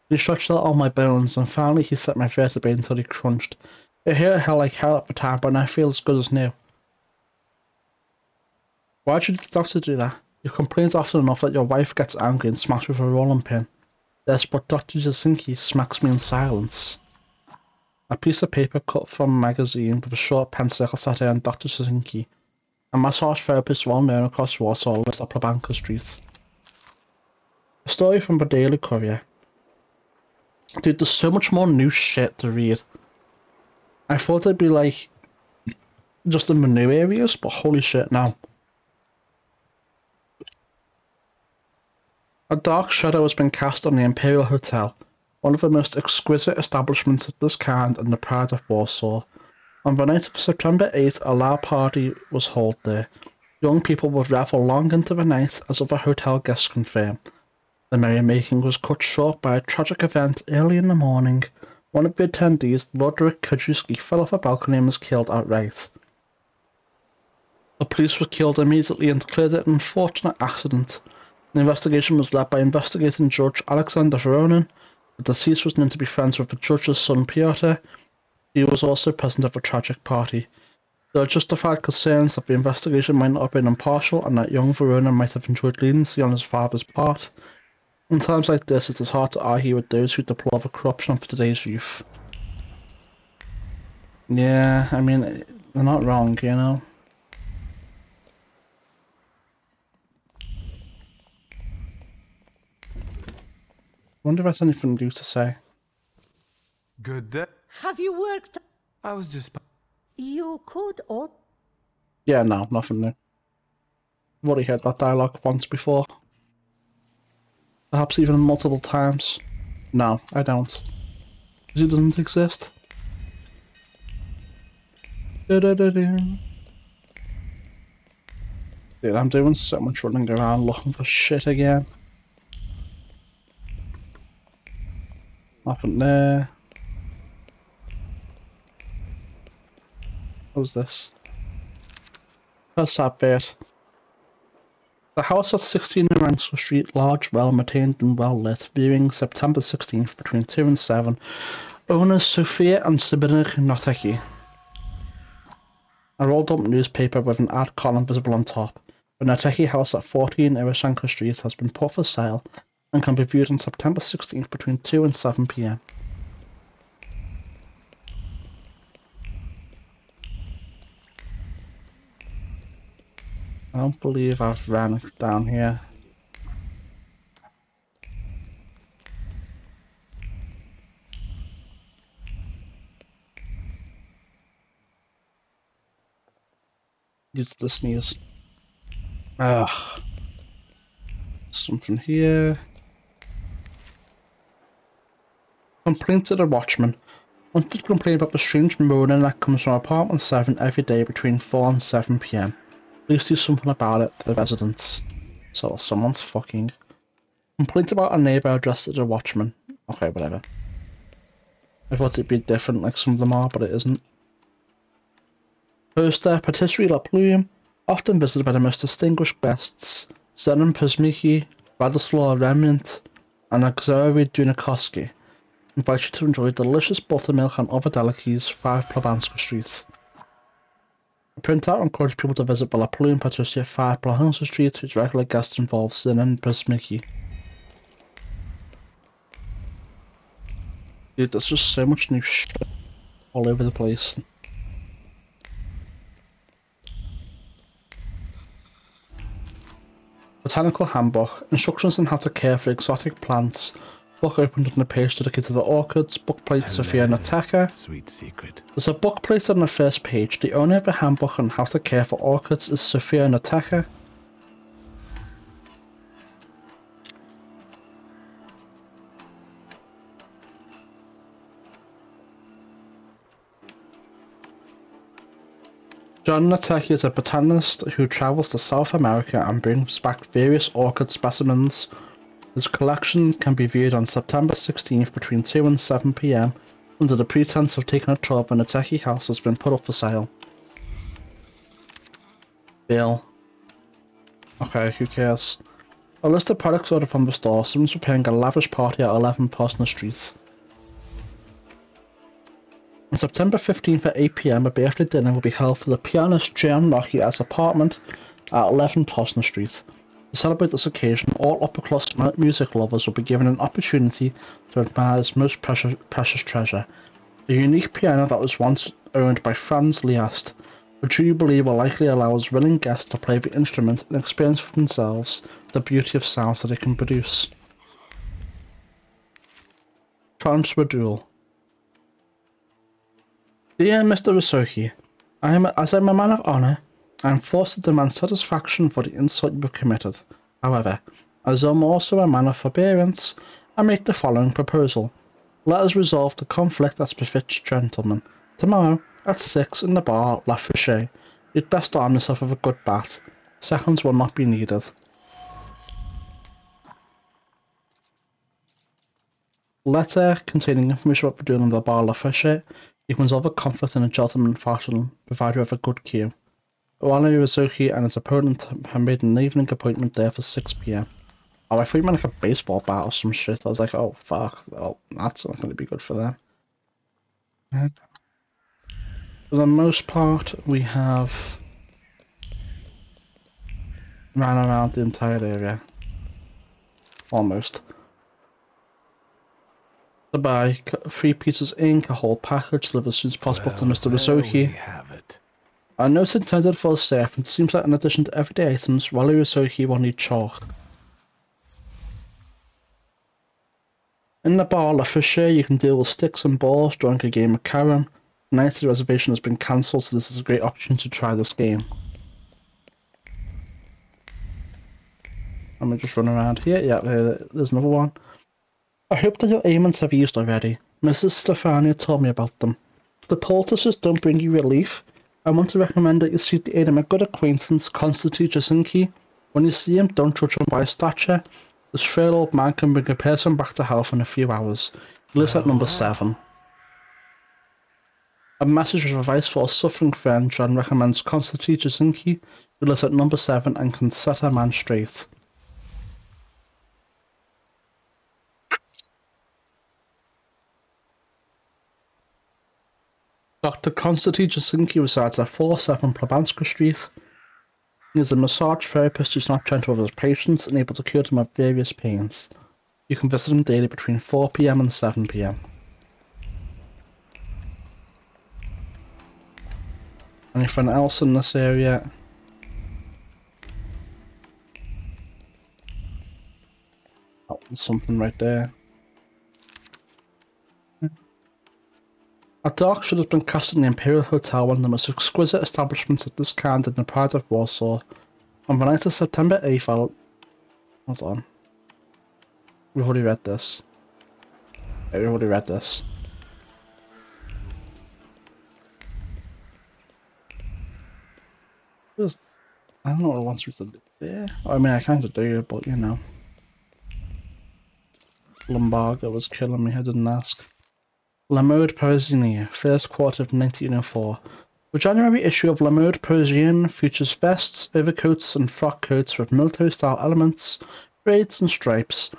He stretched out all my bones, and finally he set my vertebrae until he crunched. It hurt like hell at the time, but now I feel as good as new. Why did the doctor do that? You've complained often enough that your wife gets angry and smacks me with a rolling pin. Yes, but Dr. Jasinki smacks me in silence. A piece of paper cut from a magazine with a short pencil sat here on Dr. Jasinki, a massage therapist well known across Warsaw, lives at Plabanka Street. A story from the Daily Courier. Dude, there's so much more new shit to read. I thought it'd be like just in the new areas, but holy shit now. A dark shadow has been cast on the Imperial Hotel, one of the most exquisite establishments of this kind in the pride of Warsaw. On the night of September 8th, a loud party was held there. Young people would revel long into the night, as other hotel guests confirm. The merrymaking was cut short by a tragic event early in the morning. One of the attendees, Roderick Kajuski, fell off a balcony and was killed outright. The police were killed immediately and declared it an unfortunate accident. The investigation was led by investigating Judge Alexander Voronin. The deceased was known to be friends with the judge's son Piotr. He was also present at the tragic party. There are justified concerns that the investigation might not have been impartial and that young Voronin might have enjoyed leniency on his father's part. In times like this, it is hard to argue with those who deplore the corruption of today's youth. Yeah, I mean, they're not wrong, you know? Wonder if there's anything new to say. Good day. Have you worked? I was just... You could or... Yeah, no, nothing new. I've already heard that dialogue once before. Perhaps even multiple times. No, I don't. Because it doesn't exist. Dude, I'm doing so much running around looking for shit again. Nothing there. What was this? That's that bit. The house at 16 Ransel Street, large, well-maintained and well-lit, viewing September 16th between 2 and 7. Owners Sofia and Zbigniew Notecki. A rolled-up newspaper with an ad column visible on top. The Notecki house at 14 Irishanka Street has been put for sale and can be viewed on September 16th between 2 and 7 PM. I don't believe I've ran it down here. Use the sneeze. Ugh. Something here. Complaint to the watchman. Wanted to complain about the strange moaning that comes from apartment 7 every day between 4 and 7 PM. Please do something about it to the residents. So someone's fucking. Complaint about a neighbour addressed to the watchman. Okay, whatever. I thought it'd be different like some of them are, but it isn't. Poster, Patisserie La Plume, often visited by the most distinguished guests, Zenon Persiminki, Radoslaw Remyant, and Agzari Dunakovsky. Invite you to enjoy delicious buttermilk and other delicacies, 5 Plabanska Street. The printout encouraged people to visit Balaploo and Patricia 5 Blahansa Street, whose regular guest involves Sin and Bismiki. Dude, there's just so much new shit all over the place. Botanical Handbook. Instructions on how to care for exotic plants. Book opened on a page dedicated to the orchids. Bookplate Sophia Nataka. Sweet secret. There's a bookplate on the first page. The owner of the handbook on how to care for orchids is Sophia Nataka. John Nataki is a botanist who travels to South America and brings back various orchid specimens. His collection can be viewed on September 16th between 2 and 7 PM under the pretense of taking a tour when the Nataki house has been put up for sale. Bill. Okay, who cares? A list of products ordered from the store. Someone's preparing a lavish party at 11 Posner Street. On September 15th at 8 PM, a birthday dinner will be held for the pianist Jan Nocky at his apartment at 11 Posner Street. To celebrate this occasion, all upper-class music lovers will be given an opportunity to admire his most precious treasure, a unique piano that was once owned by Franz Liszt, which you believe will likely allow his willing guests to play the instrument and experience for themselves the beauty of sounds that it can produce. Transfer Duel. Dear Mr. Isoki, as I'm a man of honor, I am forced to demand satisfaction for the insult you have committed. However, as I'm also a man of forbearance, I make the following proposal. Let us resolve the conflict as befits gentlemen. Tomorrow, at 6 in the bar La Fichet, you'd best arm yourself with a good bat. Seconds will not be needed. Letter containing information about the duel in the bar La Fichet. You can resolve a conflict in a gentleman fashion, provided you have a good cue. Owano Urazuki and his opponent have made an evening appointment there for 6 PM. Oh, I thought you meant like a baseball bat or some shit. I was like, oh fuck, well, that's not going to be good for them. For the most part, we have ran around the entire area. Almost. To buy 3 pieces of ink, a whole package delivered as soon as possible to Mr. Isoki. A note intended for a safe, and it seems like in addition to everyday items, Wally Isoki will need chalk. In the bar La Fichet, you can deal with sticks and balls during a game of carom. Tonight's reservation has been cancelled, so this is a great opportunity to try this game. Let me just run around here. Yeah, there's another one. I hope that your ailments have eased already. Mrs. Stefania told me about them. If the poultices don't bring you relief, I want to recommend that you seek the aid of my good acquaintance, Konstantin Jasinki. When you see him, don't judge him by his stature. This frail old man can bring a person back to health in a few hours. He lives at number 7. A message of advice for a suffering friend. John recommends Konstantin Jasinki, who lives at number 7 and can set a man straight. Dr. Konstantin Jasinki resides at 47 Plabanska Street. He is a massage therapist who's not gentle with his patients and able to cure them of various pains. You can visit him daily between 4 PM and 7 PM. Anything else in this area? Oh, there's something right there. A dark should have been cast in the Imperial Hotel, one of the most exquisite establishments of this kind in the pride of Warsaw. On the night of September 8th, hold on. We've already read this. Yeah, we've already read this. Just, I don't know what it wants me to do there. I mean, I kind of do, but you know. Lombardo was killing me, I didn't ask. La Mode Parisienne, first quarter of 1904. The January issue of La Mode Parisienne features vests, overcoats and frock coats with military-style elements, braids and stripes.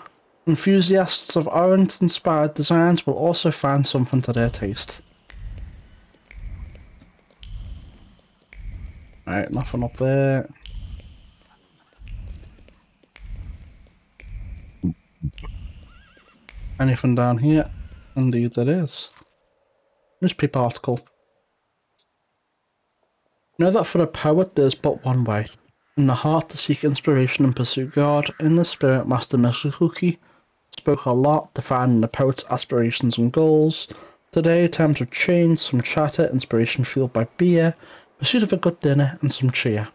Enthusiasts of Orient-inspired designs will also find something to their taste. Right, nothing up there. Anything down here? Indeed there is. Newspaper article. Know that for a poet there's but one way. In the heart to seek inspiration and pursue God. In the spirit, Master Mizuki spoke a lot, defining the poet's aspirations and goals. Today, times have changed, some chatter, inspiration fueled by beer, pursuit of a good dinner, and some cheer.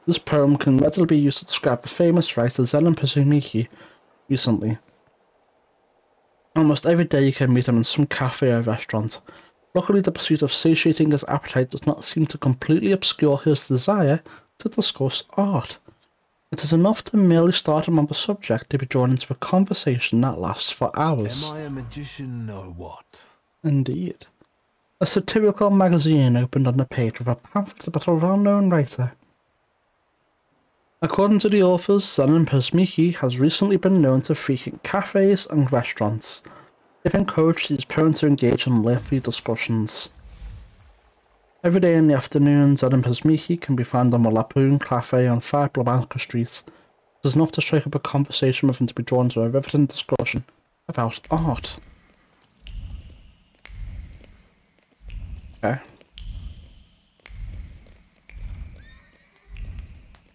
This poem can readily be used to describe the famous writer Zenran Pazumiki recently. Almost every day you can meet him in some cafe or restaurant. Luckily, the pursuit of satiating his appetite does not seem to completely obscure his desire to discuss art. It is enough to merely start him on the subject to be drawn into a conversation that lasts for hours. Am I a magician or what? Indeed. A satirical magazine opened on the page with a pamphlet about a well-known writer. According to the authors, Zenran Pazumiki has recently been known to frequent cafes and restaurants. If encouraged, he is prone to engage in lengthy discussions. Every day in the afternoon, Zenran Pazumiki can be found on the Lapoon Cafe on 5 Blabanka Street. It is enough to strike up a conversation with him to be drawn to a riveting discussion about art. Okay.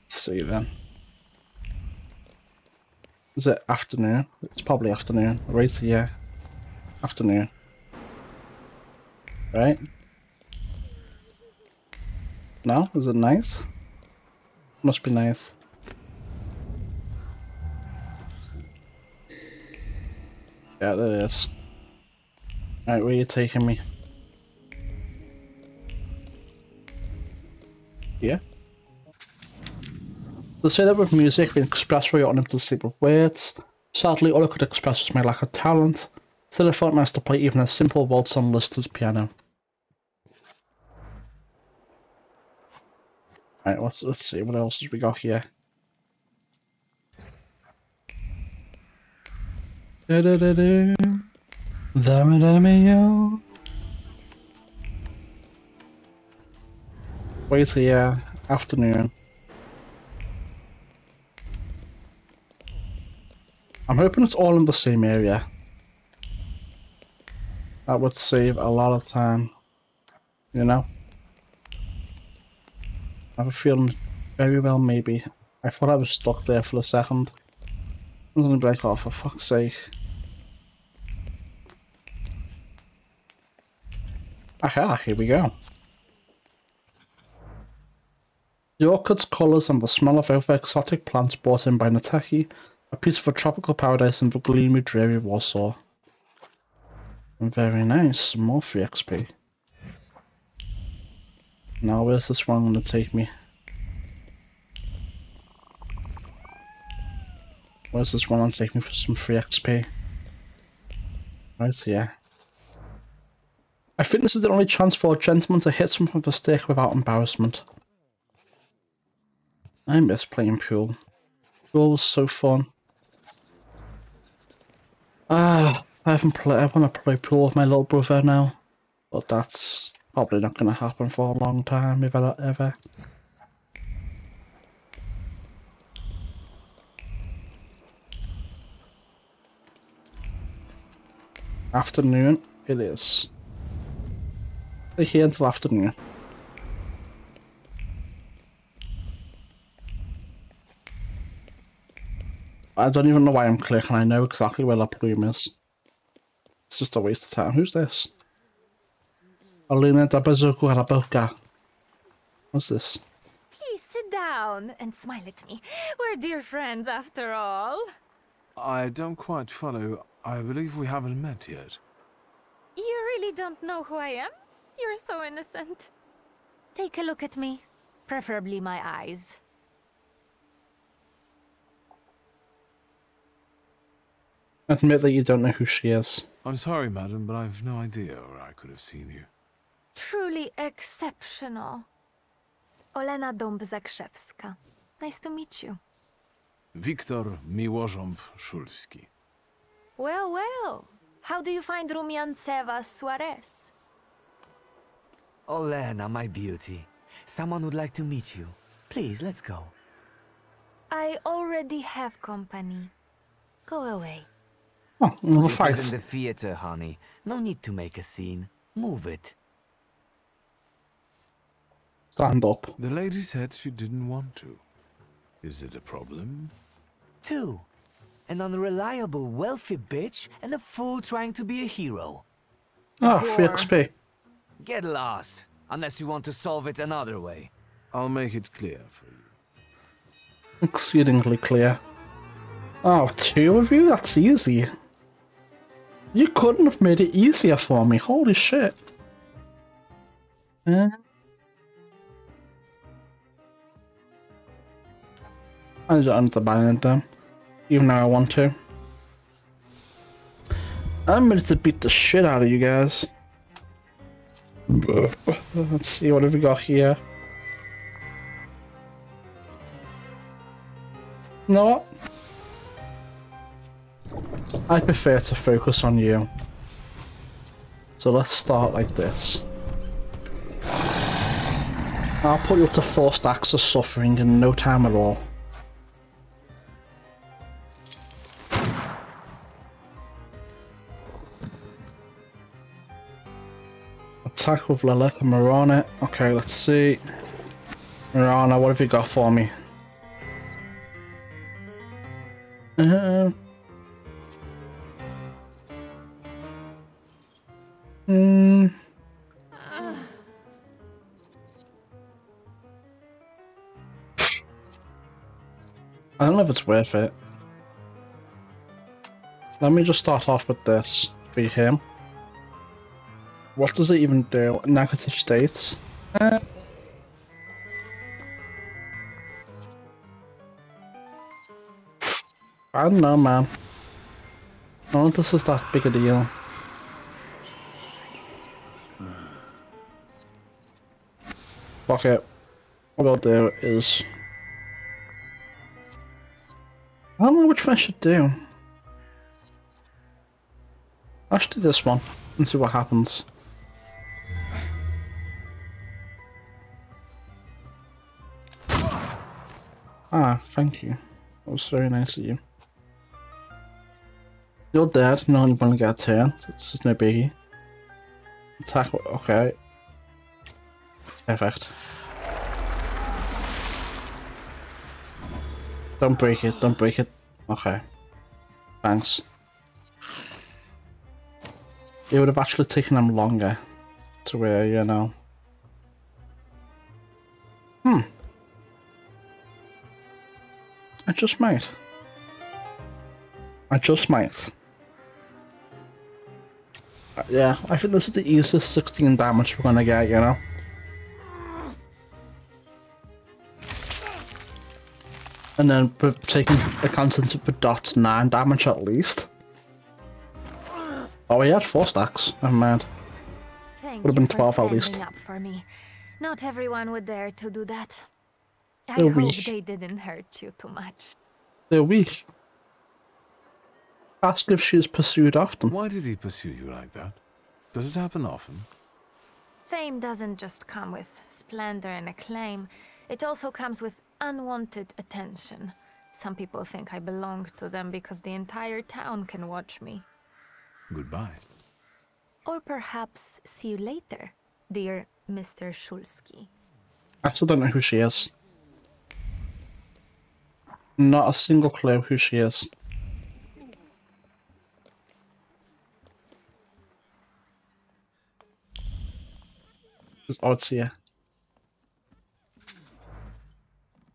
Let's see then. Is it afternoon? It's probably afternoon. Right here. Afternoon. Right? No? Is it nice? Must be nice. Yeah, there it is. Right, where are you taking me? Yeah? They say that with music, we express what you're unable to say with words. Sadly, all I could express was my lack of talent. Still, I felt nice to play even a simple waltz on Liszt's piano. Right, let's see, what else have we got here? Wait here, afternoon. I'm hoping it's all in the same area. That would save a lot of time, you know? I have a feeling very well maybe. I thought I was stuck there for a second. I was gonna be like, oh, for fuck's sake. Aha, here we go. The orchid's colours and the smell of other exotic plants brought in by Nataki, a piece of a tropical paradise in the gloomy, dreary Warsaw. Very nice, more free XP. Now where's this one gonna take me? Where's this one gonna take me for some free XP? Right here. I think this is the only chance for a gentleman to hit someone with a stick without embarrassment. I miss playing pool. Pool was so fun. I want to play pool with my little brother now, but that's probably not going to happen for a long time, if ever. Afternoon, it is. Stay here until afternoon. I don't even know why I'm clicking, I know exactly where that plume is. It's just a waste of time. Who's this? Alina Dabazuku Harabuka. What's this? Please sit down and smile at me. We're dear friends after all. I don't quite follow. I believe we haven't met yet. You really don't know who I am? You're so innocent. Take a look at me. Preferably my eyes. Admit that you don't know who she is. I'm sorry, madam, but I've no idea where I could have seen you. Truly exceptional. Olena Dąb-Zakrzewska. Nice to meet you. Wiktor Miłoszomb-Szulski. Well, well. How do you find Rumianceva Suarez? Olena, my beauty. Someone would like to meet you. Please, let's go. I already have company. Go away. Oh, another This fight. isn't the theater, honey. No need to make a scene. Move it. Stand up. The lady said she didn't want to. Is it a problem? 2. An unreliable, wealthy bitch and a fool trying to be a hero. Oh, free XP. Get lost, unless you want to solve it another way. I'll make it clear for you. Exceedingly clear. Oh, 2 of you? That's easy. You couldn't have made it easier for me. Holy shit. I just undermine them, even though I want to. I'm ready to beat the shit out of you guys. Let's see, what have we got here? You know what? I prefer to focus on you. So let's start like this. I'll put you up to 4 stacks of suffering in no time at all. Attack with Lilith and Marana. Okay, let's see. Marana, what have you got for me? I don't know if it's worth it. Let me just start off with this for him. What does it even do? Negative states? I don't know, man. I don't think this is that big a deal. Fuck it. What I'll do is... I don't know which one I should do. I should do this one and see what happens. Ah, thank you. That was very nice of you. You're dead, you're not even gonna get a turn, so it's just no biggie. Attack, okay. Perfect. Don't break it, don't break it. Okay. Thanks. It would have actually taken them longer to where, you know. I just might. Yeah, I think this is the easiest 16 damage we're gonna get, you know? And then taking account into the dots 9 damage at least. Oh, he had 4 stacks. Never mind. Thank Would have been you 12 for at least. standing up for me. Not everyone would dare to do that. I They're hope weak. they didn't hurt you too much. They're weak. Ask if she is pursued often. Why did he pursue you like that? Does it happen often? Fame doesn't just come with splendor and acclaim. It also comes with unwanted attention. Some people think I belong to them because the entire town can watch me. Goodbye. Or perhaps see you later, dear Mr. Shulsky. I still don't know who she is. Not a single clue who she is. It's odd to you.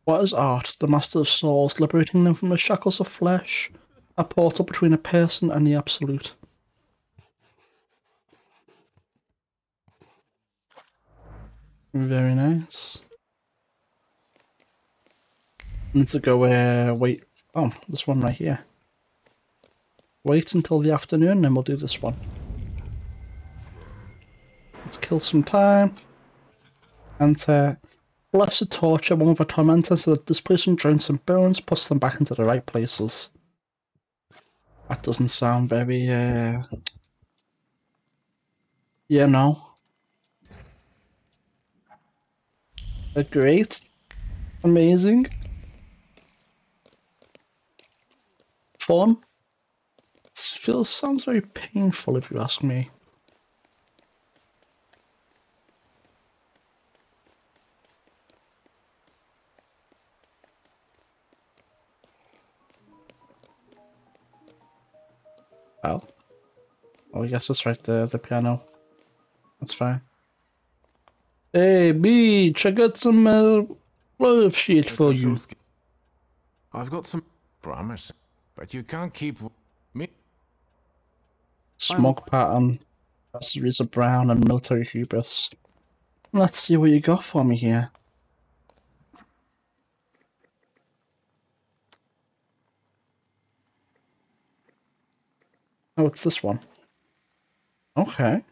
What is art? The master of souls, liberating them from the shackles of flesh. A portal between a person and the absolute. Very nice. Need to go wait. Oh, this one right here. Wait until the afternoon, then we'll do this one. Let's kill some time. Enter. Blessed torture, one with a tormentor, so that displaces joints and bones, puts them back into the right places. That doesn't sound very, yeah, no. Great. Amazing. Fun. Sounds very painful if you ask me. Well. Oh, yes, that's right there, the piano. That's fine. Hey, Beach, I got some love shit for you. I've got some promise, but you can't keep me. Smog pattern, accessories of brown and military hubris. Let's see what you got for me here. Oh, it's this one. Okay.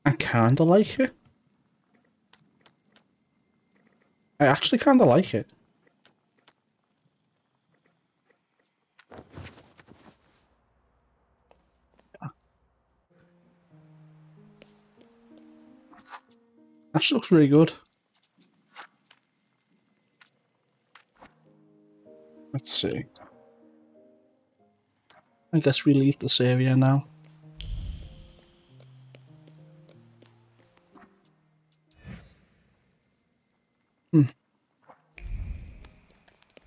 I kinda like it. I actually kinda like it. Actually looks really good. Let's see. I guess we leave this area now.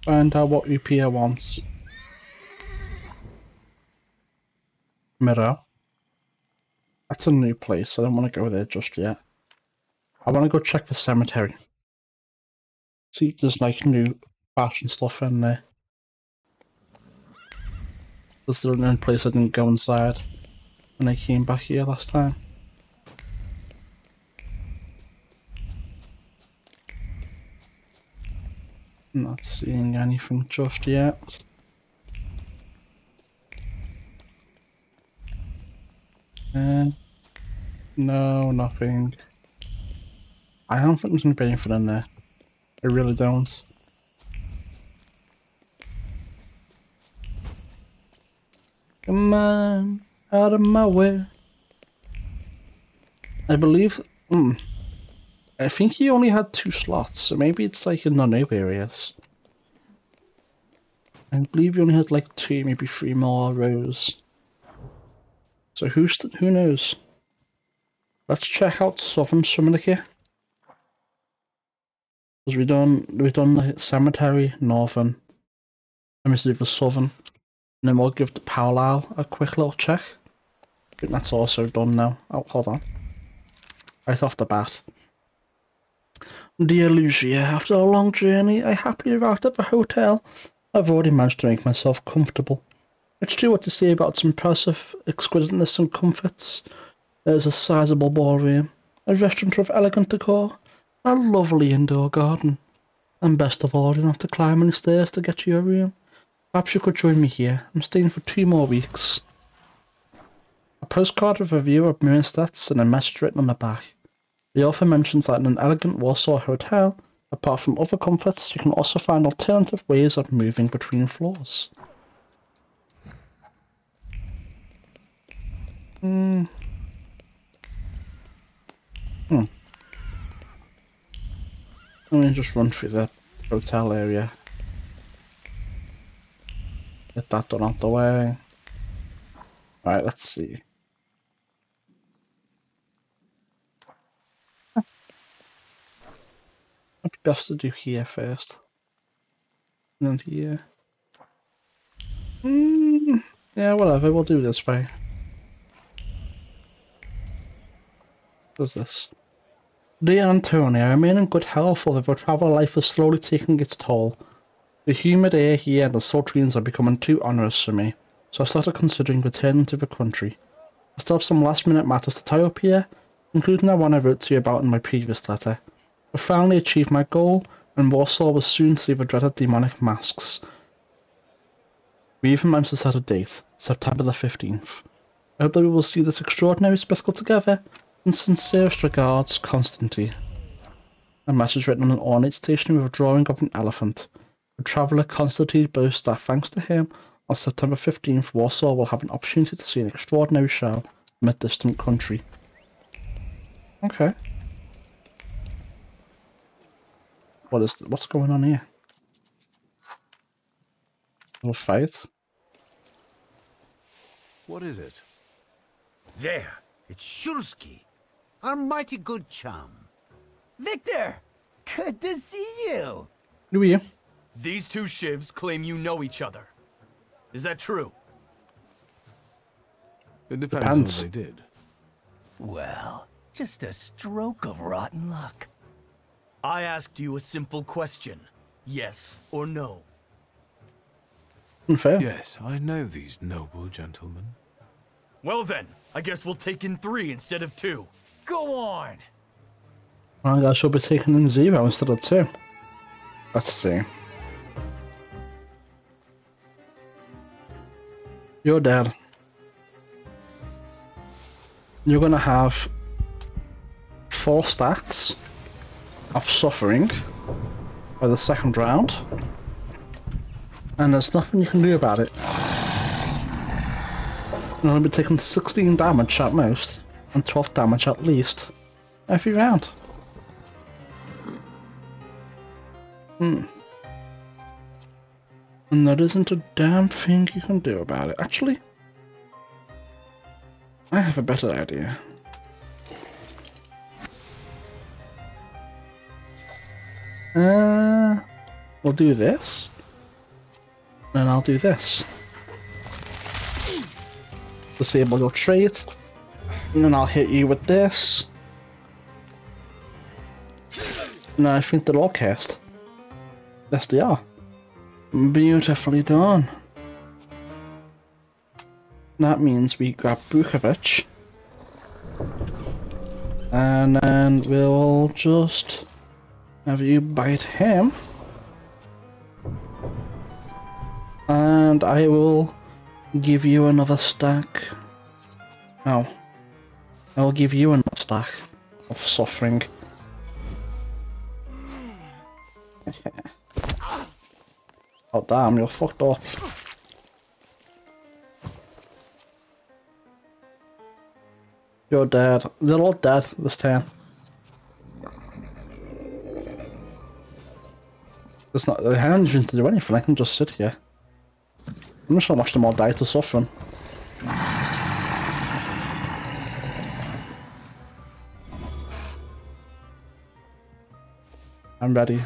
Find out what Upia wants. Mirror. That's a new place. I don't want to go there just yet. I want to go check the cemetery. See if there's like new fashion stuff in there. This is the only place I didn't go inside when I came back here last time. Not seeing anything just yet. No, nothing. I don't think there's gonna be anything in there. I really don't. Come on, out of my way. I believe. I think he only had 2 slots, so maybe it's like in the new areas. I believe he only had like 2, maybe 3 more rows. So who knows? Let's check out Southern Summonicare. Because we've done the cemetery, Northern. Let me see the Southern. And then we'll give the Powwow a quick little check. I think that's also done now. Oh, hold on. Right off the bat. Dear Lucia, after a long journey, I happily arrived at the hotel. I've already managed to make myself comfortable. It's true what to say about its impressive exquisiteness and comforts. There's a sizable ballroom, a restaurant of elegant decor, a lovely indoor garden, and best of all, you don't have to climb any stairs to get to your room. Perhaps you could join me here. I'm staying for 2 more weeks. A postcard with a view of Münstadt and a message written on the back. The author mentions that in an elegant Warsaw hotel, apart from other comforts, you can also find alternative ways of moving between floors. Let me just run through the hotel area. Get that done out the way. Alright, let's see. What's best to do here first? And then here. Yeah, whatever, we'll do this way. What's this? Dear Antonia, I remain in good health, although the travel life is slowly taking its toll. The humid air here and the sultry winds are becoming too onerous for me, so I started considering returning to the country. I still have some last-minute matters to tie up here, including the one I wrote to you about in my previous letter. I finally achieved my goal, and Warsaw will soon see the dreaded demonic masks. We even managed to set a date, September the 15th. I hope that we will see this extraordinary spectacle together. In sincerest regards, Constantine. A message written on an ornate stationery with a drawing of an elephant. The traveller Constantine boasts that thanks to him, on September 15th, Warsaw will have an opportunity to see an extraordinary show from a distant country. Okay. What's going on here? A fight? What is it? There, it's Shulsky, our mighty good chum. Victor! Good to see you! Who are you? These two shivs claim you know each other. Is that true? It depends on what they did. Well, just a stroke of rotten luck. I asked you a simple question. Yes or no? Unfair. Yes, I know these noble gentlemen. Well then, I guess we'll take in 3 instead of 2. Go on! Well, I should be taking in 0 instead of 2. Let's see. You're dead. You're gonna have 4 stacks of suffering by the second round, and there's nothing you can do about it. You're gonna be taking 16 damage at most, and 12 damage at least, every round. And there isn't a damn thing you can do about it. Actually, I have a better idea. We'll do this, and I'll do this. Disable your trait, and then I'll hit you with this. And I think they're all cast. Yes, they are. Beautifully done. That means we grab Bukovic, and then we'll just have you bite him, and I will give you another stack. No, I will give you another stack of suffering. Oh damn, you're fucked up. You're dead. They're all dead this time. It's not. I haven't even to do anything. I can just sit here. I'm just gonna watch them all die to suffering. I'm ready.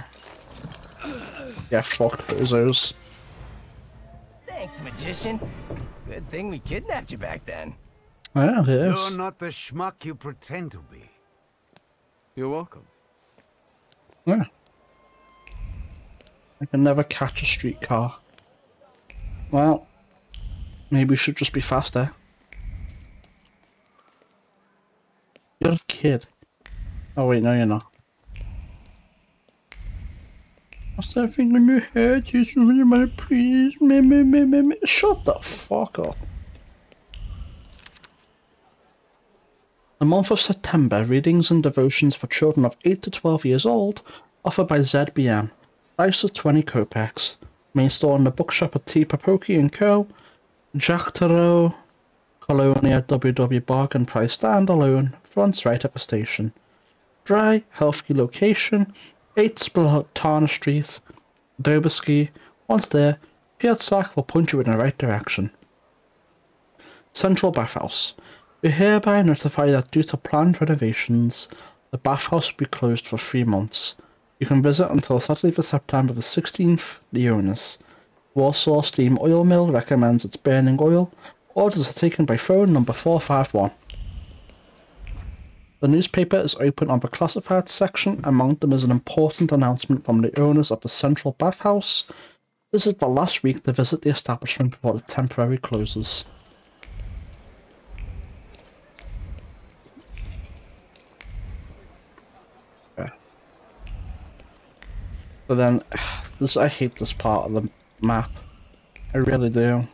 Yeah, fucked bozos. Thanks, magician. Good thing we kidnapped you back then. Yeah, it is. You're not the schmuck you pretend to be. You're welcome. Yeah. I can never catch a streetcar. Well, maybe we should just be faster. You're a kid. Oh wait, no you're not. What's that thing on your head? Just really, please. Shut the fuck up. The month of September, readings and devotions for children of 8 to 12 years old, offered by ZBN. Price is 20 kopecks. Main store in the bookshop at T. Papoki & Co. Jack Tarot, Colonia WW Bargain Price standalone, fronts right at the station. Dry, healthy location, 8 Splatana Street, Doberski. Once there, Piatzak will point you in the right direction. Central Bathhouse. We hereby notify that due to planned renovations, the bathhouse will be closed for 3 months. You can visit until Saturday for September the 16th. The owners. Warsaw Steam Oil Mill recommends its burning oil. Orders are taken by phone number 451. The newspaper is open on the classified section. Among them is an important announcement from the owners of the Central Bathhouse. This is the last week to visit the establishment before it temporarily closes. Okay. But then, I hate this part of the map. I really do.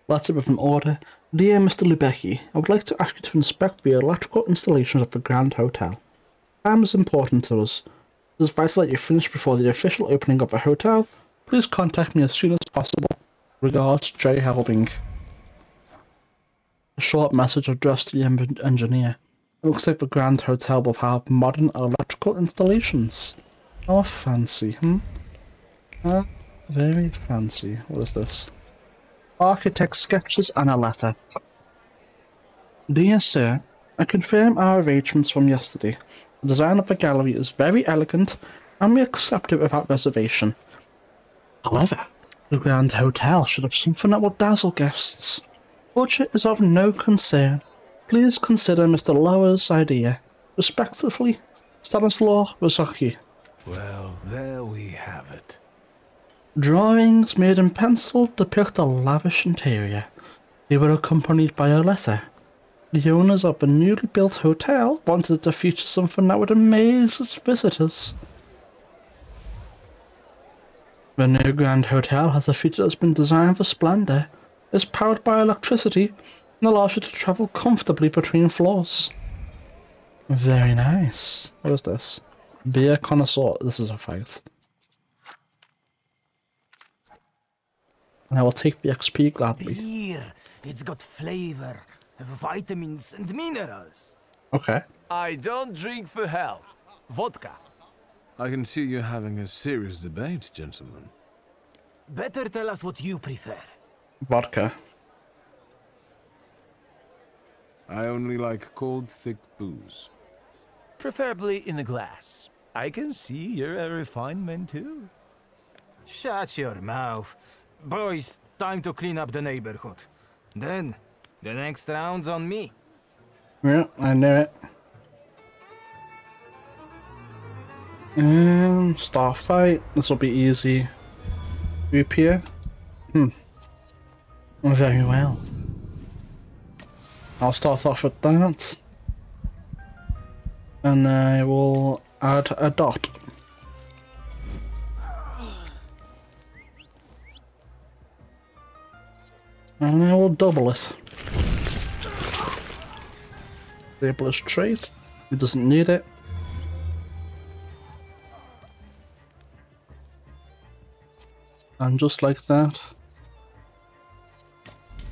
Letter with an order. Dear Mr. Lubecki, I would like to ask you to inspect the electrical installations of the Grand Hotel. Time is important to us. It is vital that you finish before the official opening of the hotel. Please contact me as soon as possible. Regards, J. Helbing. A short message addressed to the engineer. It looks like the Grand Hotel will have modern electrical installations. Oh, fancy, very fancy. What is this? Architect sketches and a letter. Dear Sir, I confirm our arrangements from yesterday. The design of the gallery is very elegant, and we accept it without reservation. However, the Grand Hotel should have something that will dazzle guests. Budget is of no concern. Please consider Mr. Lower's idea. Respectfully, Stanislaw Wysoki. Well, there we have it. Drawings made in pencil depict a lavish interior. They were accompanied by a letter. The owners of the newly built hotel wanted it to feature something that would amaze its visitors. The new Grand Hotel has a feature that's been designed for splendor. It's powered by electricity and allows you to travel comfortably between floors. Very nice. What is this? Beer connoisseur. This is a fight. And I will take the XP gladly. Beer. It's got flavor, vitamins and minerals. Okay. I don't drink for health. Vodka. I can see you're having a serious debate, gentlemen. Better tell us what you prefer. Vodka. I only like cold, thick booze. Preferably in a glass. I can see you're a refined man too. Shut your mouth. Boys, time to clean up the neighborhood. Then, the next round's on me. Yeah, I knew it. Star fight. This will be easy. Rupiah. Very well. I'll start off with that. And I will add a dot. And I will double it. Label his trait. He doesn't need it. And just like that,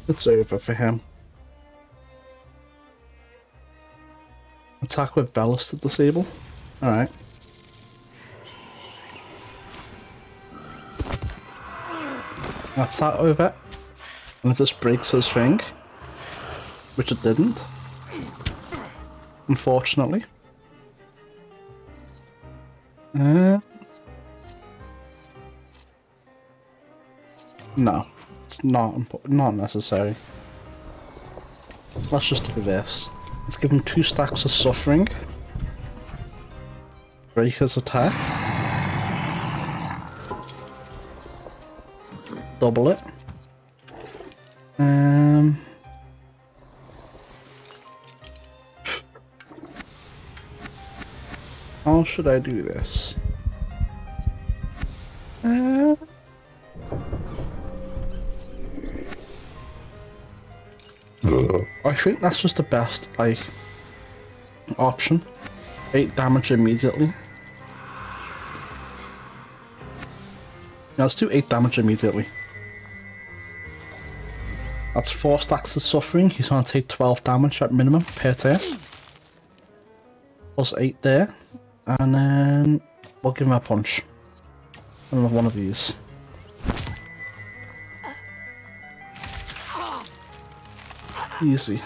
it's over for him. Attack with Bellis to disable. Alright. That's that over. And if this breaks his thing, which it didn't, unfortunately. No, it's not necessary. Let's just do this. Let's give him 2 stacks of suffering. Break his attack. Double it. How should I do this? I think that's just the best, like, option. 8 damage immediately. Yeah, let's do 8 damage immediately. That's 4 stacks of suffering. He's gonna take 12 damage at minimum per turn. Plus 8 there. And then we'll give him a punch. Another one of these. Easy.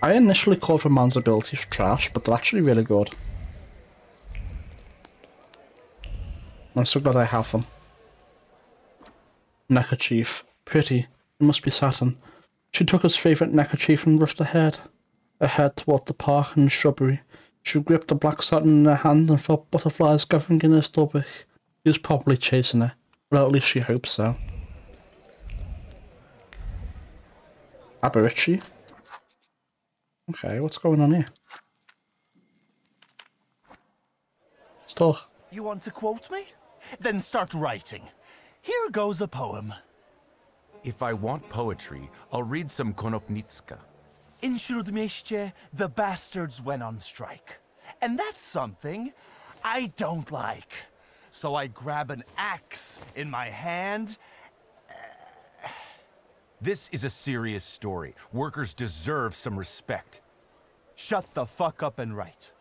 I initially called for man's abilities trash, but they're actually really good. I'm so glad I have them. Neckerchief. Pretty. It must be Saturn. She took his favourite neckerchief and rushed ahead toward the park and shrubbery. She gripped the black satin in her hand and felt butterflies gathering in her stomach. He was probably chasing her, but at least she hopes so. Aberici? Okay, what's going on here? Still. You want to quote me? Then start writing. Here goes a poem. If I want poetry, I'll read some Konopnicka. In Śródmieście, the bastards went on strike. And that's something I don't like. So I grab an axe in my hand. This is a serious story. Workers deserve some respect. Shut the fuck up and write.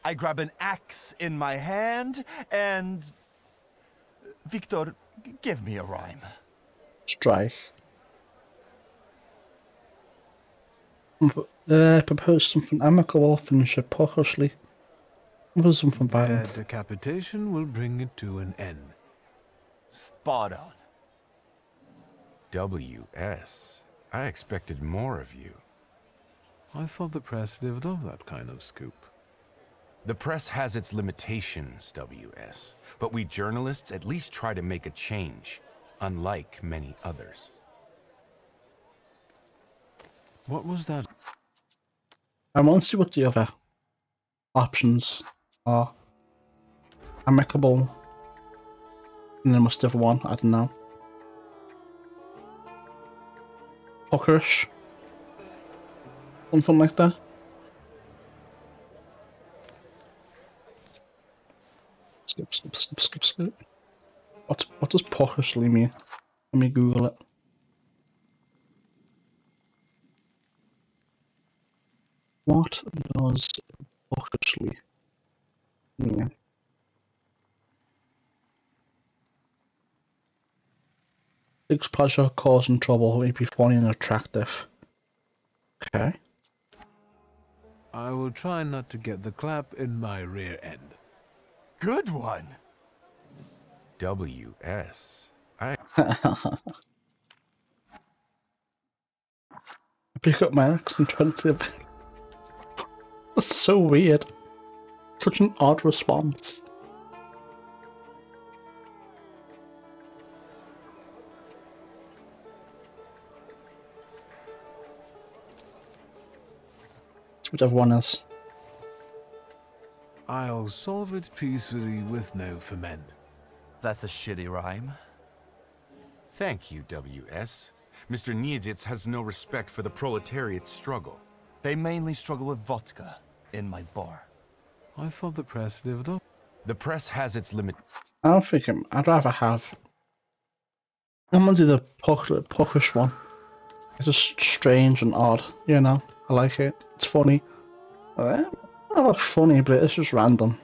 I grab an axe in my hand and... Victor, give me a rhyme. Strike. Propose something amicable, finish it cautiously. What is something violent? Their decapitation will bring it to an end. Spot on. W.S. I expected more of you. I thought the press lived off that kind of scoop. The press has its limitations, W.S. But we journalists at least try to make a change, unlike many others. What was that? I want to see what the other options are. Amicable. And there must have one, I don't know. Hookerish. Something like that. Skip. What does pockishly mean? Let me Google it. What does pockishly mean? Takes pleasure causing trouble, may be funny and attractive. Okay. I will try not to get the clap in my rear end. Good one. W.S. I pick up my axe and try to... That's so weird. Such an odd response. That's what everyone is. I'll solve it peacefully with no ferment. That's a shitty rhyme. Thank you, W.S. Mr. Niedzitz has no respect for the proletariat's struggle. They mainly struggle with vodka in my bar. I thought the press lived up. The press has its limit. I don't think I'd rather have... I'm gonna do the puckish one. It's just strange and odd, you know? I like it. It's funny. Not funny, but it's just random.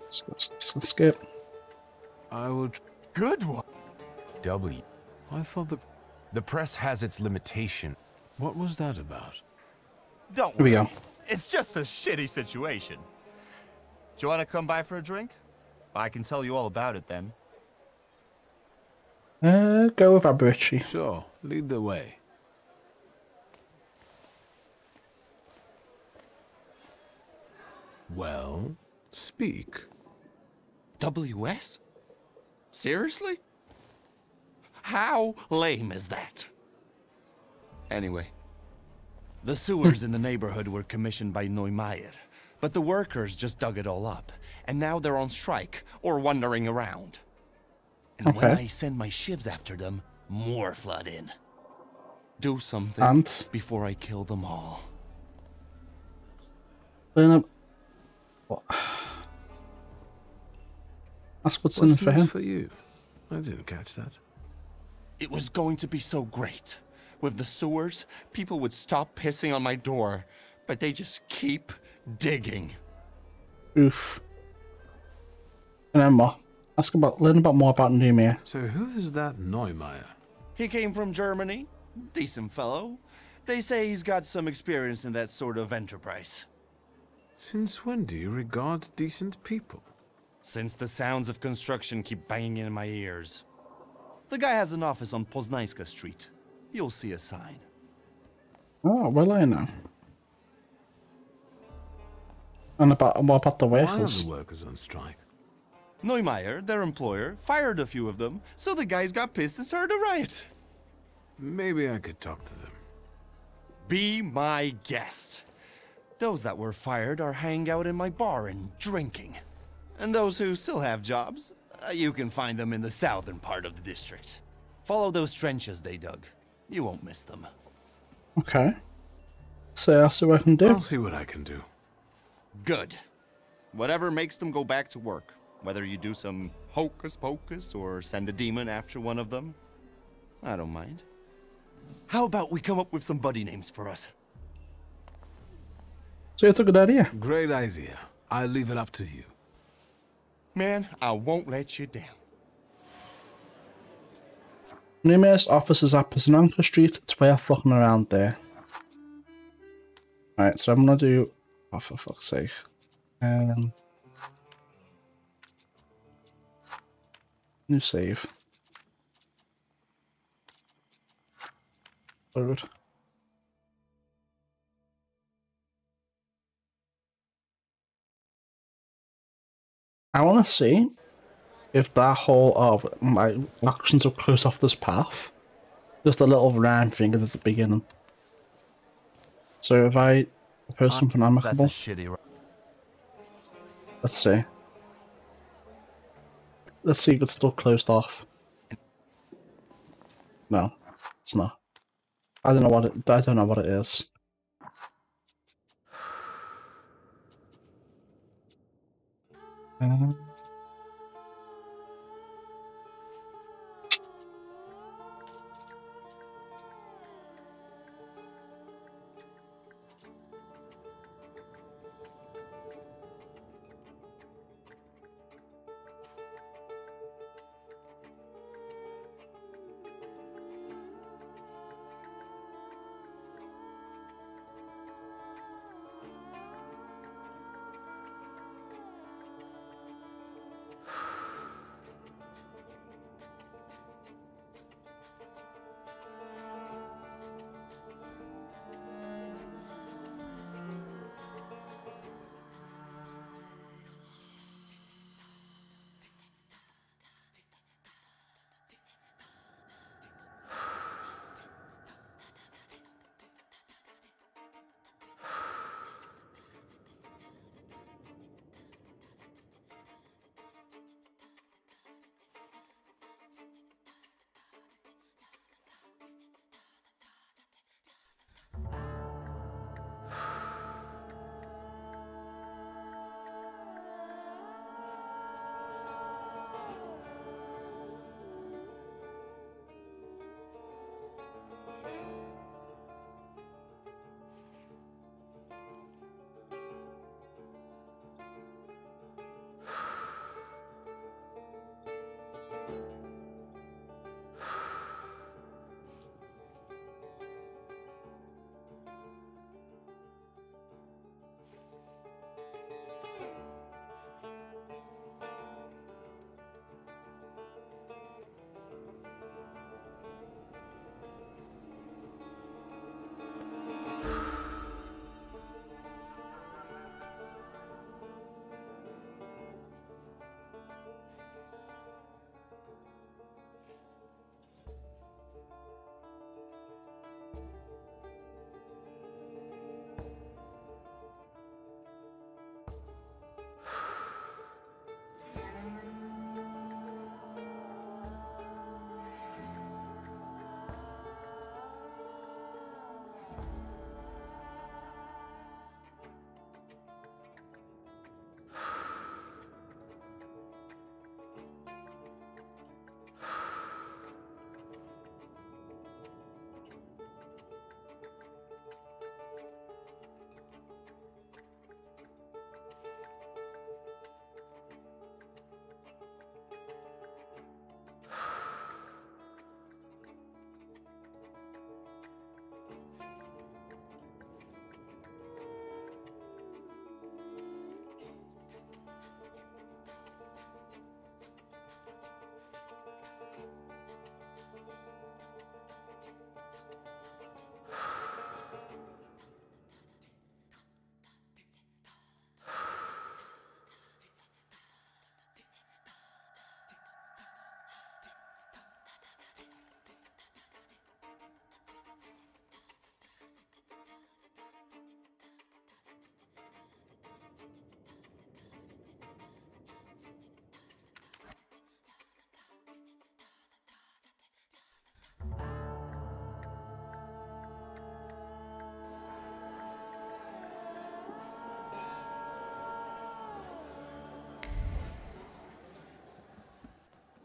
Skip. I will. Good one. W. I thought the press has its limitation. What was that about? Don't Here we worry. go. It's just a shitty situation. Do you want to come by for a drink? I can tell you all about it then. Go with Aberici. Sure, lead the way. Well, speak. W.S.? Seriously? How lame is that? Anyway. The sewers in the neighborhood were commissioned by Neumeier, but the workers just dug it all up, and now they're on strike, or wandering around. And when I send my shivs after them, more flood in. Do something before I kill them all. What? That's what's in it for him. For you? I didn't catch that. It was going to be so great. With the sewers, people would stop pissing on my door, but they just keep digging. Oof. And then what? Learn about more about Neumeier. So who is that Neumeier? He came from Germany. Decent fellow. They say he's got some experience in that sort of enterprise. Since when do you regard decent people? Since the sounds of construction keep banging in my ears. The guy has an office on Poznańska Street. You'll see a sign. Oh, well I know. And what about the workers? Why are the workers on strike? Neumeier, their employer, fired a few of them, so the guys got pissed and started a riot. Maybe I could talk to them. Be my guest. Those that were fired are hanging out in my bar and drinking. And those who still have jobs, you can find them in the southern part of the district. Follow those trenches they dug. You won't miss them. Okay. So I'll see what I can do. I'll see what I can do. Good. Whatever makes them go back to work. Whether you do some hocus pocus or send a demon after one of them, I don't mind. How about we come up with some buddy names for us? So it's a good idea. Great idea. I'll leave it up to you. Man, I won't let you down. Numerous offices at Pisananka Street. It's way fucking around there. Alright, so I'm gonna do... Oh, for fuck's sake. New save. Load. I want to see if that whole of my actions are close off this path. Just a little round finger at the beginning. So if I post something amicable, That's a shitty. let's see. Let's see if it's still closed off. No, it's not. I don't know what it is.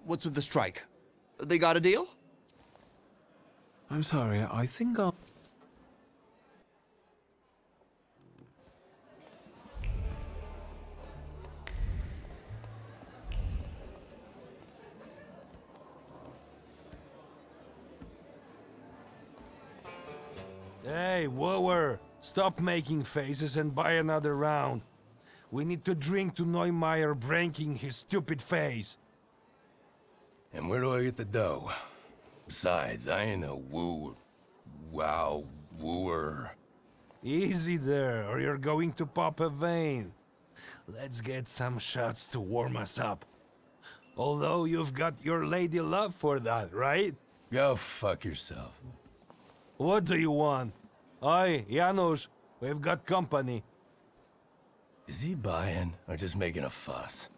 What's with the strike? They got a deal? I'm sorry, I think I'll... Hey, wooer! Stop making faces and buy another round. We need to drink to Neumeier breaking his stupid face. And where do I get the dough? Besides, I ain't a wooer. Easy there, or you're going to pop a vein. Let's get some shots to warm us up. Although you've got your lady love for that, right? Go fuck yourself. What do you want? Oi, Janusz, we've got company. Is he buying or just making a fuss?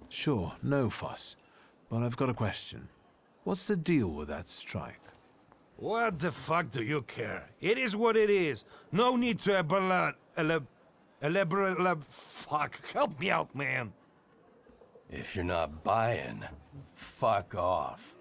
Sure, no fuss. But I've got a question. What's the deal with that strike? What the fuck do you care? It is what it is. No need to elaborate. Fuck, help me out, man. If you're not buying, fuck off.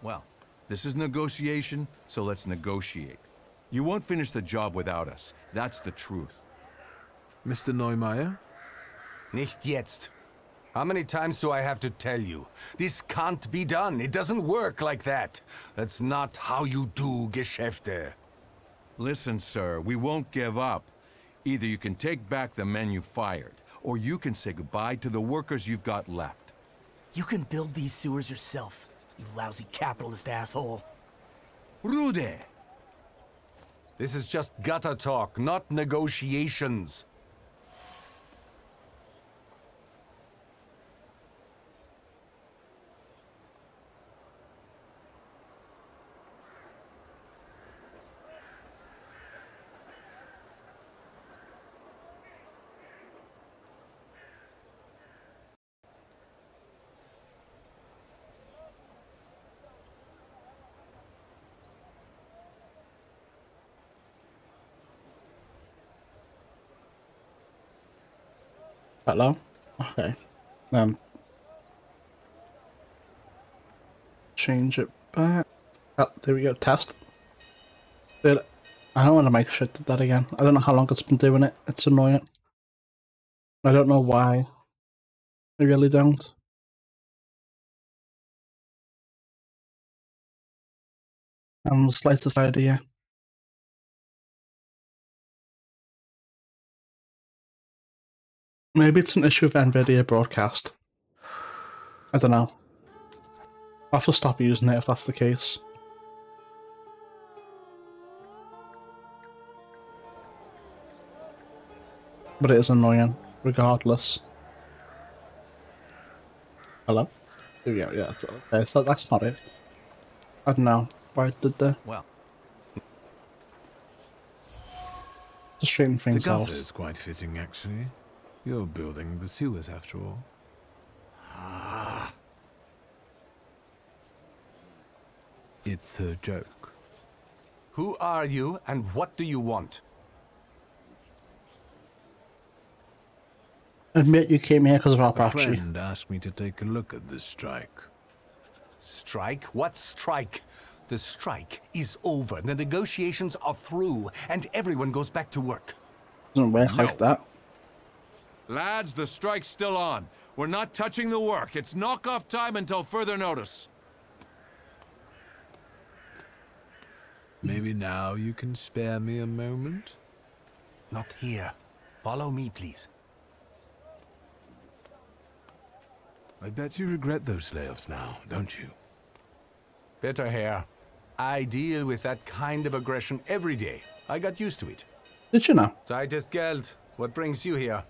Well, this is negotiation, so let's negotiate. You won't finish the job without us. That's the truth. Mr. Neumeier? Nicht jetzt. How many times do I have to tell you? This can't be done. It doesn't work like that. That's not how you do Geschäfte. Listen, sir, we won't give up. Either you can take back the men you fired, or you can say goodbye to the workers you've got left. You can build these sewers yourself, you lousy capitalist asshole. Rude! This is just gutter talk, not negotiations. Hello? Okay. Change it back. Oh, there we go. Test. Did it. I don't want to make shit did that again. I don't know how long it's been doing it. It's annoying. I don't know why. I really don't. The slightest idea. Maybe it's an issue with NVIDIA broadcast. I don't know. I'll have to stop using it if that's the case. But it is annoying, regardless. Hello? Yeah, okay, so that's not it. I don't know. Why did they? Well. Just straighten things the out. gutter is quite fitting, actually. You're building the sewers, after all. It's a joke. Who are you, and what do you want? Admit you came here because of A Apache. friend asked me to take a look at this strike. Strike? What strike? The strike is over. The negotiations are through, and everyone goes back to work. Doesn't work like that. Lads, the strike's still on. We're not touching the work. It's knock-off time until further notice. Maybe now you can spare me a moment? Not here. Follow me, please. I bet you regret those layoffs now, don't you? Better hair. I deal with that kind of aggression every day. I got used to it. Did you know? Zeit ist Geld. What brings you here?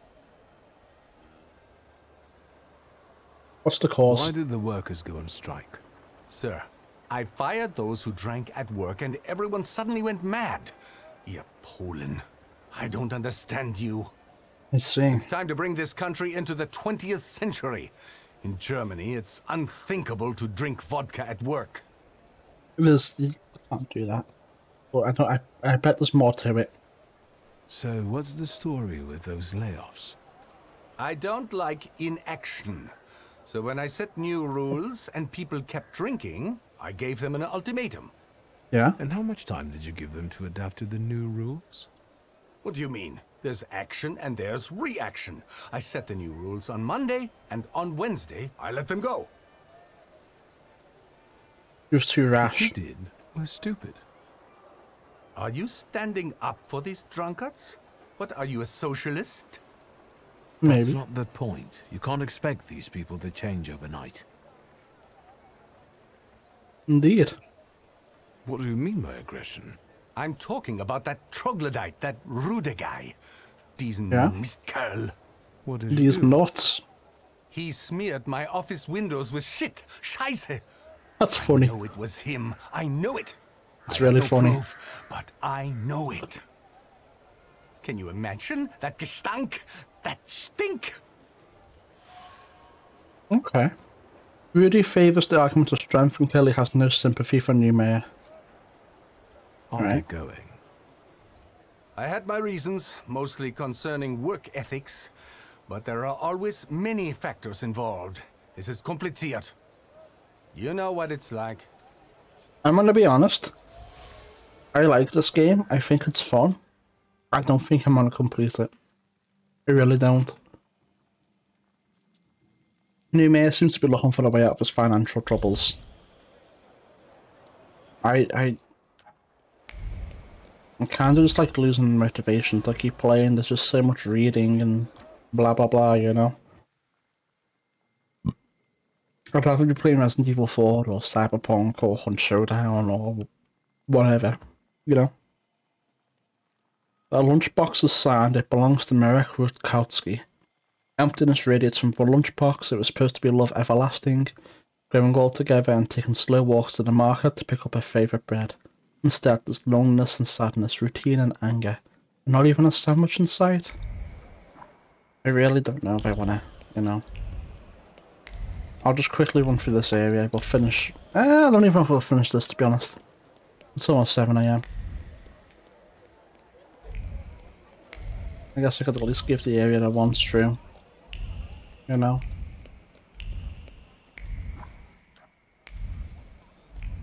What's the cause? Why did the workers go on strike? Sir, I fired those who drank at work and everyone suddenly went mad. You Polen. I don't understand you. I see. It's time to bring this country into the 20th century. In Germany, it's unthinkable to drink vodka at work. You can't do that. But I bet there's more to it. So what's the story with those layoffs? I don't like inaction. So when I set new rules and people kept drinking, I gave them an ultimatum. Yeah? And how much time did you give them to adapt to the new rules? What do you mean? There's action and there's reaction. I set the new rules on Monday, and on Wednesday, I let them go. You was too rash. What you did was stupid. Are you standing up for these drunkards? What, are you a socialist? That's Maybe. not the point. You can't expect these people to change overnight. Indeed. What do you mean by aggression? I'm talking about that troglodyte, that Rude guy. Diesen Yeah? Mistkerl. What did These you do? nuts. He smeared my office windows with shit. Scheiße. That's funny. I know it was him. I know it. It's I have really no funny. proof, but I know it. Can you imagine that Gestank? That stink? Okay. Rudy favours the argument of strength and clearly has no sympathy for new mayor. I'll Right. get going. I had my reasons, mostly concerning work ethics, but there are always many factors involved. Es ist kompliziert. You know what it's like. I'm gonna be honest. I like this game. I think it's fun. I don't think I'm gonna complete it. I really don't. New mayor seems to be looking for a way out of his financial troubles. I kind of just like losing motivation to keep playing. There's just so much reading and blah blah blah, you know. I'd rather be playing Resident Evil 4 or Cyberpunk or Hunt Showdown or whatever, you know. The lunchbox is signed. It belongs to Marek Rutkowski. Emptiness radiates from the lunchbox. It was supposed to be love everlasting, going all together and taking slow walks to the market to pick up her favourite bread. Instead, there's loneliness and sadness, routine and anger, and not even a sandwich in sight. I really don't know if I wanna, you know. I'll just quickly run through this area. We'll finish. I don't even know if we'll finish this, to be honest. It's almost 7 AM. I guess I could at least give the area a once through. You know.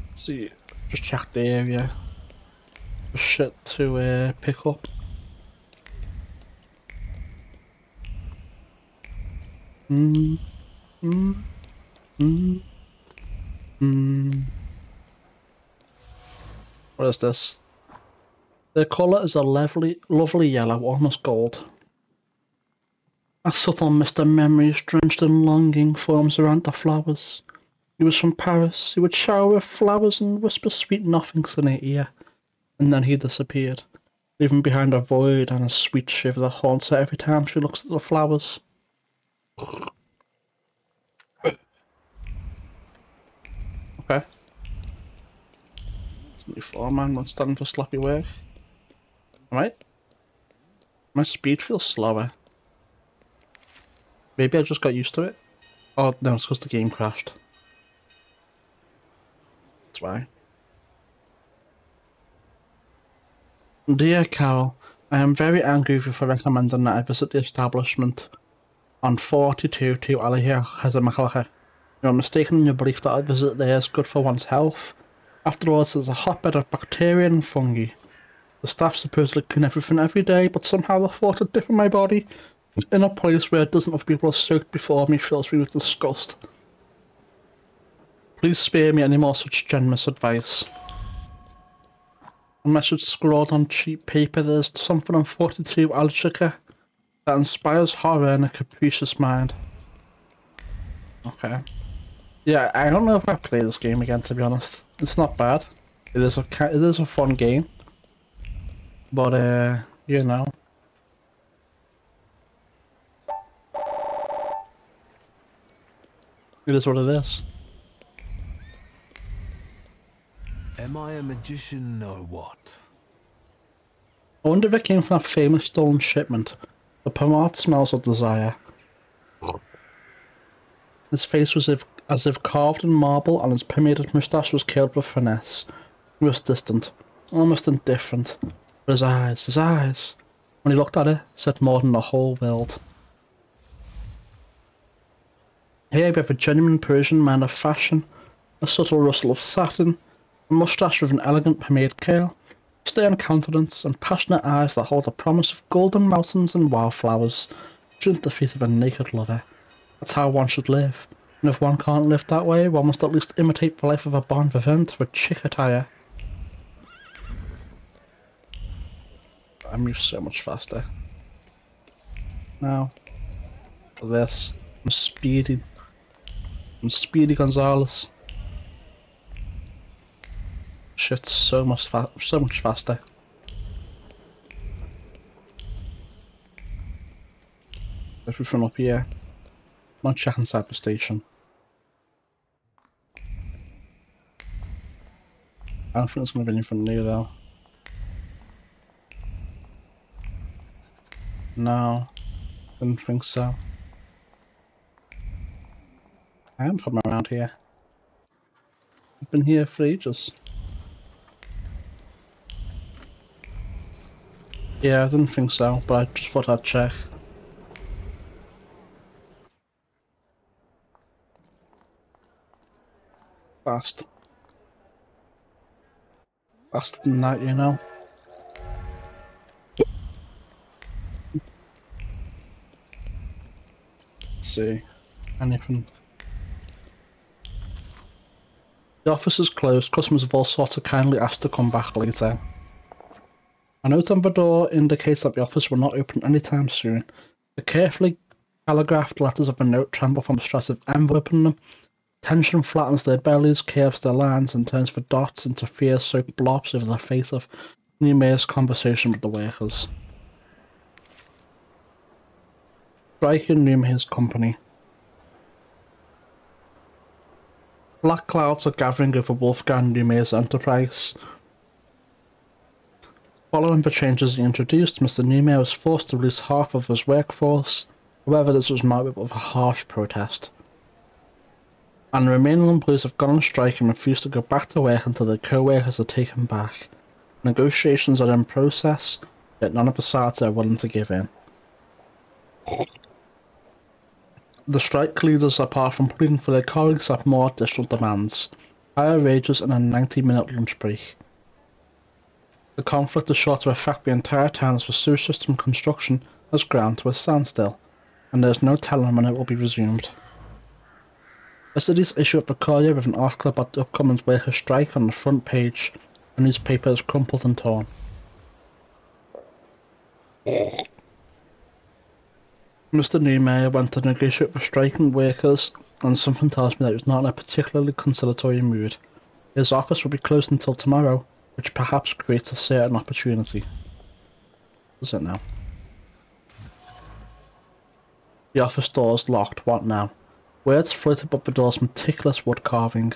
Let's see, just check the area. Shit to pick up. What is this? The colour is a lovely yellow, almost gold. A subtle mist of memories drenched in longing forms around the flowers. He was from Paris. He would shower with flowers and whisper sweet nothings in her ear, and then he disappeared. leaving behind a void and a sweet shiver that haunts her every time she looks at the flowers. Okay. It's only 4 man, not standing for sloppy work. Alright. My speed feels slower. Maybe I just got used to it. Oh no, it's because the game crashed. That's why. Dear Carol, I am very angry with you for recommending that I visit the establishment on 42 to Alahir Hazamachlacha. You are mistaken in your belief that a visit there is good for one's health. After all, it is a hotbed of bacteria and fungi. The staff supposedly clean everything every day, but somehow the thought of dipping my body in a place where dozens of people are soaked before me fills me with disgust. Please spare me any more such generous advice. A message scrawled on cheap paper. There's something on 42 Alchika that inspires horror in a capricious mind. Okay. Yeah, I don't know if I'll play this game again, to be honest. It's not bad. It is a fun game. But, you know. It is what it is. Am I a magician or what? I wonder if it came from that famous stolen shipment. The pomade smells of desire. His face was as if carved in marble, and his pomaded moustache was curled with finesse. He was distant, almost indifferent. But his eyes, when he looked at it, said more than the whole world. Here we have a genuine Persian man of fashion, a subtle rustle of satin, a moustache with an elegant pomade curl, stern countenance, and passionate eyes that hold the promise of golden mountains and wildflowers, beneath the feet of a naked lover. That's how one should live, and if one can't live that way, one must at least imitate the life of a bon vivant with chic attire. I move so much faster. Now, for this, I'm speedy. I'm Speedy Gonzales. Shit's so much faster. Everything up here. I'm checking inside the station. I don't think there's going to be anything new though. No, didn't think so. I am from around here. I've been here for ages. Yeah, I didn't think so, but I just thought I'd check. Fast. Faster than that, you know. Let's see. Anything. The office is closed. Customers of all sorts are kindly asked to come back later. A note on the door indicates that the office will not open anytime soon. The carefully calligraphed letters of the note tremble from the stress of enveloping them. Tension flattens their bellies, curves their lines, and turns the dots into fear-soaked blobs over the face of New Mayor's conversation with the workers. Strike in New Mayor's company. Black clouds are gathering over Wolfgang Newmare's enterprise. Following the changes he introduced, Mr. Newmare was forced to release half of his workforce. However, this was met with a harsh protest. And the remaining employees have gone on strike and refused to go back to work until their co-workers are taken back. Negotiations are in process, yet none of the sides are willing to give in. The strike leaders, apart from pleading for their colleagues, have more additional demands, higher wages and a 90-minute lunch break. The conflict is sure to affect the entire town as the sewer system construction has ground to a standstill, and there is no telling when it will be resumed. Yesterday's issue of the Courier with an article about the upcoming workers' strike on the front page. The newspaper is crumpled and torn. Mr. Newmayer went to negotiate with striking workers, and something tells me that he was not in a particularly conciliatory mood. His office will be closed until tomorrow, which perhaps creates a certain opportunity. Is it now? The office door is locked. What now? Words float above the door's meticulous wood carving,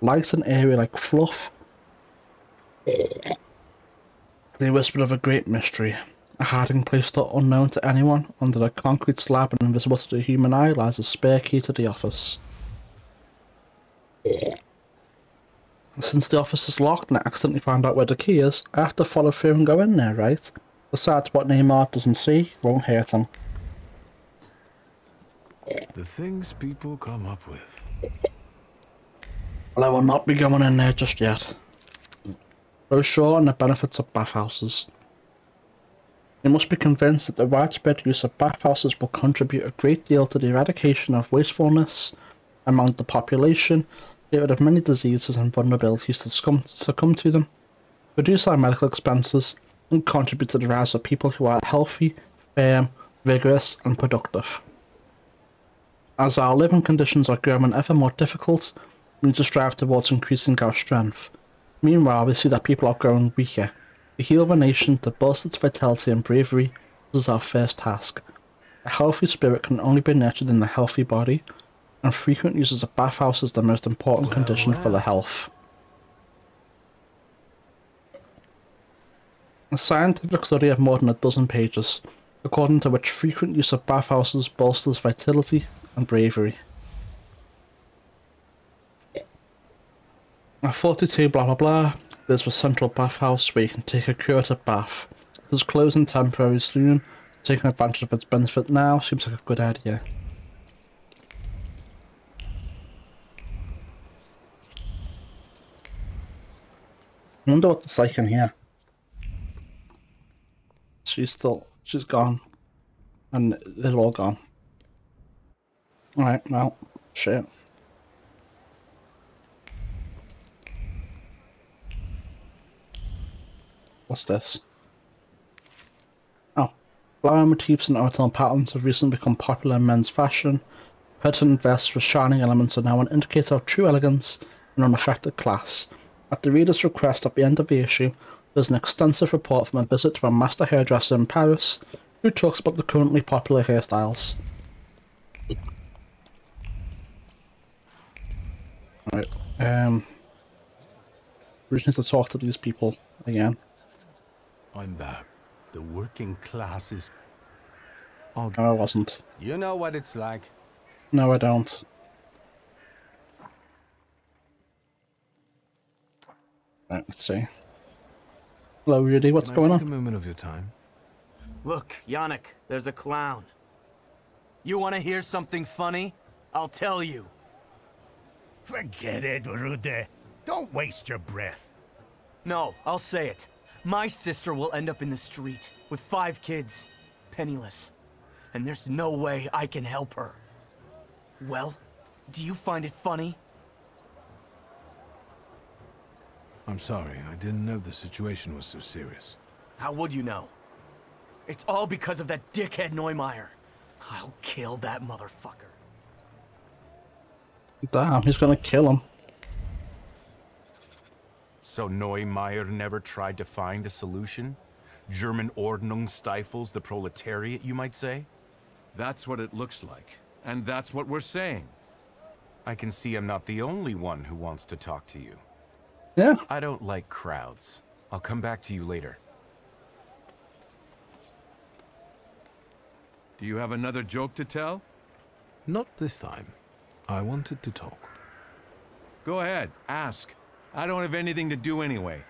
light and airy like fluff. They whisper of a great mystery, a hiding place that unknown to anyone. Under a concrete slab and invisible to the human eye lies a spare key to the office. Since the office is locked and I accidentally found out where the key is, I have to follow through and go in there, right? Besides, what Neymar doesn't see won't hurt him. The things people come up with. Well, I will not be going in there just yet. Brochure on the benefits of bathhouses. You must be convinced that the widespread use of bathhouses will contribute a great deal to the eradication of wastefulness among the population, get rid of many diseases and vulnerabilities that succumb to them, reduce our medical expenses, and contribute to the rise of people who are healthy, firm, vigorous, and productive. As our living conditions are growing ever more difficult, we need to strive towards increasing our strength. Meanwhile, we see that people are growing weaker. To heal a nation, to boost its vitality and bravery, this is our first task. A healthy spirit can only be nurtured in a healthy body, and frequent use of bathhouses is the most important condition for the health. A scientific study of more than a dozen pages, according to which frequent use of bathhouses bolsters vitality and bravery. At 42 blah blah blah, there's a central bathhouse where you can take a curative bath. It is closing temporarily soon. Taking advantage of its benefit now seems like a good idea. I wonder what it's like in here. She's gone. And they're all gone. Alright, well, shit. What's this? Oh. Flower motifs and oriental patterns have recently become popular in men's fashion. Patterned vests with shining elements are now an indicator of true elegance and unaffected class. At the reader's request at the end of the issue, there's an extensive report from a visit to a master hairdresser in Paris, who talks about the currently popular hairstyles. Right, we just need to talk to these people again. I'm back. The working class is... No, I wasn't. You know what it's like. No, I don't. Right, let's see. Hello, Rudy, what's going on? Take a moment of your time. Look, Yannick, there's a clown. You want to hear something funny? I'll tell you. Forget it, Rudy. Don't waste your breath. No, I'll say it. My sister will end up in the street with 5 kids, penniless. And there's no way I can help her. Well, do you find it funny? I'm sorry, I didn't know the situation was so serious. How would you know? It's all because of that dickhead Neumeier. I'll kill that motherfucker. Damn, he's gonna kill him. So Neumeier never tried to find a solution? German Ordnung stifles the proletariat, you might say? That's what it looks like. And that's what we're saying. I can see I'm not the only one who wants to talk to you. Yeah. I don't like crowds. I'll come back to you later. Do you have another joke to tell? Not this time. I wanted to talk. Go ahead, ask. I don't have anything to do anyway.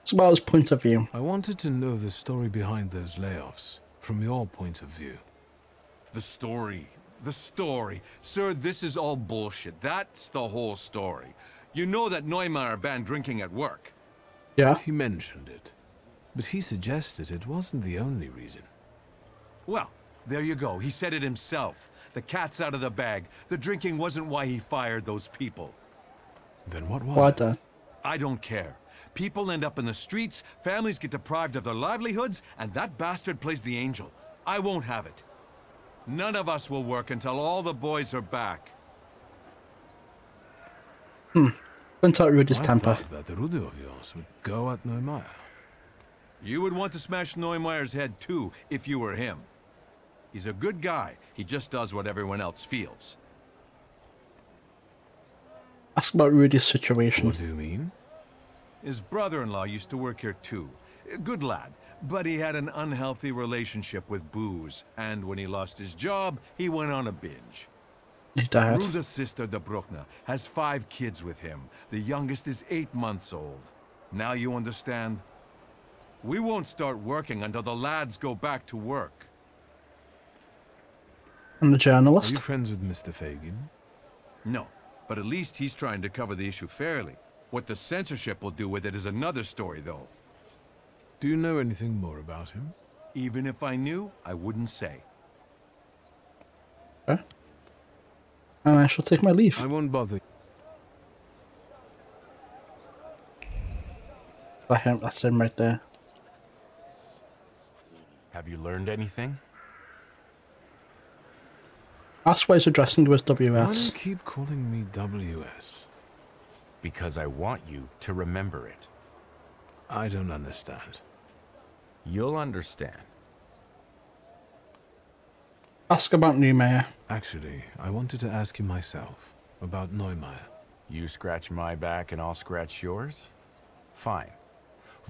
It's about his point of view. I wanted to know the story behind those layoffs, from your point of view. The story. The story. Sir, this is all bullshit. That's the whole story. You know that Neumeier banned drinking at work. Yeah. He mentioned it. But he suggested it wasn't the only reason. Well, there you go. He said it himself. The cat's out of the bag. The drinking wasn't why he fired those people. Then what was? What the? I don't care. People end up in the streets, families get deprived of their livelihoods, and that bastard plays the angel. I won't have it. None of us will work until all the boys are back. Don't tell Rudy's temper. I thought that Rudy of yours would go at Neumeier. You would want to smash Neumeier's head too, if you were him. He's a good guy. He just does what everyone else feels. Ask about Rudy's situation. What do you mean? His brother-in-law used to work here too. A good lad, but he had an unhealthy relationship with booze, and when he lost his job, he went on a binge. He died. Ruda's sister, De Bruckner, has 5 kids with him. The youngest is 8 months old. Now you understand? We won't start working until the lads go back to work. And the journalist? Are you friends with Mr. Fagin? No, but at least he's trying to cover the issue fairly. What the censorship will do with it is another story, though. Do you know anything more about him? Even if I knew, I wouldn't say. Okay. And I shall take my leave. I won't bother. That's him right there. Have you learned anything? That's why he's addressing you as WS. Why do you keep calling me WS? Because I want you to remember it. I don't understand. You'll understand. Ask about Neumeier. Actually, I wanted to ask you myself about Neumeier. You scratch my back and I'll scratch yours? Fine.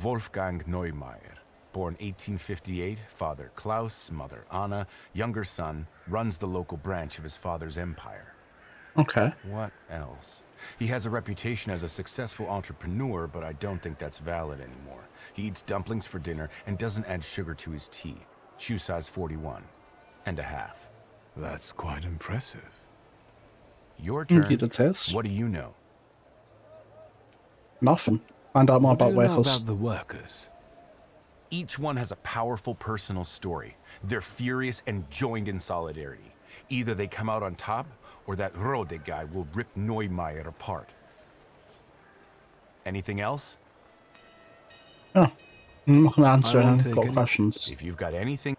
Wolfgang Neumeier, born 1858, father Klaus, mother Anna, younger son, runs the local branch of his father's empire. Okay. What else? He has a reputation as a successful entrepreneur, but I don't think that's valid anymore. He eats dumplings for dinner and doesn't add sugar to his tea. Shoe size 41 and a half. That's quite impressive. Your turn. Indeed it is. What do you know? Nothing. Find out more What do about you know workers. about the workers? Each one has a powerful personal story. They're furious and joined in solidarity. Either they come out on top, or that Rode guy will rip Neumeier apart. Anything else? Oh. I'm not going to answer I won't any take any questions. If you've got anything...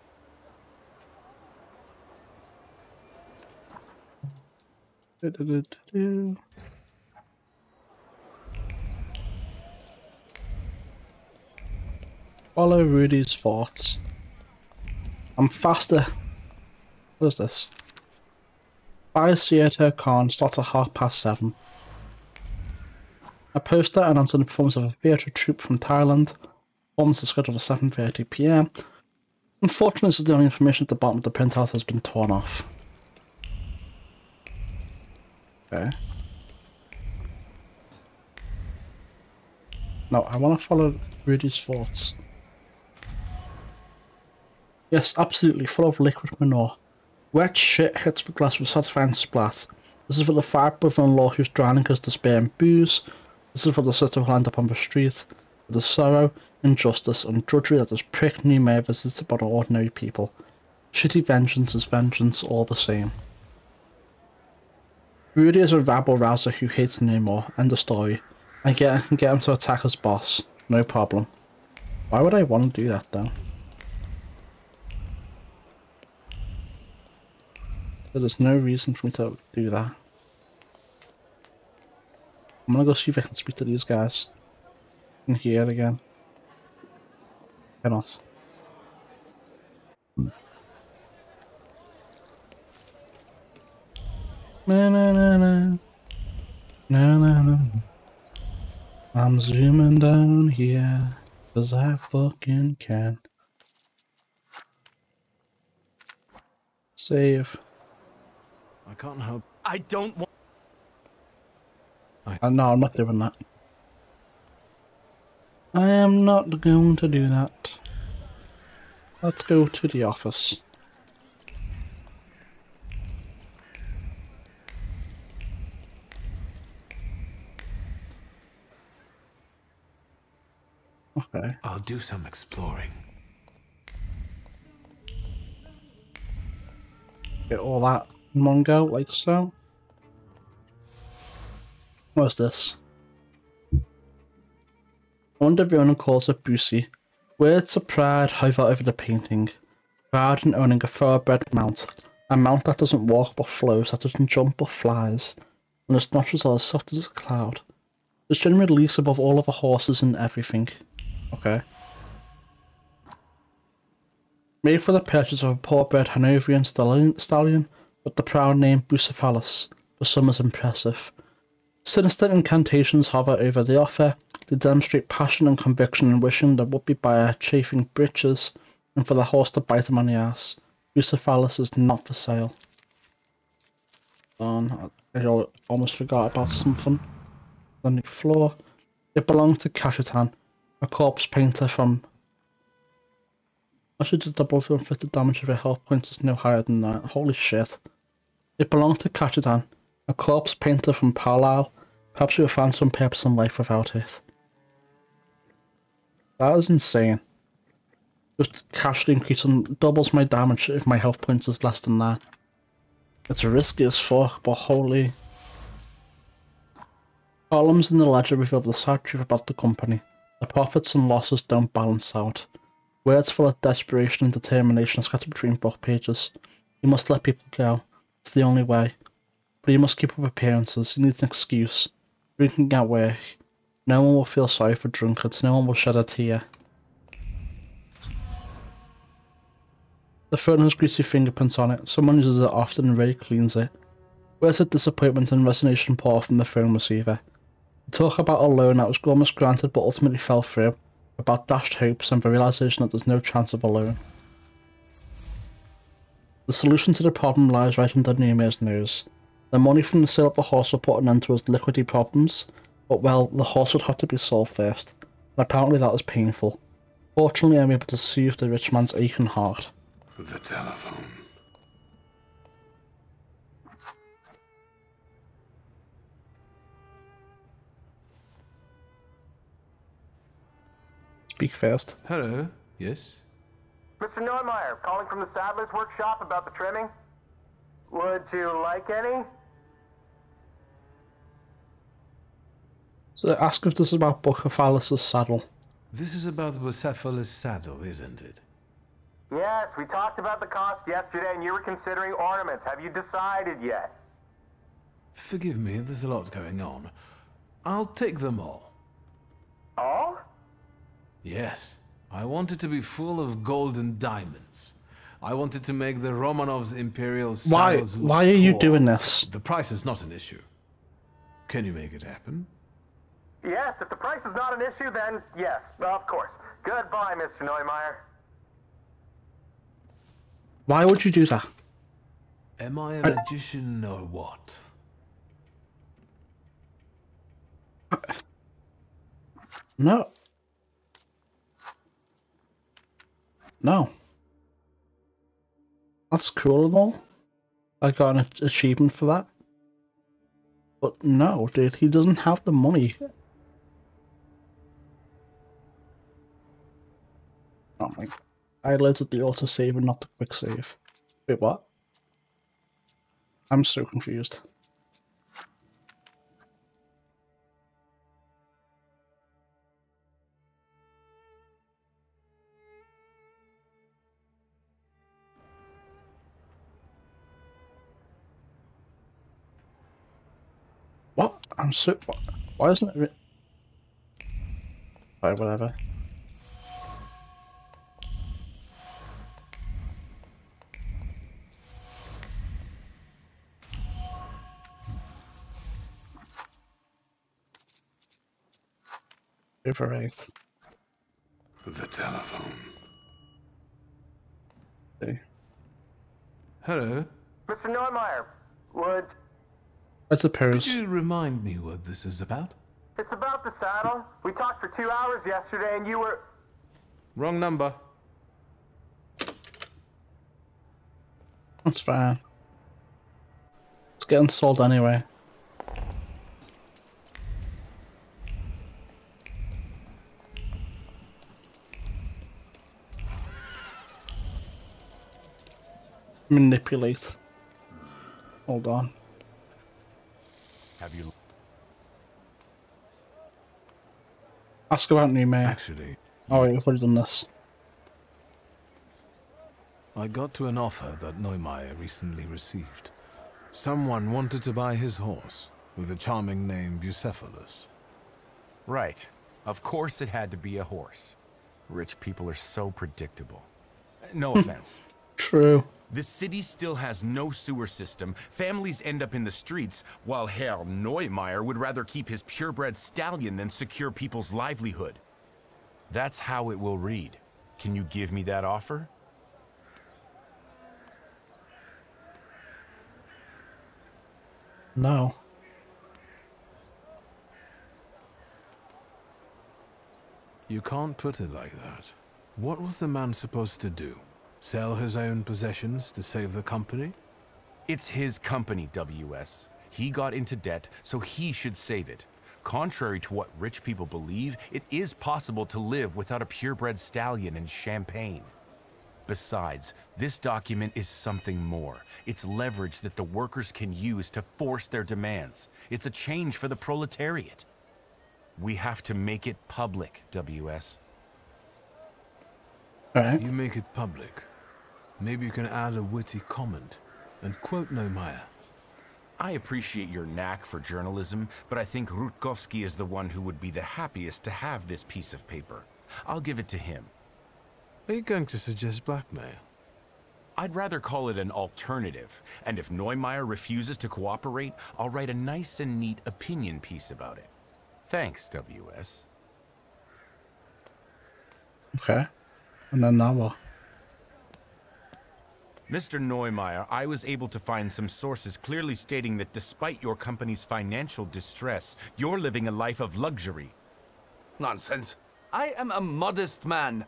Follow Rudy's thoughts. I'm faster. What is this? Fire Theatre Con starts at 7:30. A poster announcing the performance of a theatre troupe from Thailand. Performance is scheduled for 7:30 PM. Unfortunately, this is the only information at the bottom of the printout has been torn off. Okay. No, I want to follow Rudy's thoughts. Yes, absolutely, full of liquid manure. Wet shit hits the glass with a satisfying splat. This is for the fat brother-in-law who's drowning his despair in booze. This is for the sister who'll end up on the street. For the sorrow, injustice, and drudgery that this prick Neumeier visits upon ordinary people. Shitty vengeance is vengeance all the same. Rudy is a rabble-rouser who hates Neumeier. End of story. I can get him to attack his boss. No problem. Why would I want to do that though? There's no reason for me to do that. I'm gonna go see if I can speak to these guys in here again. Cannot. Na na na na. Na na na. I'm zooming down here, 'cause I fucking can. Save. I can't help. I don't want. No, I'm not doing that. I am not going to do that. Let's go to the office. Okay. I'll do some exploring. Get all that in one go, like so. What's this? I wonder if the owner calls it Boosie. Words of pride hover over the painting. Proud in owning a thoroughbred mount. A mount that doesn't walk but flows, that doesn't jump but flies. And its nostrils are as soft as a cloud. Its generally leaps above all other horses and everything. Okay. Made for the purchase of a purebred Hanoverian stallion with the proud name Bucephalus, the sum is impressive. Sinister incantations hover over the offer. They demonstrate passion and conviction in wishing the would-be buyer chafing breeches and for the horse to bite him on the ass. Bucephalus is not for sale. I almost forgot about something on the floor. It belongs to Kashutan, a corpse painter from... I should do double for inflicted damage if your health points is no higher than that. Holy shit. It belongs to Kashutan, a corpse painter from Palau. Perhaps you'll find some purpose in life without it. That is insane. Just casually increasing doubles my damage if my health points is less than that. It's risky as fuck, but holy... Columns in the ledger reveal the sad truth about the company. The profits and losses don't balance out. Words full of desperation and determination scattered between book pages. You must let people go. It's the only way. But you must keep up appearances. You need an excuse. Drinking at work. No one will feel sorry for drunkards. No one will shed a tear. The phone has greasy fingerprints on it. Someone uses it often and rarely cleans it. Words of disappointment and resignation pour from the phone receiver. They talk about a loan that was almost granted but ultimately fell through, about dashed hopes and the realization that there's no chance of a loan. The solution to the problem lies right under Neumaier's nose. The money from the sale of the horse will put an end to his liquidity problems, but well, the horse would have to be sold first, and apparently that is painful. Fortunately, I'm able to soothe the rich man's aching heart. The telephone. Speak first. Hello, yes? Mr. Neumeier, calling from the Saddler's Workshop about the trimming. Would you like any? So ask if this is about Bucephalus' saddle. This is about Bucephalus' saddle, isn't it? Yes, we talked about the cost yesterday and you were considering ornaments. Have you decided yet? Forgive me, there's a lot going on. I'll take them all. All? Yes. I want it to be full of gold and diamonds. I wanted to make the Romanovs' imperial saddles look Why are you poor. doing this? The price is not an issue. Can you make it happen? Yes, if the price is not an issue, then yes, of course. Goodbye, Mr. Neumeier. Why would you do that? Am I a magician or what? No. No. That's cool and all. I got an achievement for that. But no, dude, he doesn't have the money. Oh my... I alerted the autosave and not the quick save. Wait, what? I'm so confused. What? I'm so... Why isn't it... Alright, whatever. Over 8th. The telephone. Okay. Hello? Mr. Neumeier, would... I suppose. Could you remind me what this is about? It's about the saddle. We talked for 2 hours yesterday and you were... Wrong number. That's fine. It's getting sold anyway. Manipulate. Hold on. Have you... Ask about Neumaeier. Actually... Alright, we've already done this. I got to an offer that Neumeier recently received. Someone wanted to buy his horse, with the charming name Bucephalus. Right. Of course it had to be a horse. Rich people are so predictable. No offense. True. The city still has no sewer system, families end up in the streets, while Herr Neumeier would rather keep his purebred stallion than secure people's livelihood. That's how it will read. Can you give me that offer? No. You can't put it like that. What was the man supposed to do? Sell his own possessions to save the company? It's his company, WS. He got into debt, so he should save it. Contrary to what rich people believe, it is possible to live without a purebred stallion and champagne. Besides, this document is something more. It's leverage that the workers can use to force their demands. It's a change for the proletariat. We have to make it public, WS. You make it public. Maybe you can add a witty comment and quote Neumeier. I appreciate your knack for journalism, but I think Rutkowski is the one who would be the happiest to have this piece of paper. I'll give it to him. Are you going to suggest blackmail? I'd rather call it an alternative, and if Neumeier refuses to cooperate, I'll write a nice and neat opinion piece about it. Thanks, WS. Okay. And then now what? Mr. Neumeier, I was able to find some sources clearly stating that despite your company's financial distress, you're living a life of luxury. Nonsense. I am a modest man.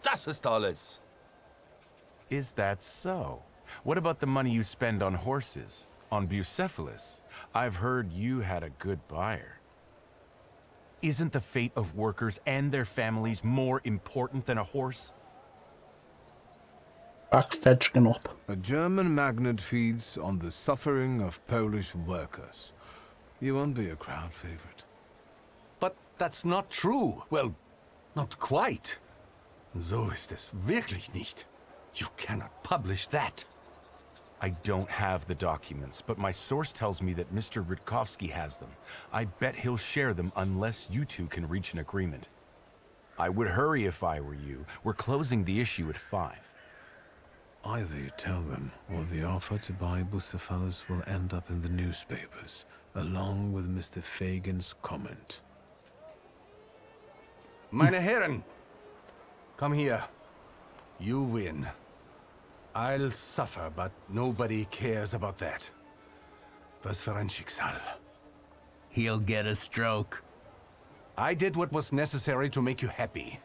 Das ist alles. Is that so? What about the money you spend on horses? On Bucephalus? I've heard you had a good buyer. Isn't the fate of workers and their families more important than a horse? Backfetching up. A German magnate feeds on the suffering of Polish workers. You won't be a crowd favorite. But that's not true. Well, not quite. So ist es wirklich nicht. You cannot publish that. I don't have the documents, but my source tells me that Mr. Rutkowski has them. I bet he'll share them unless you two can reach an agreement. I would hurry if I were you. We're closing the issue at 5. Either you tell them, or the offer to buy Bucephalus will end up in the newspapers, along with Mr. Fagin's comment. Meine Herren, come here. You win. I'll suffer, but nobody cares about that. Was für ein Schicksal. He'll get a stroke. I did what was necessary to make you happy.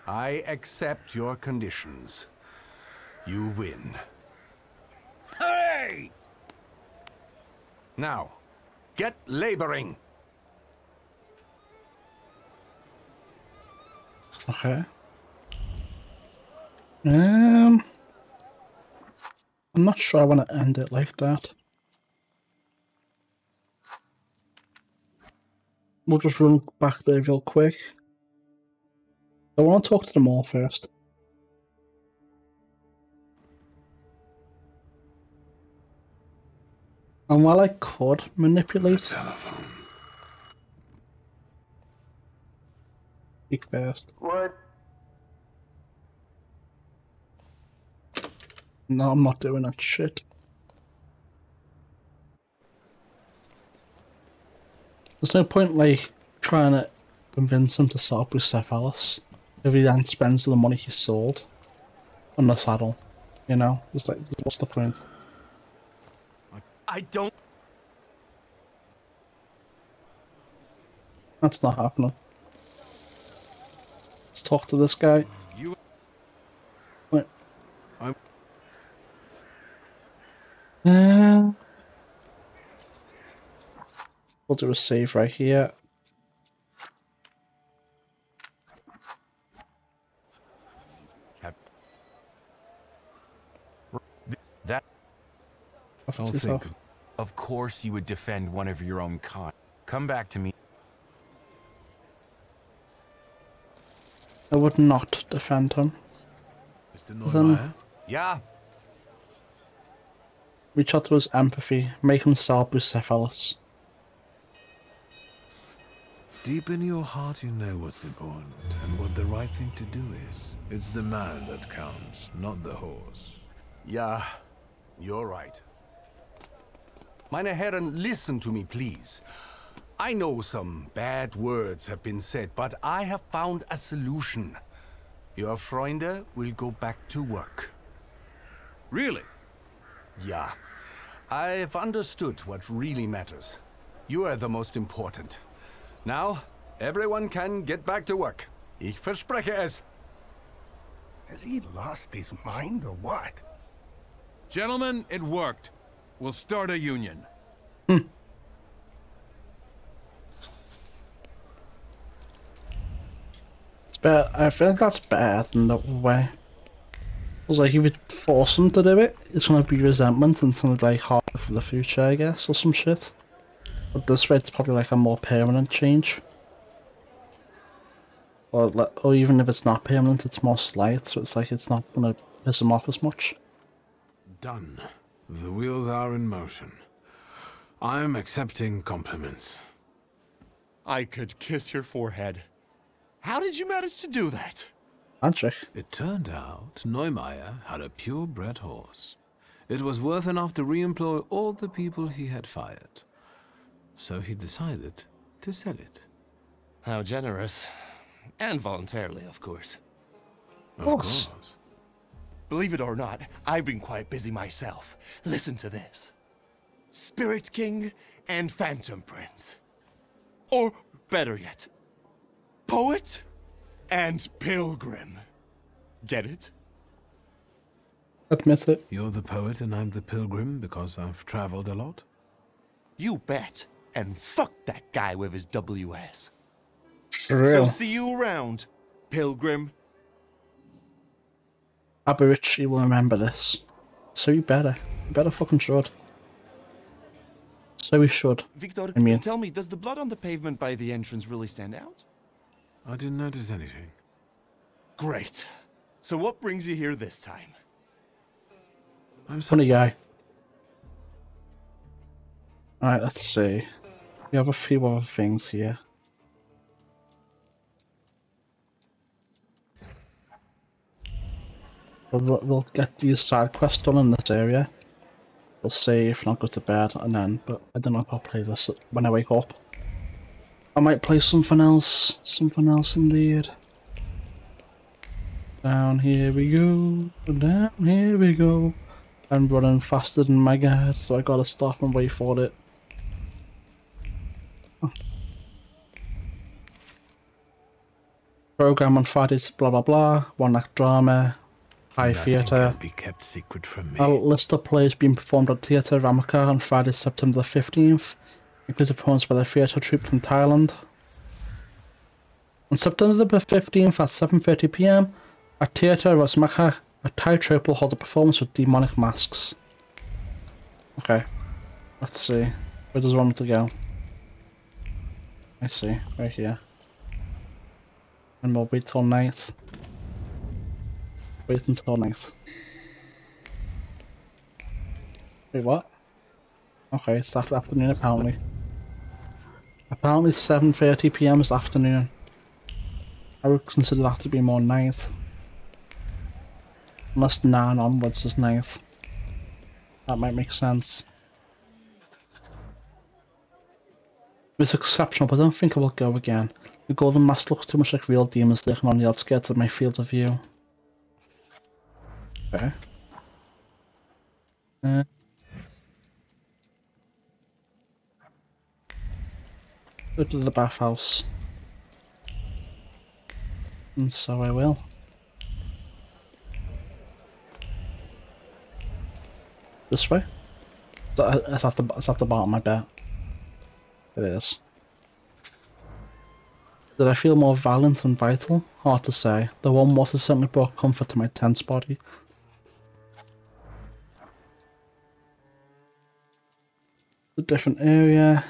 I accept your conditions. You win. Hey! Now, get laboring. Okay. I'm not sure I want to end it like that. We'll just run back there real quick. I want to talk to them all first. And while I could manipulate, speak first. What? No, I'm not doing that shit. There's no point like trying to convince him to sell Bucephalus if he then spends the money he sold on the saddle. You know, it's like, what's the point? I don't. That's not happening. Let's talk to this guy. Wait. We'll do a save right here. That. Of course you would defend one of your own kind. Come back to me. I would not defend him. Mr. Neumeier? Yeah? Reach out to his empathy, make him sell Bucephalus. Deep in your heart, you know what's important and what the right thing to do is. It's the man that counts, not the horse. Yeah, you're right. Meine Herren, listen to me, please. I know some bad words have been said, but I have found a solution. Your Freunde will go back to work. Really? Yeah. I've understood what really matters. You are the most important. Now, everyone can get back to work. Ich verspreche es. Has he lost his mind or what? Gentlemen, it worked. We'll start a union. It's better. I think that's better than the other way. Because like if you force him to do it, it's gonna be resentment and it's gonna be like hard for the future, I guess, or some shit. But this way it's probably like a more permanent change. Or even if it's not permanent, it's more slight, so it's like it's not gonna piss him off as much. Done. The wheels are in motion. I'm accepting compliments. I could kiss your forehead. How did you manage to do that? Magic. It turned out Neumeier had a purebred horse. It was worth enough to re-employ all the people he had fired. So he decided to sell it. How generous. And voluntarily, of course. Of course. Believe it or not, I've been quite busy myself. Listen to this. Spirit King and Phantom Prince. Or, better yet, Poet and Pilgrim. Get it? Admit it. You're the poet and I'm the pilgrim because I've traveled a lot? You bet. And fuck that guy with his WS. Real. So see you around, Pilgrim. Aberici will remember this. So you better. You better fucking should. So we should. Victor, I mean, tell me, does the blood on the pavement by the entrance really stand out? I didn't notice anything. Great. So what brings you here this time? I'm funny guy. Alright, let's see. We have a few other things here. We'll get these side quests done in this area. We'll save and I'll go to bed and then, but I don't know if I'll play this when I wake up. I might play something else indeed. Down here we go, down here we go. I'm running faster than my guard, so I gotta stop and wait for it. Program on Fridays, blah blah blah, one act drama, high theatre. Be kept secret from me. A list of plays being performed at Theatre Ramakar on Friday, September the 15th, includes performances by the theatre troupe from Thailand. On September the 15th at 7:30 PM, at Theatre Ramakar, a Thai troupe will hold a performance with demonic masks. Okay, let's see. Where does one want to go? I see, right here. And we'll wait till night. Wait until night. Wait, what? Okay, it's after afternoon apparently. Apparently 7:30 PM is afternoon. I would consider that to be more night. Unless 9 onwards is night. That might make sense. It's exceptional, but I don't think I will go again. The golden mask looks too much like real demons lurking on the outskirts of my field of view. Okay. Go to the bathhouse. And so I will. This way? It's at the bottom, I bet. It is. Did I feel more valiant and vital? Hard to say. The warm water certainly brought comfort to my tense body. A different area.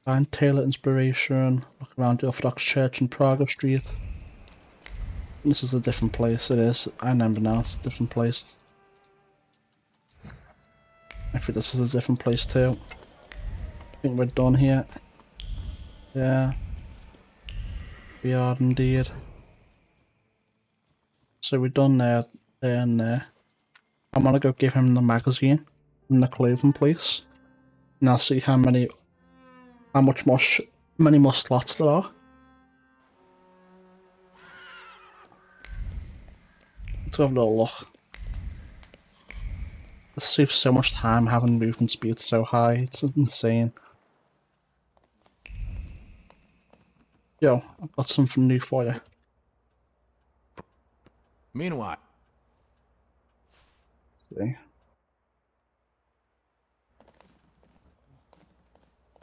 Find Taylor inspiration. Look around the Orthodox Church in Praga Street. This is a different place, it is. I remember now, it's a different place. I think this is a different place too. I think we're done here. Yeah. We are indeed. So we're done there, and there. I'm gonna go give him the magazine in the clothing place, and I'll see how many more slots there are. Let's have a little look. It saves so much time having movement speed so high, it's insane. Yo, I've got something new for you. Meanwhile. Let's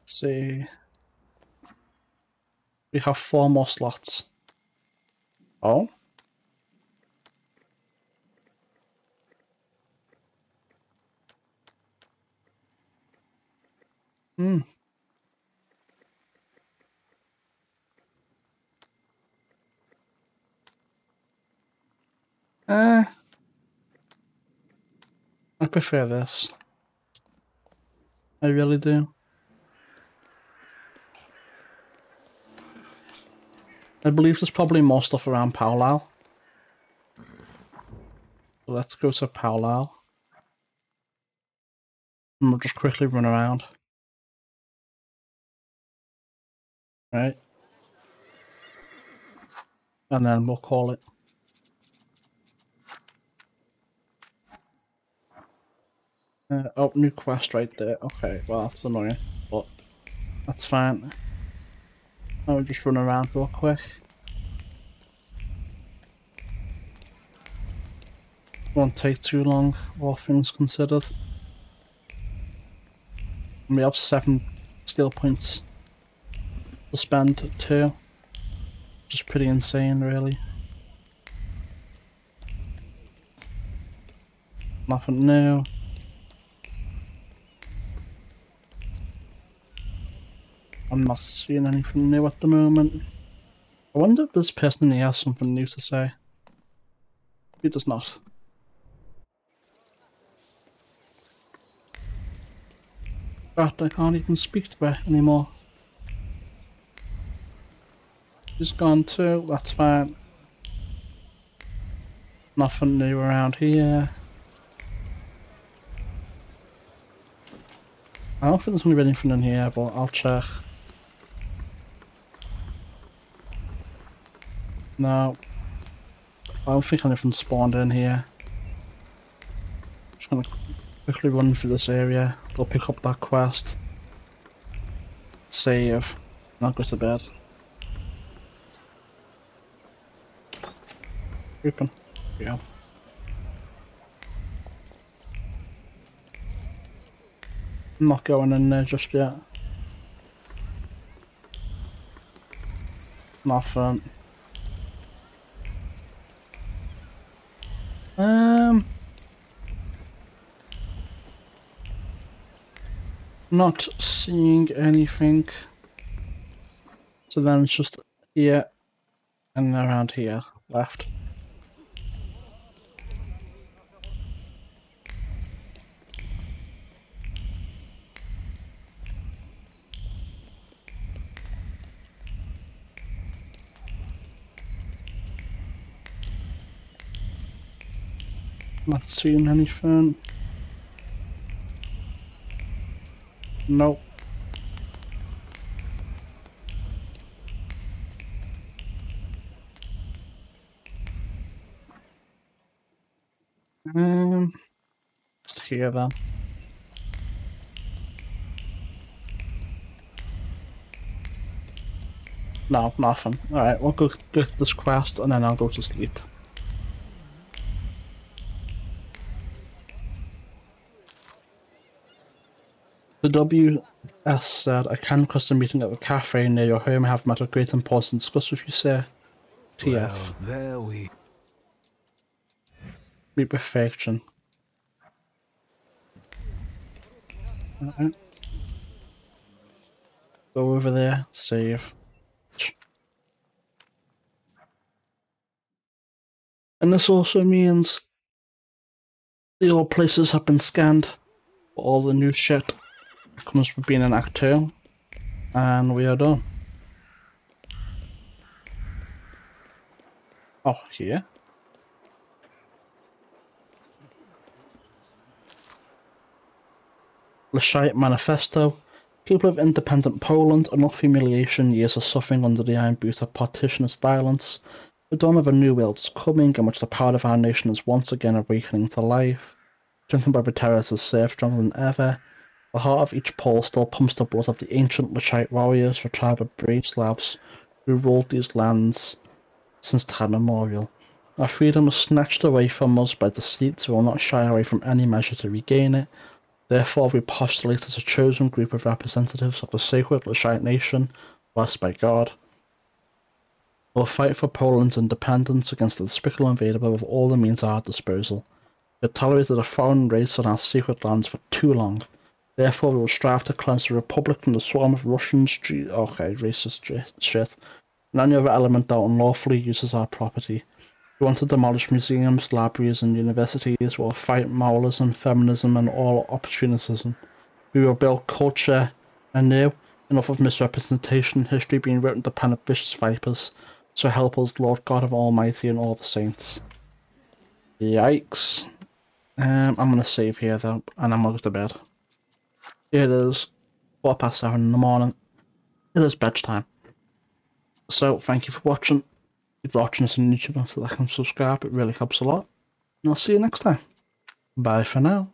see. We have 4 more slots. Oh? Hmm. I prefer this. I really do. I believe there's probably more stuff around Powlal. So let's go to Powlal. And we'll just quickly run around. Right. And then we'll call it. Oh, new quest right there. Okay, well that's annoying, but that's fine. I'll just run around real quick. Won't take too long, all things considered. And we have 7 skill points to spend too. Which is pretty insane, really. Nothing new. I'm not seeing anything new at the moment. I wonder if this person here has something new to say. He does not. But I can't even speak to her anymore. She's gone too, that's fine. Nothing new around here. I don't think there's going to be anything in here, but I'll check. No. I don't think anything spawned in here. Just gonna quickly run through this area. Go pick up that quest. Save. And I'll go to bed. Open. Yeah. I'm not going in there just yet. Nothing. Not seeing anything. So then it's just here and around here left. Not seeing anything. Nope. Just here then. No, nothing. Alright, we'll go get this quest and then I'll go to sleep. The WS said, I can request a meeting at the cafe near your home. I have a matter of great importance to discuss with you, sir. TF. Well, there we... Meet perfection. Alright. Go over there, save. And this also means the old places have been scanned for all the new shit that comes with being an Act 2, and we are done. Oh, here. Leshite Manifesto. People of independent Poland, enough humiliation, years of suffering under the iron boot of partitionist violence. The dawn of a new world is coming, in which the power of our nation is once again awakening to life. Strengthened by the terrorists to serve stronger than ever. The heart of each Pole still pumps the blood of the ancient Leshite warriors, the tribe of brave Slavs who ruled these lands since time immemorial. Our freedom was snatched away from us by deceit, so we will not shy away from any measure to regain it. Therefore, we postulate as a chosen group of representatives of the sacred Leshite nation, blessed by God. We will fight for Poland's independence against the despicable invader with all the means at our disposal. We have tolerated a foreign race on our sacred lands for too long. Therefore, we will strive to cleanse the Republic from the swarm of Russian racist shit, and any other element that unlawfully uses our property. We want to demolish museums, libraries, and universities. We will fight moralism, feminism, and all opportunism. We will build culture anew. Enough of misrepresentation and history being written to pen of vicious vipers. So help us, Lord God of Almighty and all the saints. Yikes. I'm going to save here, though, and I'm going to go to bed. It is 7:15 in the morning. It is bedtime. So, thank you for watching. If you're watching this on YouTube, so like and subscribe, it really helps a lot. And I'll see you next time. Bye for now.